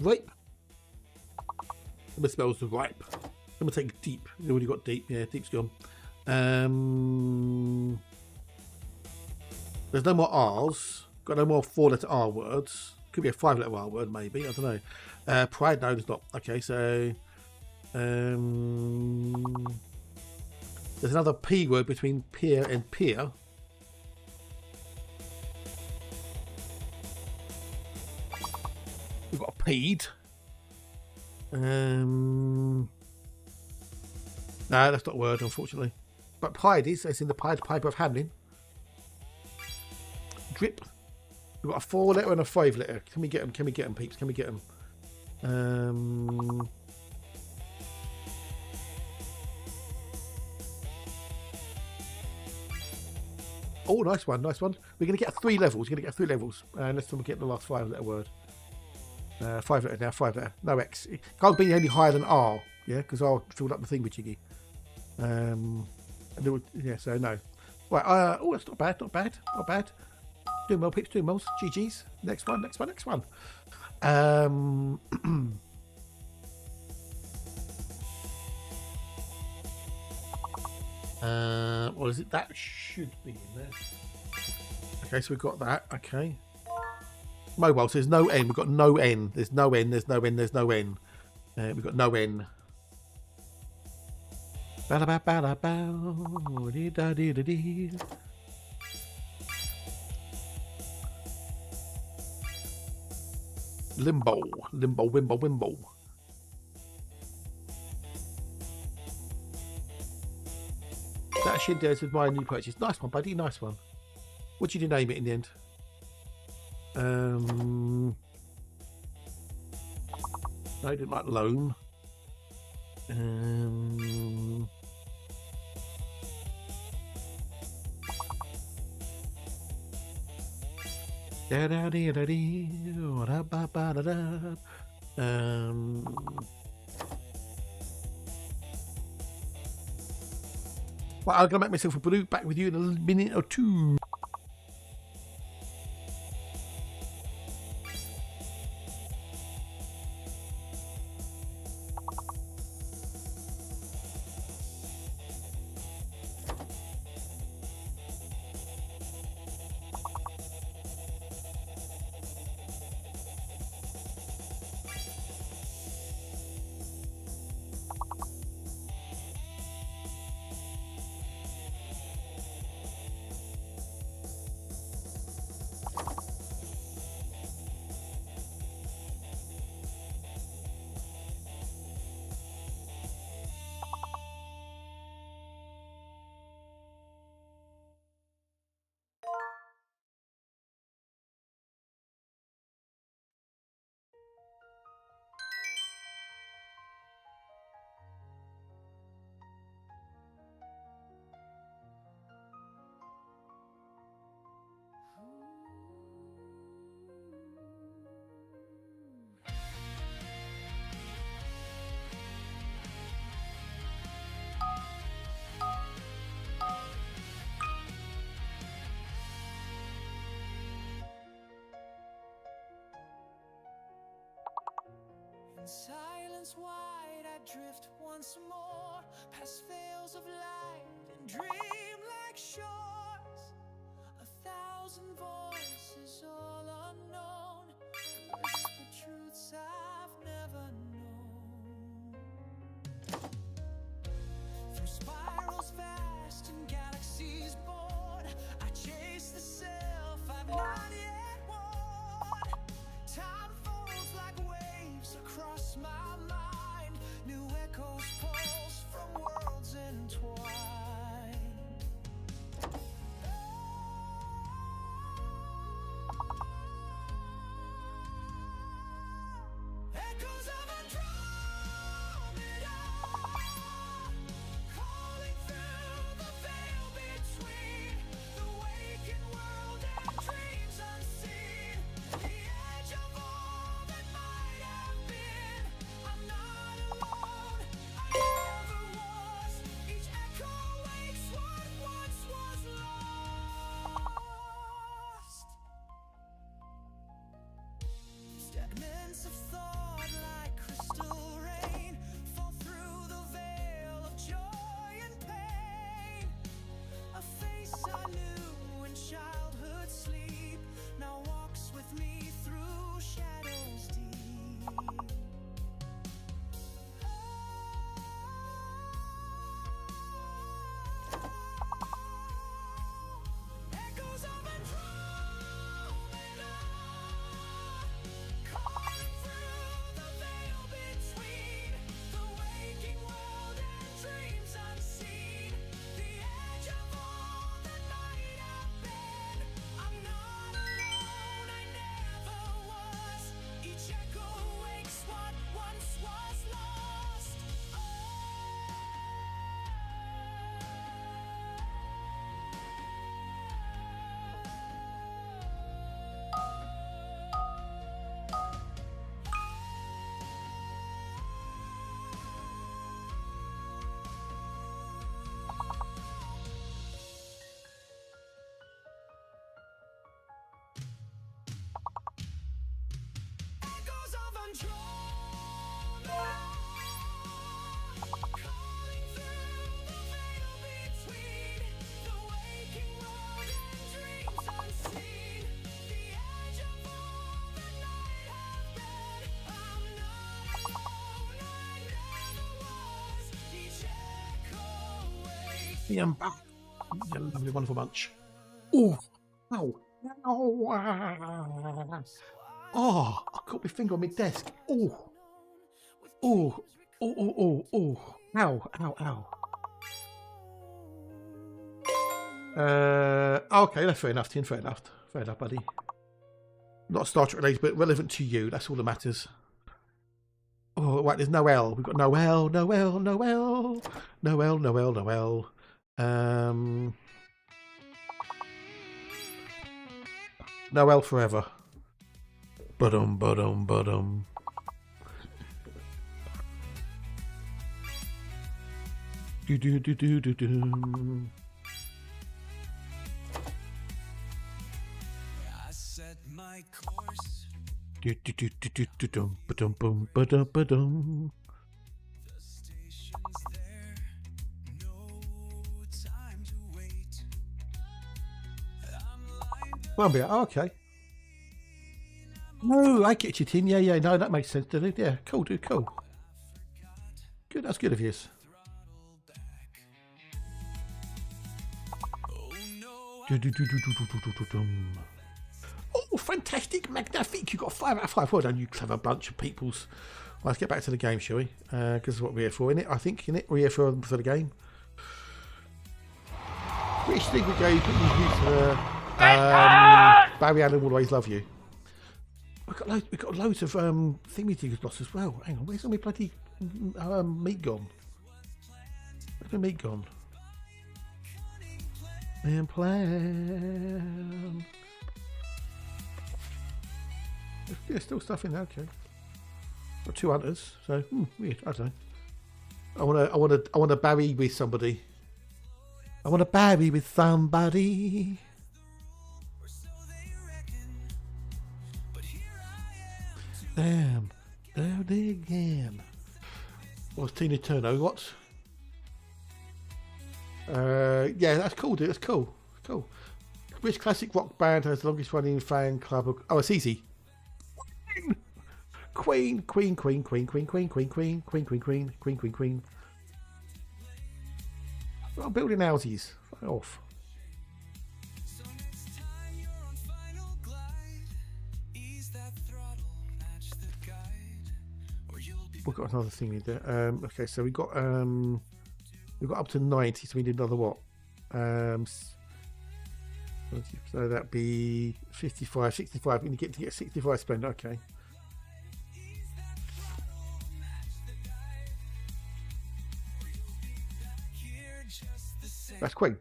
Ripe. It smells ripe. I'm gonna take deep. You already got deep. Yeah, deep's gone. There's no more R's. Got no more 4-letter R words. Could be a 5-letter R word, maybe. I don't know. Pride, no, it's not. Okay, so there's another P word between peer and peer. We've got a peed. No, that's not a word, unfortunately. But Pied is. It's in the Pied Piper of Hamelin. Drip. We've got a 4-letter and a 5-letter. Can we get them? Peeps? Can we get them? Oh, nice one. We're going to get 3 levels. Let's get the last 5-letter word. 5-letter now, 5-letter. No X. It can't be any higher than R. Yeah, because R filled up the thing with Jiggy. Yeah, so no. Right, oh, that's not bad. Doing well, peeps, doing well. GG's. Next one. What is it? That should be in there. Okay, so we've got that. Okay. Mobile, so there's no N. We've got no N. There's no N. We've got no N. Limbo. That shit does with my new purchase. Nice one, buddy. Nice one. What did you name it in the end? No, I didn't like loam. Da da dee da dee, da ba ba da da. Well, I'm gonna make myself a brew. Back with you in a minute or two. In silence wide, I drift once more past veils of light and dream like shores. 1,000 voices, all unknown, whisper truths I've never known. Through spirals vast and galaxies born, I chase the self I've not yet worn. Time folds like waves across my mind, new echoes pulse from worlds entwined. Echoes of Andromeda, calling through the veil between the waking world and dreams unseen. The edge of all that might have been. I'm not alone, I never was. Each echo wakes what once was lost. Statements of thought like crystal rain fall through the veil of joy and pain. A face I knew in childhood sleep now walks with me through shadows deep. Echoes of Andromeda, calling through the veil between the waking world and dreams unseen. The edge of all that might have been. I'm not alone, I never was. Each echo wakes what once was lost. Echoes of Andromeda, calling through the veil between the waking world and dreams unseen. The edge of all that might have been. I'm not alone, I never was. Each echo wakes. Yeah, I'm back. You lovely, wonderful bunch. Oh, ow, ow, ah. Oh, I caught my finger on my desk. Oh, oh, oh, oh, oh, oh. Ow, ow, ow. Okay, that's fair enough, Tim. Fair enough. Fair enough, buddy. Not Star Trek related, but relevant to you. That's all that matters. Oh, right, there's Noel. We've got Noel, Noel, Noel, Noel, Noel, Noel. Noel forever. Ba-dum, ba-dum, ba-dum. Do do do do do do. I set my course. Do do do do do do dum ba-dum bum ba-dum ba-dum. The station's there. No time to wait. I'm lined up. Columbia. Oh, okay. No, I get you, Tin. Yeah, yeah. No, that makes sense, doesn't it? Yeah, cool, dude. Cool. Good. That's good of yours. Oh no, Do do do do do do do do dum. Oh, fantastic, magnifique. You got 5 out of 5. Well done, you clever bunch of peoples. Well, let's get back to the game, shall we? Because that's what we're here for, innit? I think, innit? We're here for the game. Which thing we go put you Barry Allen will always love you. We've got loads of thingy lost as well. Hang on, where's all my bloody meat gone? Where's my meat gone? And plan. There's still stuff in there. Okay. Got 2 hunters. So weird. I don't know. I want to Barry with somebody. I want to Barry with somebody. or so they reckon. But here I am. Damn. There they again. What's Tina Turner? What? Yeah, that's cool, dude. That's cool. Cool. Which classic rock band has the longest running fan club? Oh, it's easy. Queen, Queen, Queen, Queen, Queen, Queen, Queen, Queen, Queen, Queen, Queen, Queen, Queen, Queen. I'm building houses. Fuck off. So next time you're on final glide, ease that throttle, match the guide, or you'll be We've got another thing in there. Okay, so we got up to 90, so we need another what? So that'd be 55, 65. We need to get 65 spent. Okay. here just the same. That's Queen.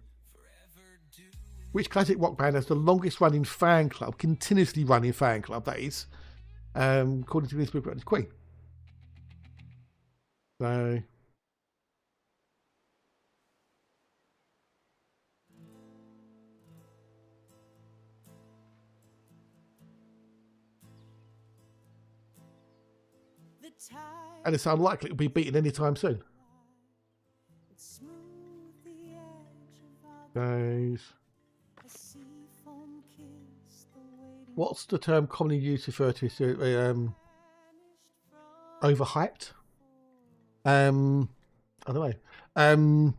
Which classic rock band has the longest running fan club, continuously running fan club, that is, according to this book, it's Queen. So, The tide and it's unlikely it'll be beaten anytime soon. would smooth the edge of our Those. a sea foam kiss, the waiting What's the term commonly used to refer to overhyped? I don't know.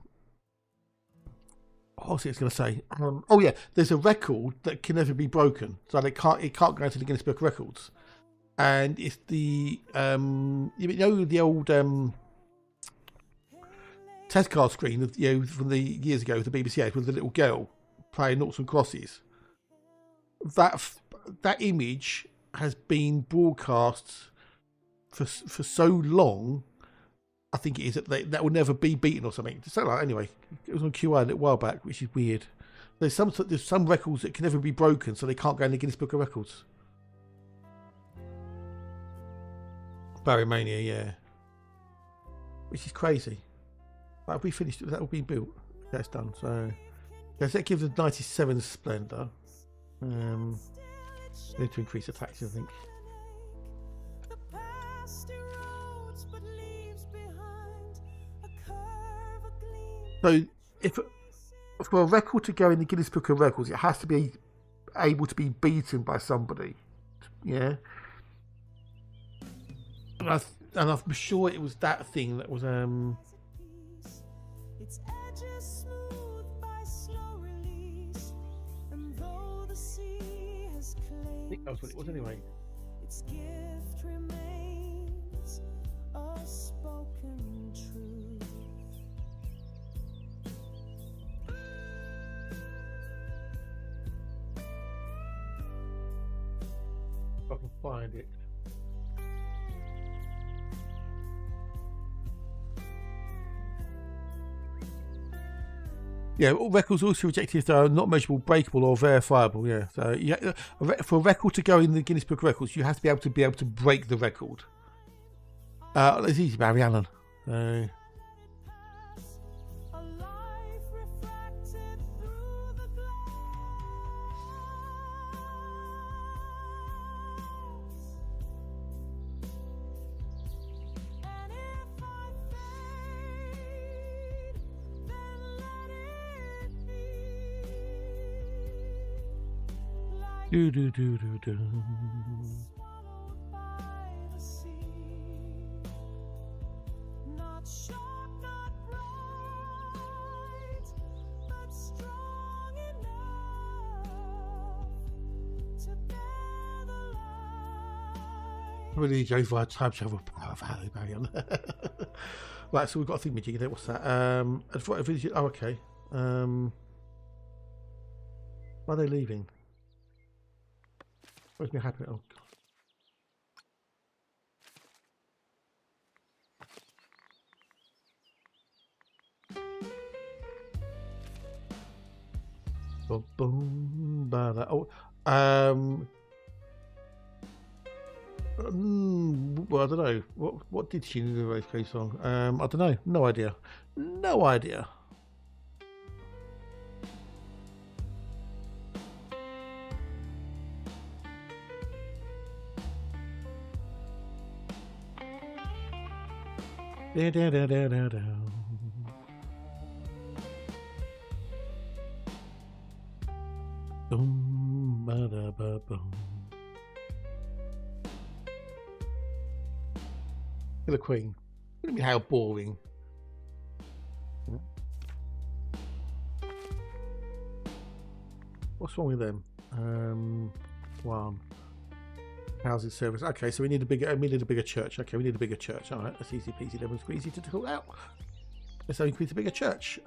What was it going to say? Oh yeah, there's a record that can never be broken, so it can't go into the Guinness Book of Records, and it's the you know the old test card screen of, from the years ago with the BBC Eight with the little girl playing noughts and crosses. That image has been broadcast for so long. I think it is that will never be beaten or something. So like, anyway, it was on QoL a little while back, which is weird. There's some records that can never be broken, so they can't go in the Guinness Book of Records. Barry Mania, yeah, which is crazy. But have we finished? That will be built. That's done. So yes, that gives us 97 Splendor. Need to increase the taxes, I think. the past erodes but leaves behind a curve, a gleam. So if for a record to go in the Guinness Book of Records, it has to be able to be beaten by somebody. Yeah. And I'm sure it was that thing that was Its edges smooth by slow release, and though the sea has I think that was what it was anyway. its gift remains a spoken truth. If I can find it. Yeah, all records also rejected if they are not measurable, breakable, or verifiable. Yeah, so yeah, for a record to go in the Guinness Book of Records, you have to be able to break the record. It's easy, Barry Allen. A life refracted through the glass. And if I fade, then let it be. Like Do do do do do. swallowed by the sea. Not sharp, not bright, but strong enough to bear the light. Really goes via time travel power valley, Barry Allen. Right, so we've got a thingamajig there. What's that? Oh, okay. Why are they leaving? What's going to happen? Oh, God. Boom, bada. Oh, well, I don't know. What did she do the Race K song? I don't know. No idea. No idea. Da, da, da, da, da, da. Boom, bada, ba, boom. The Queen. Look at me, how boring. What's wrong with them? One. Housing service. Okay, so we need a bigger church. Okay, we need a bigger church. All right, that's easy peasy, lemon squeezy to pull out. Let's increase a bigger church.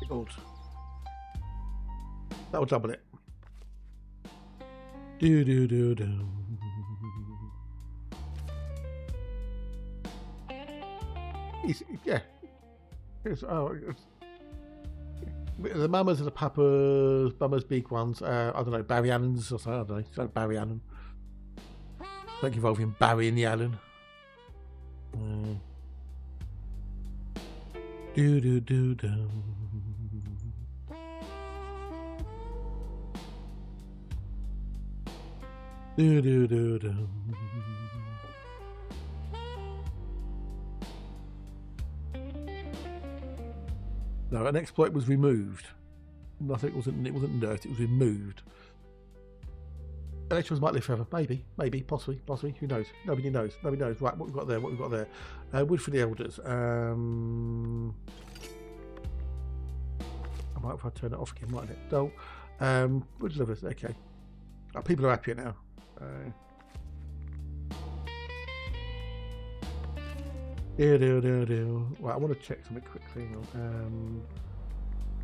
Old. That will double it. Do do do do. Yeah. The mamas and the papas, mamas big ones. I don't know, Barry Allen's or something. I don't know. It's Barry Allen. Don't involve him, Barry and the Allen. Do do do do. Do do do do. No, an exploit was removed. Nothing wasn't. It wasn't nerfed. It was removed. Electrons might live forever. Maybe, possibly. Who knows? Nobody knows. Right, what we've got there. Wood for the elders. I might if I turn it off again, mightn't it? No. Wood lovers. Okay. People are happier now. Right, I want to check something quickly.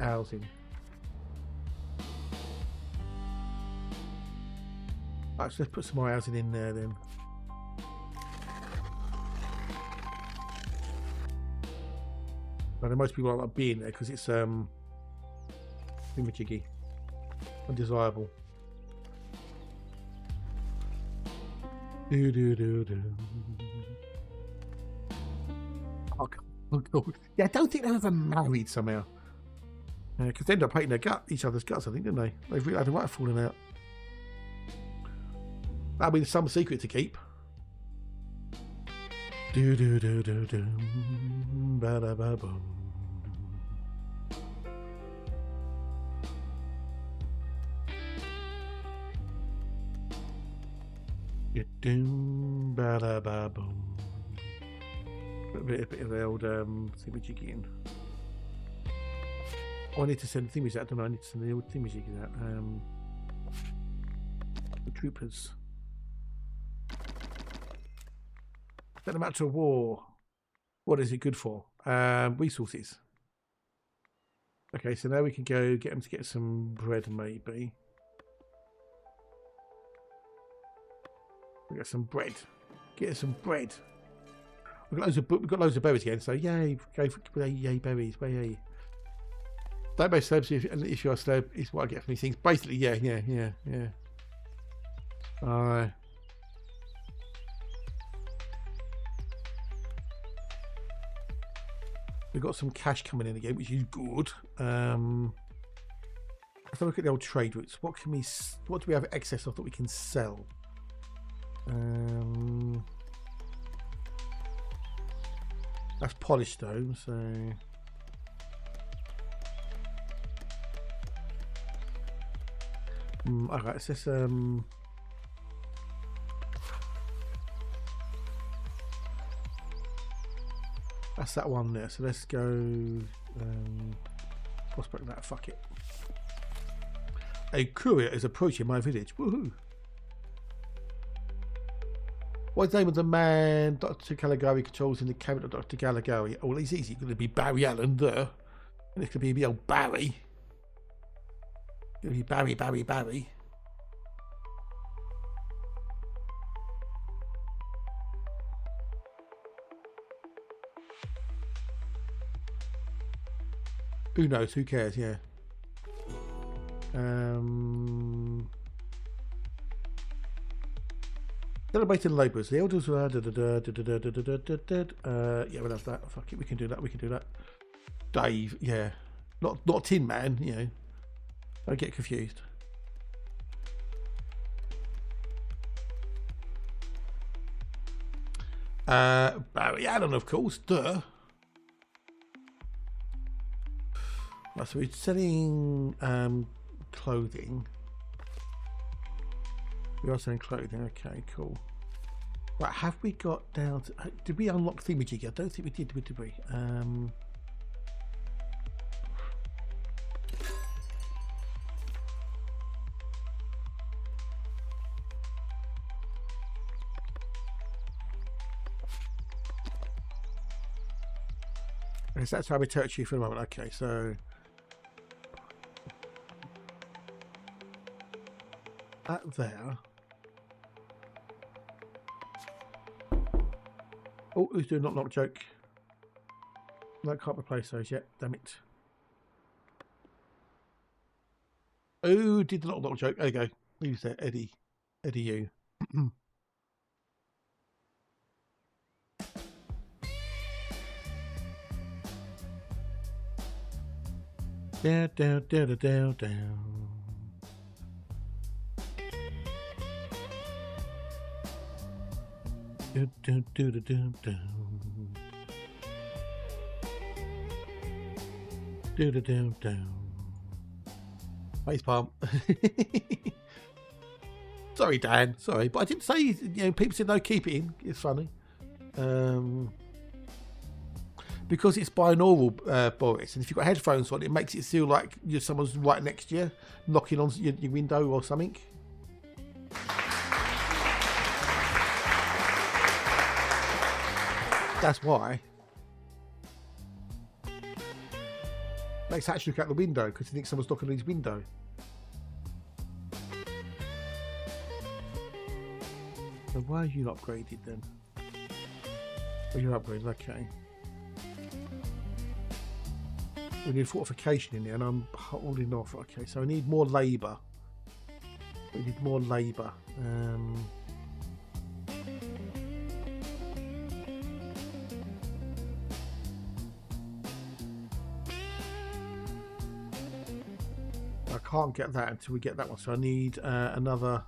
Housing. Right, so let's put some more housing in there then. I know most people don't like being there because it's thingamajiggy, undesirable. Do do do do. Oh God. Yeah, I don't think they're ever married somehow. Because they end up hating each other's guts, I think, didn't they? They've really had a right falling out. That'll be some secret to keep. Do do do do do. Ba da ba boom. Doom ba da ba boom. A bit of the old thingamajiggy in. Oh, I need to send thingamajiggy out, don't I? I need to send the old thingamajiggy out. The troopers. Send them out to a war. What is it good for? Resources. Okay, so now we can go get them to get some bread, maybe. We got some bread. Get some bread. We've got loads of berries again, so yay! Go for yay berries, yay! Don't make slabs if you're a slab is what I get from these things. Basically, yeah. We've got some cash coming in again, which is good. Let's have a look at the old trade routes. What do we have excess of that we can sell? That's polished stone, so alright, so this that's that one there, so let's go prospect that, fuck it. A courier is approaching my village. Woohoo! What's the name of the man Dr. Caligari controls in the cabinet of Dr. Caligari? Oh, well, it's easy. It's going to be Barry Allen there. And it's going to be old Barry. It's going to be Barry. Who knows? Who cares? Yeah. Celebrating labourers. The elders were. Yeah, we'll have that. Fuck it. We can do that. Dave. Yeah. Not Tin Man. You know. Don't get confused. Barry Allen, of course. Duh. Right, so we're selling clothing. We are selling clothing. Okay, cool. Right, have we got down to, did we unlock thingamajig? I don't think we did we? That's how we touch you for a moment. Okay, so that there. Oh, who's doing knock joke? No, can't replace those yet. Damn it. Oh, did the knock joke? There you go. Who's there? Eddie you. Down. Face palm. Sorry, Dan. Sorry, but I didn't say. You know, people said no. Keep it in. It's funny. Because it's binaural, Boris, and if you've got headphones on, it makes it feel like someone's right next to you, knocking on your window or something. That's why. Makes actually look out the window because he thinks someone's knocking on his window. So why are you not upgraded then? Oh, you're upgraded, okay. We need fortification in there and I'm holding off. Okay, so I need more labour. We need more labour. I can't get that until we get that one, so I need another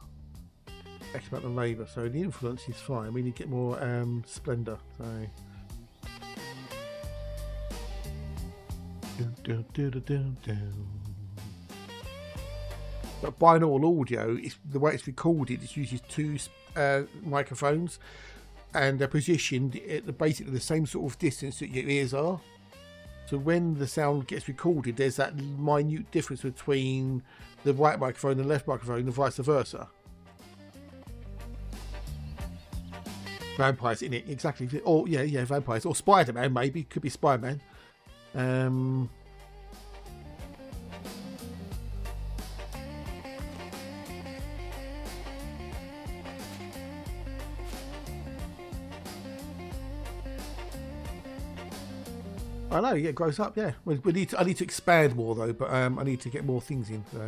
X amount of labour. So the influence is fine. We need to get more splendour. So but binaural audio is the way it's recorded. It uses two microphones, and they're positioned at basically the same sort of distance that your ears are. So when the sound gets recorded, there's that minute difference between the right microphone and the left microphone, and vice versa. Vampires in it, exactly. Or yeah, vampires. Or Spider-Man, maybe. Could be Spider-Man. I know, yeah, it grows up, yeah. We need to, I need to expand more though, but I need to get more things in. So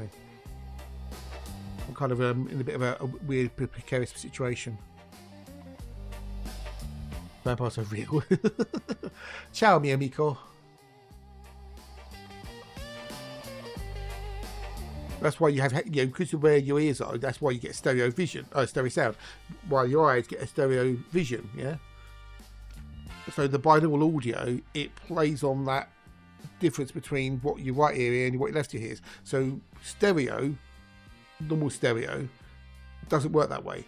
I'm kind of in a bit of a weird, precarious situation. Vampires are real. Ciao, mi amico. That's why you have, you know, because of where your ears are. That's why you get stereo vision, stereo sound. While your eyes get a stereo vision, yeah. So the binaural audio, it plays on that difference between what your right ear and what your left ear hears. So stereo, normal stereo, doesn't work that way.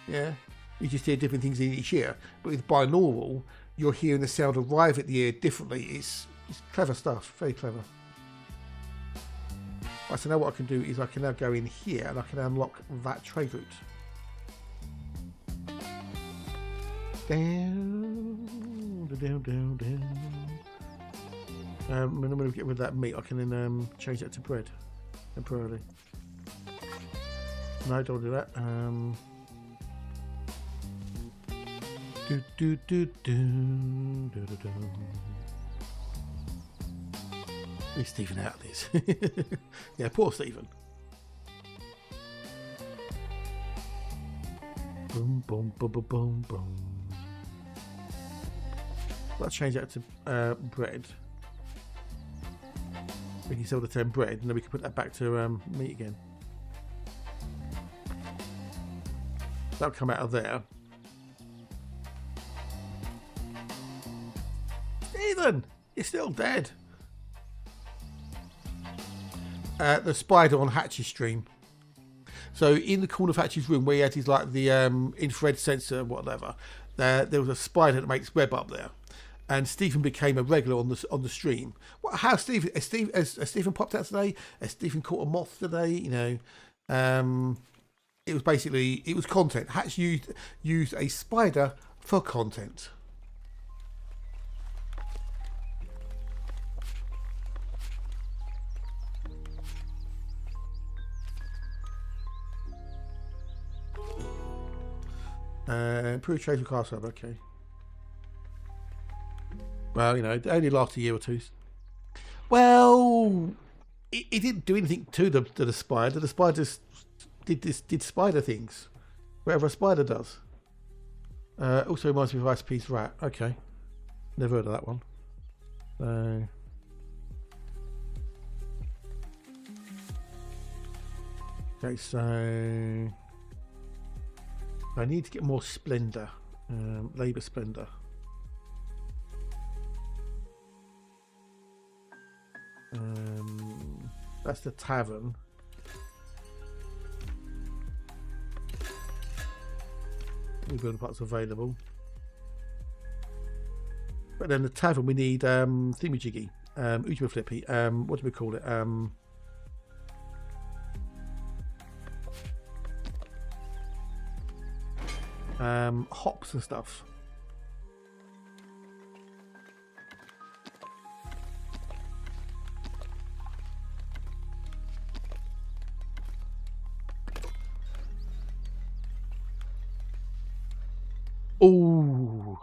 Yeah, you just hear different things in each ear. But with binaural, you're hearing the sound arrive at the ear differently. It's clever stuff, very clever. Right, so now what I can do is I can now go in here and I can unlock that trade route. Down, down, down. I'm going to get rid of that meat. I can then change that to bread temporarily. No, don't do that. Leave Stephen out of this. Yeah, poor Stephen. Boom, boom, boom, boom, boom, boom. Let's change that to bread. We can sell the term bread, and then we can put that back to meat again. That'll come out of there. Stephen, you're still dead. The spider on Hatch's stream. So in the corner of Hatch's room, where he had his like the infrared sensor, whatever, there was a spider that makes web up there. And Stephen became a regular on the stream. How Stephen? Has Stephen popped out today? Has Stephen caught a moth today? You know, it was basically content. Hatch used a spider for content. Improve trade with car sub, okay. Well, you know, it only lasts a year or two. Well, it didn't do anything to the spider. The spider just did spider things, whatever a spider does. Also reminds me of Ice Piece Rat. Okay, never heard of that one. Okay, so I need to get more splendor, labor splendor. That's the tavern. New building parts available. But then the tavern we need thingamajiggy, Ujima Flippy, what do we call it? Hops and stuff. Ooh.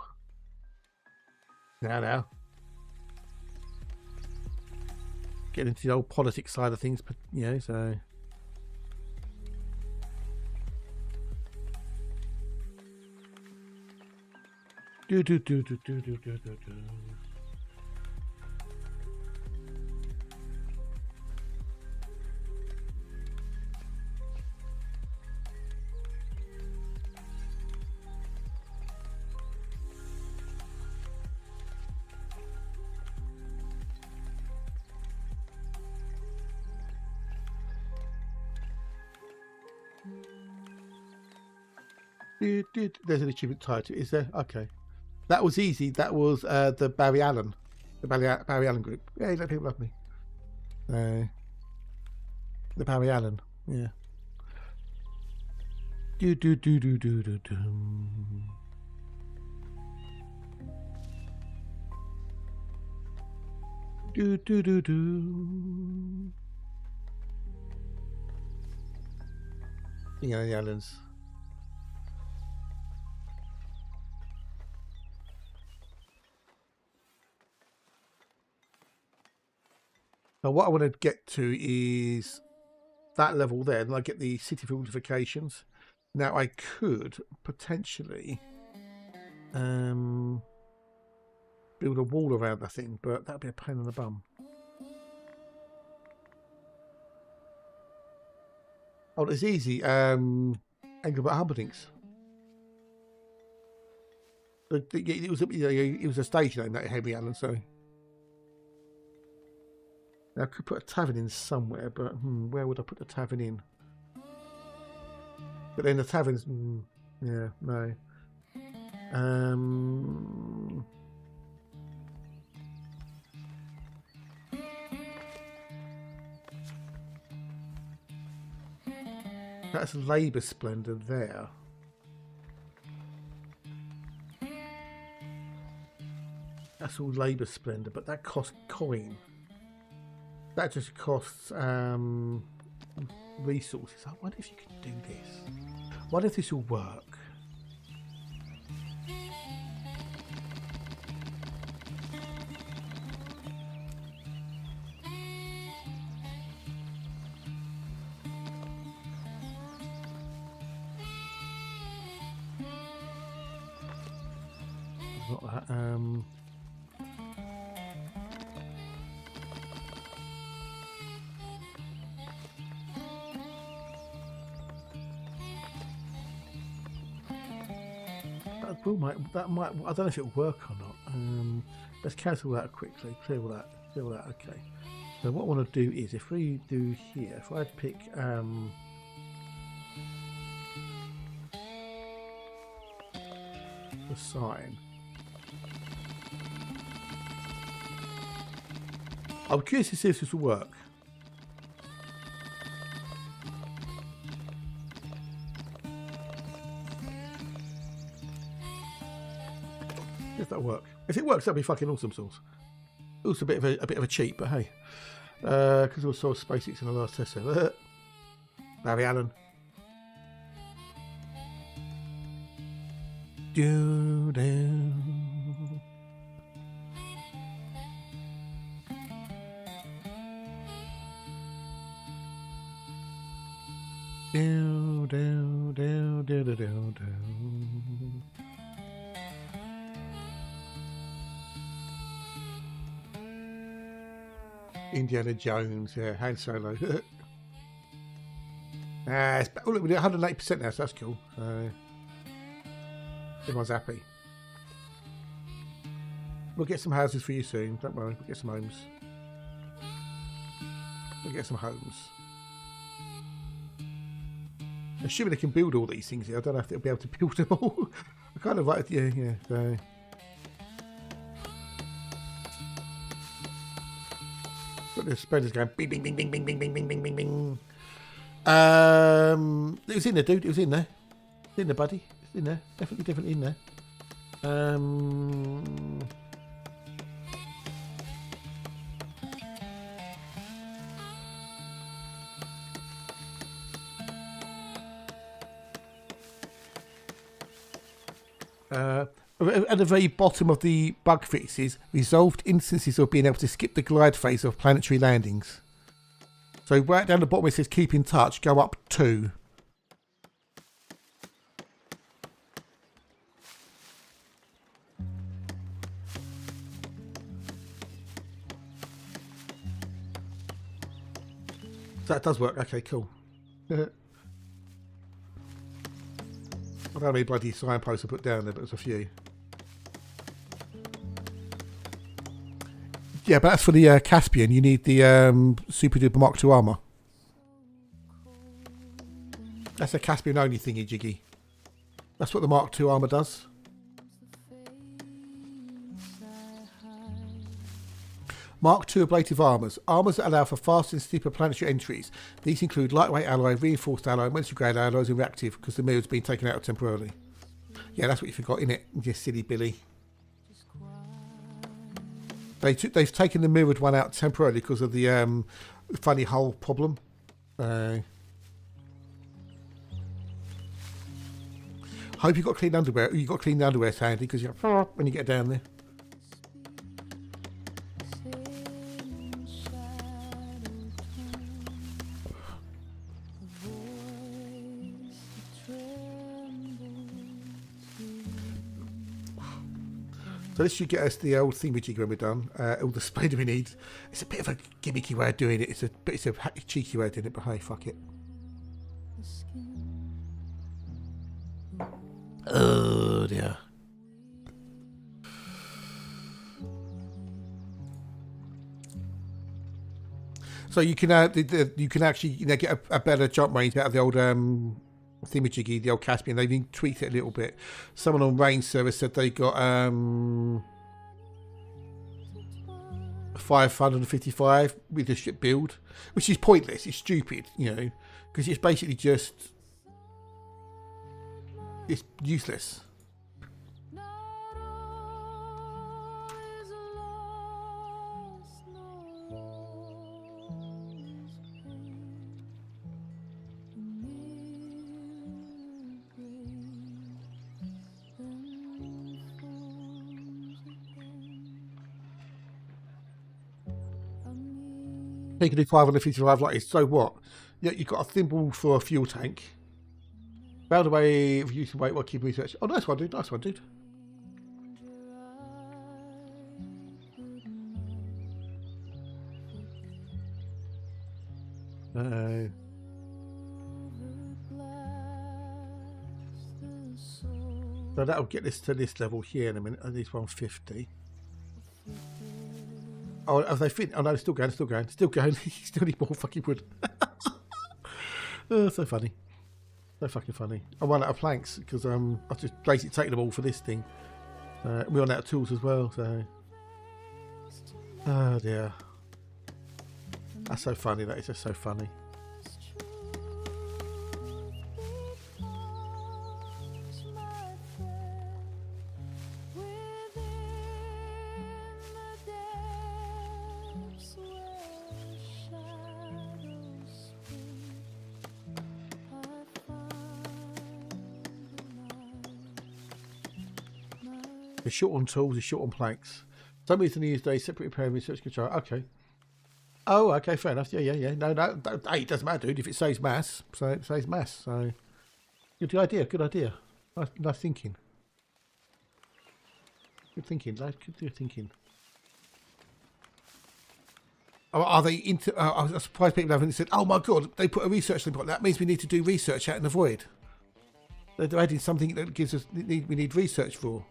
Now. Getting into the old politics side of things, but you know, so. Do. There's an achievement tied to it, is there? Okay. That was easy. That was the Barry Allen. The Barry Allen group. Yeah, let people love me. The Barry Allen. Yeah. Do. The Allens. Now what I want to get to is that level there, and I get the city fortifications. Now I could potentially build a wall around the thing, but that'd be a pain in the bum. Oh, it's easy. Engelbert Humperdinck's. It was a stage name, that Henry Allen. So now I could put a tavern in somewhere, but where would I put the tavern in? But then the taverns, yeah, no. That's Labour Splendor there. That's all Labour Splendor, but that costs coin. That just costs resources. I wonder if you can do this. I wonder if this will work. Not that. That might. I don't know if it'll work or not. Let's cancel that quickly. Clear all that. Clear all that. Okay. So what I want to do is, if we do here, if I pick the sign. I'm curious to see if this will work. If that work. If it works, that'd be fucking awesome sauce. Also a bit of a cheat, but hey. Because we saw SpaceX in the last test server. Larry Allen. Do do. Do do do do do do do. Indiana Jones, yeah, Han Solo. It's, oh look, we're 108% now, so that's cool. So everyone's happy. We'll get some houses for you soon. Don't worry, we'll get some homes. We'll get some homes. Assuming they can build all these things here, I don't know if they'll be able to build them all. I kind of like, yeah. So. Got the spreaders going bing, bing, bing, bing, bing, bing, bing, bing, bing, bing, bing. It was in there, dude. It was in there. It's in there, buddy. It's in there. Definitely in there. At the very bottom of the bug fixes, resolved instances of being able to skip the glide phase of planetary landings. So right down the bottom it says keep in touch, go up 2. So that does work, okay, cool. I don't know how many bloody signposts I put down there, but there's a few. Yeah, but that's for the Caspian. You need the Super Duper Mark II armor. That's a Caspian only thingy, Jiggy. That's what the Mark II armor does. Mark II ablative armors. Armors that allow for fast and steeper planetary entries. These include lightweight alloy, reinforced alloy, military grade alloys, and reactive because the mirror's been taken out temporarily. Yeah, that's what you forgot, innit? You silly Billy. They've taken the mirrored one out temporarily because of the funny hull problem. Hope you got clean underwear. You got clean underwear, Sandy, because you when you get down there. So this should get us the old thingamajig when we're done. All the spider we need. It's a bit of a gimmicky way of doing it. It's a cheeky way of doing it, but hey, fuck it. Oh dear. So you can you can actually get a better jump range out of the old thingamajiggy, the old Caspian. They've even tweaked it a little bit. Someone on Range Service said they got 555 with the ship build, which is pointless. It's stupid, because it's basically just it's useless. You can do 555 like this. So what? Yeah, you've got a thimble for a fuel tank. Round away if you can wait while keep research. Oh, nice one, dude. Nice one, dude. So that'll get this to this level here in a minute. At least 150. Oh, have they finished? Oh no, still going. Still need more fucking wood. Oh, so funny. So fucking funny. I run out of planks because I've just basically taken them all for this thing. We run out of tools as well, so. Oh dear. That's so funny. That is just so funny. They're short on tools, they're short on planks. Some reason these days separate repair and research control. Okay. Oh, okay, fair enough. Yeah. No, hey, it doesn't matter, dude. If it saves mass, so it saves mass. So good idea. Nice thinking. Good thinking, lad. Good thinking. Are they into? I was surprised people haven't said, "Oh my god, they put a research link on that. Means we need to do research out in the void." They're adding something that gives us we need research for.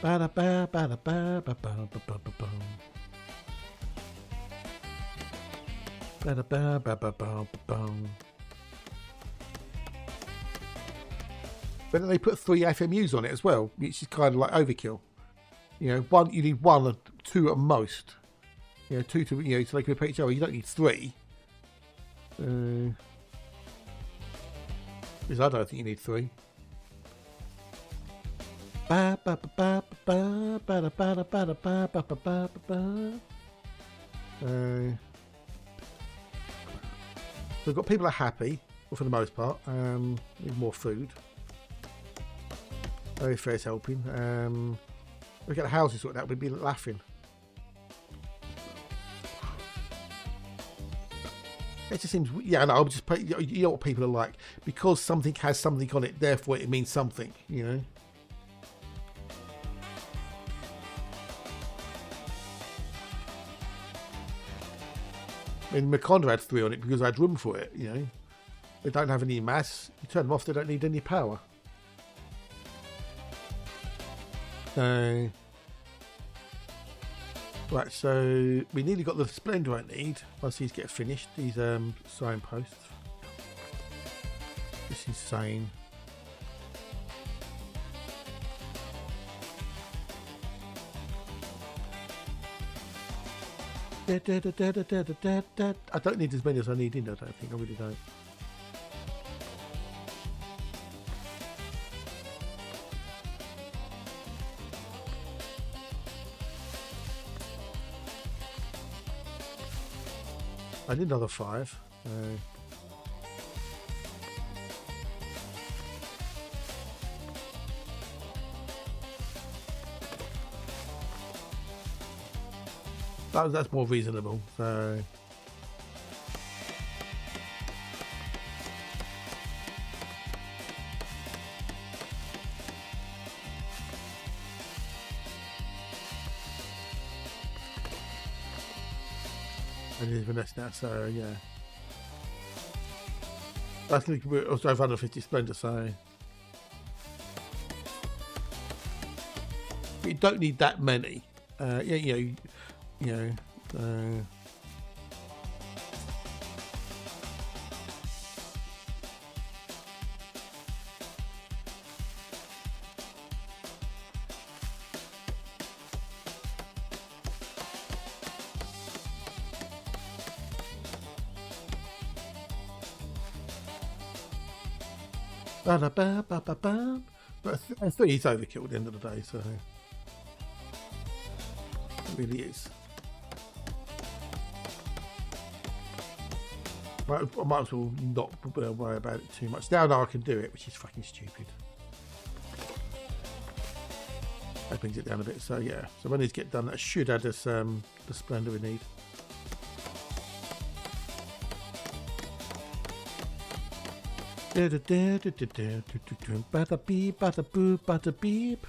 Ba ba ba ba ba ba ba ba ba ba. Ba ba ba ba ba ba ba. But then they put 3 FMUs on it as well, which is kind of like overkill. You need 1 or 2 at most. 2 to so they can repeat each other. You don't need 3. Because I don't think you need 3. Ba ba ba ba ba ba ba ba ba ba ba ba ba. So we've got people are happy, well, for the most part. Need more food. Very fair is helping. We get the houses sorted out, we'd be laughing. It just seems, I know. Just you know what people are like. Because something has something on it, therefore it means something. I mean, Macondo had 3 on it because I had room for it, They don't have any mass. You turn them off, they don't need any power. Right, so we nearly got the Splendor I need once these get finished, these signposts. This is insane. I don't need as many as I need in, I don't think. I really don't. I need another 5. That's more reasonable. So And there's Vanessa now, so yeah. I think we're also 150 Splendor, so you don't need that many. Yeah, you know. Ba-da-ba-ba-ba-ba. But I think he's overkill at the end of the day, so it really is. I might as well not worry about it too much. Now I can do it, which is fucking stupid. That brings it down a bit, so yeah. So when these get done, that should add us the Splendor we need. Bada beep, bada boo, bada beep.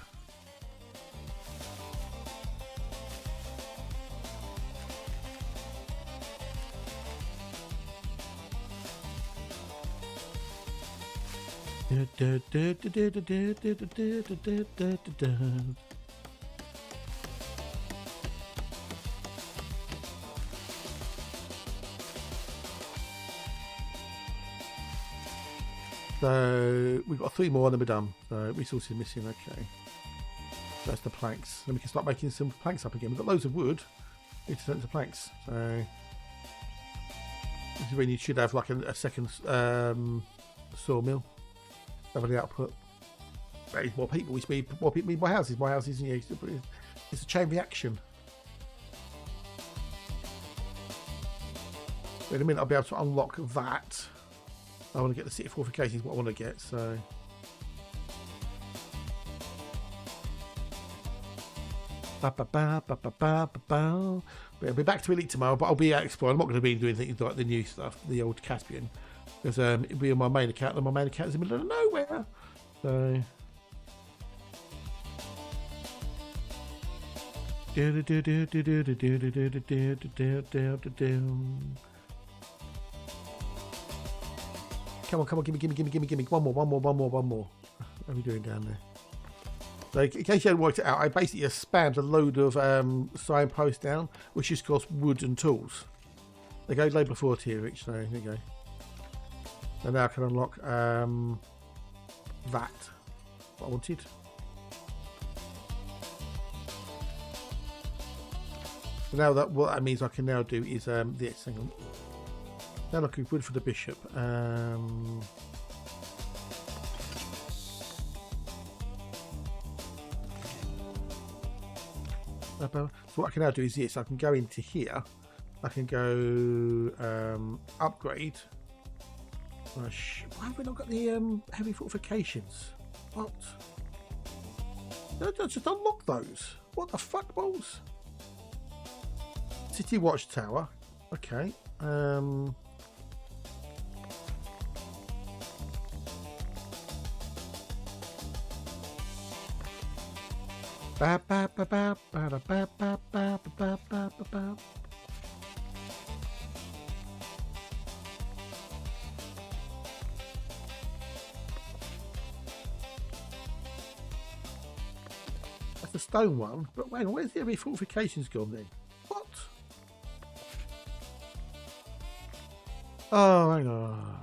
So we've got 3 more and then we're done. So resources missing, okay. That's the planks. Then we can start making some planks up again. We've got loads of wood. Need to turn into planks. So this is when you should have like a second sawmill. Double the output. That is more people, which means more people need more houses. More houses, you know, it's a chain reaction. In a minute I'll be able to unlock that. I want to get the city fortifications, what I want to get, so. But I'll be back to Elite tomorrow, but I'll be out exploring. I'm not going to be doing things like the new stuff, the old Caspian, because it'll be on my main account, and my main account is in the middle of nowhere. So. Come on, give me. One more. What are we doing down there? So in case you haven't worked it out, I basically just spammed a load of signposts down, which just cost wood and tools. They go labour 4 tier each, so there you go. And now I can unlock that, what I wanted. So now that what that means I can now do is this, hang on. Now looking good for the bishop. So what I can now do is this. I can go into here. I can go upgrade. Why have we not got the heavy fortifications? What? I just unlock those. What the fuck, balls? City watchtower. Okay. That's the stone one, but wait, where's the heavy fortifications gone then? What? Oh, hang on.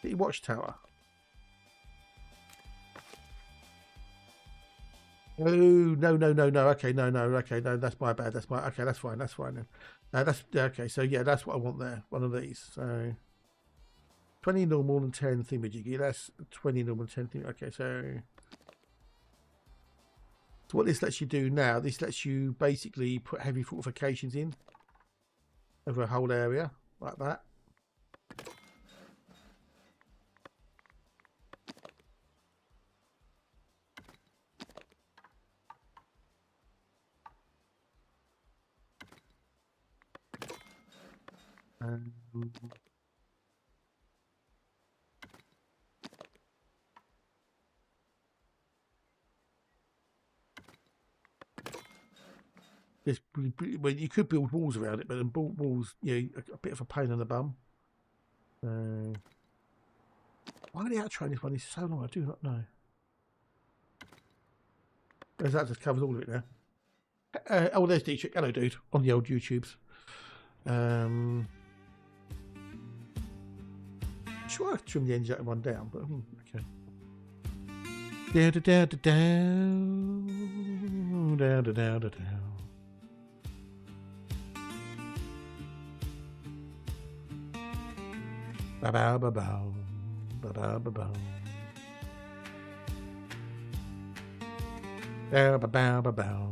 The watchtower. Oh, no. Okay, no. Okay, no, that's my bad. That's my, okay, that's fine then. That's, okay, so yeah, that's what I want there. One of these. So 20 normal and 10 thingamajiggy. That's 20 normal and 10 thing. Okay, so what this lets you do now, this lets you basically put heavy fortifications in over a whole area like that. There's, well, you could build walls around it, but then walls, a bit of a pain in the bum. Why the outro on this one is so long? I do not know. That just covers all of it now. Oh, there's D-Chick. Hello, dude. On the old YouTubes. Sure, I trim the ends out of one down, but okay. Down, down, down, down, down, down, down. Ba ba ba ba ba ba ba ba. Ba ba ba ba ba.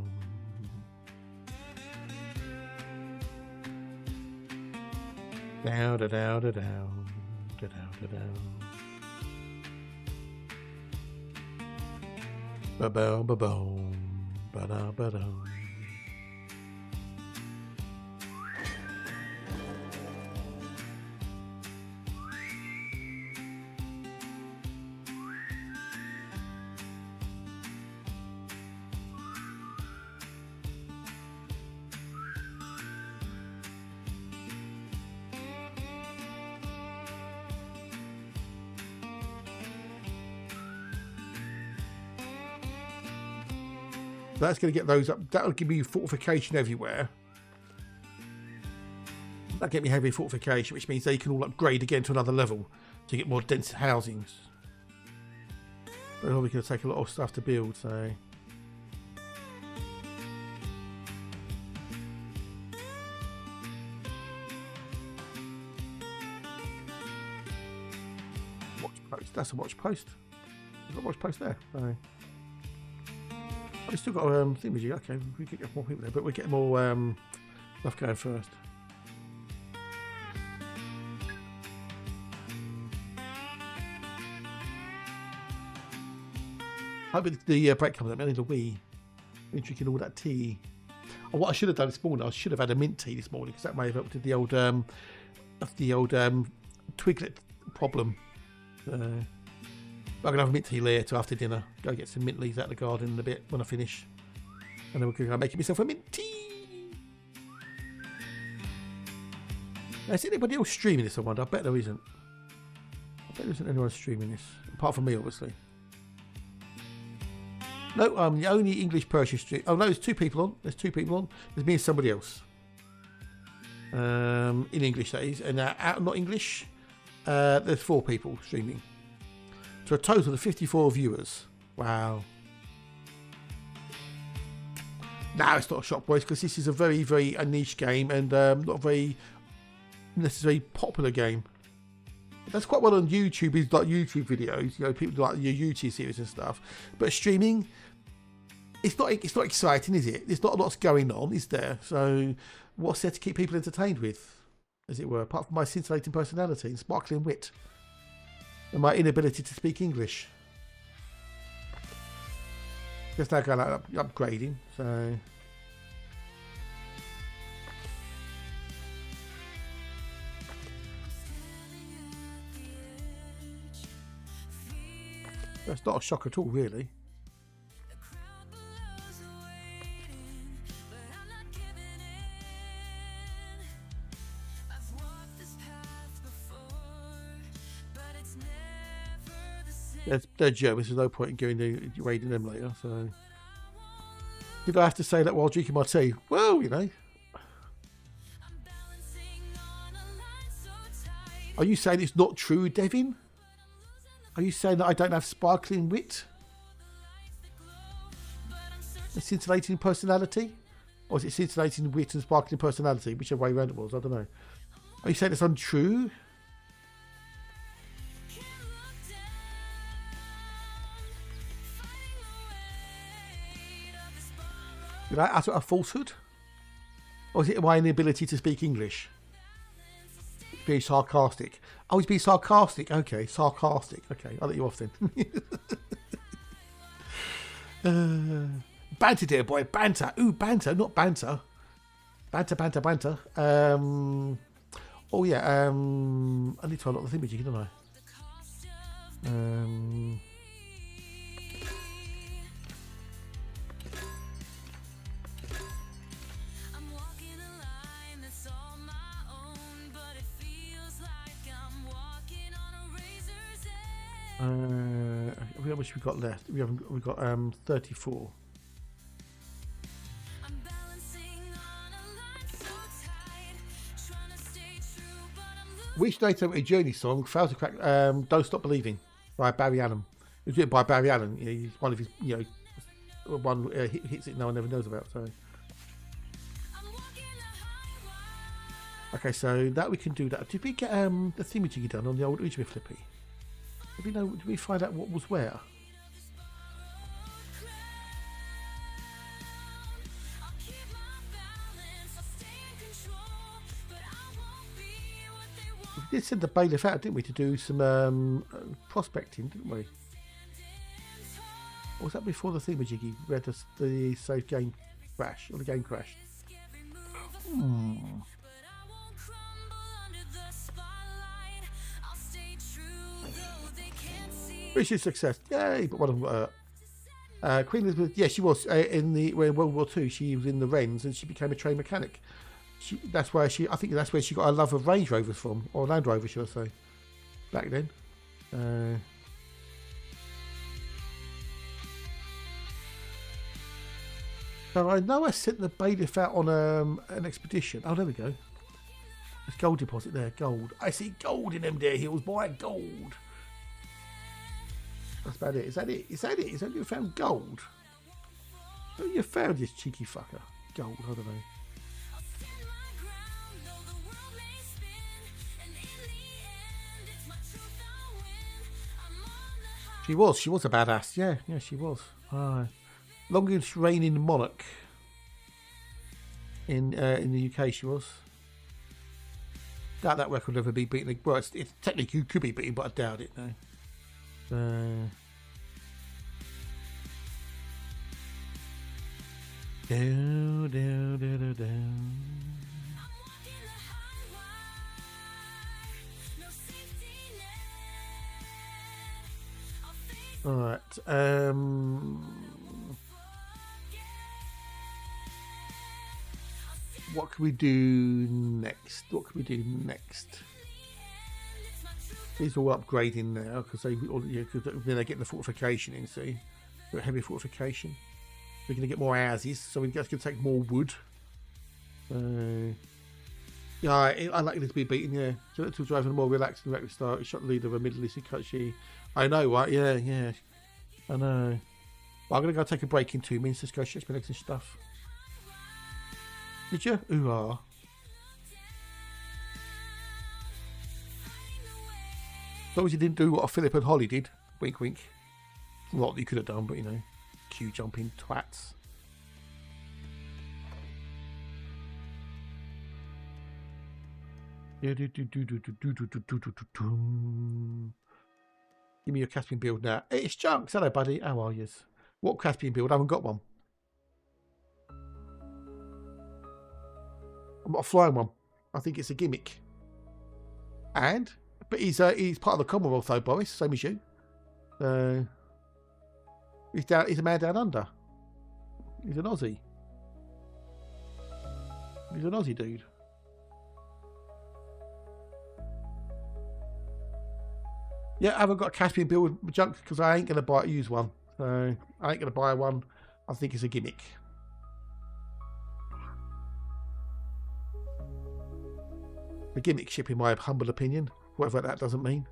Down, down, down, down, down, down, down. Ba ba ba ba ba da ba da. That's going to get those up. That'll give me fortification everywhere. That'll get me heavy fortification, which means they can all upgrade again to another level to get more dense housings. But it's probably going to take a lot of stuff to build, so. Watch post. That's a watch post. There's a watch post there. So. We've still got thingamajig. Okay, we can get more people there, but we get more stuff going first. Hope the break comes up. I need a wee. Been drinking all that tea. Oh, what I should have done this morning, I should have had a mint tea this morning because that may have helped with the old twiglet problem. I'm going to have a mint tea later after dinner. Go get some mint leaves out of the garden in a bit when I finish. And then we're going to go making myself a mint tea. Now, is anybody else streaming this, I wonder? I bet there isn't. I bet there isn't anyone streaming this. Apart from me, obviously. No, I'm the only English person stream. Oh, no, there's two people on. There's two people on. There's me and somebody else. In English, that is. And out not English, there's 4 people streaming. So a total of 54 viewers. Wow. No, it's not a shock, boys, because this is a very, very niche game and not a very necessarily popular game. That's quite well on YouTube, is like YouTube videos, people like your YouTube series and stuff. But streaming, it's not exciting, is it? There's not a lot going on, is there? So what's there to keep people entertained with, as it were, apart from my scintillating personality and sparkling wit? And my inability to speak English. Just now going upgrading, so. That's not a shock at all, really. They're Germans, there's no point in going to raiding them later, so. Did I have to say that while drinking my tea? Well, Are you saying it's not true, Devin? Are you saying that I don't have sparkling wit? A scintillating personality? Or is it scintillating wit and sparkling personality? Whichever way around it was, I don't know. Are you saying it's untrue? Did I utter a falsehood? Or is it my inability to speak English? Being sarcastic. Oh, he's being sarcastic. Okay, sarcastic. Okay, I'll let you off then. Banter, dear boy. Banter. Ooh, banter, not banter. Banter, banter, banter. Oh, yeah. I need to unlock the thingamajig, don't I? How much we got left? We got 34. I'm balancing on a line so tight, trying to stay true, but I'm losing. Which data a Journey song failed to crack Don't Stop Believing by Barry Allen? It was written by Barry Allen. You know, he's one of his, you know, one hits it no one ever knows about. So, I'm walking a high wire. okay, so that we can do that. Did we get the thingamajiggy done on the old Ujima Flippy? Did we find out what was where? I'll keep my balance, I'll stay in control, but I won't be what they want. We did send the bailiff out, didn't we, to do some prospecting, didn't we? Or was that before the thingamajiggy? We had the save game crash, or the game crashed? But I won't crumble under the spotlight. I'll stay true, though they can't see. British success, yay! But one of them got hurt. Queen Elizabeth, yeah, she was in World War II. She was in the Wrens and she became a trained mechanic. I think that's where she got her love of Range Rovers from, or Land Rover, should I say? Back then. So I know I sent the bailiff out on an expedition. Oh, there we go. There's gold deposit there. Gold. I see gold in them there hills, boy. Gold. That's about it. Is that it? Is that it? Is that you found gold? Oh, you found this cheeky fucker. Gold. I don't know. I'll stand my ground, though the world may spin, and in the end, it's my truth I'll win. I'm on the high. She was a badass. Yeah, she was. Longest reigning monarch in the UK. She was. Doubt that record will ever be beaten. Well, it's technically could be beaten, but I doubt it. No. Down, down, down, down. I'm walking a high wire, no safety net. I'll face All right. What can we do next? These are all upgrading now because then they're getting the fortification in. See, got heavy fortification. We're going to get more houses, so we're just going to take more wood. Yeah, I like this to be beaten. Yeah, so to drive a more relaxed and reckless start. Shot the leader of a Middle Eastern country. I know, right? Yeah. I know. Well, I'm going to go take a break in 2 minutes. Just go stretch my legs and stuff. Did you? Ooh-ah. As long as you didn't do what Philip and Holly did. Wink, wink. Not that you could have done, but you know. Queue jumping twats. Give me your Caspian build now. Hey, it's Junks. Hello, buddy. How are you? What Caspian build? I haven't got one. I'm not a flying one. I think it's a gimmick. But he's part of the Commonwealth though, Boris, same as you. He's a man down under. He's an Aussie. He's an Aussie dude. Yeah, I haven't got a Caspian build with junk because I ain't gonna use one. So I ain't gonna buy one. I think it's a gimmick. A gimmick ship, in my humble opinion, whatever that doesn't mean.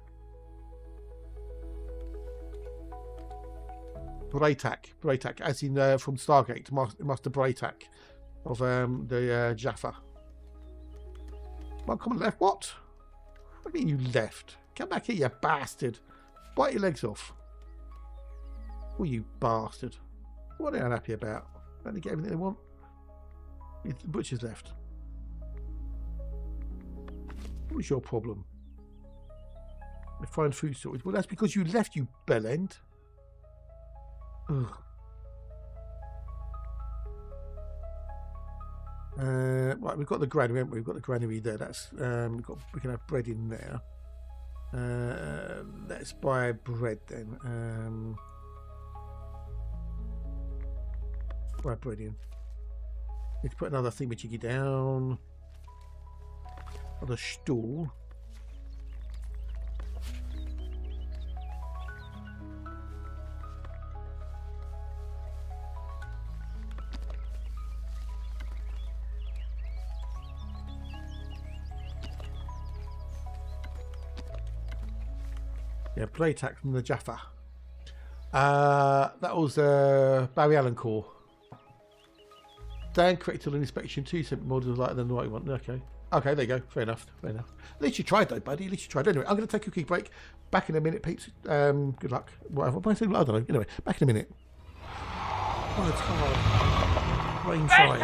Braytak, as in from Stargate, Master Braytak of the Jaffa. Well, come on, left. What? What do you mean you left? Come back here, you bastard! Bite your legs off. Oh, you bastard! What are they unhappy about? Don't they get everything they want? The butcher's left. What's your problem? I find food storage. Well, that's because you left, you bellend. Ugh. Right, we've got the granary, haven't we? We've got the granary there. That's we can have bread in there. Let's buy bread then. Buy bread in. Need to put another thingamajiggy down. On a stool. Yeah, play attack from the Jaffa. That was Barry Allen core. Dan corrected an inspection 2 cent models lighter than the right one. Okay. Okay, there you go. Fair enough. Fair enough. At least you tried though, buddy. At least you tried. Anyway, I'm going to take a quick break. Back in a minute, peeps. Good luck. Whatever. What am I saying? I don't know. Anyway, back in a minute. Oh, it's hard. Brain fried.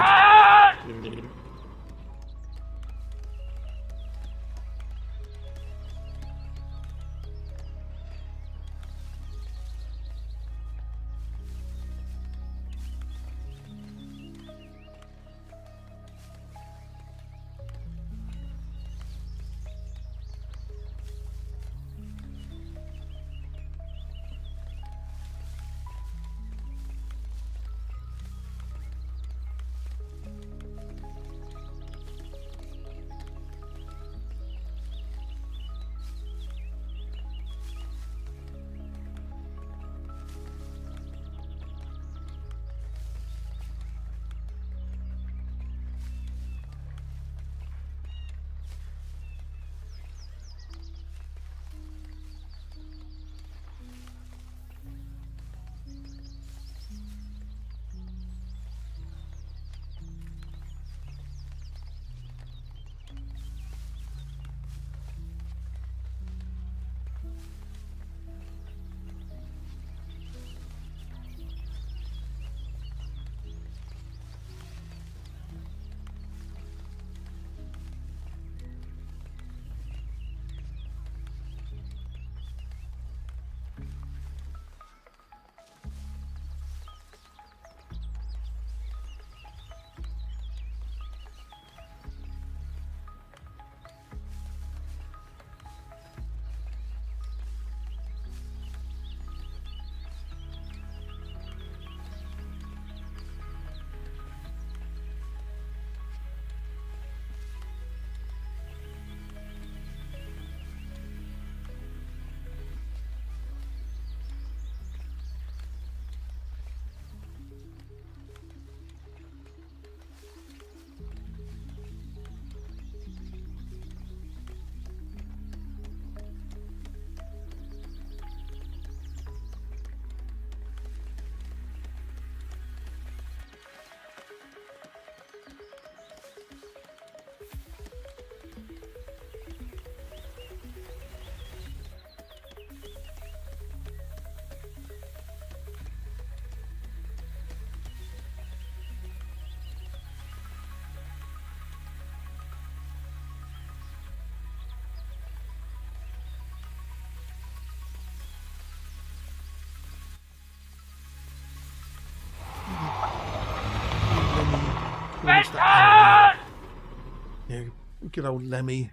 Yeah, good old Lemmy.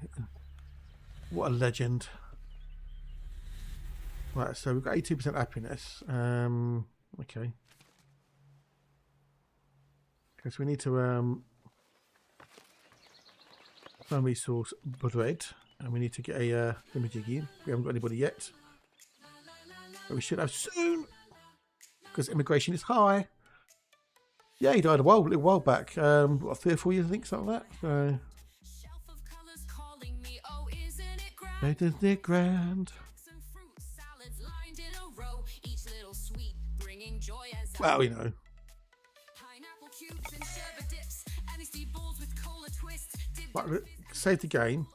What a legend. Right, so we've got 82% happiness. Okay. Because we need to find resource bread, and we need to get a thingamajiggy. We haven't got anybody yet, but we should have soon because immigration is high. Yeah, he died a little while back. What, 3 or 4 years, I think, something like that. So, isn't it grand? Well, you know. Right, save the game.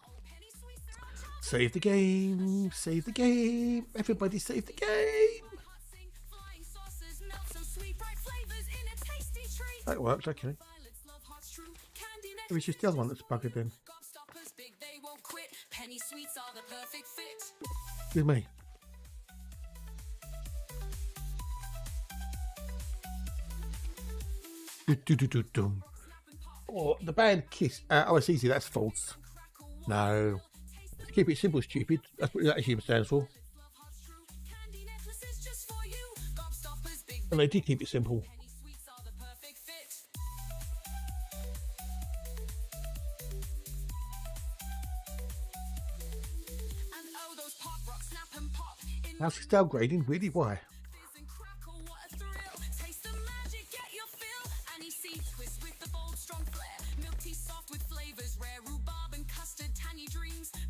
Save the game. Save the game. Everybody save the game. That worked, okay. It was just the other one that's buggered then. With me. Oh, the band Kiss. Oh, it's easy. That's false. No. Keep it simple, stupid. That's what that actually stands for. And they did keep it simple. How's it downgrading? Really? Why?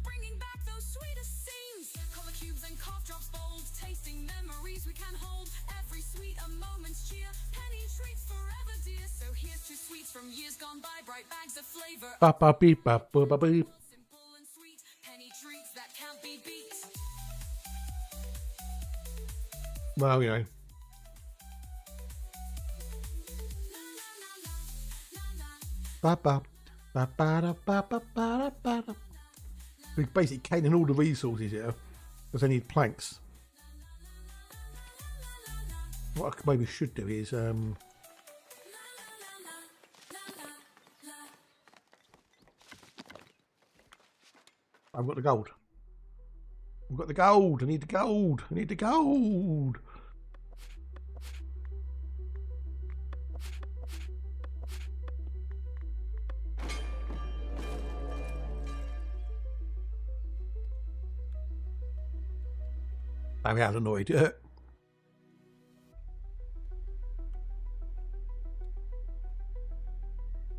Bringing back those sweetest scenes. Color cubes and cough drops. From years gone by, bright bags of flavor. Ba ba beep ba ba ba beep. Simple and sweet, penny treats that can't be beat. Well, you know. Ba ba ba ba da ba ba ba da ba da. We basically caning all the resources here because they need planks. What I maybe should do is I've got the gold. I've got the gold. I need the gold. I need the gold. I'm out annoyed.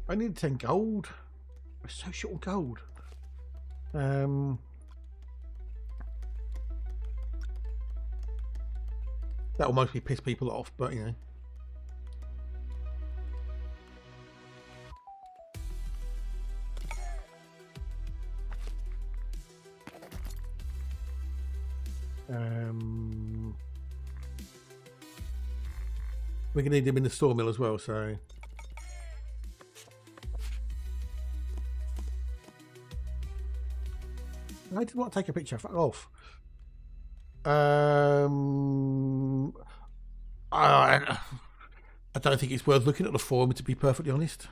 I need 10 gold. I'm so short on gold. That'll mostly piss people off, but you know. We're gonna need him in the sawmill as well, so. I did want to take a picture. Fuck off. I don't think it's worth looking at the forum, to be perfectly honest.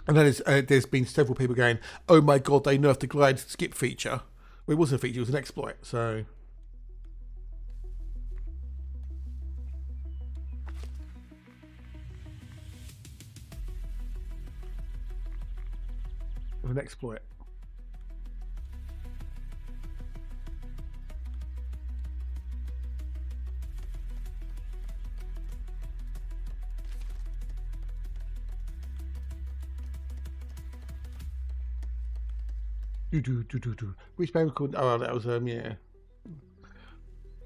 And then there's been several people going, "Oh my god, they nerfed the glide skip feature." Well, it wasn't a feature; it was an exploit. So. An exploit. Do. Which band was called? Oh, that was yeah.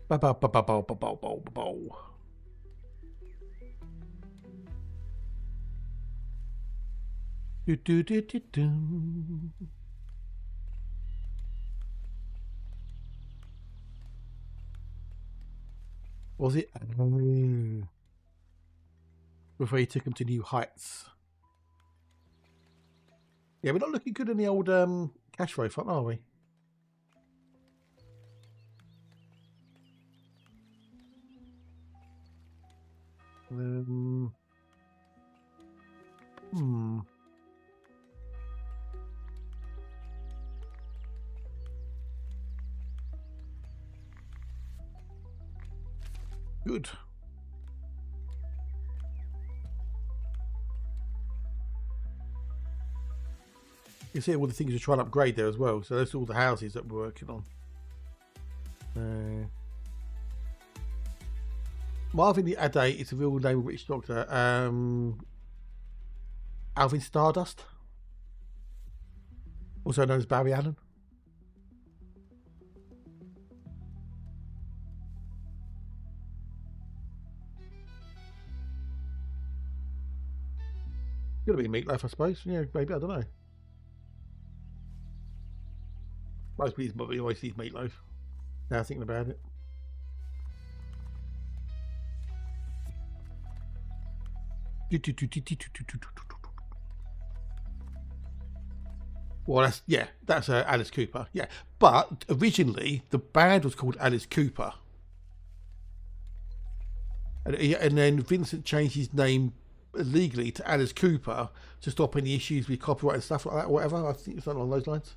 Ba ba ba ba ba ba ba ba ba. Do. Was it? Before he took him to new heights. Yeah, we're not looking good in the old cash flow front, are we? Good. You see all the things we're trying to upgrade there as well. So that's all the houses that we're working on. Marvin the Ade is the real name of which doctor? Alvin Stardust, also known as Barry Allen. Gonna be Meatloaf, I suppose. Yeah, maybe, I don't know. Most people always eat Meatloaf. Now thinking about it. Well, that's Alice Cooper. Yeah, but originally the band was called Alice Cooper, and then Vincent changed his name legally to Alice Cooper to stop any issues with copyright and stuff like that, or whatever. I think it's something along those lines.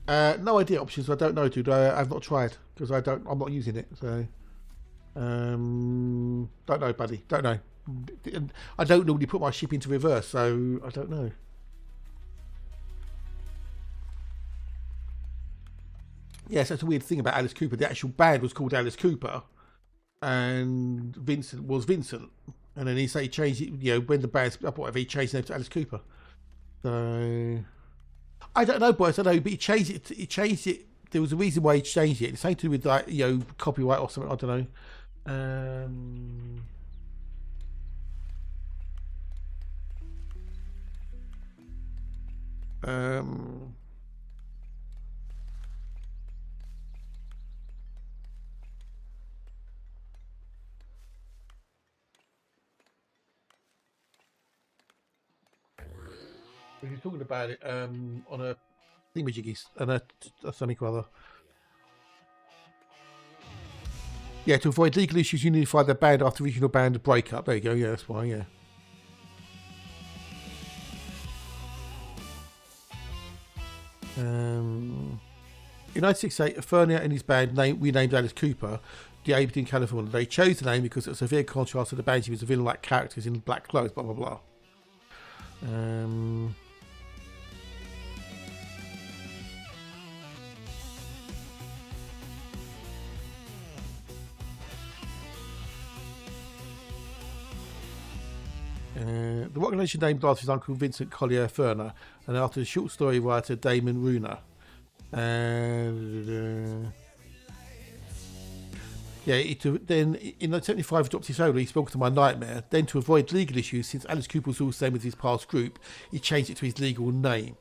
No idea options. I don't know, dude. I've not tried because I'm not using it. So, don't know, buddy. Don't know. I don't normally put my ship into reverse, so I don't know. Yes, that's a weird thing about Alice Cooper. The actual band was called Alice Cooper, and Vincent was Vincent. And then he changed it. You know, when the band split up, whatever, he changed the name to Alice Cooper. So. I don't know, boys. I don't know, but he changed it. He changed it. There was a reason why he changed it. It's something to do with, like, you know, copyright or something. I don't know. Um, we were talking about it on a thingamajiggy and a something or other. Yeah, to avoid legal issues, unify the band after regional band breakup. There you go. Yeah, that's why. Yeah. In 1968, Fernier and his band renamed Alice Cooper, debuted in California. They chose the name because it was a severe contrast to the band. He was a villain-like characters in black clothes. Blah blah blah. The organization named after his uncle Vincent Collier Ferner, and after the short story writer Damon Runer. Then in 1975 he dropped his solo, He Spoke to My Nightmare. Then to avoid legal issues, since Alice Cooper was all the same with his past group, he changed it to his legal name.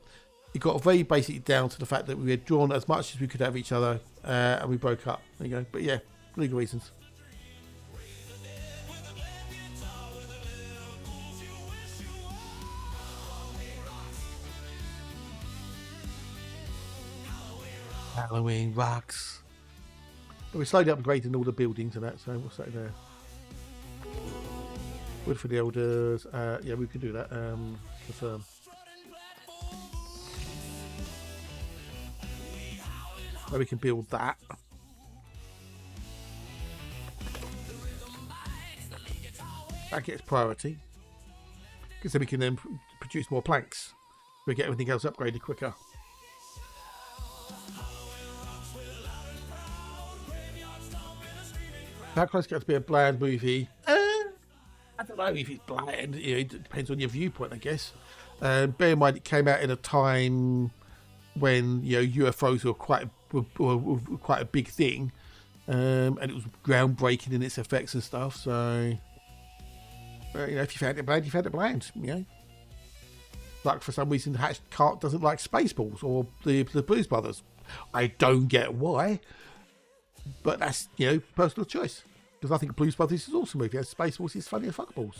It got very basically down to the fact that we had drawn as much as we could out of each other, and we broke up. There you go. But yeah, legal reasons. Halloween rocks. But we're slowly upgrading all the buildings and that, so we'll say there. Wood for the elders. Yeah, we can do that. Confirm. So we can build that. That gets priority. Because then we can then produce more planks. We get everything else upgraded quicker. How close it gets to be a bland movie? I don't know if it's bland. You know, it depends on your viewpoint, I guess. Bear in mind, it came out in a time when UFOs were quite a big thing, and it was groundbreaking in its effects and stuff. So, if you found it bland, you found it bland. Like for some reason, Hatch Cart doesn't like Spaceballs or the Blues Brothers. I don't get why. But that's, personal choice. Because I think Blues Brothers is also a movie. Spaceballs is funny as fuckballs.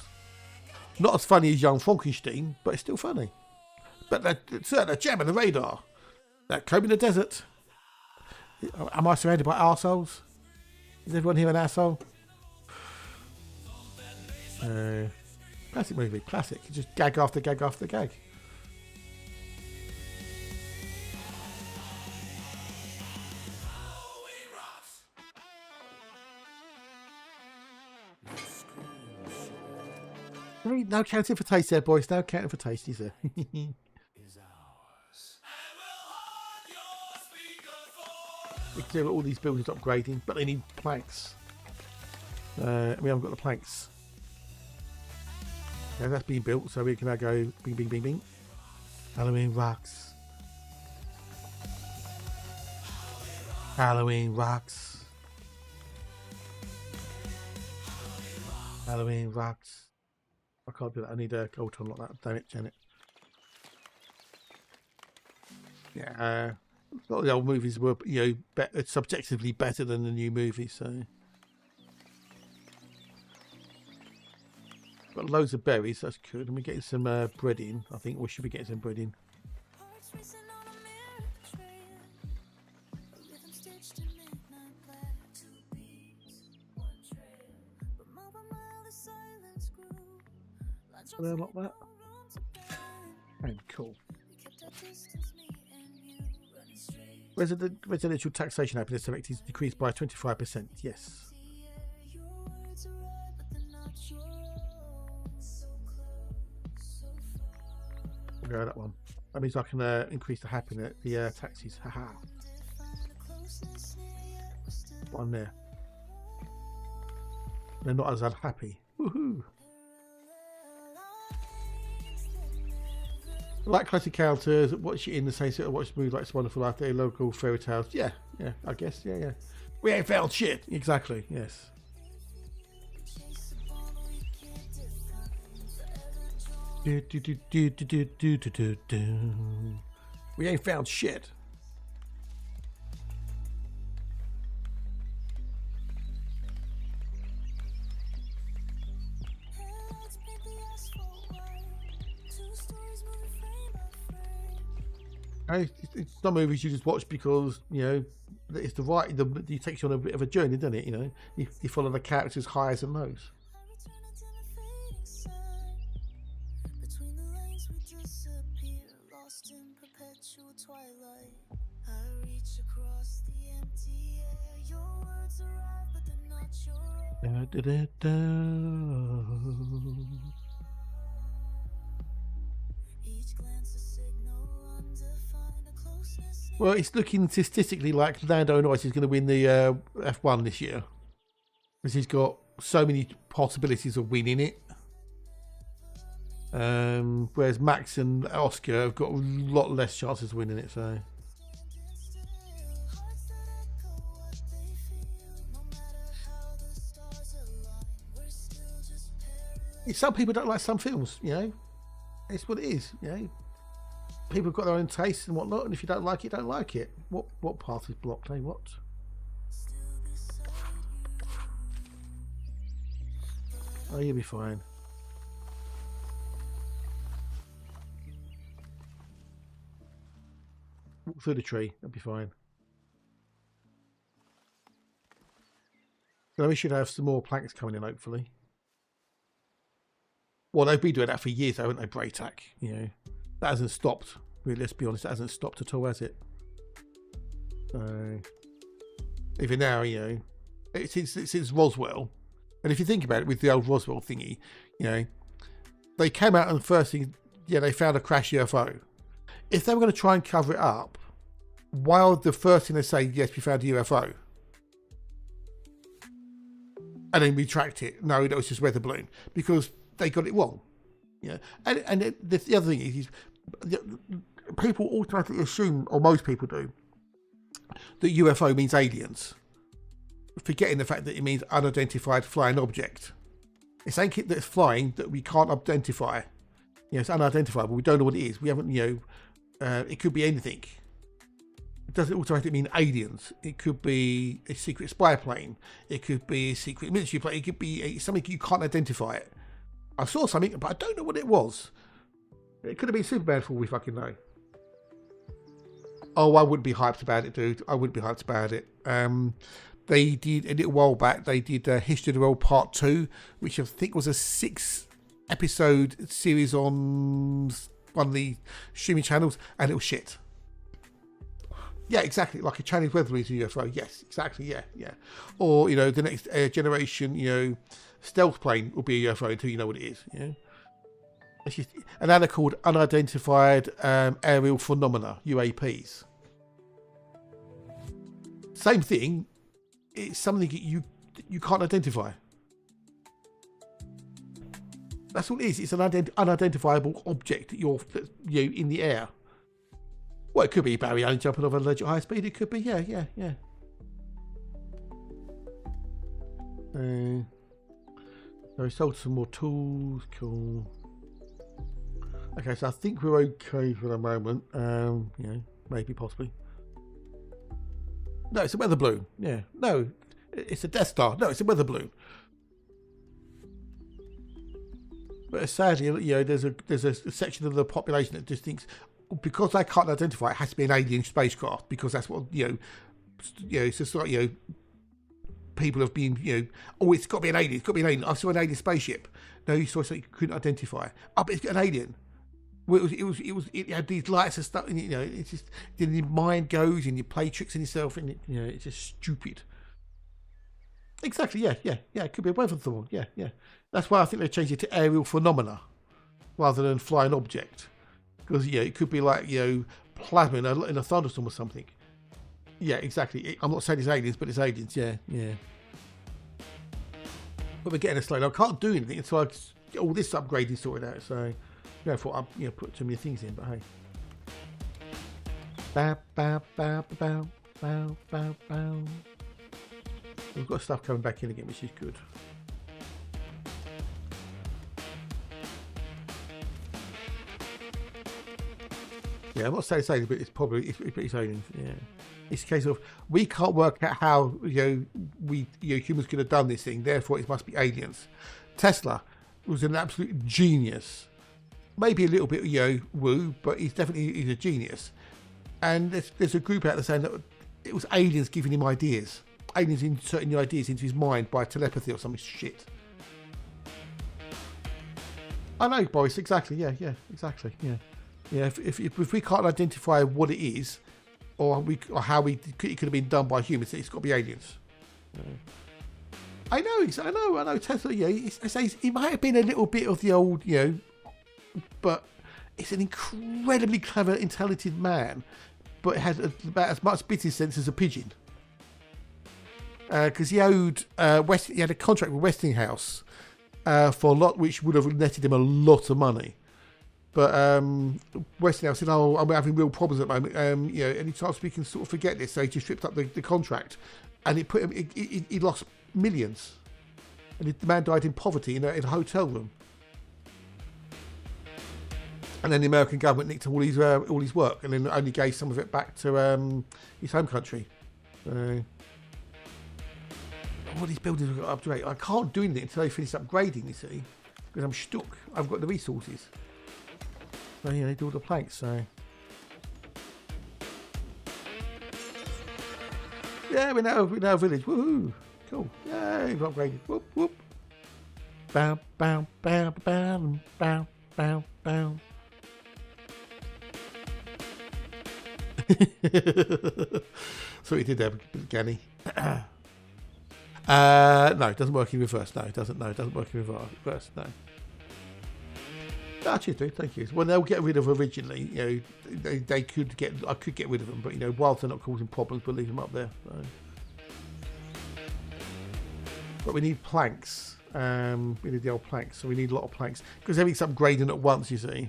Not as funny as Young Frankenstein, but it's still funny. But that jam in the radar. That comb in the desert. Am I surrounded by arseholes? Is everyone here an arsehole? Classic movie, classic. Just gag after gag after gag. No counting for taste there, boys. No counting for taste, is there? We can do all these buildings upgrading, but they need planks. We haven't got the planks. Yeah, that's being built, so we can now go bing, bing, bing, bing. Halloween rocks. Halloween rocks. Halloween rocks. I can't do that. I need a gold ton like that. Damn it, Janet. Yeah, a lot of the old movies were, subjectively better than the new movies. So, got loads of berries. That's good. And we're getting some bread in. I think we should be getting some bread in. Like that. And cool. Residential taxation happiness select is decreased by 25%. Yes. Go that one. That means I can increase the happiness, the taxes. Haha. One there. They're not as unhappy. Woohoo! Like classic characters, watch it in the same sort of watch movies like It's Wonderful Life, their local fairy tales. Yeah, I guess, yeah. We ain't found shit. Exactly, yes. We ain't found shit. Let's paint the asphalt white. 2 stories moving frame by frame. It's some movies you just watch because, you know, it's it takes you on a bit of a journey, doesn't it? You know, you follow the characters' highs and lows. I return until the fading sun. Between the lanes we disappear, lost in perpetual twilight. I reach across the empty air. Your words arrive, but they're not your own. Da, da, da, Each glance a signal undefined, a closeness. Well, it's looking statistically like Lando Norris is going to win the F1 this year, because he's got so many possibilities of winning it. Whereas Max and Oscar have got a lot less chances of winning it. So Hearts that echo what they feel. No matter how the stars align, we're still just parallel. some people don't like some films. You know, it's what it is. You know, people have got their own tastes and whatnot, and if you don't like it, don't like it. What path is blocked? Eh? What? Still beside you. Oh, you'll be fine. Walk through the tree. That'll be fine. So we should have some more planks coming in, hopefully. Well, they've been doing that for years, haven't they, Braytac? You know, that hasn't stopped. Really, let's be honest, that hasn't stopped at all, has it? So, even now, you know, it's Roswell. And if you think about it, with the old Roswell thingy, you know, they came out and the first thing, yeah, they found a crash UFO. If they were going to try and cover it up, why would the first thing they say, yes, we found a UFO? And then retract it. No, that was just weather balloon. Because they got it wrong. Yeah. And the other thing is people automatically assume, or most people do, that UFO means aliens, forgetting the fact that it means unidentified flying object. It's something that's flying that we can't identify. You know, it's unidentifiable. We don't know what it is. We haven't, you know, it could be anything. It doesn't automatically mean aliens. It could be a secret spy plane. It could be a secret military plane. It could be something you can't identify it. I saw something, but I don't know what it was. It could have been Superman for all we fucking know. Oh, I wouldn't be hyped about it, dude. I wouldn't be hyped about it. They did, a little while back, they did History of the World Part 2, which I think was a 6-episode series on one of the streaming channels, and it was shit. Yeah, exactly, like a Chinese weather balloon UFO. Yes, exactly, yeah. Or, you know, the next generation, you know, stealth plane will be a UFO until you know what it is, you know. It's just, and now they're called unidentified aerial phenomena, UAPs. Same thing. It's something that you can't identify. That's all it is. It's an unidentifiable object that you're in the air. Well, it could be Barry Allen jumping off a ledge at high speed. It could be, yeah. So we sold some more tools. Cool. Okay, so I think we're okay for the moment. You know, maybe, possibly. No, it's a weather balloon. Yeah. No, it's a Death Star. No, it's a weather balloon. But sadly, you know, there's a section of the population that just thinks, because I can't identify, it has to be an alien spacecraft, because that's what, you know, it's just like, you know, people have been, you know, oh, it's got to be an alien. It's got to be an alien. I saw an alien spaceship. No, you saw something you couldn't identify. Oh, but it's an alien. Well, it had these lights and stuff, and, you know, it's just, then your mind goes and you play tricks on yourself, and it, you know, it's just stupid. Exactly, yeah. It could be a weather balloon, yeah. That's why I think they changed it to aerial phenomena rather than flying object, because it could be like, you know, plasma in a thunderstorm or something. Yeah, exactly. I'm not saying it's aliens, but it's aliens. Yeah. But we're getting a slow. I can't do anything until I get all this upgrading sorted out. So. I thought I'd put too many things in, but hey. Bow, bow, bow, bow, bow, bow, bow. We've got stuff coming back in again, which is good. Yeah, I'm not saying it's aliens, but it's probably it's aliens. Yeah, it's a case of we can't work out how humans could have done this thing. Therefore, it must be aliens. Tesla was an absolute genius. Maybe a little bit woo, but he's a genius. And there's a group out there saying that it was aliens giving him ideas, aliens inserting new ideas into his mind by telepathy or some shit. I know, Boris. Exactly. Yeah. Exactly. Yeah. Yeah, if we can't identify what it is, or how it could have been done by humans, it's got to be aliens. I know. Tesla. Yeah, it might have been a little bit of the old, but it's an incredibly clever, intelligent man, but it had about as much business sense as a pigeon. Because he owed he had a contract with Westinghouse for a lot, which would have netted him a lot of money. But Westinghouse said, "Oh, I'm having real problems at the moment." Any chance we can sort of forget this? So he just stripped up the contract, and it put him. He lost millions, and the man died in poverty in a hotel room. And then the American government nicked all his work, and then only gave some of it back to his home country. All these buildings have got up to date. I can't do anything until they finish upgrading. You see, because I'm stuck. I've got the resources. So yeah, they do all the planks. So yeah, we're now a village. Woohoo! Cool. Yeah, we've upgraded. Whoop whoop. Bow bow bow bow bow bow bow. So he did there, Ganny. No, it doesn't work in reverse. No, it doesn't. No, it doesn't work in reverse. No. Cheers, dude. Thank you. Well, they'll get rid of originally. I could get rid of them, but whilst they're not causing problems, we'll leave them up there. So. But we need planks. We need the old planks, so we need a lot of planks because everything's upgrading at once. You see,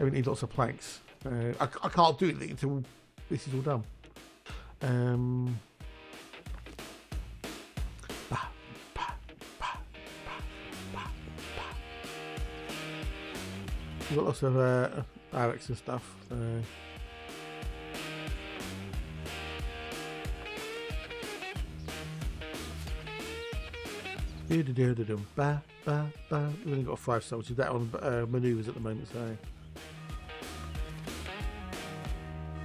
we need lots of planks. I can't do it until this is all done. We've got lots of barracks and stuff. So. We've only got 5 soldiers. That on manoeuvres at the moment. So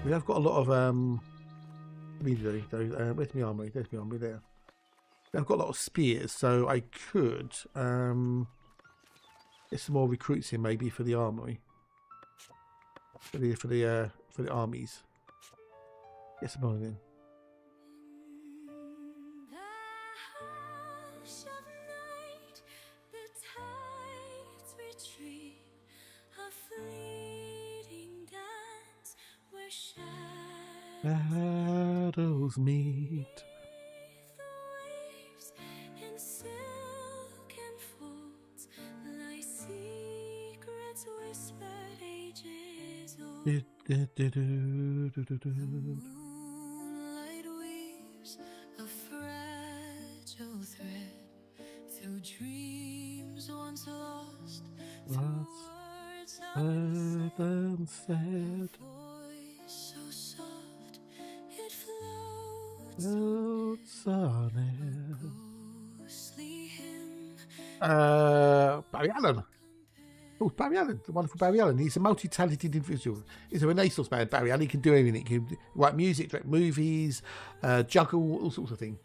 we have got a lot of immediately. Where's my armory? There's my armory there. I've got a lot of spears, so I could get some more recruits in maybe for the armory, for the armies. Get some more in. Shadows meet. Moonlight weaves a fragile thread through dreams once lost. Words Unsaid. voice so soft it floats Floats on air. ghostly hymn. Barry Allen. Oh, Barry Allen, the wonderful Barry Allen. He's a multi-talented individual. He's a Renaissance man, Barry Allen. He can do anything. He can write music, direct movies, juggle, all sorts of things.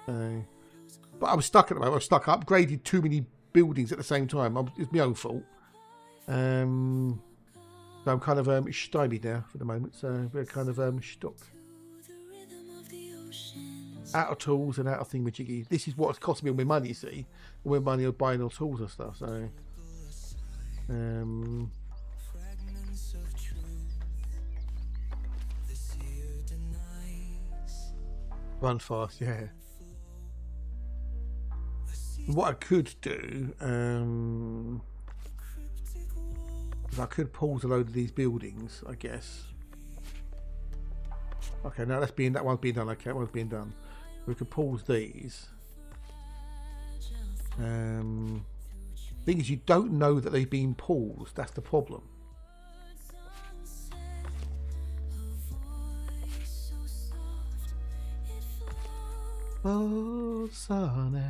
But I was stuck at the moment. I was stuck. I upgraded too many buildings at the same time. It's my own fault. So I'm kind of stymied now for the moment. So we're kind of stuck. Out of tools and out of thingamajiggy. This is what's cost me all my money, you see. All my money on buying all tools and stuff. So. Fragments of truth, the seer denies. Run fast, yeah. What I could do, is I could pause a load of these buildings, I guess. Okay, now that one's being done. Okay, that one's being done. We could pause these. Thing is, you don't know that they've been paused. That's the problem. Oh, Sonne.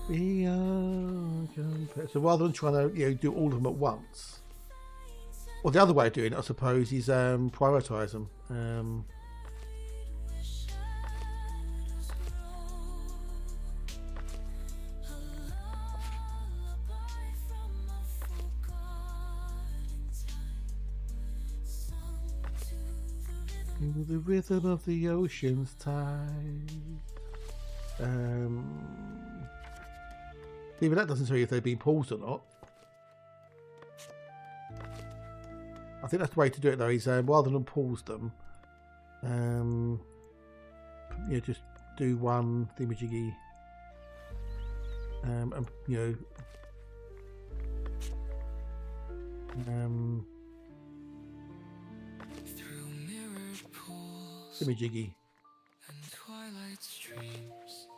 Beyond compare. So rather than trying to do all of them at once, well, the other way of doing it, I suppose, is prioritize them. The rhythm of the ocean's tide. Even that doesn't tell you if they've been paused or not. I think that's the way to do it, though. Is rather than pause them, just do one thingamajiggy, and thingamajiggy. And twilight streams,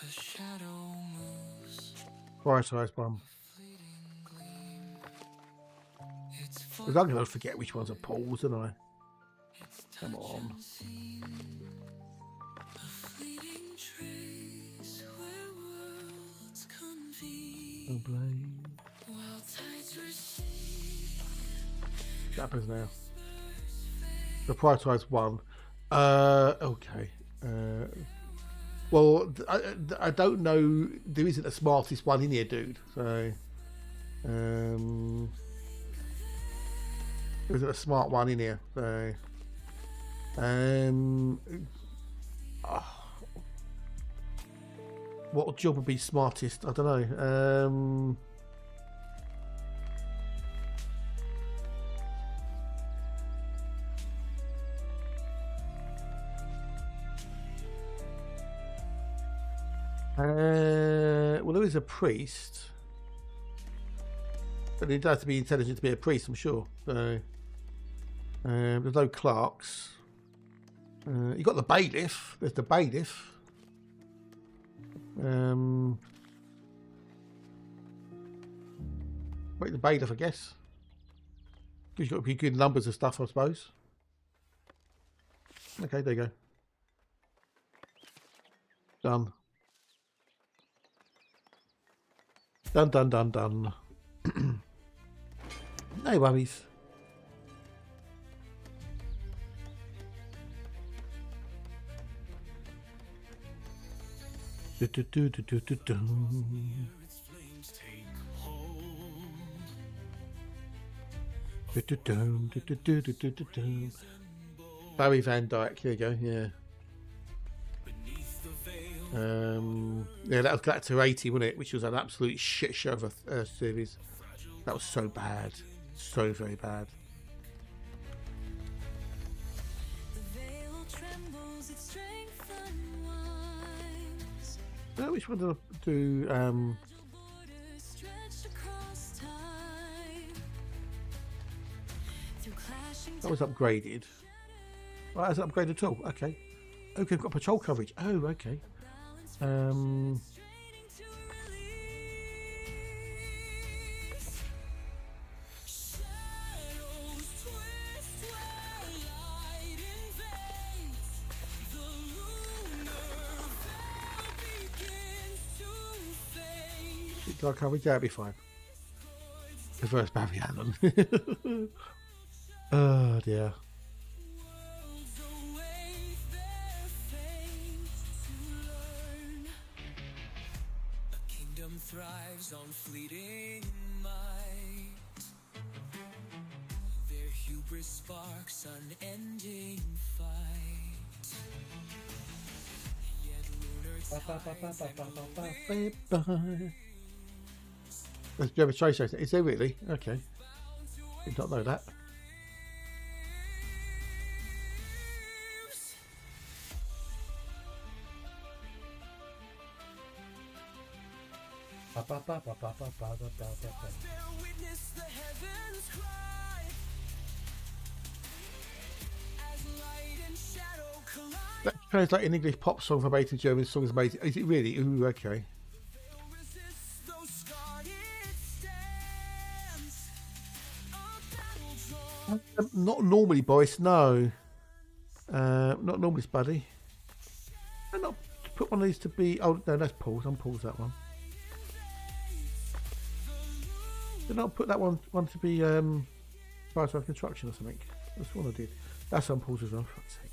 a shadow moves, Prioritize one. fleeting gleam. It's Because I'm going to forget which ones are paused, aren't I? Come touch on. unseen, a fleeting trace where worlds convene. Oh, blade. While tides recede, What happens now? The prioritize one. Okay. Well, I don't know. There isn't a smartest one in here, dude. So, there isn't a smart one in here. So, what job would be smartest? I don't know. Well, there is a priest, but it has to be intelligent to be a priest, I'm sure. So, there's no clerks. You got the bailiff. There's the bailiff. Wait, the bailiff, I guess. Because you've got to be good numbers and stuff, I suppose. Okay, there you go. Done. Done, done, done, done. No worries. Do, do, do, do, do, do, do. Its flames take hold. Do, do, do, do, do, do, do, do, do. Barry Van Dyke, there you go, yeah. Beneath the veil, Yeah, that was Galactor 80, wasn't it? Which was an absolute shit show of a series. That was so bad. So very bad. The veil trembles, its strength unwinds. Which one did I do? Borders stretched across time. Through clashing That was upgraded. Well, that hasn't upgraded at all. Okay. Okay, we've got patrol coverage. Oh, okay. training to release. Shadows twist where light invades. The lunar veil begins to fade. Dark coverage, that'll be fine. Reverse Barry Allen. Oh dear. Worlds await their fate to learn. A kingdom thrives on fleeting might. Their hubris sparks unending fight. Yet lunar tides echo Let's do a trace station. Is there really? Okay. Did not know that. Bear witness the heavens cry. As light and shadow collide. That translates in English pop song from 18 German songs amazing. Is it really? Ooh, okay. Resist though scarred it stands. A battle drawn Not normally, Boris. No. Not normally Buddy. And not put one of these to be. Oh no, that's Paul's. Unpause that one. Did not put that one to be price of construction or something. That's what I did. That's unpause as well. For fuck's sake.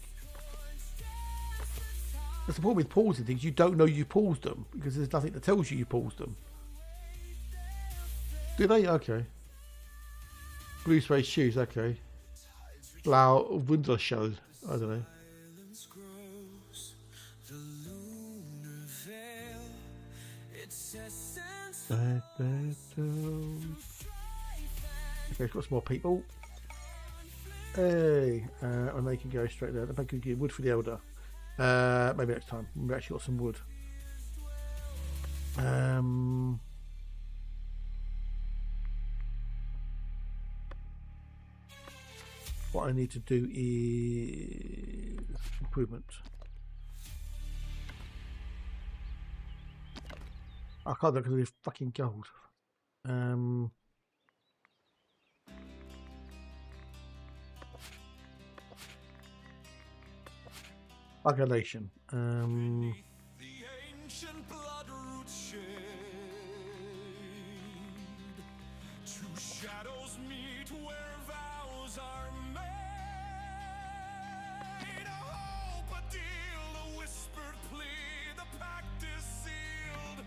That's the problem with pausing things. You don't know you paused them because there's nothing that tells you paused them. Do they? Okay. Blue suede shoes. Okay. Blau window show. I don't know. Silence grows, the lunar veil, its essence Okay, it's got some more people. Hey, and they can go straight there. They can get wood for the elder. Maybe next time. We actually got some wood. What I need to do is improvement. I can't do it because of this fucking gold. Regulation. the ancient bloodroot shade. Two shadows meet where vows are made. A hope, a deal, a whispered plea. The pact is sealed.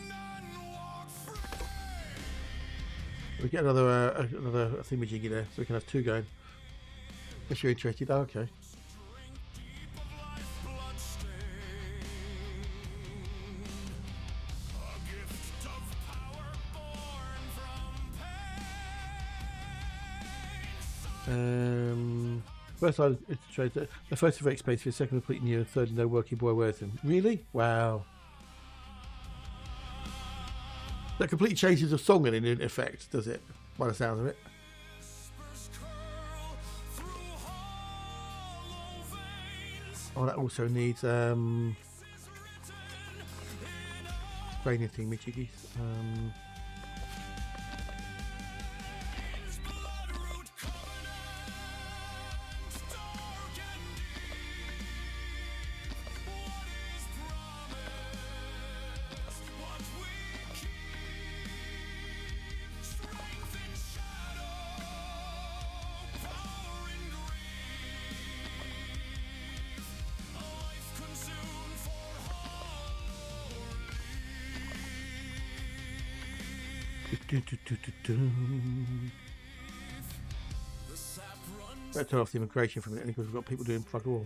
None walk free. We get another thingamajiggy there, so we can have two going. If you're interested, oh, okay. First I trade the first is very expensive, the second completely new, and third no working boy worth them. Really? Wow. That completely changes the song in effect, does it? By the sound of it. Oh, that also needs training thing, Michigis. Better turn off the immigration for a minute because we've got people doing fuck all.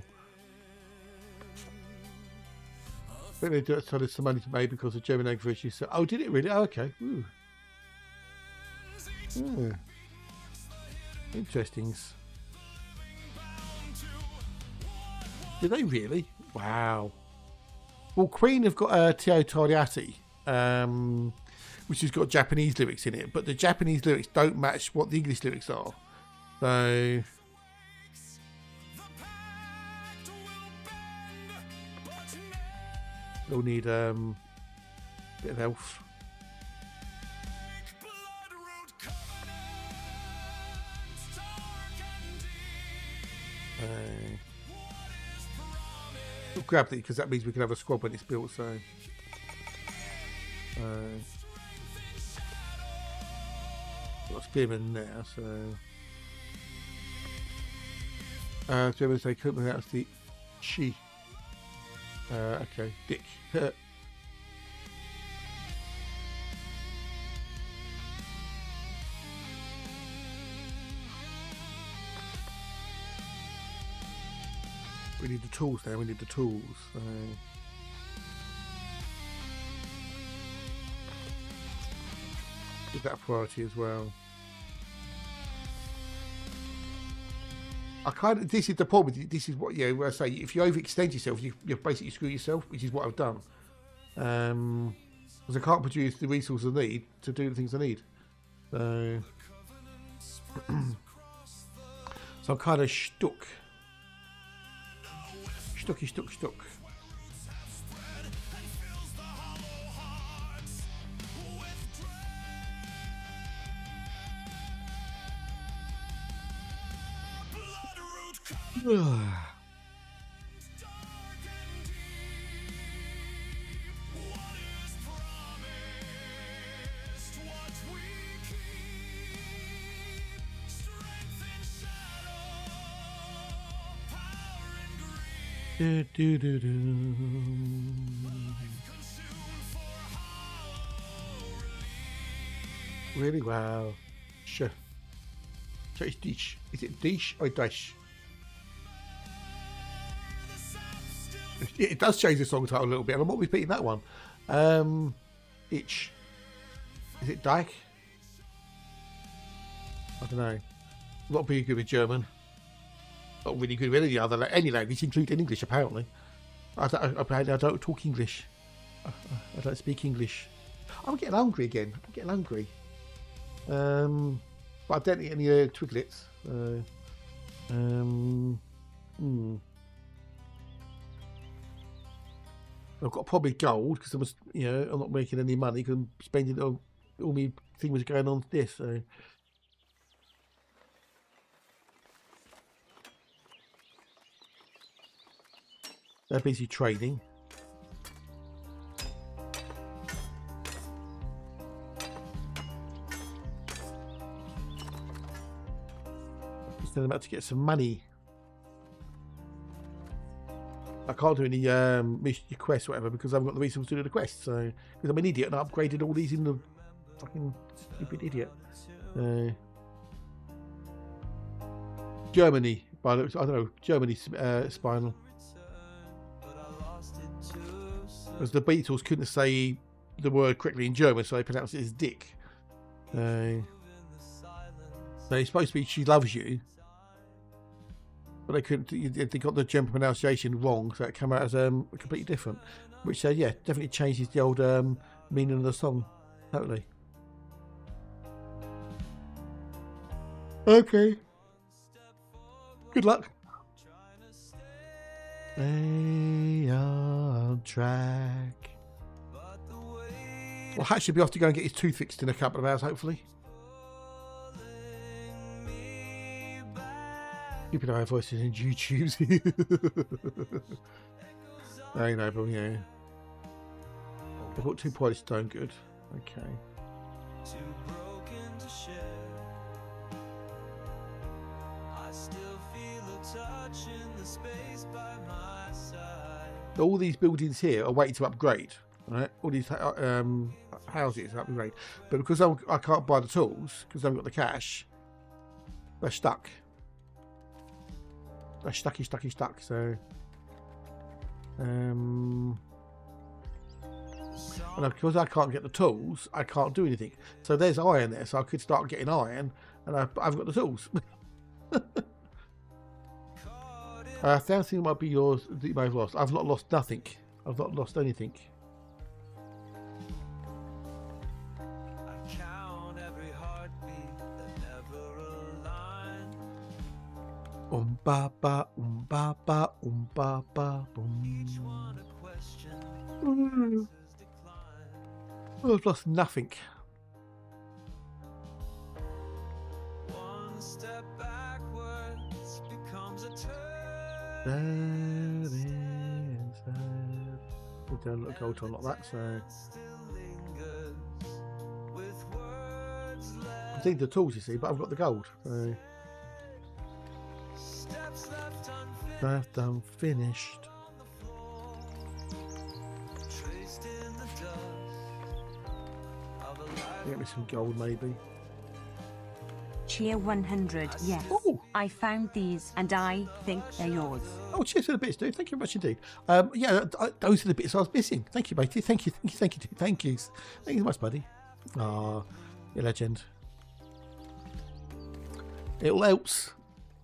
I think they do it so there's some money to make because of German immigration. So, oh, did it really? Oh, okay. Ooh. Yeah. Interesting. Did they really? Wow. Well, Queen have got Tio Tariati, which has got Japanese lyrics in it, but the Japanese lyrics don't match what the English lyrics are. So they'll need a bit of elf. We'll grab it because that means we can have a squad when it's built. So got Spearman there. So Spearman say couldn't pronounce the chi. Okay, Dick. We need the tools there, we need the tools. Give that a priority as well. This is the problem. This is what, where I say, if you overextend yourself, you basically screw yourself, which is what I've done. Because I can't produce the resources I need to do the things I need. So, so I'm kind of stuck. Stuck. Do, do, do, do. Really well. Sure. So it's dish. Is it dish or dash? It does change the song title a little bit, and I'm not repeating that one. Itch. Is it Dyke? I don't know. Not really good with German. Not really good with any language, including English, apparently. Apparently I don't talk English. I don't speak English. I'm getting hungry again. I'm getting hungry. But I don't eat any Twiglets. I've got probably gold because I was, I'm not making any money because I'm spending all my thing was going on this. So they're busy trading. Then I'm about to get some money. I can't do any quests or whatever because I haven't got the resources to do the quest. So because I'm an idiot and I upgraded all these in the fucking stupid idiot. Germany, I don't know, Germany spinal. Because the Beatles couldn't say the word correctly in German, so they pronounced it as dick. So it's supposed to be "she loves you." But they couldn't. They got the German pronunciation wrong, so it came out as completely different. Which, yeah, definitely changes the old meaning of the song. Totally. Okay. Good luck. Stay on track. Well, Hatch should be off to go and get his tooth fixed in a couple of hours, hopefully. Keeping our voices in YouTube. I know, but yeah. I've got 2 polished stone, good. Okay. Too broken to share. I still feel a touch in the space by my side. All these buildings here are waiting to upgrade. Right? All these houses upgrade. But because I can't buy the tools, because I haven't got the cash, they're stuck. They're stuck. So, and because I can't get the tools, I can't do anything. So there's iron there, so I could start getting iron, and I've got the tools. Thousand might be yours that you may have lost. I've not lost nothing. I've not lost anything. Ba ba ba ba ba ba boom. Oh, I've lost nothing. One step backwards becomes a turn. We've done a little gold on like that, so I think the tools, you see, but I've got the gold. So. Left unfinished. Get me some gold, maybe. Cheer 100, yes. Ooh. I found these and I think they're yours. Oh, cheers for the bits, dude. Thank you very much indeed. Yeah, those are the bits I was missing. Thank you, matey. Thank you, dude. Thank you so much, buddy. Ah, you're a legend. It all helps.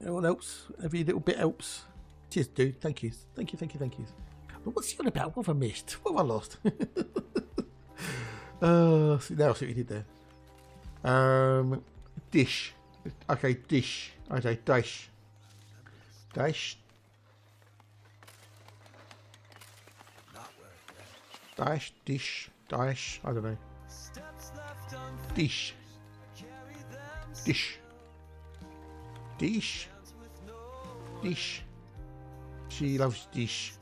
It all helps. Every little bit helps. Cheers, dude. Thank you. But what's he on about? What have I missed? What have I lost? See, now I see what you did there. Dish. Okay, dish. Okay, dash. Dash. Dash, dish, dash. I don't know. Dish. Dish. Dish. Dish. She loves dish.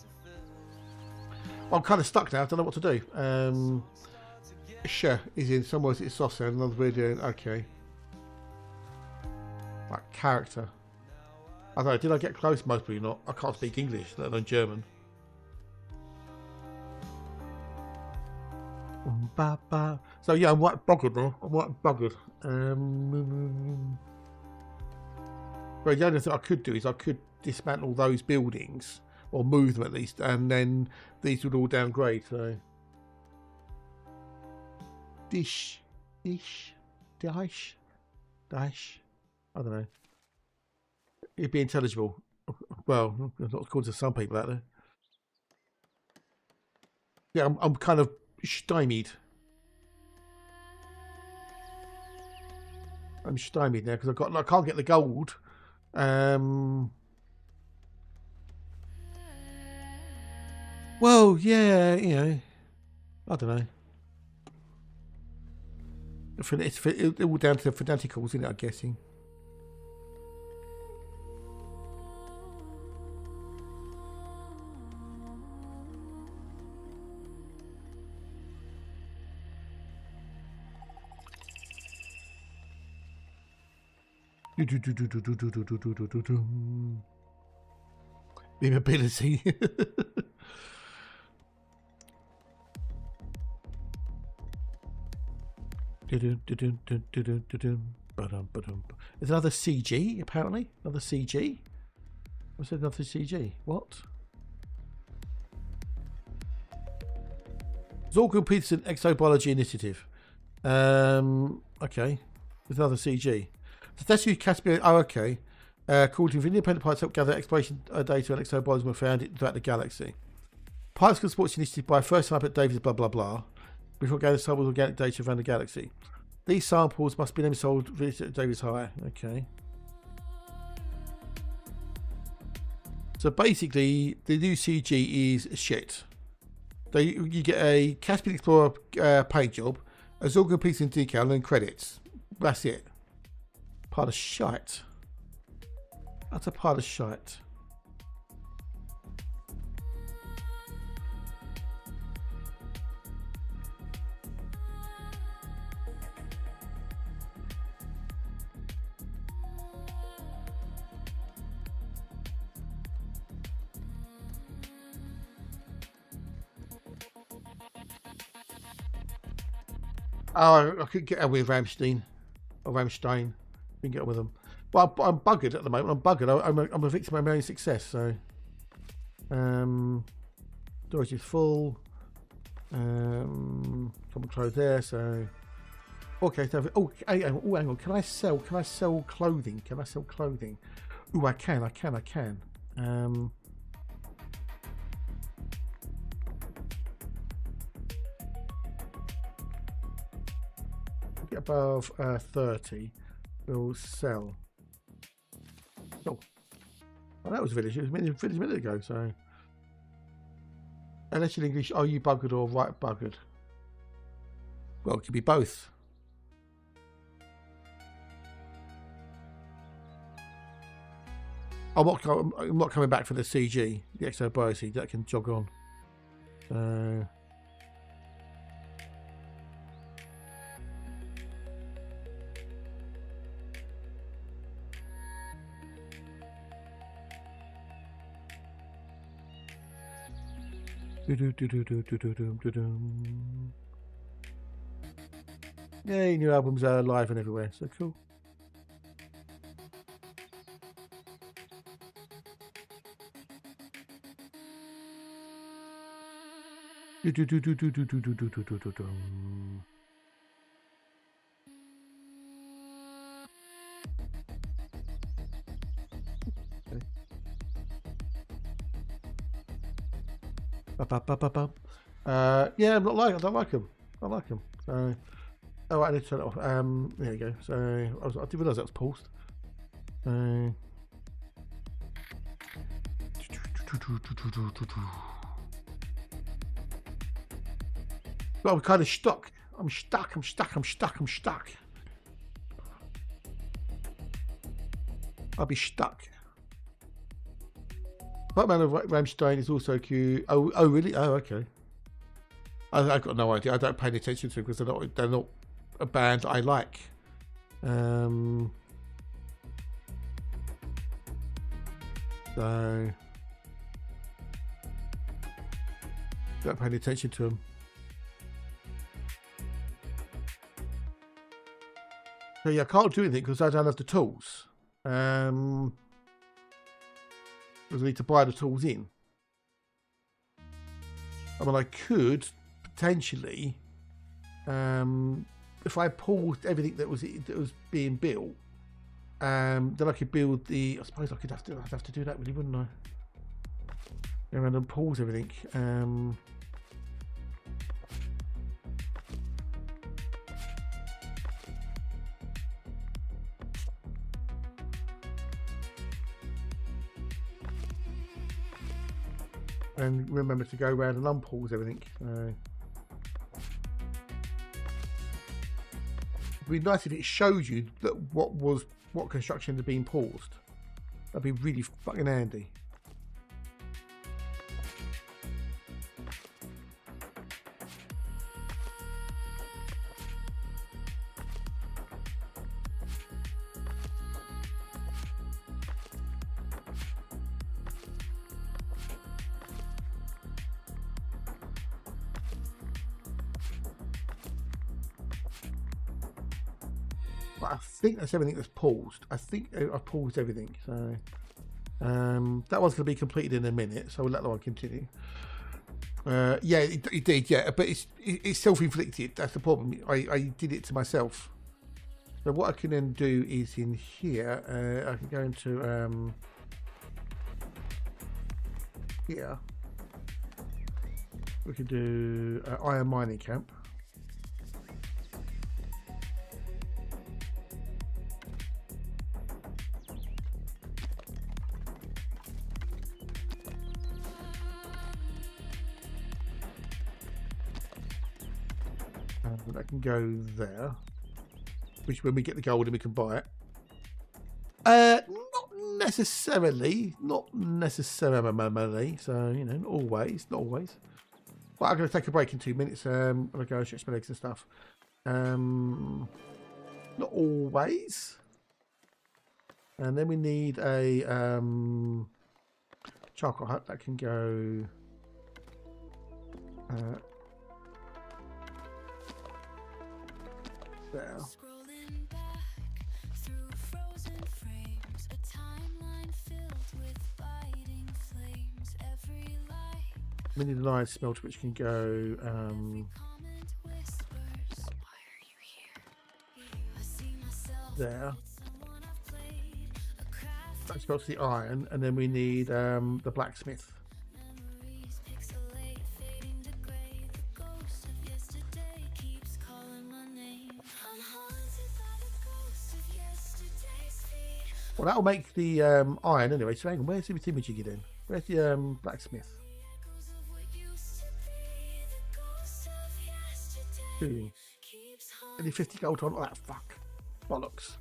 Well, I'm kind of stuck now. I don't know what to do. Sure is in some words it's saucer, and another we're doing okay. Like character. I don't know, did I get close? Most probably not. I can't speak English, let alone German. So yeah, I'm white buggered now. I'm white buggered. Well, the only thing I could do is I could dismantle those buildings, or move them at least, and then these would all downgrade. So dash. I don't know. It'd be intelligible. Well, not according to some people out there. Yeah, I'm kind of stymied. I'm stymied now because I can't get the gold. Well, yeah, you know, I don't know. It's all down to the fanaticals, isn't it? I'm guessing. The ability. There's another CG, apparently. Another CG. What's another CG? What? Zorgan Peterson Exobiology Initiative. Okay. There's another CG. The Statue Caspian. Oh, okay. According to independent pilots, help gather exploration data and exobiology were found throughout the galaxy. Pilots can support this initiative by first time at Davis, blah blah blah, before gathering samples of organic data around the galaxy. These samples must be then sold at Davis High. Okay. So basically, the new CG is shit. You get a Caspian Explorer paint job, a Zorgan piece in decal, and credits. That's it. Part of shite. That's a part of shite. Oh, I could get away with Ramstein. Or Ramstein. You can get on with them. Well, I'm buggered at the moment. I'm buggered. I'm a victim of my own success. So, storage is full. Couple of clothes there. So, okay. So, hang on. Can I sell clothing? Can I sell clothing? Oh, I can. Get above 30. We'll sell. Oh, well, that was village. It was village a minute ago. So, unless in English, are you buggered or right buggered? Well, it could be both. I'm not coming back for the CG, the exobiology that can jog on. Yay, new albums are live and everywhere, so cool. Yeah, I don't like them. I like them. So, oh, I need to turn it off. There you go. So, I didn't realise that was paused. Well, I'm kind of stuck. I'm stuck. I'll be stuck. Batman of Rammstein is also Q. Oh, really? Oh, okay. I've got no idea. I don't pay any attention to them because they're not a band that I like. So don't pay any attention to them. So yeah, I can't do anything because I don't have the tools. Because I need to buy the tools in. I mean, I could potentially, if I paused everything that was being built, then I could build the. I suppose I'd have to do that, really, wouldn't I? Go around and pause everything. And remember to go around and unpause everything. It'd be nice if it shows you that what construction had been paused. That'd be really fucking handy. But I think that's everything that's paused. I think I've paused everything. So that one's going to be completed in a minute. So we'll let that one continue. Yeah, it did. Yeah, but it's self-inflicted. That's the problem. I did it to myself. So what I can then do is in here, I can go into here. We can do iron mining camp. And I can go there, which when we get the gold and we can buy it. Not necessarily. So, you know, not always. But I'm going to take a break in 2 minutes. I'm going to go and stretch my legs and stuff. Not always. And then we need a charcoal hut that can go. There. Scrolling back through frozen frames, a timeline filled with biting flames. Every light, We need an iron smelter which can go. comment whispers. Why are you here? I see myself. There. Someone I've played. A craft That smelts the iron, and then we need the blacksmith. memories pixelate, fading to grey. The ghost of yesterday keeps calling my name. I'm haunted by the ghost of yesterday's feet. Well, that'll make the iron anyway. So hang on, where's the image you get in? Where's the blacksmith? Echoes of what used to be. The ghost of yesterday Ooh. keeps Only 50 gold on. Oh, that fuck. Bollocks.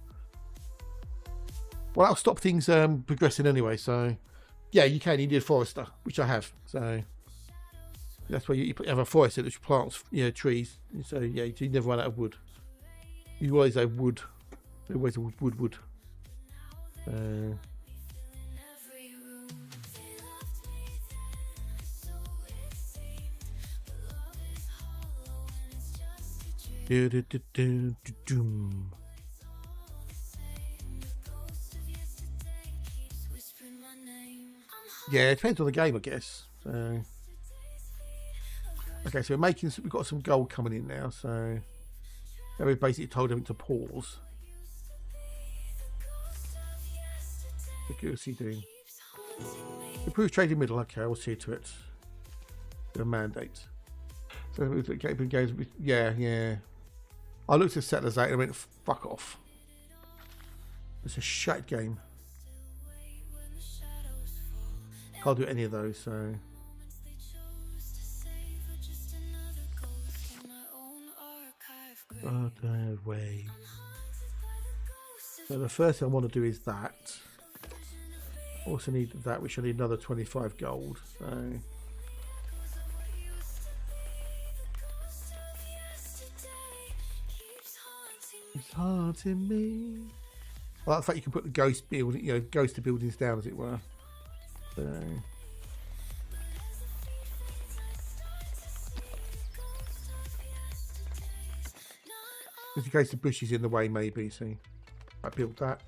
Well, that'll stop things progressing anyway. So, yeah, you can. You need a forester, which I have. So that's where you have a forester which plants, trees. So yeah, you never run out of wood. You always have wood. Always wood. every room. They loved me then, so it seemed. But love is hollow and it's just a dream. Do-do-do-do-do-doom. The ghost of yesterday keeps whispering my name. I'm Yeah, it depends on the game, I guess. So, okay, so we've got some gold coming in now. So, now we've basically told him to pause. What's he doing? Improve trading middle. Okay, we'll see to it. The mandate. So the game goes. Yeah. I looked at Settlers 8 and I went, fuck off. It's a shit game. Can't do any of those, so. they chose to save her, just another ghost in my own archive grave. Oh, no way. Haunted by the ghost of So the first thing I want to do is that. Also need that, which I need another 25 gold. So what used to be. The ghost of yesterday keeps haunting me. it's haunting me. I like the fact you can put the ghost building, ghost buildings down, as it were. Just in case the bush is in the way, maybe. See, I built that.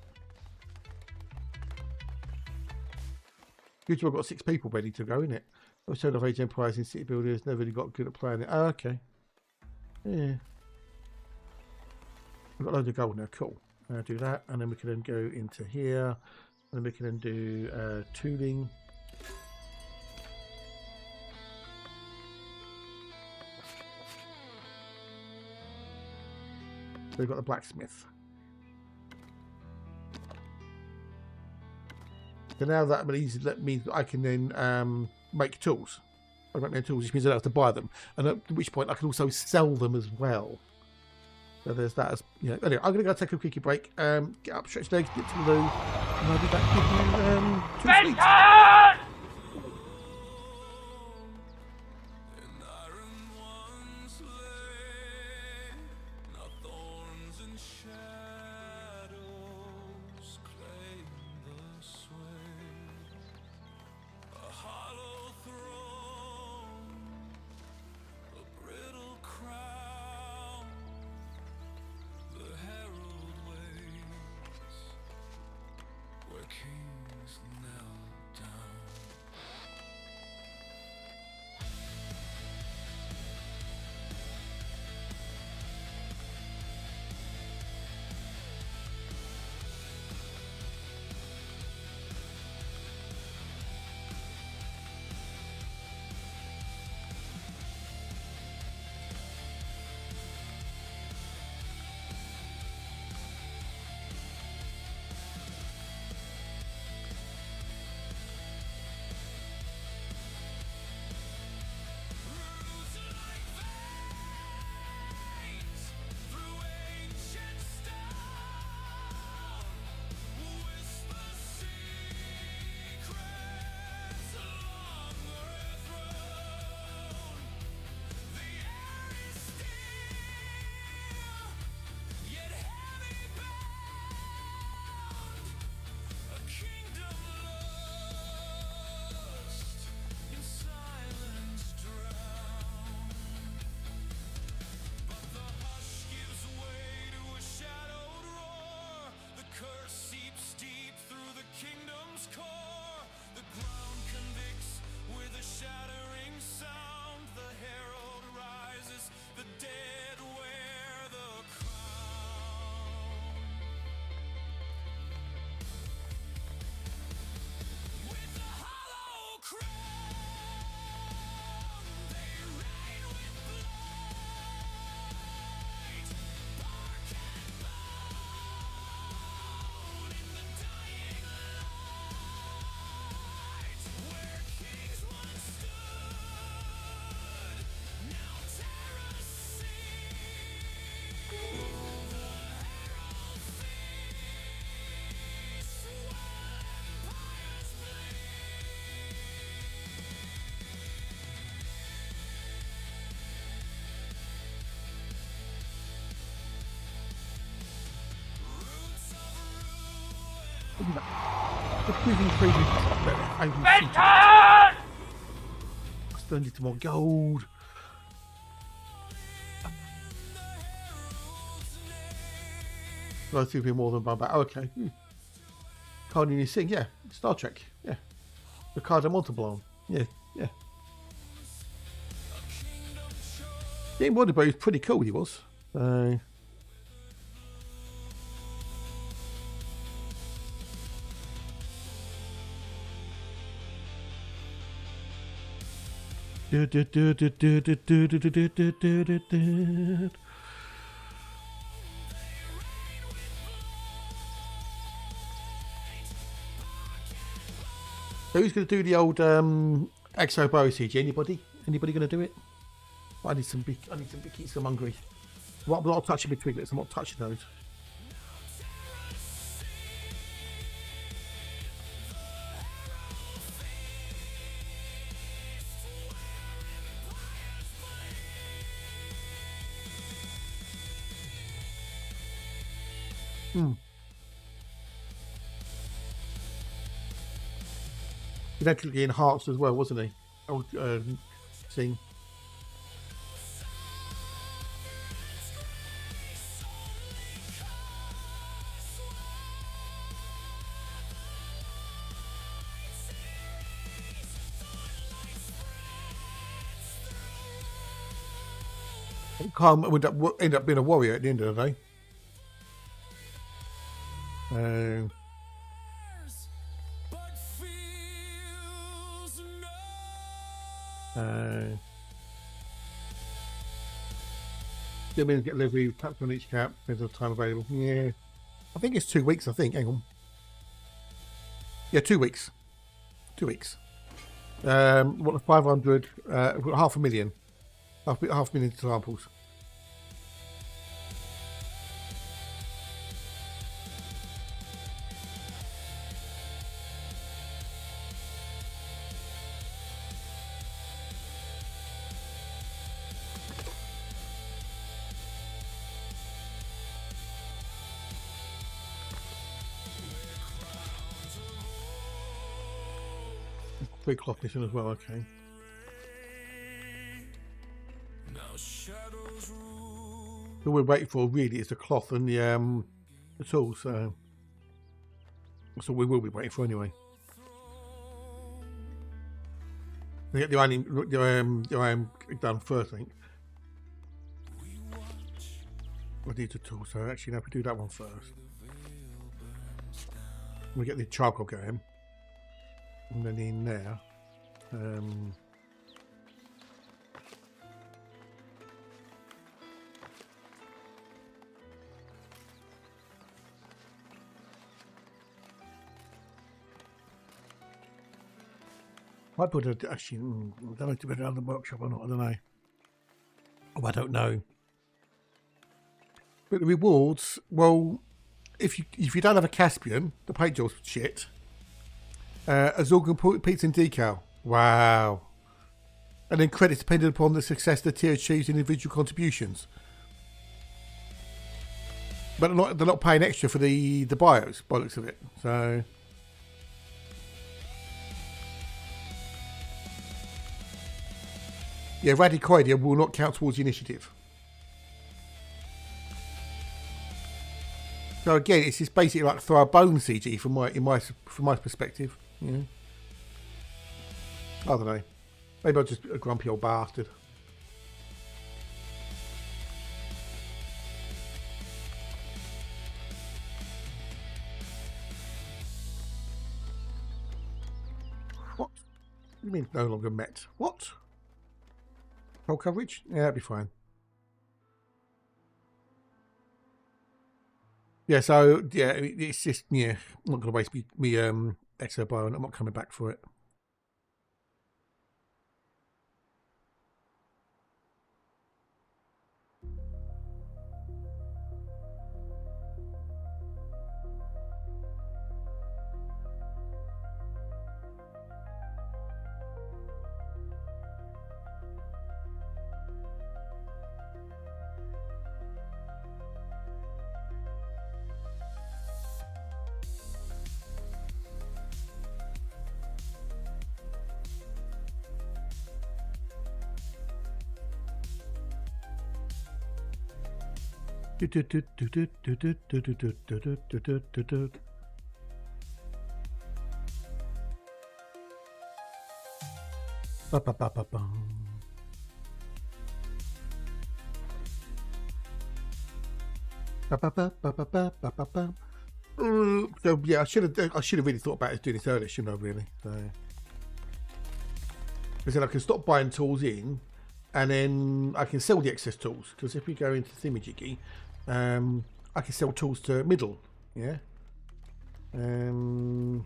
Good job, I've got 6 people ready to go, innit? I was told of age enterprise in city builders, never really got good at playing it. Oh, okay. Yeah. I've got loads of gold now, cool. Do that, and then we can then go into here, and then we can then do tooling. So we've got the blacksmith. So now that means that I can then make tools. I make my tools, which means I don't have to buy them. And at which point I can also sell them as well. So there's that as you know. Anyway, I'm gonna go take a quickie break, get up, stretch legs, get to the loo, and I'll be back with you 2 weeks. And iron ones lay, now thorns and shadows claim the sway. A hollow throne, a brittle crown, the herald waits, where kings knelt down. Through ancient stone, whisper secrets along the throne. The air is still, yet heavy bound. A kingdom lost in silence drowned. But the hush gives way to a shadowed roar. The curse seeps deep through the kingdom's core. The ground convicts with a shattering sound. The herald rises, the dead wear the crown. With the hollow crown, they reign with blight, bark and bone in the dying light. Where kings once stood, now terror seeks. The herald feasts while empires bleed. Roots of ruin. The proving crazy. I still need some more gold. I think we're more than one back. Okay. Can't even sing. Yeah. Star Trek. Yeah. Ricardo Montalban. Yeah. Yeah. Game Wonder Boy was pretty cool. He was. So who's going to do the old Exo Bio CG? Anybody? Anybody going to do it? I need some big. I need some bickies. I'm hungry. I'm not touching my twiglets. I'm not touching those. You genetically enhanced as well, wasn't he? Old thing. Khan would end up being a warrior at the end of the day. But feels no. 2 minutes get livery, tapped on each cap, there's a time available. Yeah. I think it's 2 weeks, I think. Hang on. Yeah, 2 weeks. 2 weeks. What, 500, 500,000. Half a million samples. Big cloth mission as well, okay. Now shadows rule. All we're waiting for really is the cloth and the tools, so that's all we will be waiting for anyway. We get the iron done first, I think. I need the tools, so actually now we do that one first. We get the charcoal going. And then in there, might put a, actually, I don't know if to put it on the workshop or not, I don't know. Oh, I don't know. But the rewards, well, if you don't have a Caspian, the paint job's shit. A Zorgan pizza and decal. Wow. And then credits dependent upon the success the tier achieves in individual contributions. But they're not paying extra for the bios, by the looks of it. So yeah, Radicoidia will not count towards the initiative. So again, it's just basically like throw a bone CG from my perspective. Yeah. I don't know. Maybe I'm just a grumpy old bastard. What? What do you mean no longer met? What? Whole coverage? Yeah, that'd be fine. Yeah, so yeah, it's just I'm not gonna waste me exo bio, and I'm not coming back for it. So yeah, I should have really thought about doing this earlier, shouldn't I? Really, so because then I can stop buying tools in, and then I can sell the excess tools. Because if we go into Thingamajiggy, I can sell tools to middle. Yeah. So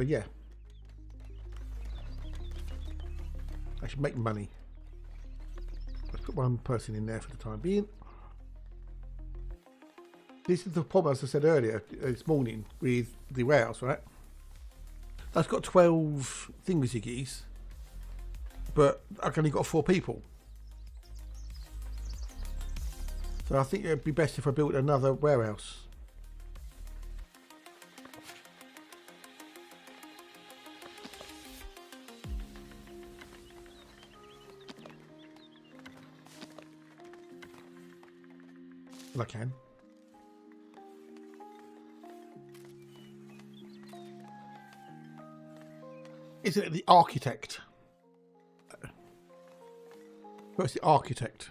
yeah, I should make money. Let's put one person in there for the time being. This is the problem, as I said earlier this morning, with the warehouse, right? That's got 12 thingamajiggies, but I've only got 4 people. So I think it'd be best if I built another warehouse. Well, I can. Isn't it the architect? Where's the architect?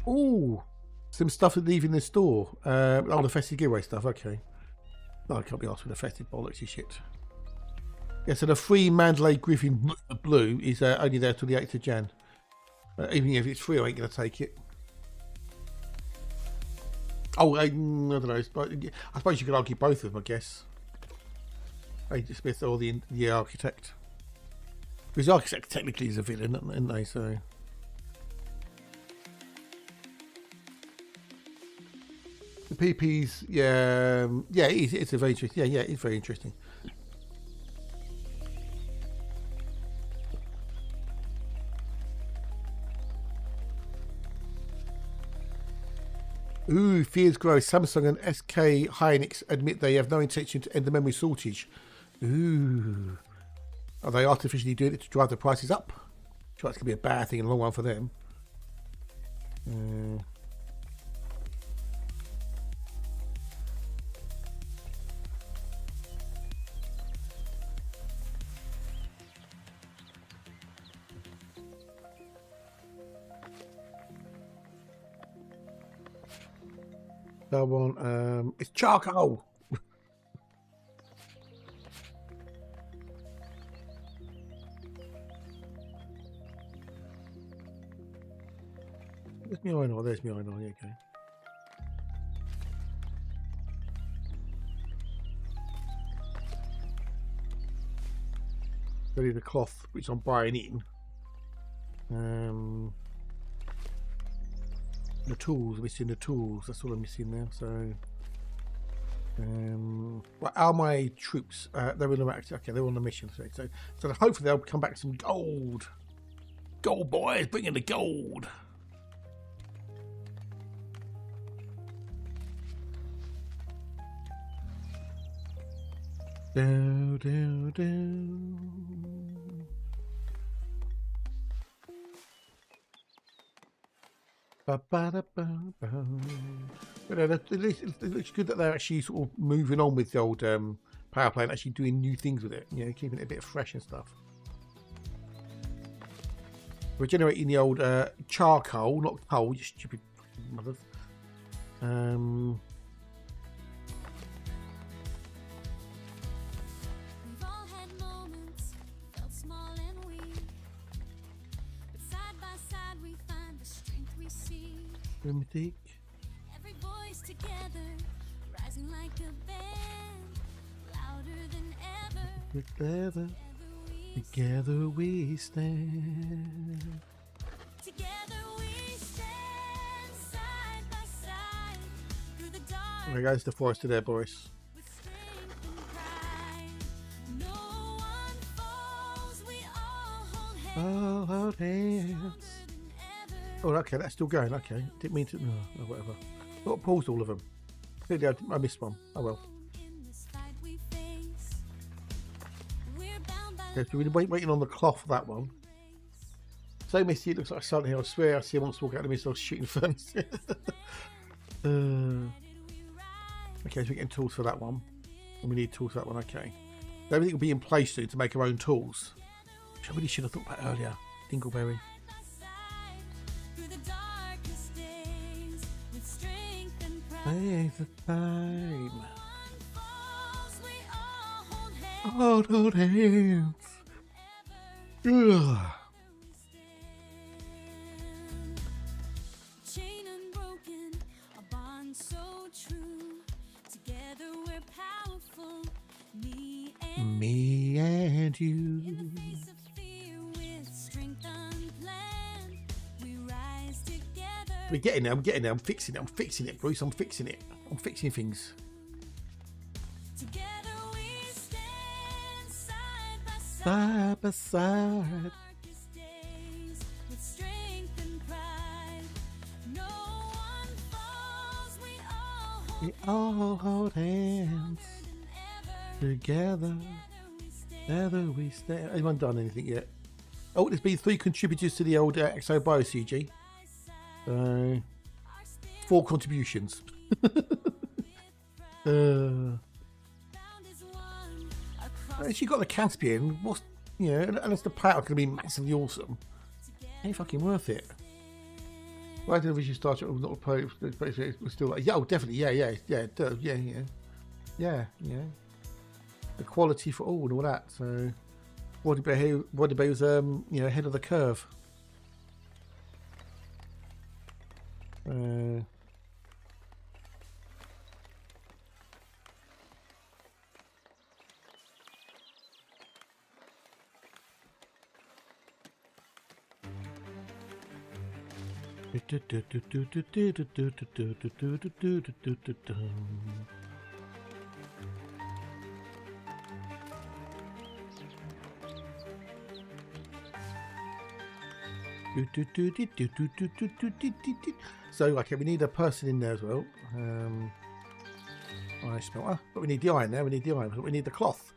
Ooh, some stuff leaving the store. Oh, the festive giveaway stuff. Okay. No, I can't be asked with the festive bollocks shit. Yeah, so the free Mandalay Griffin Blue is only there till the 8th of Jan. Even if it's free, I ain't going to take it. Oh, I don't know. I suppose you could argue both of them, I guess. Agent Smith or the architect. Because the architect technically is a villain, isn't they? So. The PP's, yeah, it's a very interesting. Yeah, it's very interesting. Ooh, fears grow. Samsung and SK Hynix admit they have no intention to end the memory shortage. Ooh, are they artificially doing it to drive the prices up? Sure, that's gonna be a bad thing in the long run for them. That one, it's charcoal. There's me iron ore. There's me iron ore. Yeah, okay. Ready the cloth, which I'm buying in. The tools, missing the tools. That's all I'm missing now. So, well, are my troops? They're in the action. Okay, they're on the mission today. So hopefully they'll come back with some gold. Gold, boys, bring in the gold. Do, do, do. Ba, ba, da, ba, ba. But it looks good that they're actually sort of moving on with the old power plant, actually doing new things with it, you know, keeping it a bit fresh and stuff. Regenerating the old charcoal, not coal, you stupid mothers. We've all had moments, felt small and weak. But side by side we find the strength we seek. Every voice together, rising like a band, louder than ever. Together we stand. Together we stand side by side through the dark There goes the forest there, boys. with strength and pride. No one falls, we all hold hands. Oh, hold hands. Stronger than ever. Oh, okay, that's still going. Okay, didn't mean to. No, whatever. Not paused all of them. Clearly, I missed one. Oh well. In this fight we face, we're bound by Okay, so we're waiting on the cloth for that one. So misty, it looks like Silent Hill. I swear I see a monster walk out of the mist. I was shooting furnace. Okay, so we're getting tools for that one. And we need tools for that one. Okay. Everything will be in place soon to make our own tools. Which I really should have thought about earlier. Dingleberry. through the darkest days with strength and pride. Hey, the time. Falls, we all hold hands. Oh, hold hands. Ugh. Chain unbroken, a bond so true. Together we're powerful, me and Me and you. in the face of fear with strength unplanned. We rise together. We're getting there. I'm getting there. I'm fixing it, Bruce. I'm fixing it. I'm fixing things. Together we stand side by side. Side by side. Darkest days with strength and pride. No one falls, we all hold We all hold hands than ever. together. We stand There we stay. Anyone done anything yet? Oh, there's been 3 contributors to the old Exo Bio CG. 4 contributions. She got the Caspian. What's, you know, unless the payout going to be massively awesome, ain't fucking worth it. Why did we start it? Not play. We're still like, yeah, oh, definitely, yeah. Equality for all and all that. So, Roddy Bay was you know, ahead of the curve. So, okay, we need a person in there as well. Iron smelter, but we need the iron there. We need the iron, but we need the cloth.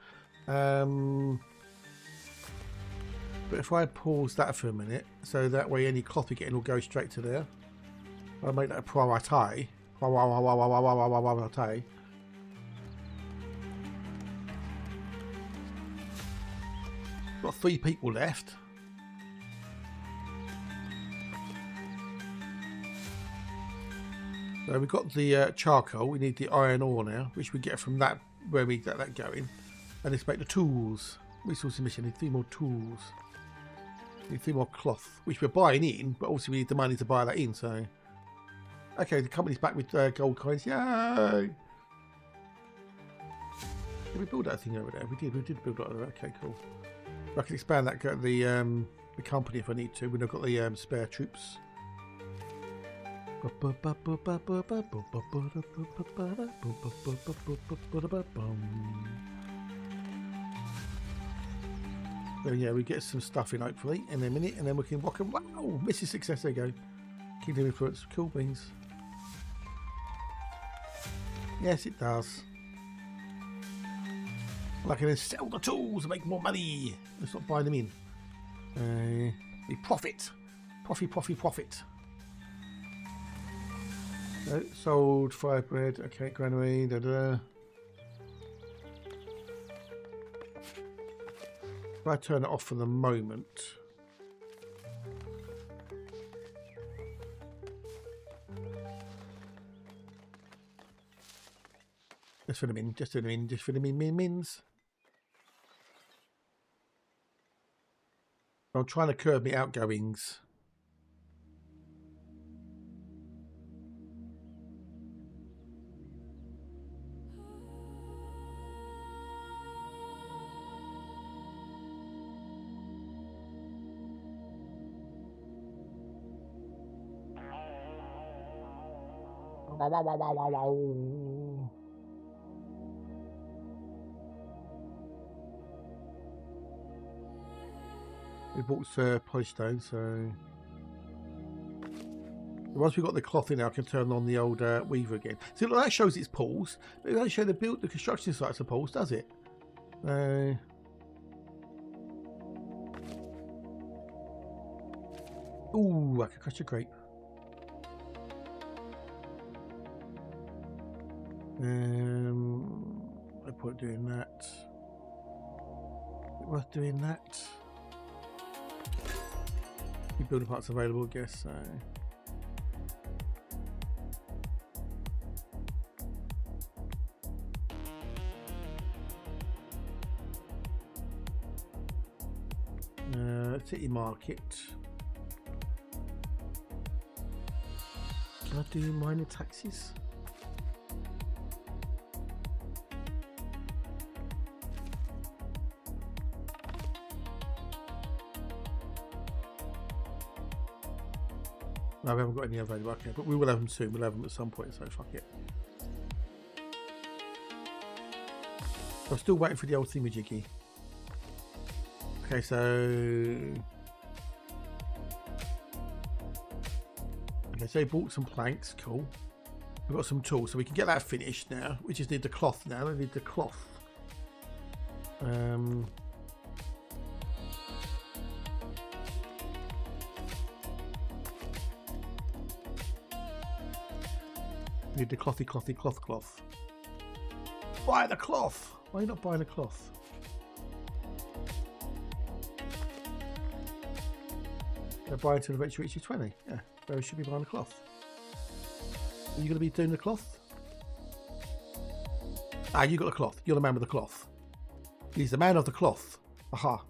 But if I pause that for a minute, so that way any cloth we get in will go straight to there. I'll make that a priority. Got 3 people left. So we've got the charcoal. We need the iron ore now, which we get from that where we get that going. And let's make the tools. Resource mission. Need 3 more tools. Need 3 more cloth, which we're buying in, but also we need the money to buy that in. So, okay, the company's back with gold coins. Yay! Did we build that thing over there? We did build that over there. Okay, cool. I can expand that the company if I need to when I've got the spare troops. So yeah, we get some stuff in hopefully in a minute, and then we can walk and wow, Mrs. Success, there you go. Kingdom influence, cool beans. Yes, it does. I can then sell the tools and make more money. Let's not buy them in. We profit. Profit. So, sold, fire bread, okay, granary, If I turn it off for the moment. Just for the mins. I'm trying to curb my outgoings. We bought polystone, so once we've got the cloth in, I can turn on the old weaver again. See, look, that shows its pools. It doesn't show the construction sites of pools, does it? Ooh, I could crush a grape. No point doing that. Worth doing that. Building parts available, I guess. So. City market. Can I do minor taxis? No, we haven't got any available, okay, but we will have them soon. We'll have them at some point, so fuck it. I'm still waiting for the old thingamajiggy. Okay, so... Okay, so we bought some planks, cool. We've got some tools, so we can get that finished now. We just need the cloth now. We need the cloth. Need the clothy cloth. Buy the cloth. Why are you not buying the cloth? They're buying till eventually reaches 20. Yeah, where should be buying the cloth? Are you going to be doing the cloth? Ah, you got the cloth. You're the man with the cloth. He's the man of the cloth. Aha.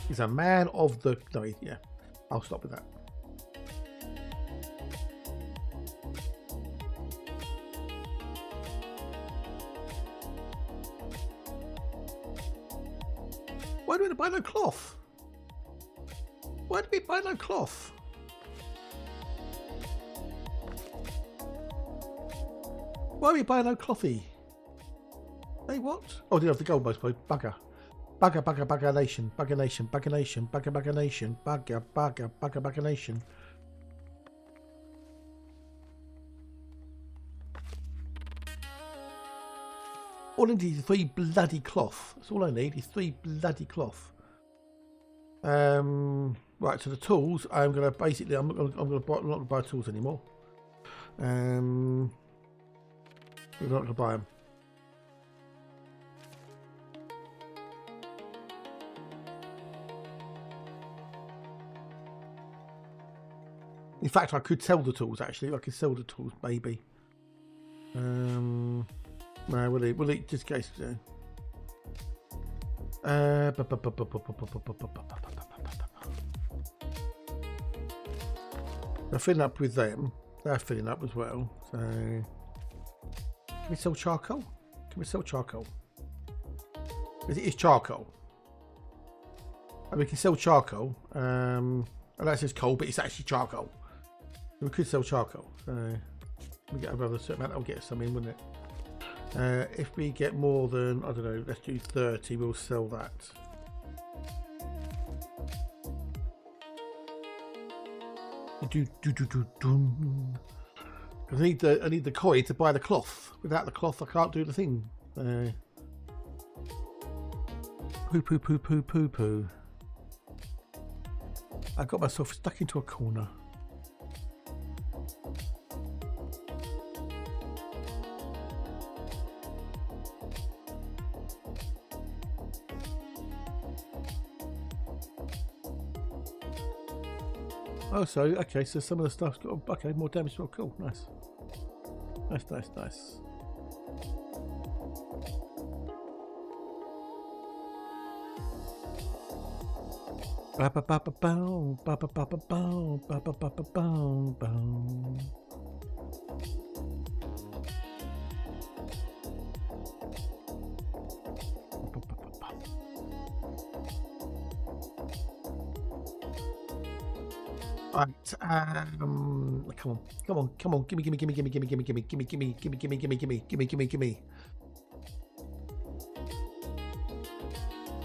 He's a man of the... No, yeah. I'll stop with that. Why do we buy no cloth? Why do we buy no cloth? Why are we buying no clothy? Hey, what? Oh, they have the gold most play. Bugger nation. All I need is 3 bloody cloth. That's all I need is 3 bloody cloth. Right, so the tools, I'm gonna basically, I'm not gonna buy tools anymore. We're not gonna buy them. In fact, I could sell the tools. Actually, I could sell the tools, maybe. No, we'll eat just in case. They're filling up with them. They're filling up as well. So, can we sell charcoal? Can we sell charcoal? Because it is charcoal. And we can sell charcoal. And that says coal, but it's actually charcoal. We could sell charcoal. So, we get above a certain amount, that'll get us some in, wouldn't it? If we get more than, I don't know, let's do 30, we'll sell that. I need the coin to buy the cloth. Without the cloth, I can't do the thing. Poo. I got myself stuck into a corner. Oh, so okay, so some of the stuff's got okay, more damage. Oh, cool, nice. Right, come on, gimme.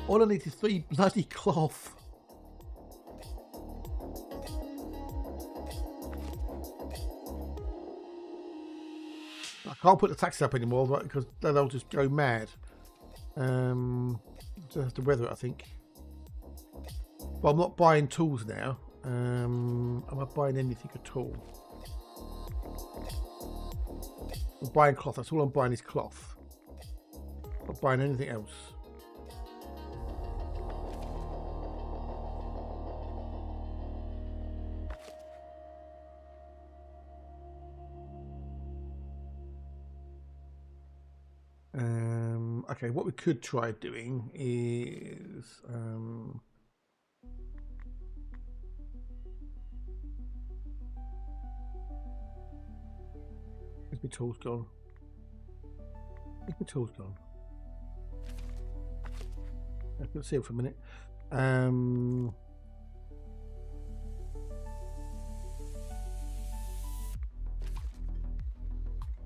All I need is 3 bloody cloth. I can't put the taxes up anymore, right, because then they'll just go mad. Just have to weather it, I think. Well, I'm not buying tools now. Am I buying anything at all? I'm buying cloth. That's all I'm buying is cloth. I'm not buying anything else. Okay, what we could try doing is where's my tools gone? Where's my tools gone? I can see it for a minute.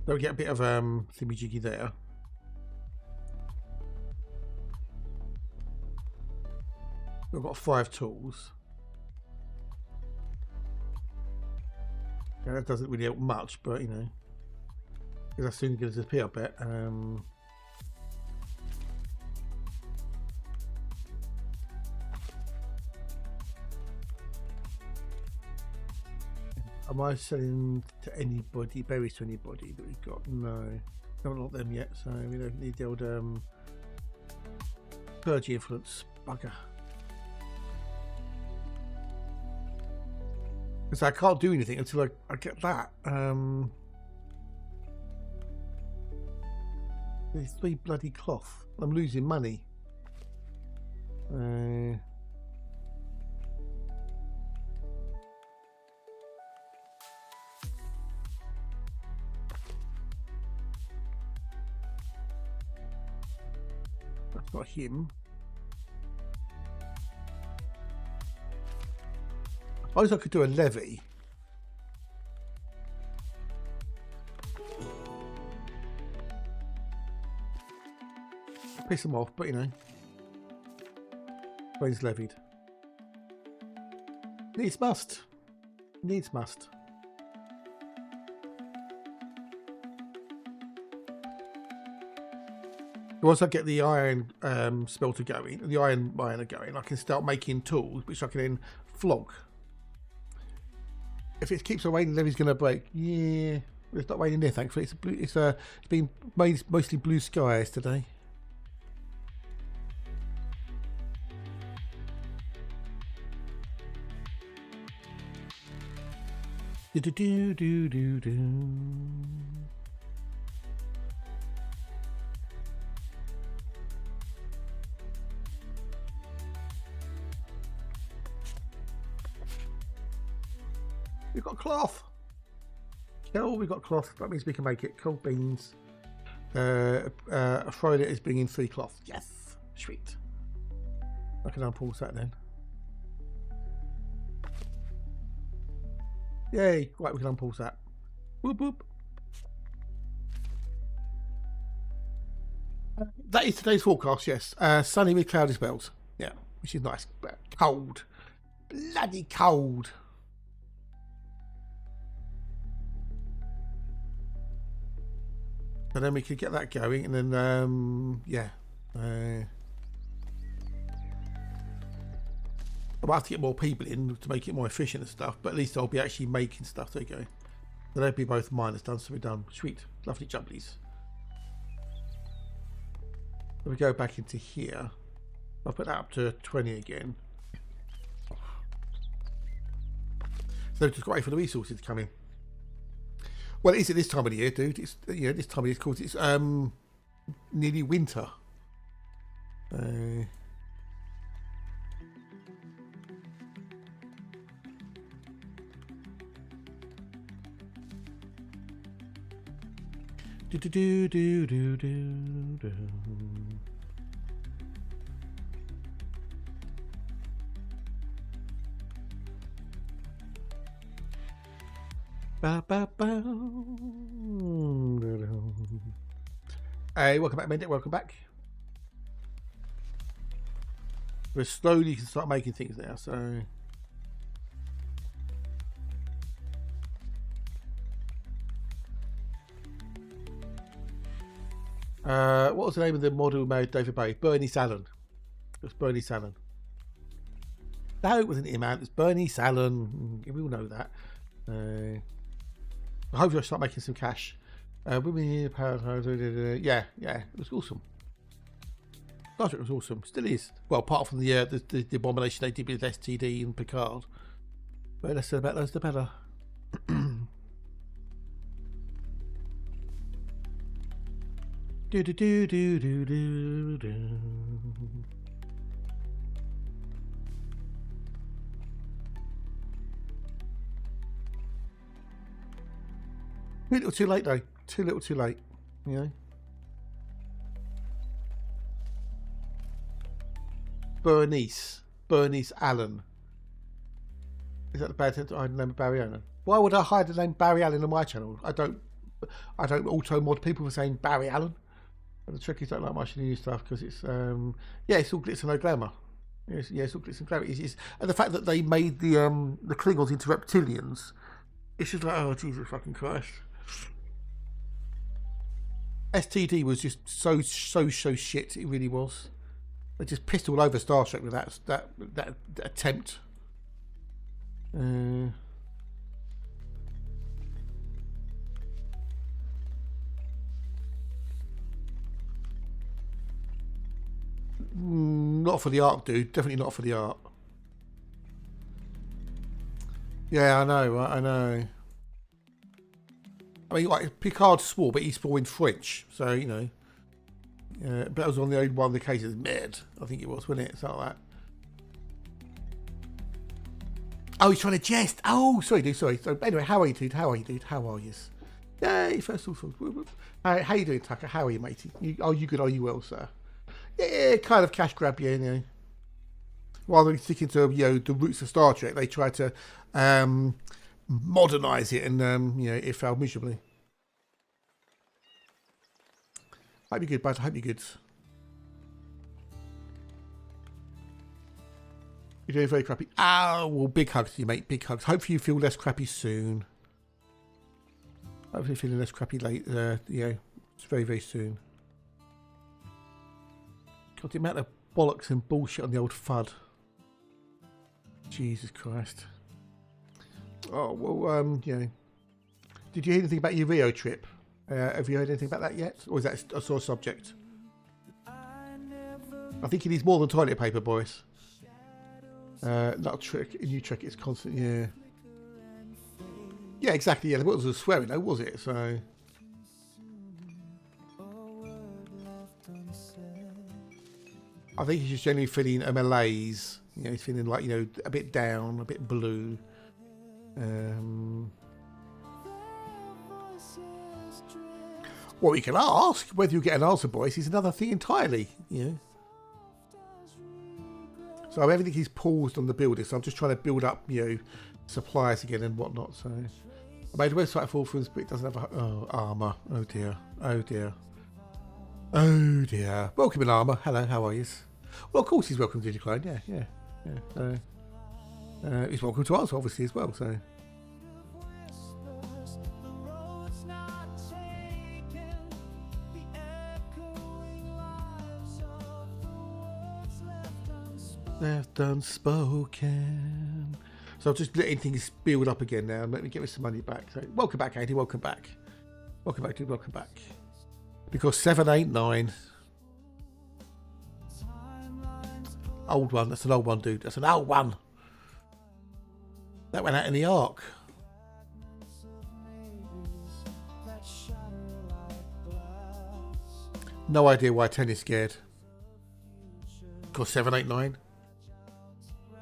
So we get a bit of thingy jiggy there. We've got 5 tools. Yeah, that doesn't really help much, but you know, that's soon going to disappear, I bet. Am I selling to anybody, berries to anybody that we've got? No. Haven't got them yet, so we don't need the old clergy influence bugger. Because I can't do anything until I get that. There's 3 bloody cloth. I'm losing money. That's not him. I suppose I could do a levy. Piss them off, but you know. Raise levied. Needs must. Needs must. Once I get the iron smelter going, the iron miner going, I can start making tools, which I can then flog. If it keeps on raining, the levy's going to break. Yeah, it's not raining there, thankfully. It's been mostly blue skies today. Do do do do do. We've got cloth. Kel, we've got cloth. That means we can make it. Cold beans. A Friday is bringing 3 cloth. Yes, sweet. I can unpause that then. Yay! Right, we can unpause that. Whoop whoop. That is today's forecast. Yes, sunny with cloudy spells. Yeah, which is nice. But cold, bloody cold. And then we could get that going, and then yeah. I might have to get more people in to make it more efficient and stuff, but at least I'll be actually making stuff. There you go. So they'll be both miners done, so we're done. Sweet. Lovely jumblies. If we go back into here, I'll put that up to 20 again. So just got to wait for the resources to come in. Well, it is at this time of the year, dude. It's, you know, this time of year, of course, it's nearly winter. Do do do do do do do. Ba, ba, ba. Hey, welcome back, Mendit. Welcome back. We're slowly can start making things now, so. What was the name of the model who made David Bowie? Bernie Sallon. It was Bernie Sallon. No, it wasn't him, man. It's Bernie Sallon. We all know that. I hope you'll start making some cash. Women in yeah, it was awesome. Star Trek was awesome. Still is. Well, apart from the abomination they did with STD and Picard. But less the better, the better. Do do do do do do do. Too little too late though. Too little too late. You know. Bernice Allen. Is that the bad thing to hide the name of Barry Allen? Why would I hide the name Barry Allen on my channel? I don't auto mod people for saying Barry Allen. But the Trekkies don't like much new stuff because it's yeah, it's all glitz and no glamour. Yes, yeah, it's all glitz and glamour. And the fact that they made the Klingons into reptilians, it's just like, oh Jesus fucking Christ. STD was just so shit. It really was. They just pissed all over Star Trek with that attempt. Not for the art, dude. Definitely not for the art. Yeah, I know, right? I know. I mean, like, Picard swore, but he swore in French. So, you know. But that was on the only one of the cases. Mad, I think it was, wasn't it? Something like that. Oh, he's trying to jest. Oh, sorry, dude, sorry. So, anyway, how are you, dude? How are you, dude? How are you? Yay, first of all. How you doing, Tucker? How are you, matey? Are you good? Are you well, sir? Yeah, kind of cash grab, yeah, you know. Rather than sticking to, you know, the roots of Star Trek, they try to modernise it, and, you know, it failed miserably. Hope you're good, bud. Hope you're good. You're doing very crappy. Ah, well, big hugs to you, mate. Big hugs. Hopefully you feel less crappy soon. Hopefully you're feeling less crappy later. You know, it's very, very soon. God, the amount of bollocks and bullshit on the old FUD. Jesus Christ. Oh, well, you know. Did you hear anything about your Rio trip? Have you heard anything about that yet? Or is that a sore subject? I think it needs more than toilet paper, boys. Not a trick. A new trick is constant, yeah. Yeah, exactly, yeah. There wasn't a swearing, though, was it? So... I think he's just generally feeling a malaise. You know, he's feeling like, you know, a bit down, a bit blue. What we can ask, whether you get an answer, boys, is another thing entirely, you know. So everything is paused on the building, so I'm just trying to build up, you know, supplies again and whatnot. So I made a website for us, but it doesn't have armour. Oh dear. Oh dear. Oh dear. Welcome in armour. Hello, how are you? Well, of course he's welcome to decline. Yeah. He's welcome to us, obviously, as well. So. Left unspoken. So I'm just letting things build up again now. Let me get me some money back. So, welcome back, Andy. Welcome back. Welcome back, dude. Welcome back. Because 789. Old one. That's an old one, dude. That's an old one. That went out in the Ark. No idea why 10 is scared. Because 789.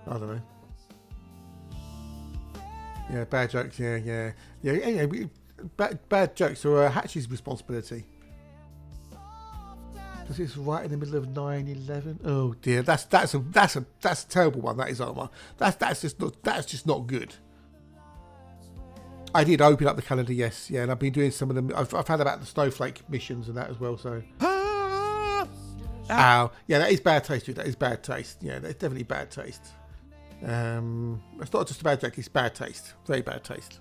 I don't know. Yeah, bad jokes. Yeah. Bad jokes are Hatch's responsibility. Because it's right in the middle of 9/11. Oh dear, that's a terrible one. That is, Omar. That's just not good. I did open up the calendar, yes, yeah, and I've been doing some of them. I've had about the snowflake missions and that as well. So. Ow. Yeah, that is bad taste, dude. That is bad taste. Yeah, that's definitely bad taste. It's not just a bad joke, it's bad taste. Very bad taste.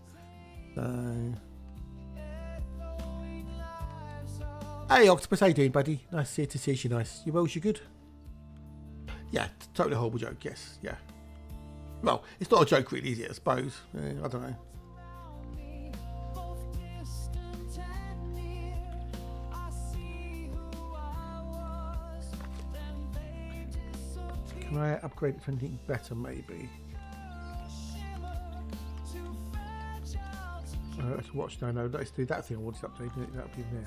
Hey, Octopus, how you doing, buddy? Nice to see you. Nice. You well? You good? Yeah, totally horrible joke, yes. Yeah. Well, it's not a joke really, is it, I suppose? I don't know. Can I upgrade it for anything better, maybe? Let's watch. No, let's do that thing I wanted to update. That'll be there.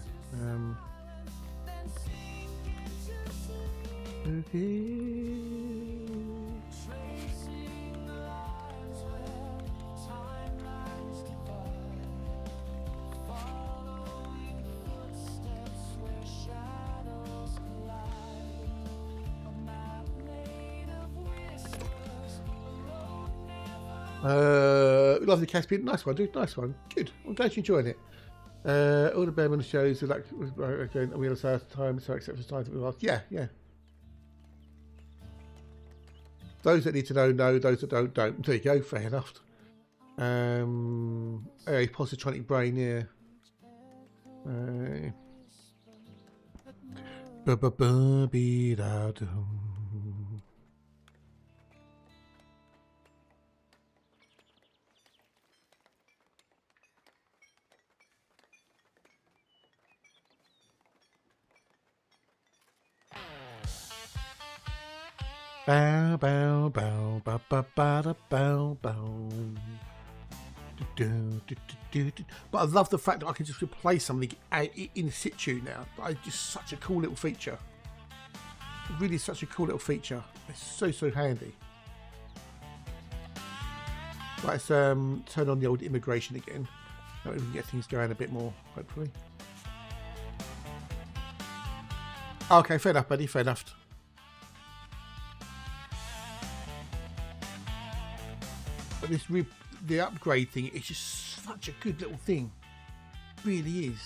Lovely Caspian, nice one, dude, nice one. Good. I'm glad you're enjoying it. All the Bearman shows are like again, we have a time, so except for times that we asked. Yeah. Those that need to know, those that don't. There you go, fair enough. Positronic brain, yeah. Bow, bow, bow, bow, bow, bow, bow, bow. But I love the fact that I can just replace something in situ now. It's just such a cool little feature. Really such a cool little feature. It's so handy. Let's turn on the old immigration again. Now we can get things going a bit more, hopefully. Okay, fair enough, buddy, fair enough. But the upgrade thing is just such a good little thing. It really is.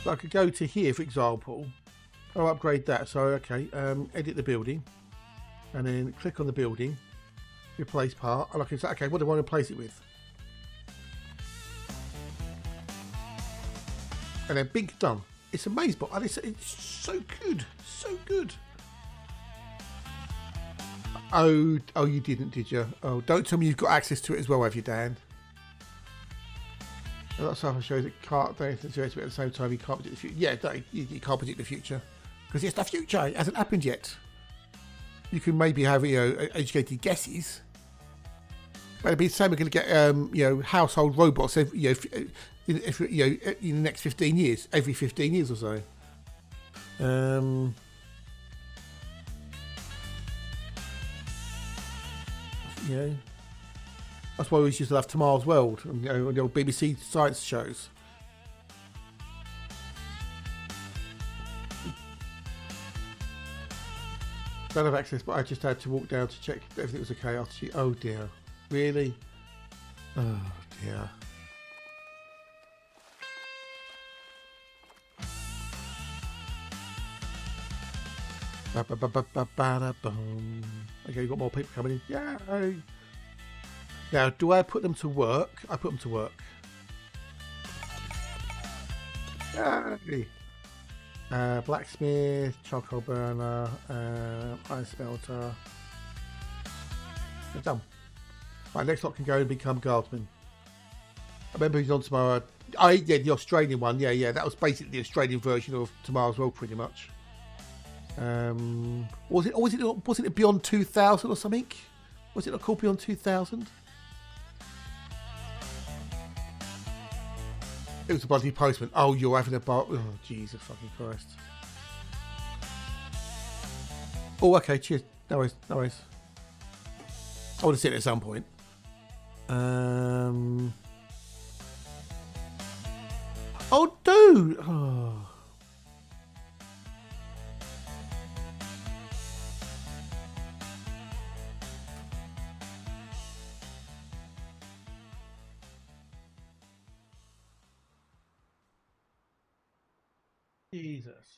So I could go to here, for example. I'll upgrade that. So, okay, edit the building. And then click on the building. Replace part. And I can say, okay, what do I want to replace it with? And then bink, done. It's amazing, but it's so good. So good. Oh, you didn't, did you? Oh, don't tell me you've got access to it as well, have you, Dan? And that stuff shows it can't do anything to it at the same time. You can't predict the future. Yeah, you can't predict the future because it's the future. It hasn't happened yet. You can maybe have educated guesses, but it'd be the same. We're going to get household robots in the next 15 years, every 15 years or so. That's why we used to have Tomorrow's World and on the old BBC science shows. Don't have access, but I just had to walk down to check if everything was okay after oh dear. Really? Oh dear. Okay, you've got more people coming in. Yay! Now, do I put them to work? I put them to work. Yay! Blacksmith, charcoal burner, ice melter. They're done. Right, next lot can go and become guardsmen. I remember he's on tomorrow. Yeah, the Australian one. Yeah, that was basically the Australian version of Tomorrow's World, pretty much. Was it Beyond 2000 or something? Was it not called Beyond 2000? It was a bloody postman. Oh, you're having a bar. Oh, Jesus fucking Christ. Oh, okay, cheers. No worries. I want to see it at some point. Oh, dude. Oh. Jesus.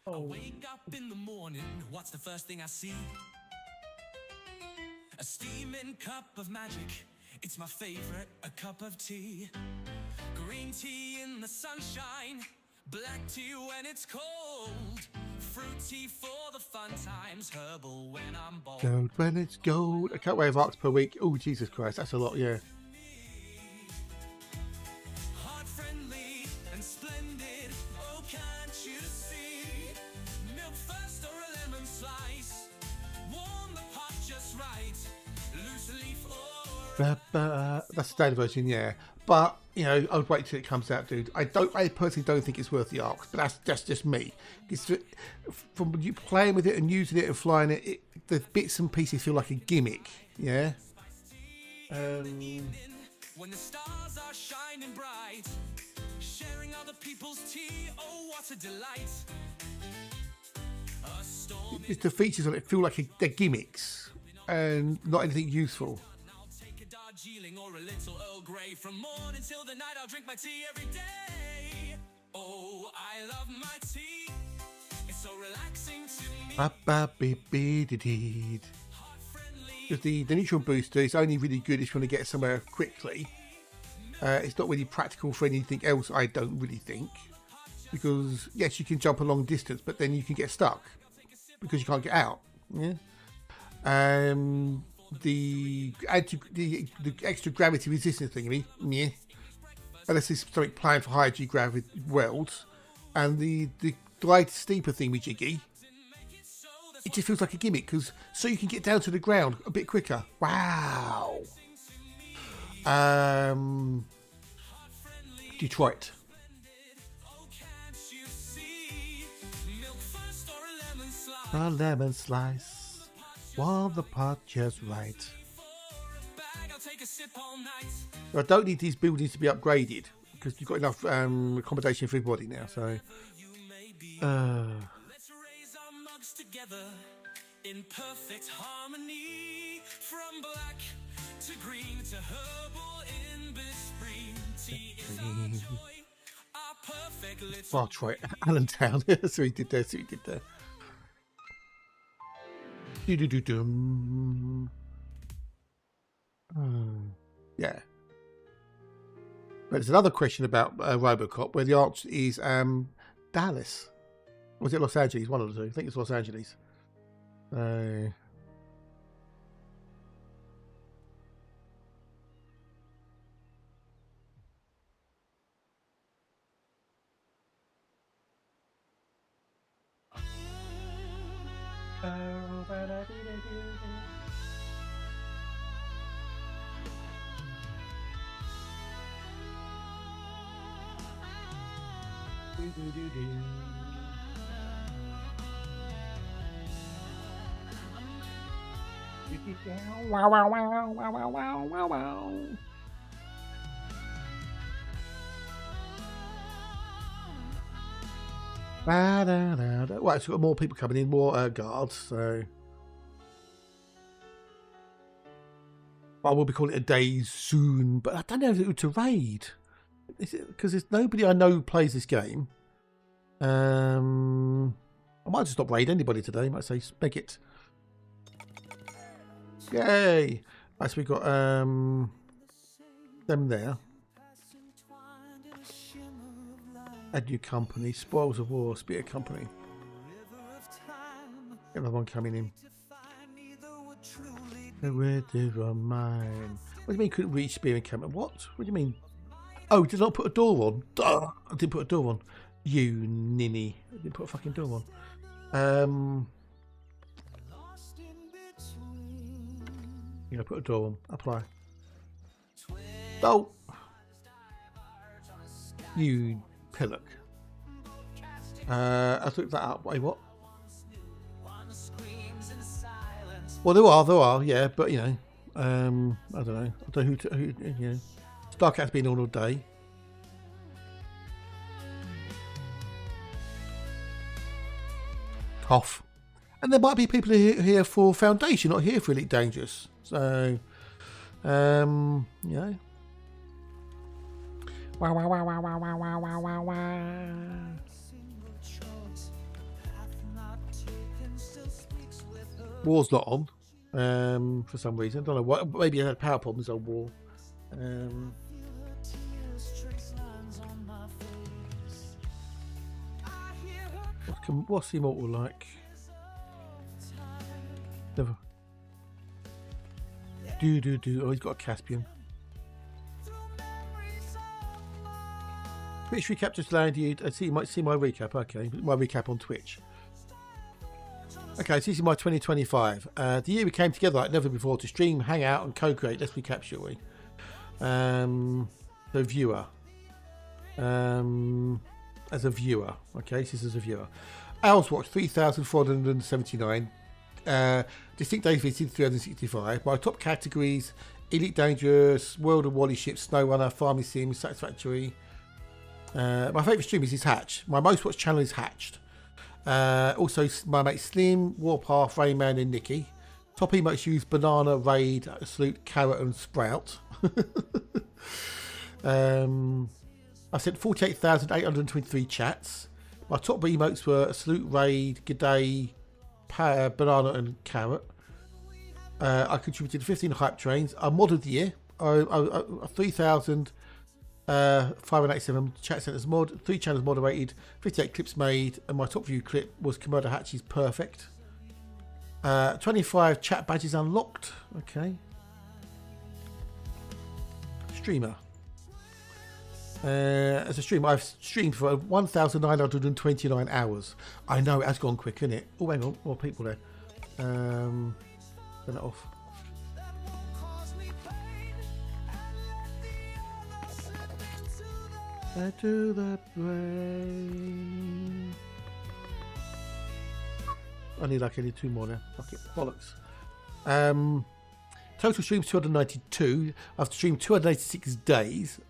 I wake up in the morning, what's the first thing I see? A steaming cup of magic, it's my favorite, a cup of tea. Green tea in the sunshine, black tea when it's cold. Fruit tea for the fun times, herbal when I'm bold. Gold when it's gold. I can't wave arcs per week. Oh, Jesus Christ, that's a lot, yeah. That's the standard version, yeah. But I would wait till it comes out, dude. I personally don't think it's worth the arcs, but that's just me. It's from you playing with it and using it and flying it, the bits and pieces feel like a gimmick, yeah. When the stars are shining bright, sharing other people's tea, oh what a delight. It's the features on it feel like they're gimmicks and not anything useful. Or a little Earl Grey. From morning till the night I'll drink my tea every day. Oh, I love my tea. It's so relaxing to me. Because the neutron booster is only really good if you want to get somewhere quickly. It's not really practical for anything else, I don't really think. Because yes, you can jump a long distance, but then you can get stuck because you can't get out. Yeah. The extra gravity resistance thing, yeah. unless there's something planned for higher G gravity worlds. And the glide steeper thing with Jiggy, it just feels like a gimmick because so you can get down to the ground a bit quicker. Wow. Detroit. A lemon slice, while the pot just right. I don't need these buildings to be upgraded because you've got enough accommodation for everybody now. So, Let's raise our mugs together in perfect harmony. From black to green to herbal in between. Tea is our joy, our perfect little. Detroit, Allentown. So he did there. So he did there. Do-do-do-dum. Yeah. But there's another question about Robocop where the answer is Dallas. Or was it Los Angeles? One of the two. I think it's Los Angeles. Wow, wow, wow, wow, wow, wow, wow, wow. Right, so we've got more people coming in, more guards, so I will be calling it a day soon, but I don't know if it would to raid. Because there's nobody I know who plays this game. I might just not raid anybody today. I might say speg it. Yay! Right, so we've got them there. Add new company. Spoils of War. Spirit Company. Another one coming in. The river of mine. What do you mean couldn't reach Spirit Company? What? What do you mean? Oh, did I not put a door on? Duh, I didn't put a door on. You ninny. I didn't put a fucking door on. You know, put a door on. Apply. Oh! You pillock. I looked that up. Wait, what? Well, there are, yeah, but you know, I don't know. I don't know who you know. Starcat's been on all day. Cough. And there might be people here for Foundation, not here for Elite Dangerous. So, you know. Wow, wow, wow, wow, wow, wow, wow, wow, wow, wow. War's not on, for some reason. I don't know what. Maybe I had power problems on War. What's the Immortal like? Never. Do. Oh, he's got a Caspian. Twitch recap just landed. I see. You might see my recap. Okay, my recap on Twitch. Okay, so this is my 2025. The year we came together like never before to stream, hang out, and co-create. Let's recap, shall we? The viewer. As a viewer. Okay, this is as a viewer. Hours watched 3,479. Distinct days visited 365. My top categories: Elite Dangerous, World of Wally Ships, SnowRunner, Farming Sim, Satisfactory. My favourite stream is Hatch. My most watched channel is Hatched. Also, my mate Slim, Warpath, Rayman, and Nikki. Top emotes use Banana, Raid, Salute, Carrot, and Sprout. I sent 48,823 chats. My top emotes were Salute, Raid, G'day, Banana, and Carrot. I contributed 15 hype trains. I modded the year. 3,587 chat centers mod, 3 channels moderated, 58 clips made, and my top view clip was Komodo Hatchie's Perfect. 25 chat badges unlocked. Okay. Streamer. As a stream, I've streamed for 1,929 hours. I know, it has gone quick, isn't it? Oh, hang on, more people there. Turn it off. To the brain. I need like only 2 more now. Fuck it, bollocks. Total streams 292. I've streamed 286 days.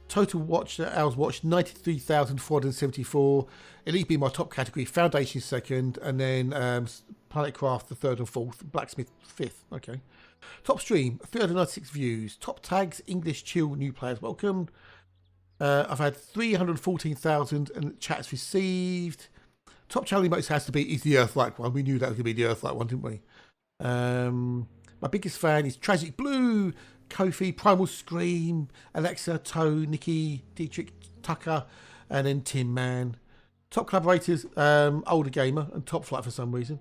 Total watch hours watched 93,474. Elite being my top category, Foundation second, and then Planetcraft the third and fourth, Blacksmith fifth. Okay. Top stream 396 views. Top tags English chill new players welcome. I've had 314,000 chats received. Top channel emotes has to be is the Earthlight one. We knew that was going to be the Earthlight one, didn't we? My biggest fan is Tragic Blue, Kofi, Primal Scream, Alexa, Toe, Nikki, Dietrich, Tucker, and then Tin Man. Top collaborators, Older Gamer and Top Flight for some reason.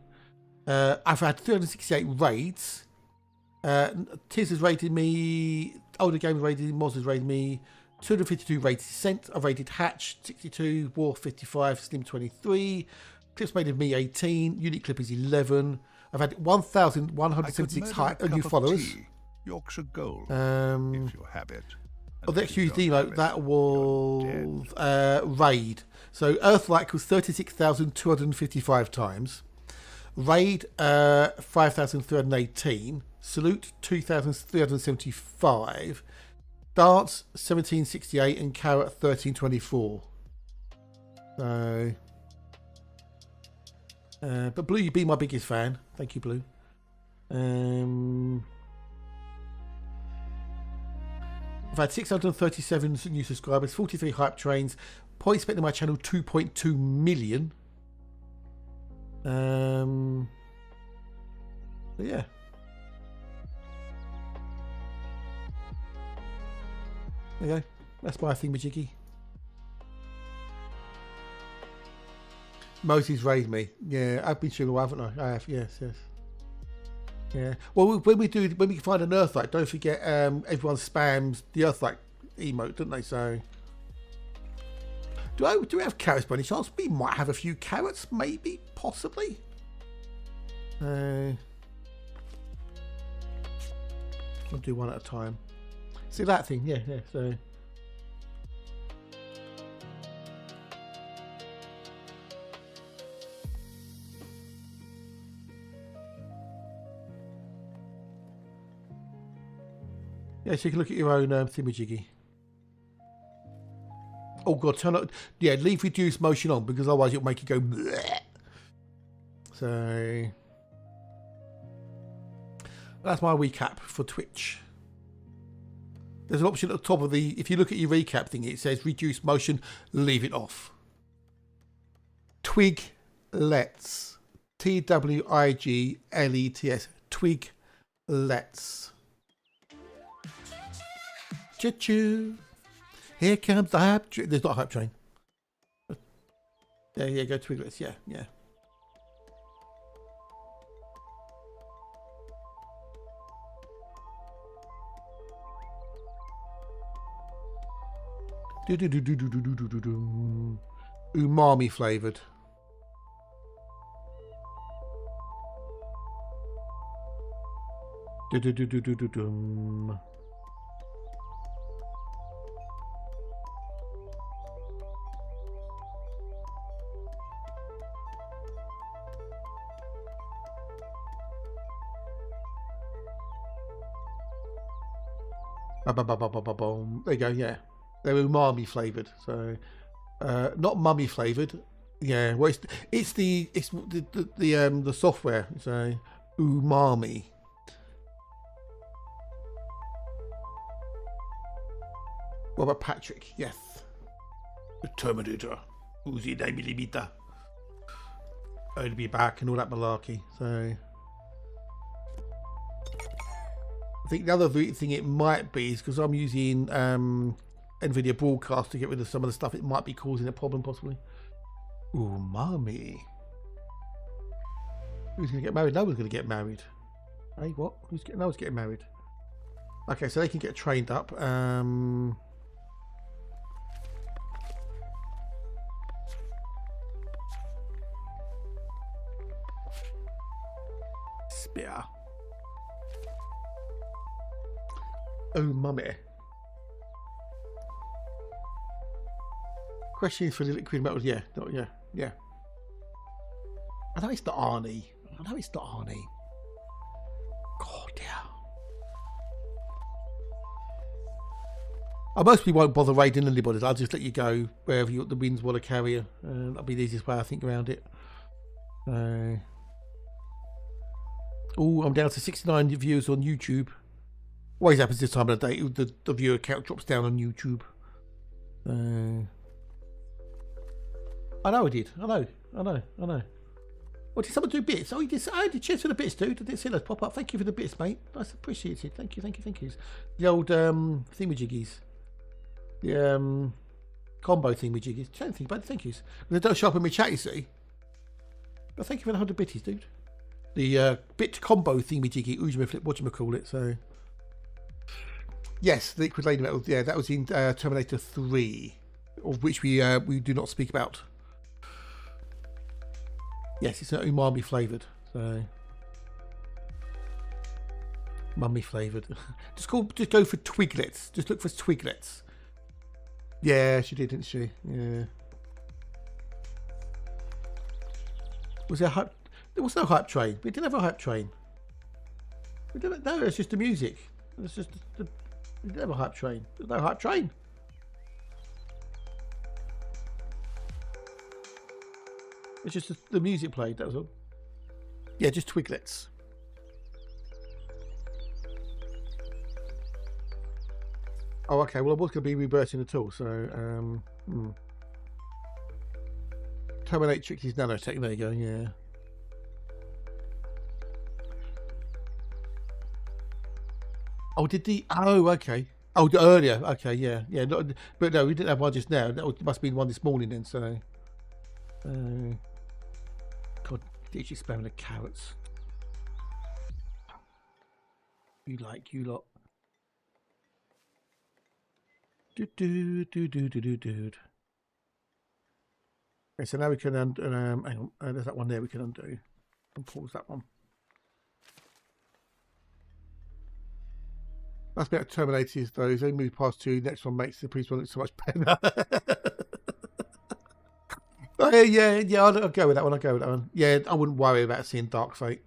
I've had 368 raids. Tiz has rated me. Older Gamer rated me. Moz has rated me. 252 rated Sent. I've rated Hatch 62, War 55, Slim 23, Clips made of me 18, Unique Clippers 11. I've had 1,176 new followers. Yorkshire Gold, if you have it. Oh, the next used emote, that was Raid. So Earthlight was 36,255 times. Raid 5,318. Salute 2,375. Dance 1768 and Carrot 1324. So, but Blue, you be my biggest fan. Thank you, Blue. I've had 637 new subscribers, 43 hype trains, points spent on my channel 2.2 million. But yeah. There you go. That's my thingamajiggy. Moses raised me. Yeah, I've been streaming, haven't I? I have. Yes. Yeah. Well, when we find an Earthlight, don't forget everyone spams the Earthlight emote, don't they? So, do we have carrots by any chance? We might have a few carrots, maybe, possibly. I'll do one at a time. See that thing? Yeah. So. Yeah, so you can look at your own thingamajiggy. Oh god, turn up. Yeah, leave reduced motion on because otherwise it'll make you go bleh. So that's my recap for Twitch. There's an option at the top of the, if you look at your recap thing, it says reduce motion, leave it off. Twiglets. TWIGLETS. Twiglets. Choo-choo. Here comes the hype train. There's not a hype train. There you go, Twiglets. Yeah. Umami flavoured. There you go, yeah. They're umami flavoured, so not mummy flavoured. Yeah, well, it's the software. So umami. What about Patrick? Yes, the Terminator. Uzi de Milimita. I'll be back and all that malarkey. So. I think the other thing it might be is because I'm using NVIDIA Broadcast to get rid of some of the stuff, it might be causing a problem possibly. Umami. Who's going to get married? No one's going to get married. Hey, what? No one's getting married. Okay, so they can get trained up. better. Oh, mummy. Questions for the liquid metal. Yeah, not, yeah, yeah. I know it's not Arnie. I know it's not Arnie. God, yeah. I mostly won't bother raiding anybody. I'll just let you go wherever the winds want to carry you. That'll be the easiest way I think around it. Oh, I'm down to 69 viewers on YouTube. Always happens this time of the day. The viewer count drops down on YouTube. I know I did. I know. What did someone do bits? Oh, you did. I did. Cheers for the bits, dude. I didn't see those pop up. Thank you for the bits, mate. Nice, appreciated. Thank you. The old thingamajiggies. The combo thingamajiggies. Don't think about it. Thank yous. They don't show up in my chat, you see. But thank you for the 100 bitties, dude. The bit combo thingamajiggy. Whatchamacall it. So yes, the liquid lady metal. Yeah, that was in Terminator 3, of which we do not speak about. Yes, it's not umami flavoured, so mummy flavoured. Just go for twiglets. Just look for twiglets. Yeah, she did, didn't she? Yeah. Was there hype? There was no hype train. We didn't have a hype train. We didn't. No, it's just the music. It's just we didn't have a hype train. There's no hype train. It's just the music played, that was all. Yeah, just twiglets. Oh, okay. Well, I was going to be reversing at all, so... Terminate Trixie's nanotech. There you go, yeah. Oh, did the... Oh, okay. Oh, earlier. Okay, yeah. Yeah, but no, we didn't have one just now. That must be one this morning then, so... God, did you spamming the carrots? You lot. Do. Okay, so now we can hang on. There's that one there we can undo and pause that one. That's about Terminators though. They move past two. Next one makes the previous one look so much better. Oh, yeah, I'll go with that one. Yeah, I wouldn't worry about seeing Dark Fate.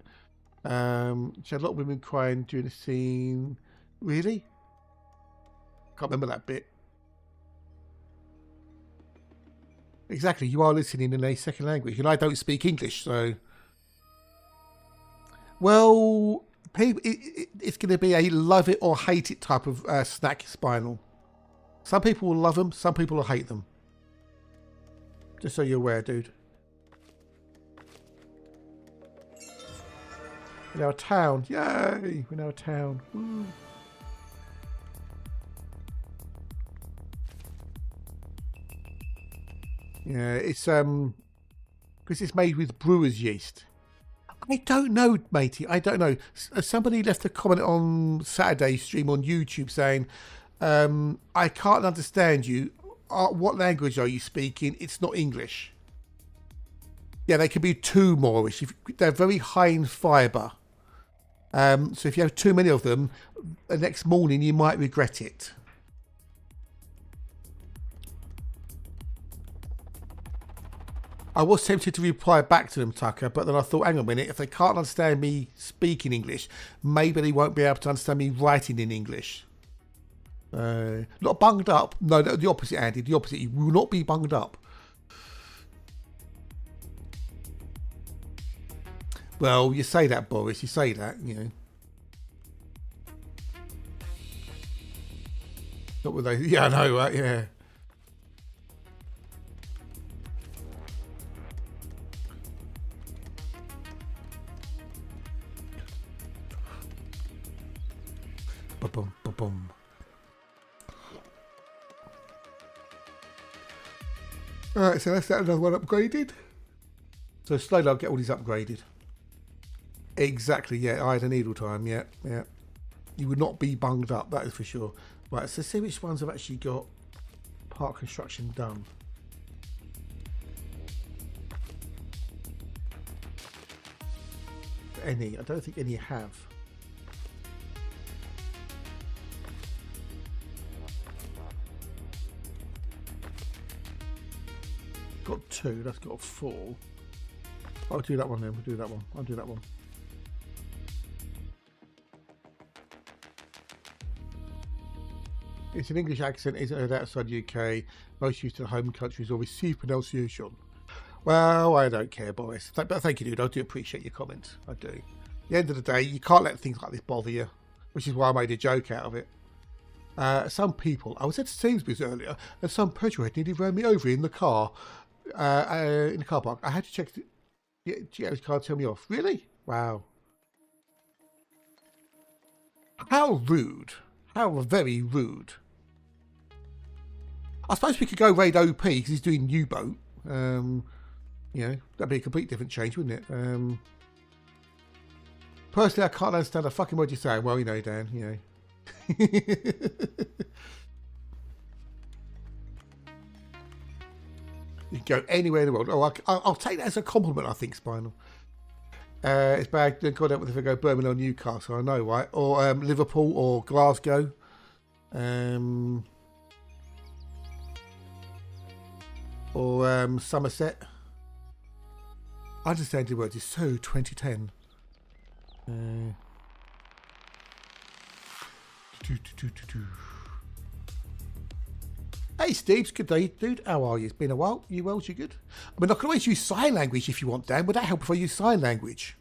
She had a lot of women crying during the scene. Really? Can't remember that bit. Exactly, you are listening in a second language, and I don't speak English, so... Well, it's going to be a love it or hate it type of snack spinal. Some people will love them, some people will hate them. Just so you're aware, dude. We're now a town. Yay! We're now a town. Woo. Yeah, it's because it's made with brewer's yeast. I don't know, matey. I don't know. Somebody left a comment on Saturday's stream on YouTube saying, I can't understand you. What language are you speaking? It's not English. Yeah, they can be too Moorish. They're very high in fibre. So if you have too many of them, the next morning you might regret it. I was tempted to reply back to them, Tucker, but then I thought, hang on a minute, if they can't understand me speaking English, maybe they won't be able to understand me writing in English. Not bunged up. No, the opposite, Andy. The opposite. You will not be bunged up. Well, you say that, Boris. You say that, you know. Not with those. Yeah, I know, right? Yeah. Ba-bum, ba-bum. Alright, so that's that, another one upgraded. So slowly I'll get all these upgraded. Exactly, yeah, I had a needle time, yeah. You would not be bunged up, that is for sure. Right, so see which ones have actually got part construction done. any. I don't think any have. Got 2. That's got 4. I'll do that one then. We'll do that one. I'll do that one. It's an English accent, isn't heard outside the UK. Most used to the home countries or receive pronunciation. Well, I don't care, Boris. But thank you, dude. I do appreciate your comments. I do. At the end of the day, you can't let things like this bother you, which is why I made a joke out of it. Some people, I was at Sainsbury's earlier, and some petrolhead nearly ran me over in the car, in the car park. I had to check. His car turned me off. Really? Wow. How rude. How very rude. I suppose we could go raid OP because he's doing U-boat. You know, that'd be a complete different change, wouldn't it? Personally, I can't understand a fucking word you're saying. Well, you know, Dan, you know. You can go anywhere in the world. Oh, I'll take that as a compliment, I think, Spinal. It's bad. God help if I go Birmingham or Newcastle, I know, right? Or Liverpool or Glasgow. Or Somerset. Understanding words is so 2010. Hey Steve, good day, dude. How are you? It's been a while. You well? You good? I mean, I can always use sign language if you want, Dan. Would that help if I use sign language?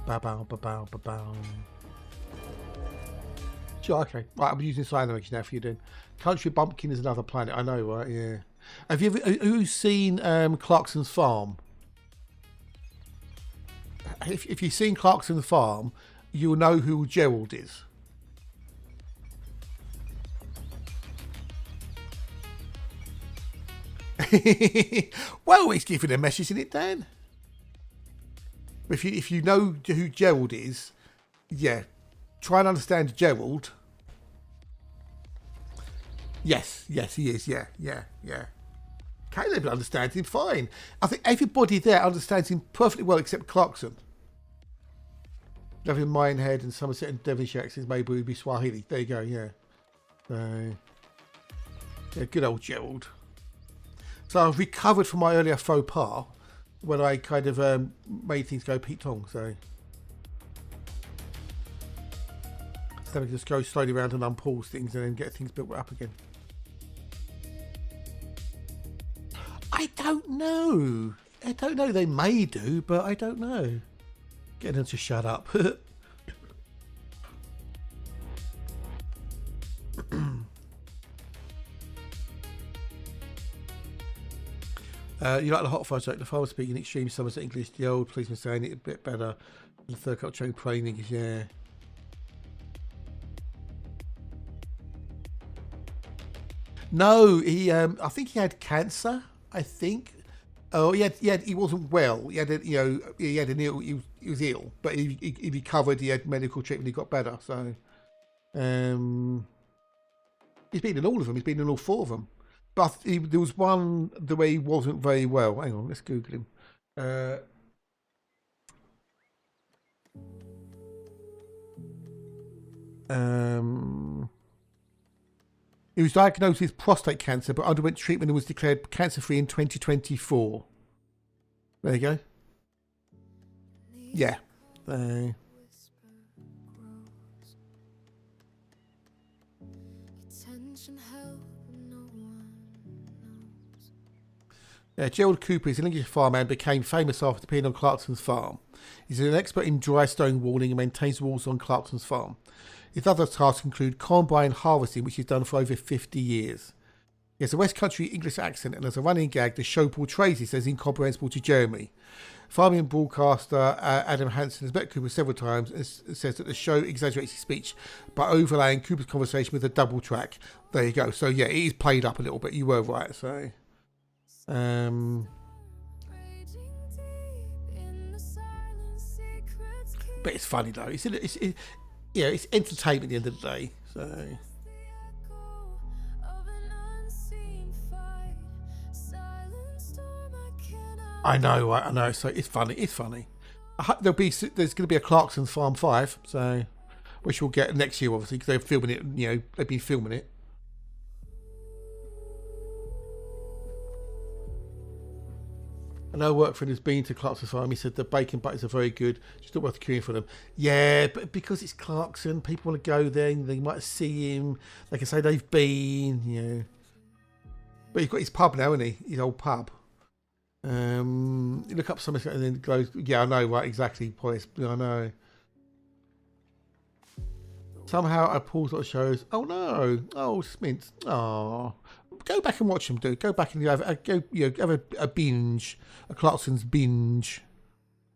Ba-bow, ba-bow, ba-bow. Sure, okay. Right, I'm using sign language now for you, then. Country Bumpkin is another planet. I know, right? Yeah. Have you ever who's seen Clarkson's Farm? If you've seen Clarkson's Farm, you'll know who Gerald is. Well, it's giving a message, isn't it, Dan? If you know who Gerald is, yeah, try and understand Gerald. Yes, he is. Yeah. Caleb understands him fine. I think everybody there understands him perfectly well except Clarkson. Loving Minehead and Somerset and Devonshire accents, maybe would be Swahili. There you go. Yeah. Yeah, good old Gerald. So I've recovered from my earlier faux pas when I kind of made things go Pete Tong. So we can just go slowly around and unpause things and then get things built up again. I don't know. They may do, but I don't know. Get them to shut up. You like the hot fudge, like the farmer speaking extreme Somerset English, the old policeman saying it a bit better. The third cut train plain English, yeah. No, he. I think he had cancer. I think. Oh, he wasn't well. He had he was ill, but he recovered. He had medical treatment. He got better. So, he's been in all of them. He's been in all 4 of them. But there was one the way he wasn't very well. Hang on, let's Google him. He was diagnosed with prostate cancer, but underwent treatment and was declared cancer-free in 2024. There you go. Yeah. Gerald Cooper is an English farmer and became famous after appearing on Clarkson's Farm. He's an expert in dry stone walling and maintains walls on Clarkson's Farm. His other tasks include combine harvesting, which he's done for over 50 years. He has a West Country English accent, and as a running gag, the show portrays this as incomprehensible to Jeremy. Farming broadcaster Adam Hansen has met Cooper several times and says that the show exaggerates his speech by overlaying Cooper's conversation with a double track. There you go. So yeah, it is played up a little bit. You were right. So, But it's funny though. It's entertainment at the end of the day. So I know. So it's funny. It's funny. There's going to be a Clarkson's Farm 5, so which we'll get next year, obviously, because they're filming it. You know, they've been filming it. I know Workford has been to Clarkson's Farm. He said the bacon butters are very good. Just not worth queuing for them. Yeah, but because it's Clarkson, people want to go there. And they might see him. They can say they've been. You know. But he's got his pub now, isn't he? His old pub. You look up something and then goes, yeah, I know, right, exactly, Poise. I know. Somehow I paused on shows. Oh no! Oh, Smint. Oh, go back and watch them, dude. Go back and have a binge, a Clarkson's binge.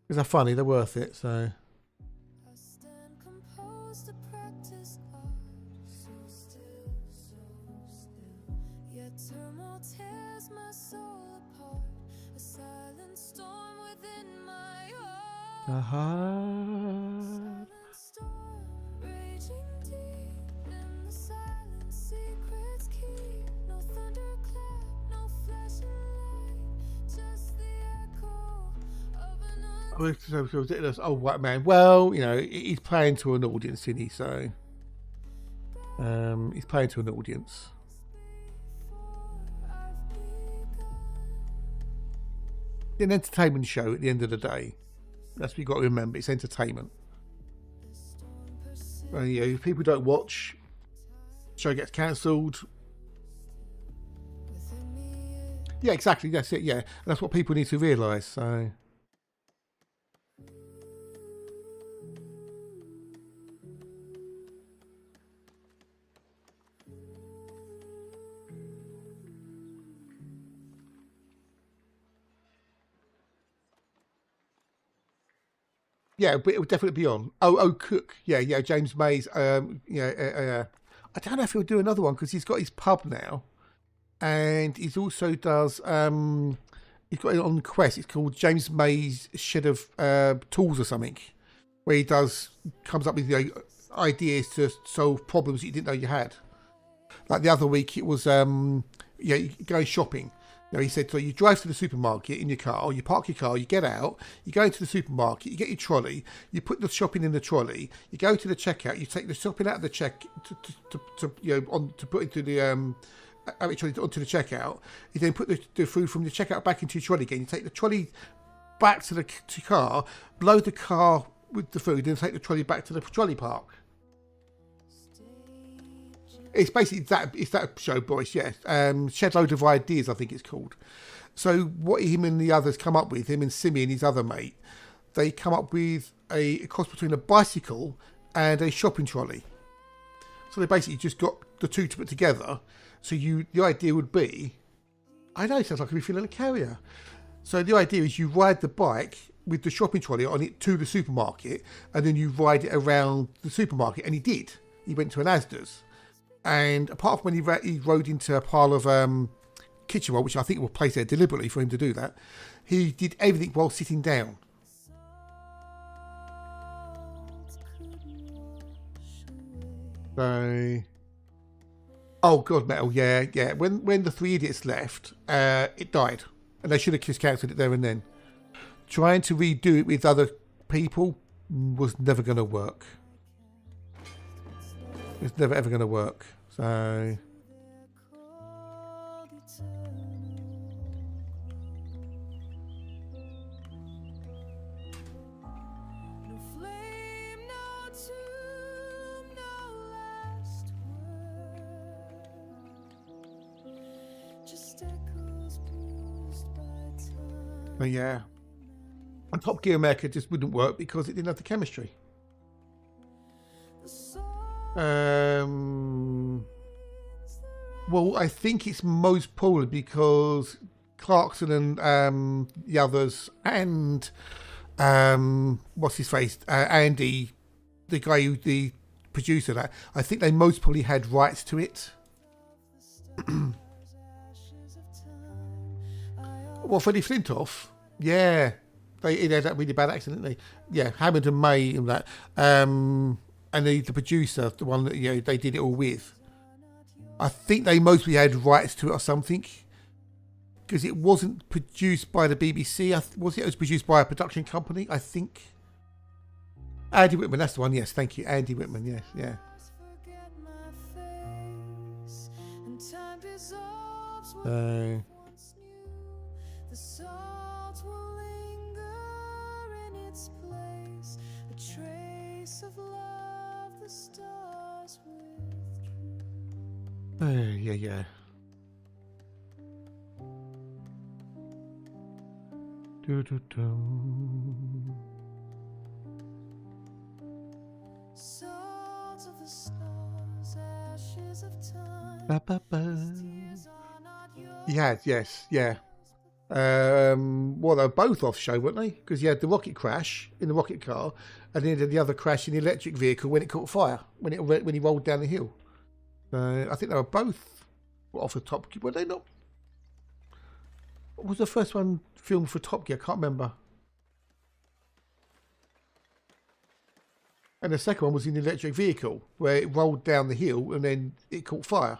Because they're funny, they're worth it. So. Oh, what man? Well, you know, he's playing to an audience, isn't he? So, he's playing to an audience. An entertainment show at the end of the day. That's what you've got to remember. It's entertainment. And, you know, if people don't watch, show gets cancelled. Yeah, exactly. That's it. Yeah, and that's what people need to realise. So. Yeah, but it would definitely be on. Oh, Cook. Yeah, James May's. I don't know if he'll do another one because he's got his pub now, and he's also does. He's got it on Quest. It's called James May's Shed of Tools or something, where he comes up with ideas to solve problems that you didn't know you had. Like the other week, it was going shopping. You know, he said, so you drive to the supermarket in your car, you park your car, you get out, you go into the supermarket, you get your trolley, you put the shopping in the trolley, you go to the checkout, you take the shopping out of the to put into the onto the checkout. You then put the food from the checkout back into your trolley again. You take the trolley back to the car, load the car with the food, then take the trolley back to the trolley park. It's basically that. It's that show, boys. Yes, Shed Load of Ideas, I think it's called. So what him and the others come up with, him and Simi and his other mate, they come up with a cross between a bicycle and a shopping trolley. So they basically just got the two to put together. So the idea would be, I know it sounds like I'm feeling a carrier. So the idea is you ride the bike with the shopping trolley on it to the supermarket, and then you ride it around the supermarket. And he did. He went to an Asda's. And apart from when he rode into a pile of kitchenware, which I think was placed there deliberately for him to do that, he did everything while sitting down. So, oh God, Metal, yeah. When the Three Idiots left, it died, and they should have just cancelled it there and then. Trying to redo it with other people was never going to work. It's never ever going to work. So but yeah, and Top Gear America just wouldn't work because it didn't have the chemistry. Well, I think it's most probably because Clarkson and the others and what's his face, Andy, the guy who the producer, that I think they most probably had rights to it. Well, Freddie Flintoff, yeah, They had that really bad accident, didn't they? Yeah, Hammond and May and that. And the producer, the one that they did it all with. I think they mostly had rights to it or something. Because it wasn't produced by the BBC. It was produced by a production company, I think. Andy Whitman, that's the one. Yes, thank you, Andy Whitman. Yes, yeah. Forget my face, and time dissolves what I once knew. The salt will linger in its place, a trace of love the stars withdrew. Yeah. Salt of the stars, ashes of time. Tears are not yours. He had, yes, yeah. Well, they were both off show, weren't they? Because you had the rocket crash in the rocket car, and then the other crash in the electric vehicle when it caught fire, when he rolled down the hill. I think they were both off the Top Gear. Were they not? What was the first one filmed for Top Gear? I can't remember. And the second one was in the electric vehicle, where it rolled down the hill and then it caught fire.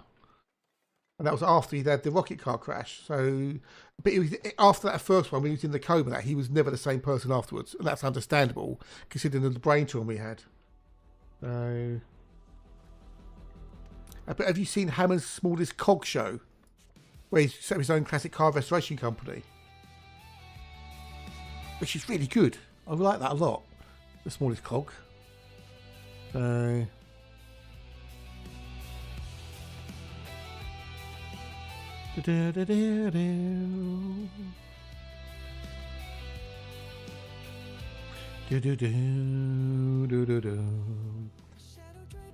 And that was after he'd had the rocket car crash. So, but it was after that first one, when he was in the coma, he was never the same person afterwards. And that's understandable, considering the brain trauma he had. So, but have you seen Hammond's Smallest Cog show? Where he's set up his own classic car restoration company. Which is really good. I like that a lot. The Smallest Cog. So...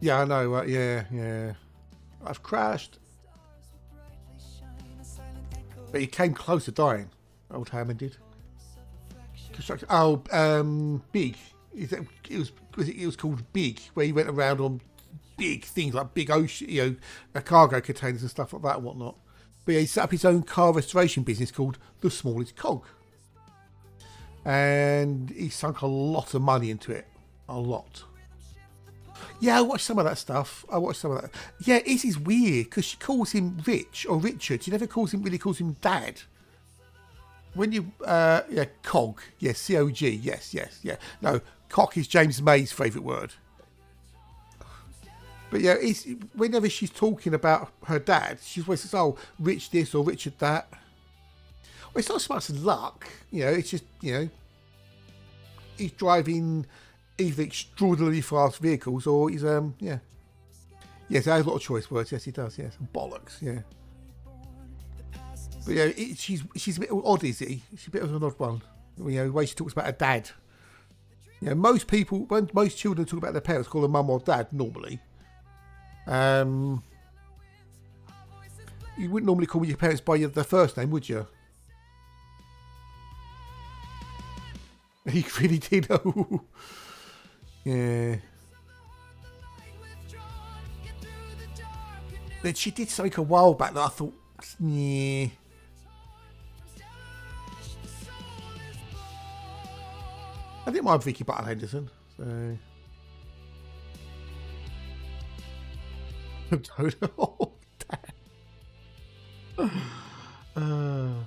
Yeah, I know. Yeah. I've crashed. But he came close to dying. Old Hammond did. Construction. Big. It was called Big, where he went around on big things like big ocean, cargo containers and stuff like that and whatnot. But yeah, he set up his own car restoration business called The Smallest Cog. And he sunk a lot of money into it. A lot. Yeah, I watched some of that stuff. Yeah, it is weird because she calls him Rich or Richard. She never really calls him Dad. When you, Cog. Yes, C-O-G. Yes. Yeah. No, cock is James May's favourite word. But yeah, whenever she's talking about her dad, she always says, "Oh, Rich this or Richard that." Well, it's not so much luck, it's just, he's driving either extraordinarily fast vehicles or he's, Yes, he has a lot of choice words. Yes, he does. Yes, bollocks. Yeah. But yeah, she's a bit odd, is he? She's a bit of an odd one. The way she talks about her dad. Most people, when most children talk about their parents, call them mum or dad normally. You wouldn't normally call your parents by their first name, would you? He really did. Yeah. Then she did something a while back that I thought, yeah. I didn't mind Vicky Butler Henderson. So. Oh,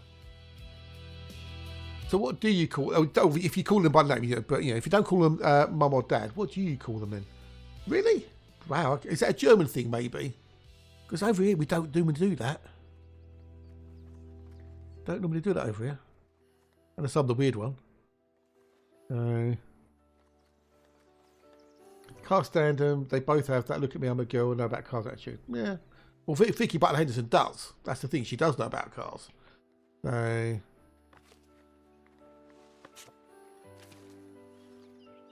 so what do you call? If you call them by name, but if you don't call them mum or dad, what do you call them then? Really? Wow, is that a German thing maybe? Because over here we don't normally do that. Don't normally do that over here. Unless I'm the weird one. Car stand, they both have that look at me, I'm a girl, and know about cars attitude. Yeah. Well, Vicky Butler Henderson does. That's the thing, she does know about cars.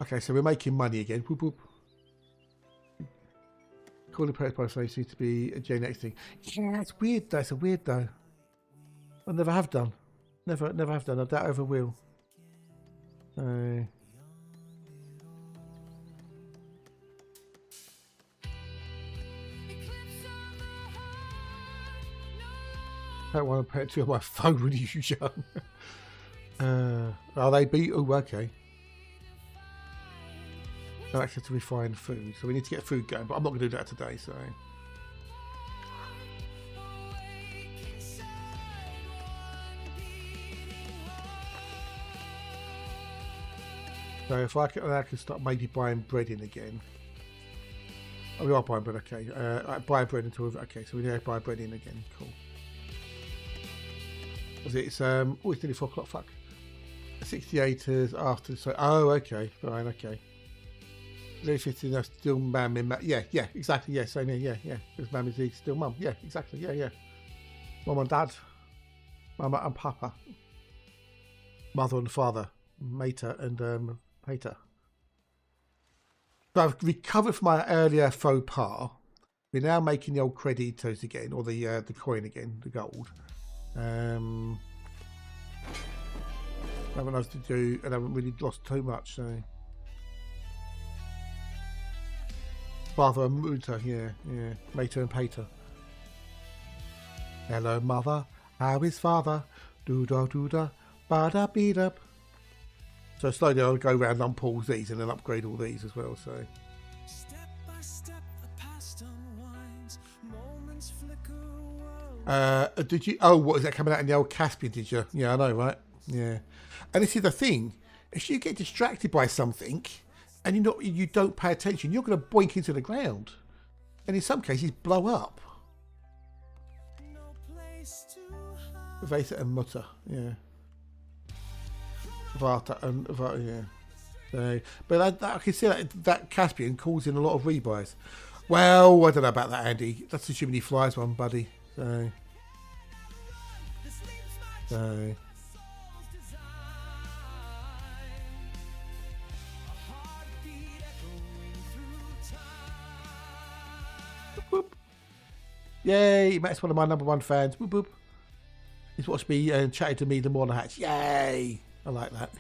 Okay, so we're making money again. Whoop, whoop. Calling parents by phone seems to be a Gen X thing. Yeah, it's weird though. It's a weird though. I never have done. Never have done. I doubt I ever will. I don't want to put it to my phone when you're young. Are they beat? Oh, okay. No access to refined food, so we need to get food going, but I'm not going to do that today, so. So if I can start maybe buying bread in again. Oh, we are buying bread, okay. Buy bread until okay, so we need to buy bread in again. Cool. It's oh, it's nearly 4 o'clock. Fuck. 68 is after. So okay, fine, okay. 50, that's still mum in yeah, exactly, yeah, same here, yeah. Because mum is still mum, yeah, exactly, yeah. Mum and dad, mama and papa, mother and father, mater and pater. So I've recovered from my earlier faux pas. We're now making the old creditos again, or the coin again, the gold. I haven't enough to do, and I haven't really lost too much. So, father and mutter, yeah, mater and pater. Hello, mother. How is father? Doo-da, doo-da, ba-da, beat-up. So slowly I'll go around and unpause these and then upgrade all these as well. So. Step by step, the past unwinds. Moments flicker. Did you? Oh, what is that coming out in the old Caspian? Did you? Yeah, I know, right? Yeah. And this is the thing: if you get distracted by something, and you don't pay attention, you're going to boink into the ground, and in some cases blow up. No place to hide. Vata and Mutter, yeah. Vata and Vata, yeah. So, but I can see that Caspian calls in a lot of rebuys. Well, I don't know about that, Andy. That's assuming he flies one, buddy. So. Boop. Yay, Matt's one of my #1 fans. Boop boop. He's watched me and chatted to me the morning hatch. Yay! I like that.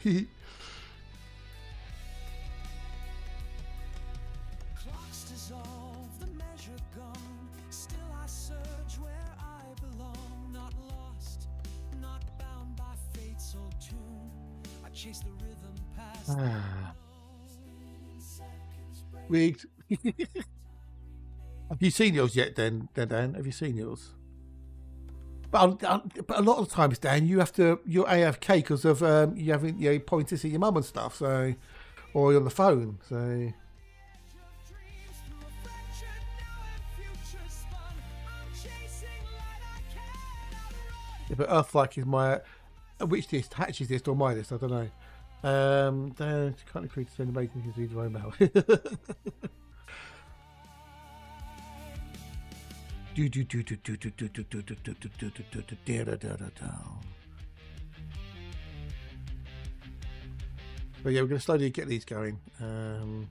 Clocks dissolve, the measure gone. Still I surge where I belong. Not lost, not bound by fate's old tune. I chase the rhythm past. Rigged. Have you seen yours yet, Dan? Have you seen yours? But a lot of the times, Dan, you're AFK because of you haven't pointed to see your mum and stuff, so, or you're on the phone, so. Yeah, but Earthlike is my which list? Hatch's list or my list? I don't know. Dan can't agree to send amazing things to your own mail. But yeah, we're going to slowly get these going. Then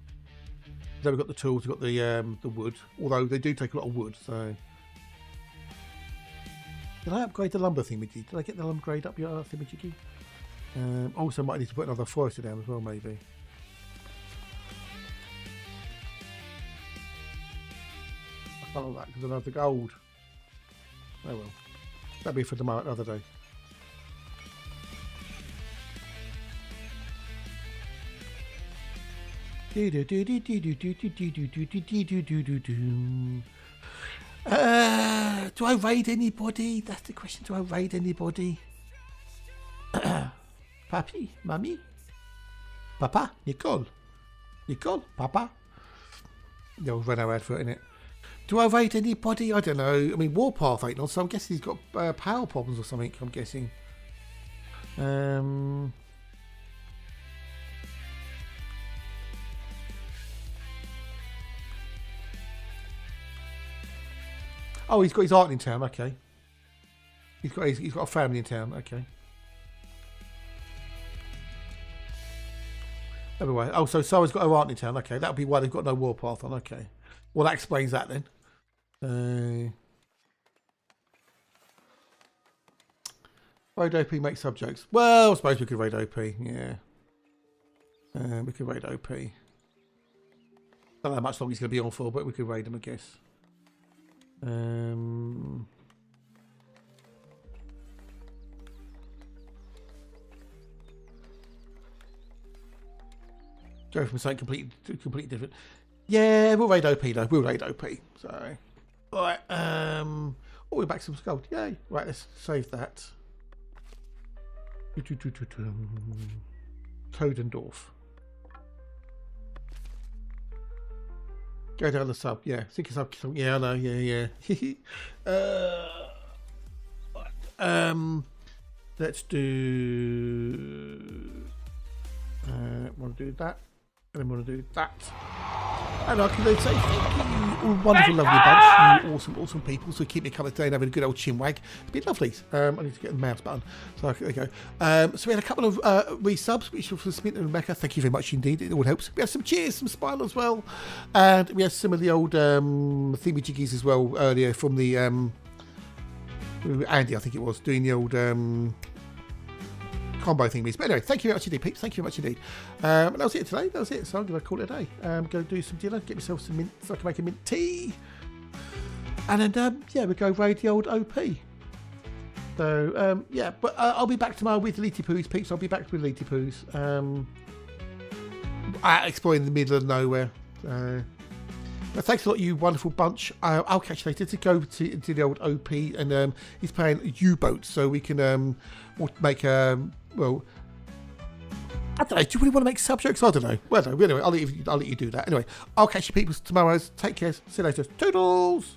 we've got the tools, we've got the wood, although they do take a lot of wood. So, did I upgrade the lumber thingamajig? Did I get the lumber grade up your thingamajiggy? Also, might need to put another forester down as well, maybe. I can't like that because I have the gold. Oh well, that'll be for tomorrow, another day. Do I raid anybody? That's the question. Do I raid anybody? Papi? Mummy? Papa? Nicole? Papa? The old Renault advert, innit? Do I raid anybody? I don't know. I mean, Warpath ain't on, so I'm guessing he's got power problems or something, I'm guessing. Oh, he's got his aunt in town. Okay. He's got a family in town. Okay. Anyway, oh, so Sarah's got her aunt in town. Okay, that'll be why they've got no Warpath on. Okay. Well, that explains that then. Raid OP make subjects. Well, I suppose we could raid OP. Yeah. We could raid OP. Don't know how much longer he's going to be on for, but we could raid him, I guess. Go from something completely different. Yeah, we'll raid OP though. We'll raid OP. So, all right. Oh, we're back to some gold. Yay! Right, let's save that. Todendorf. Go down the sub. Yeah, think it's sub. Yeah, I know. Yeah. Let's do. Want to do that, and then want to do that. And I can then say thank you, all wonderful, lovely bunch, you awesome people. So keep me coming today and having a good old chinwag. It's been lovely. I need to get the mouse button. So there you go. So we had a couple of resubs, which were for Smith and Rebecca. Thank you very much indeed. It all helps. We had some cheers, some smile as well, and we had some of the old thingy jiggies as well earlier from the Andy, I think it was, doing the old combo thingies. But anyway, thank you very much indeed, peeps. Thank you very much indeed. And that was it today. That was it. So I'm going to call it a day. Go do some dinner, get myself some mint so I can make a mint tea. And then, yeah, we go raid the old OP. So, yeah, but I'll be back tomorrow with Leety Poos, peeps. I'll be back with Leety Poos. Exploring the middle of nowhere. But thanks a lot, you wonderful bunch. I'll catch you later to go to the old OP, and he's playing U-boats, so we can make well, I don't know. Do you really want to make sub jokes? I don't know. Well, no, anyway, I'll let you do that. Anyway, I'll catch you people tomorrow. Take care. See you later. Toodles.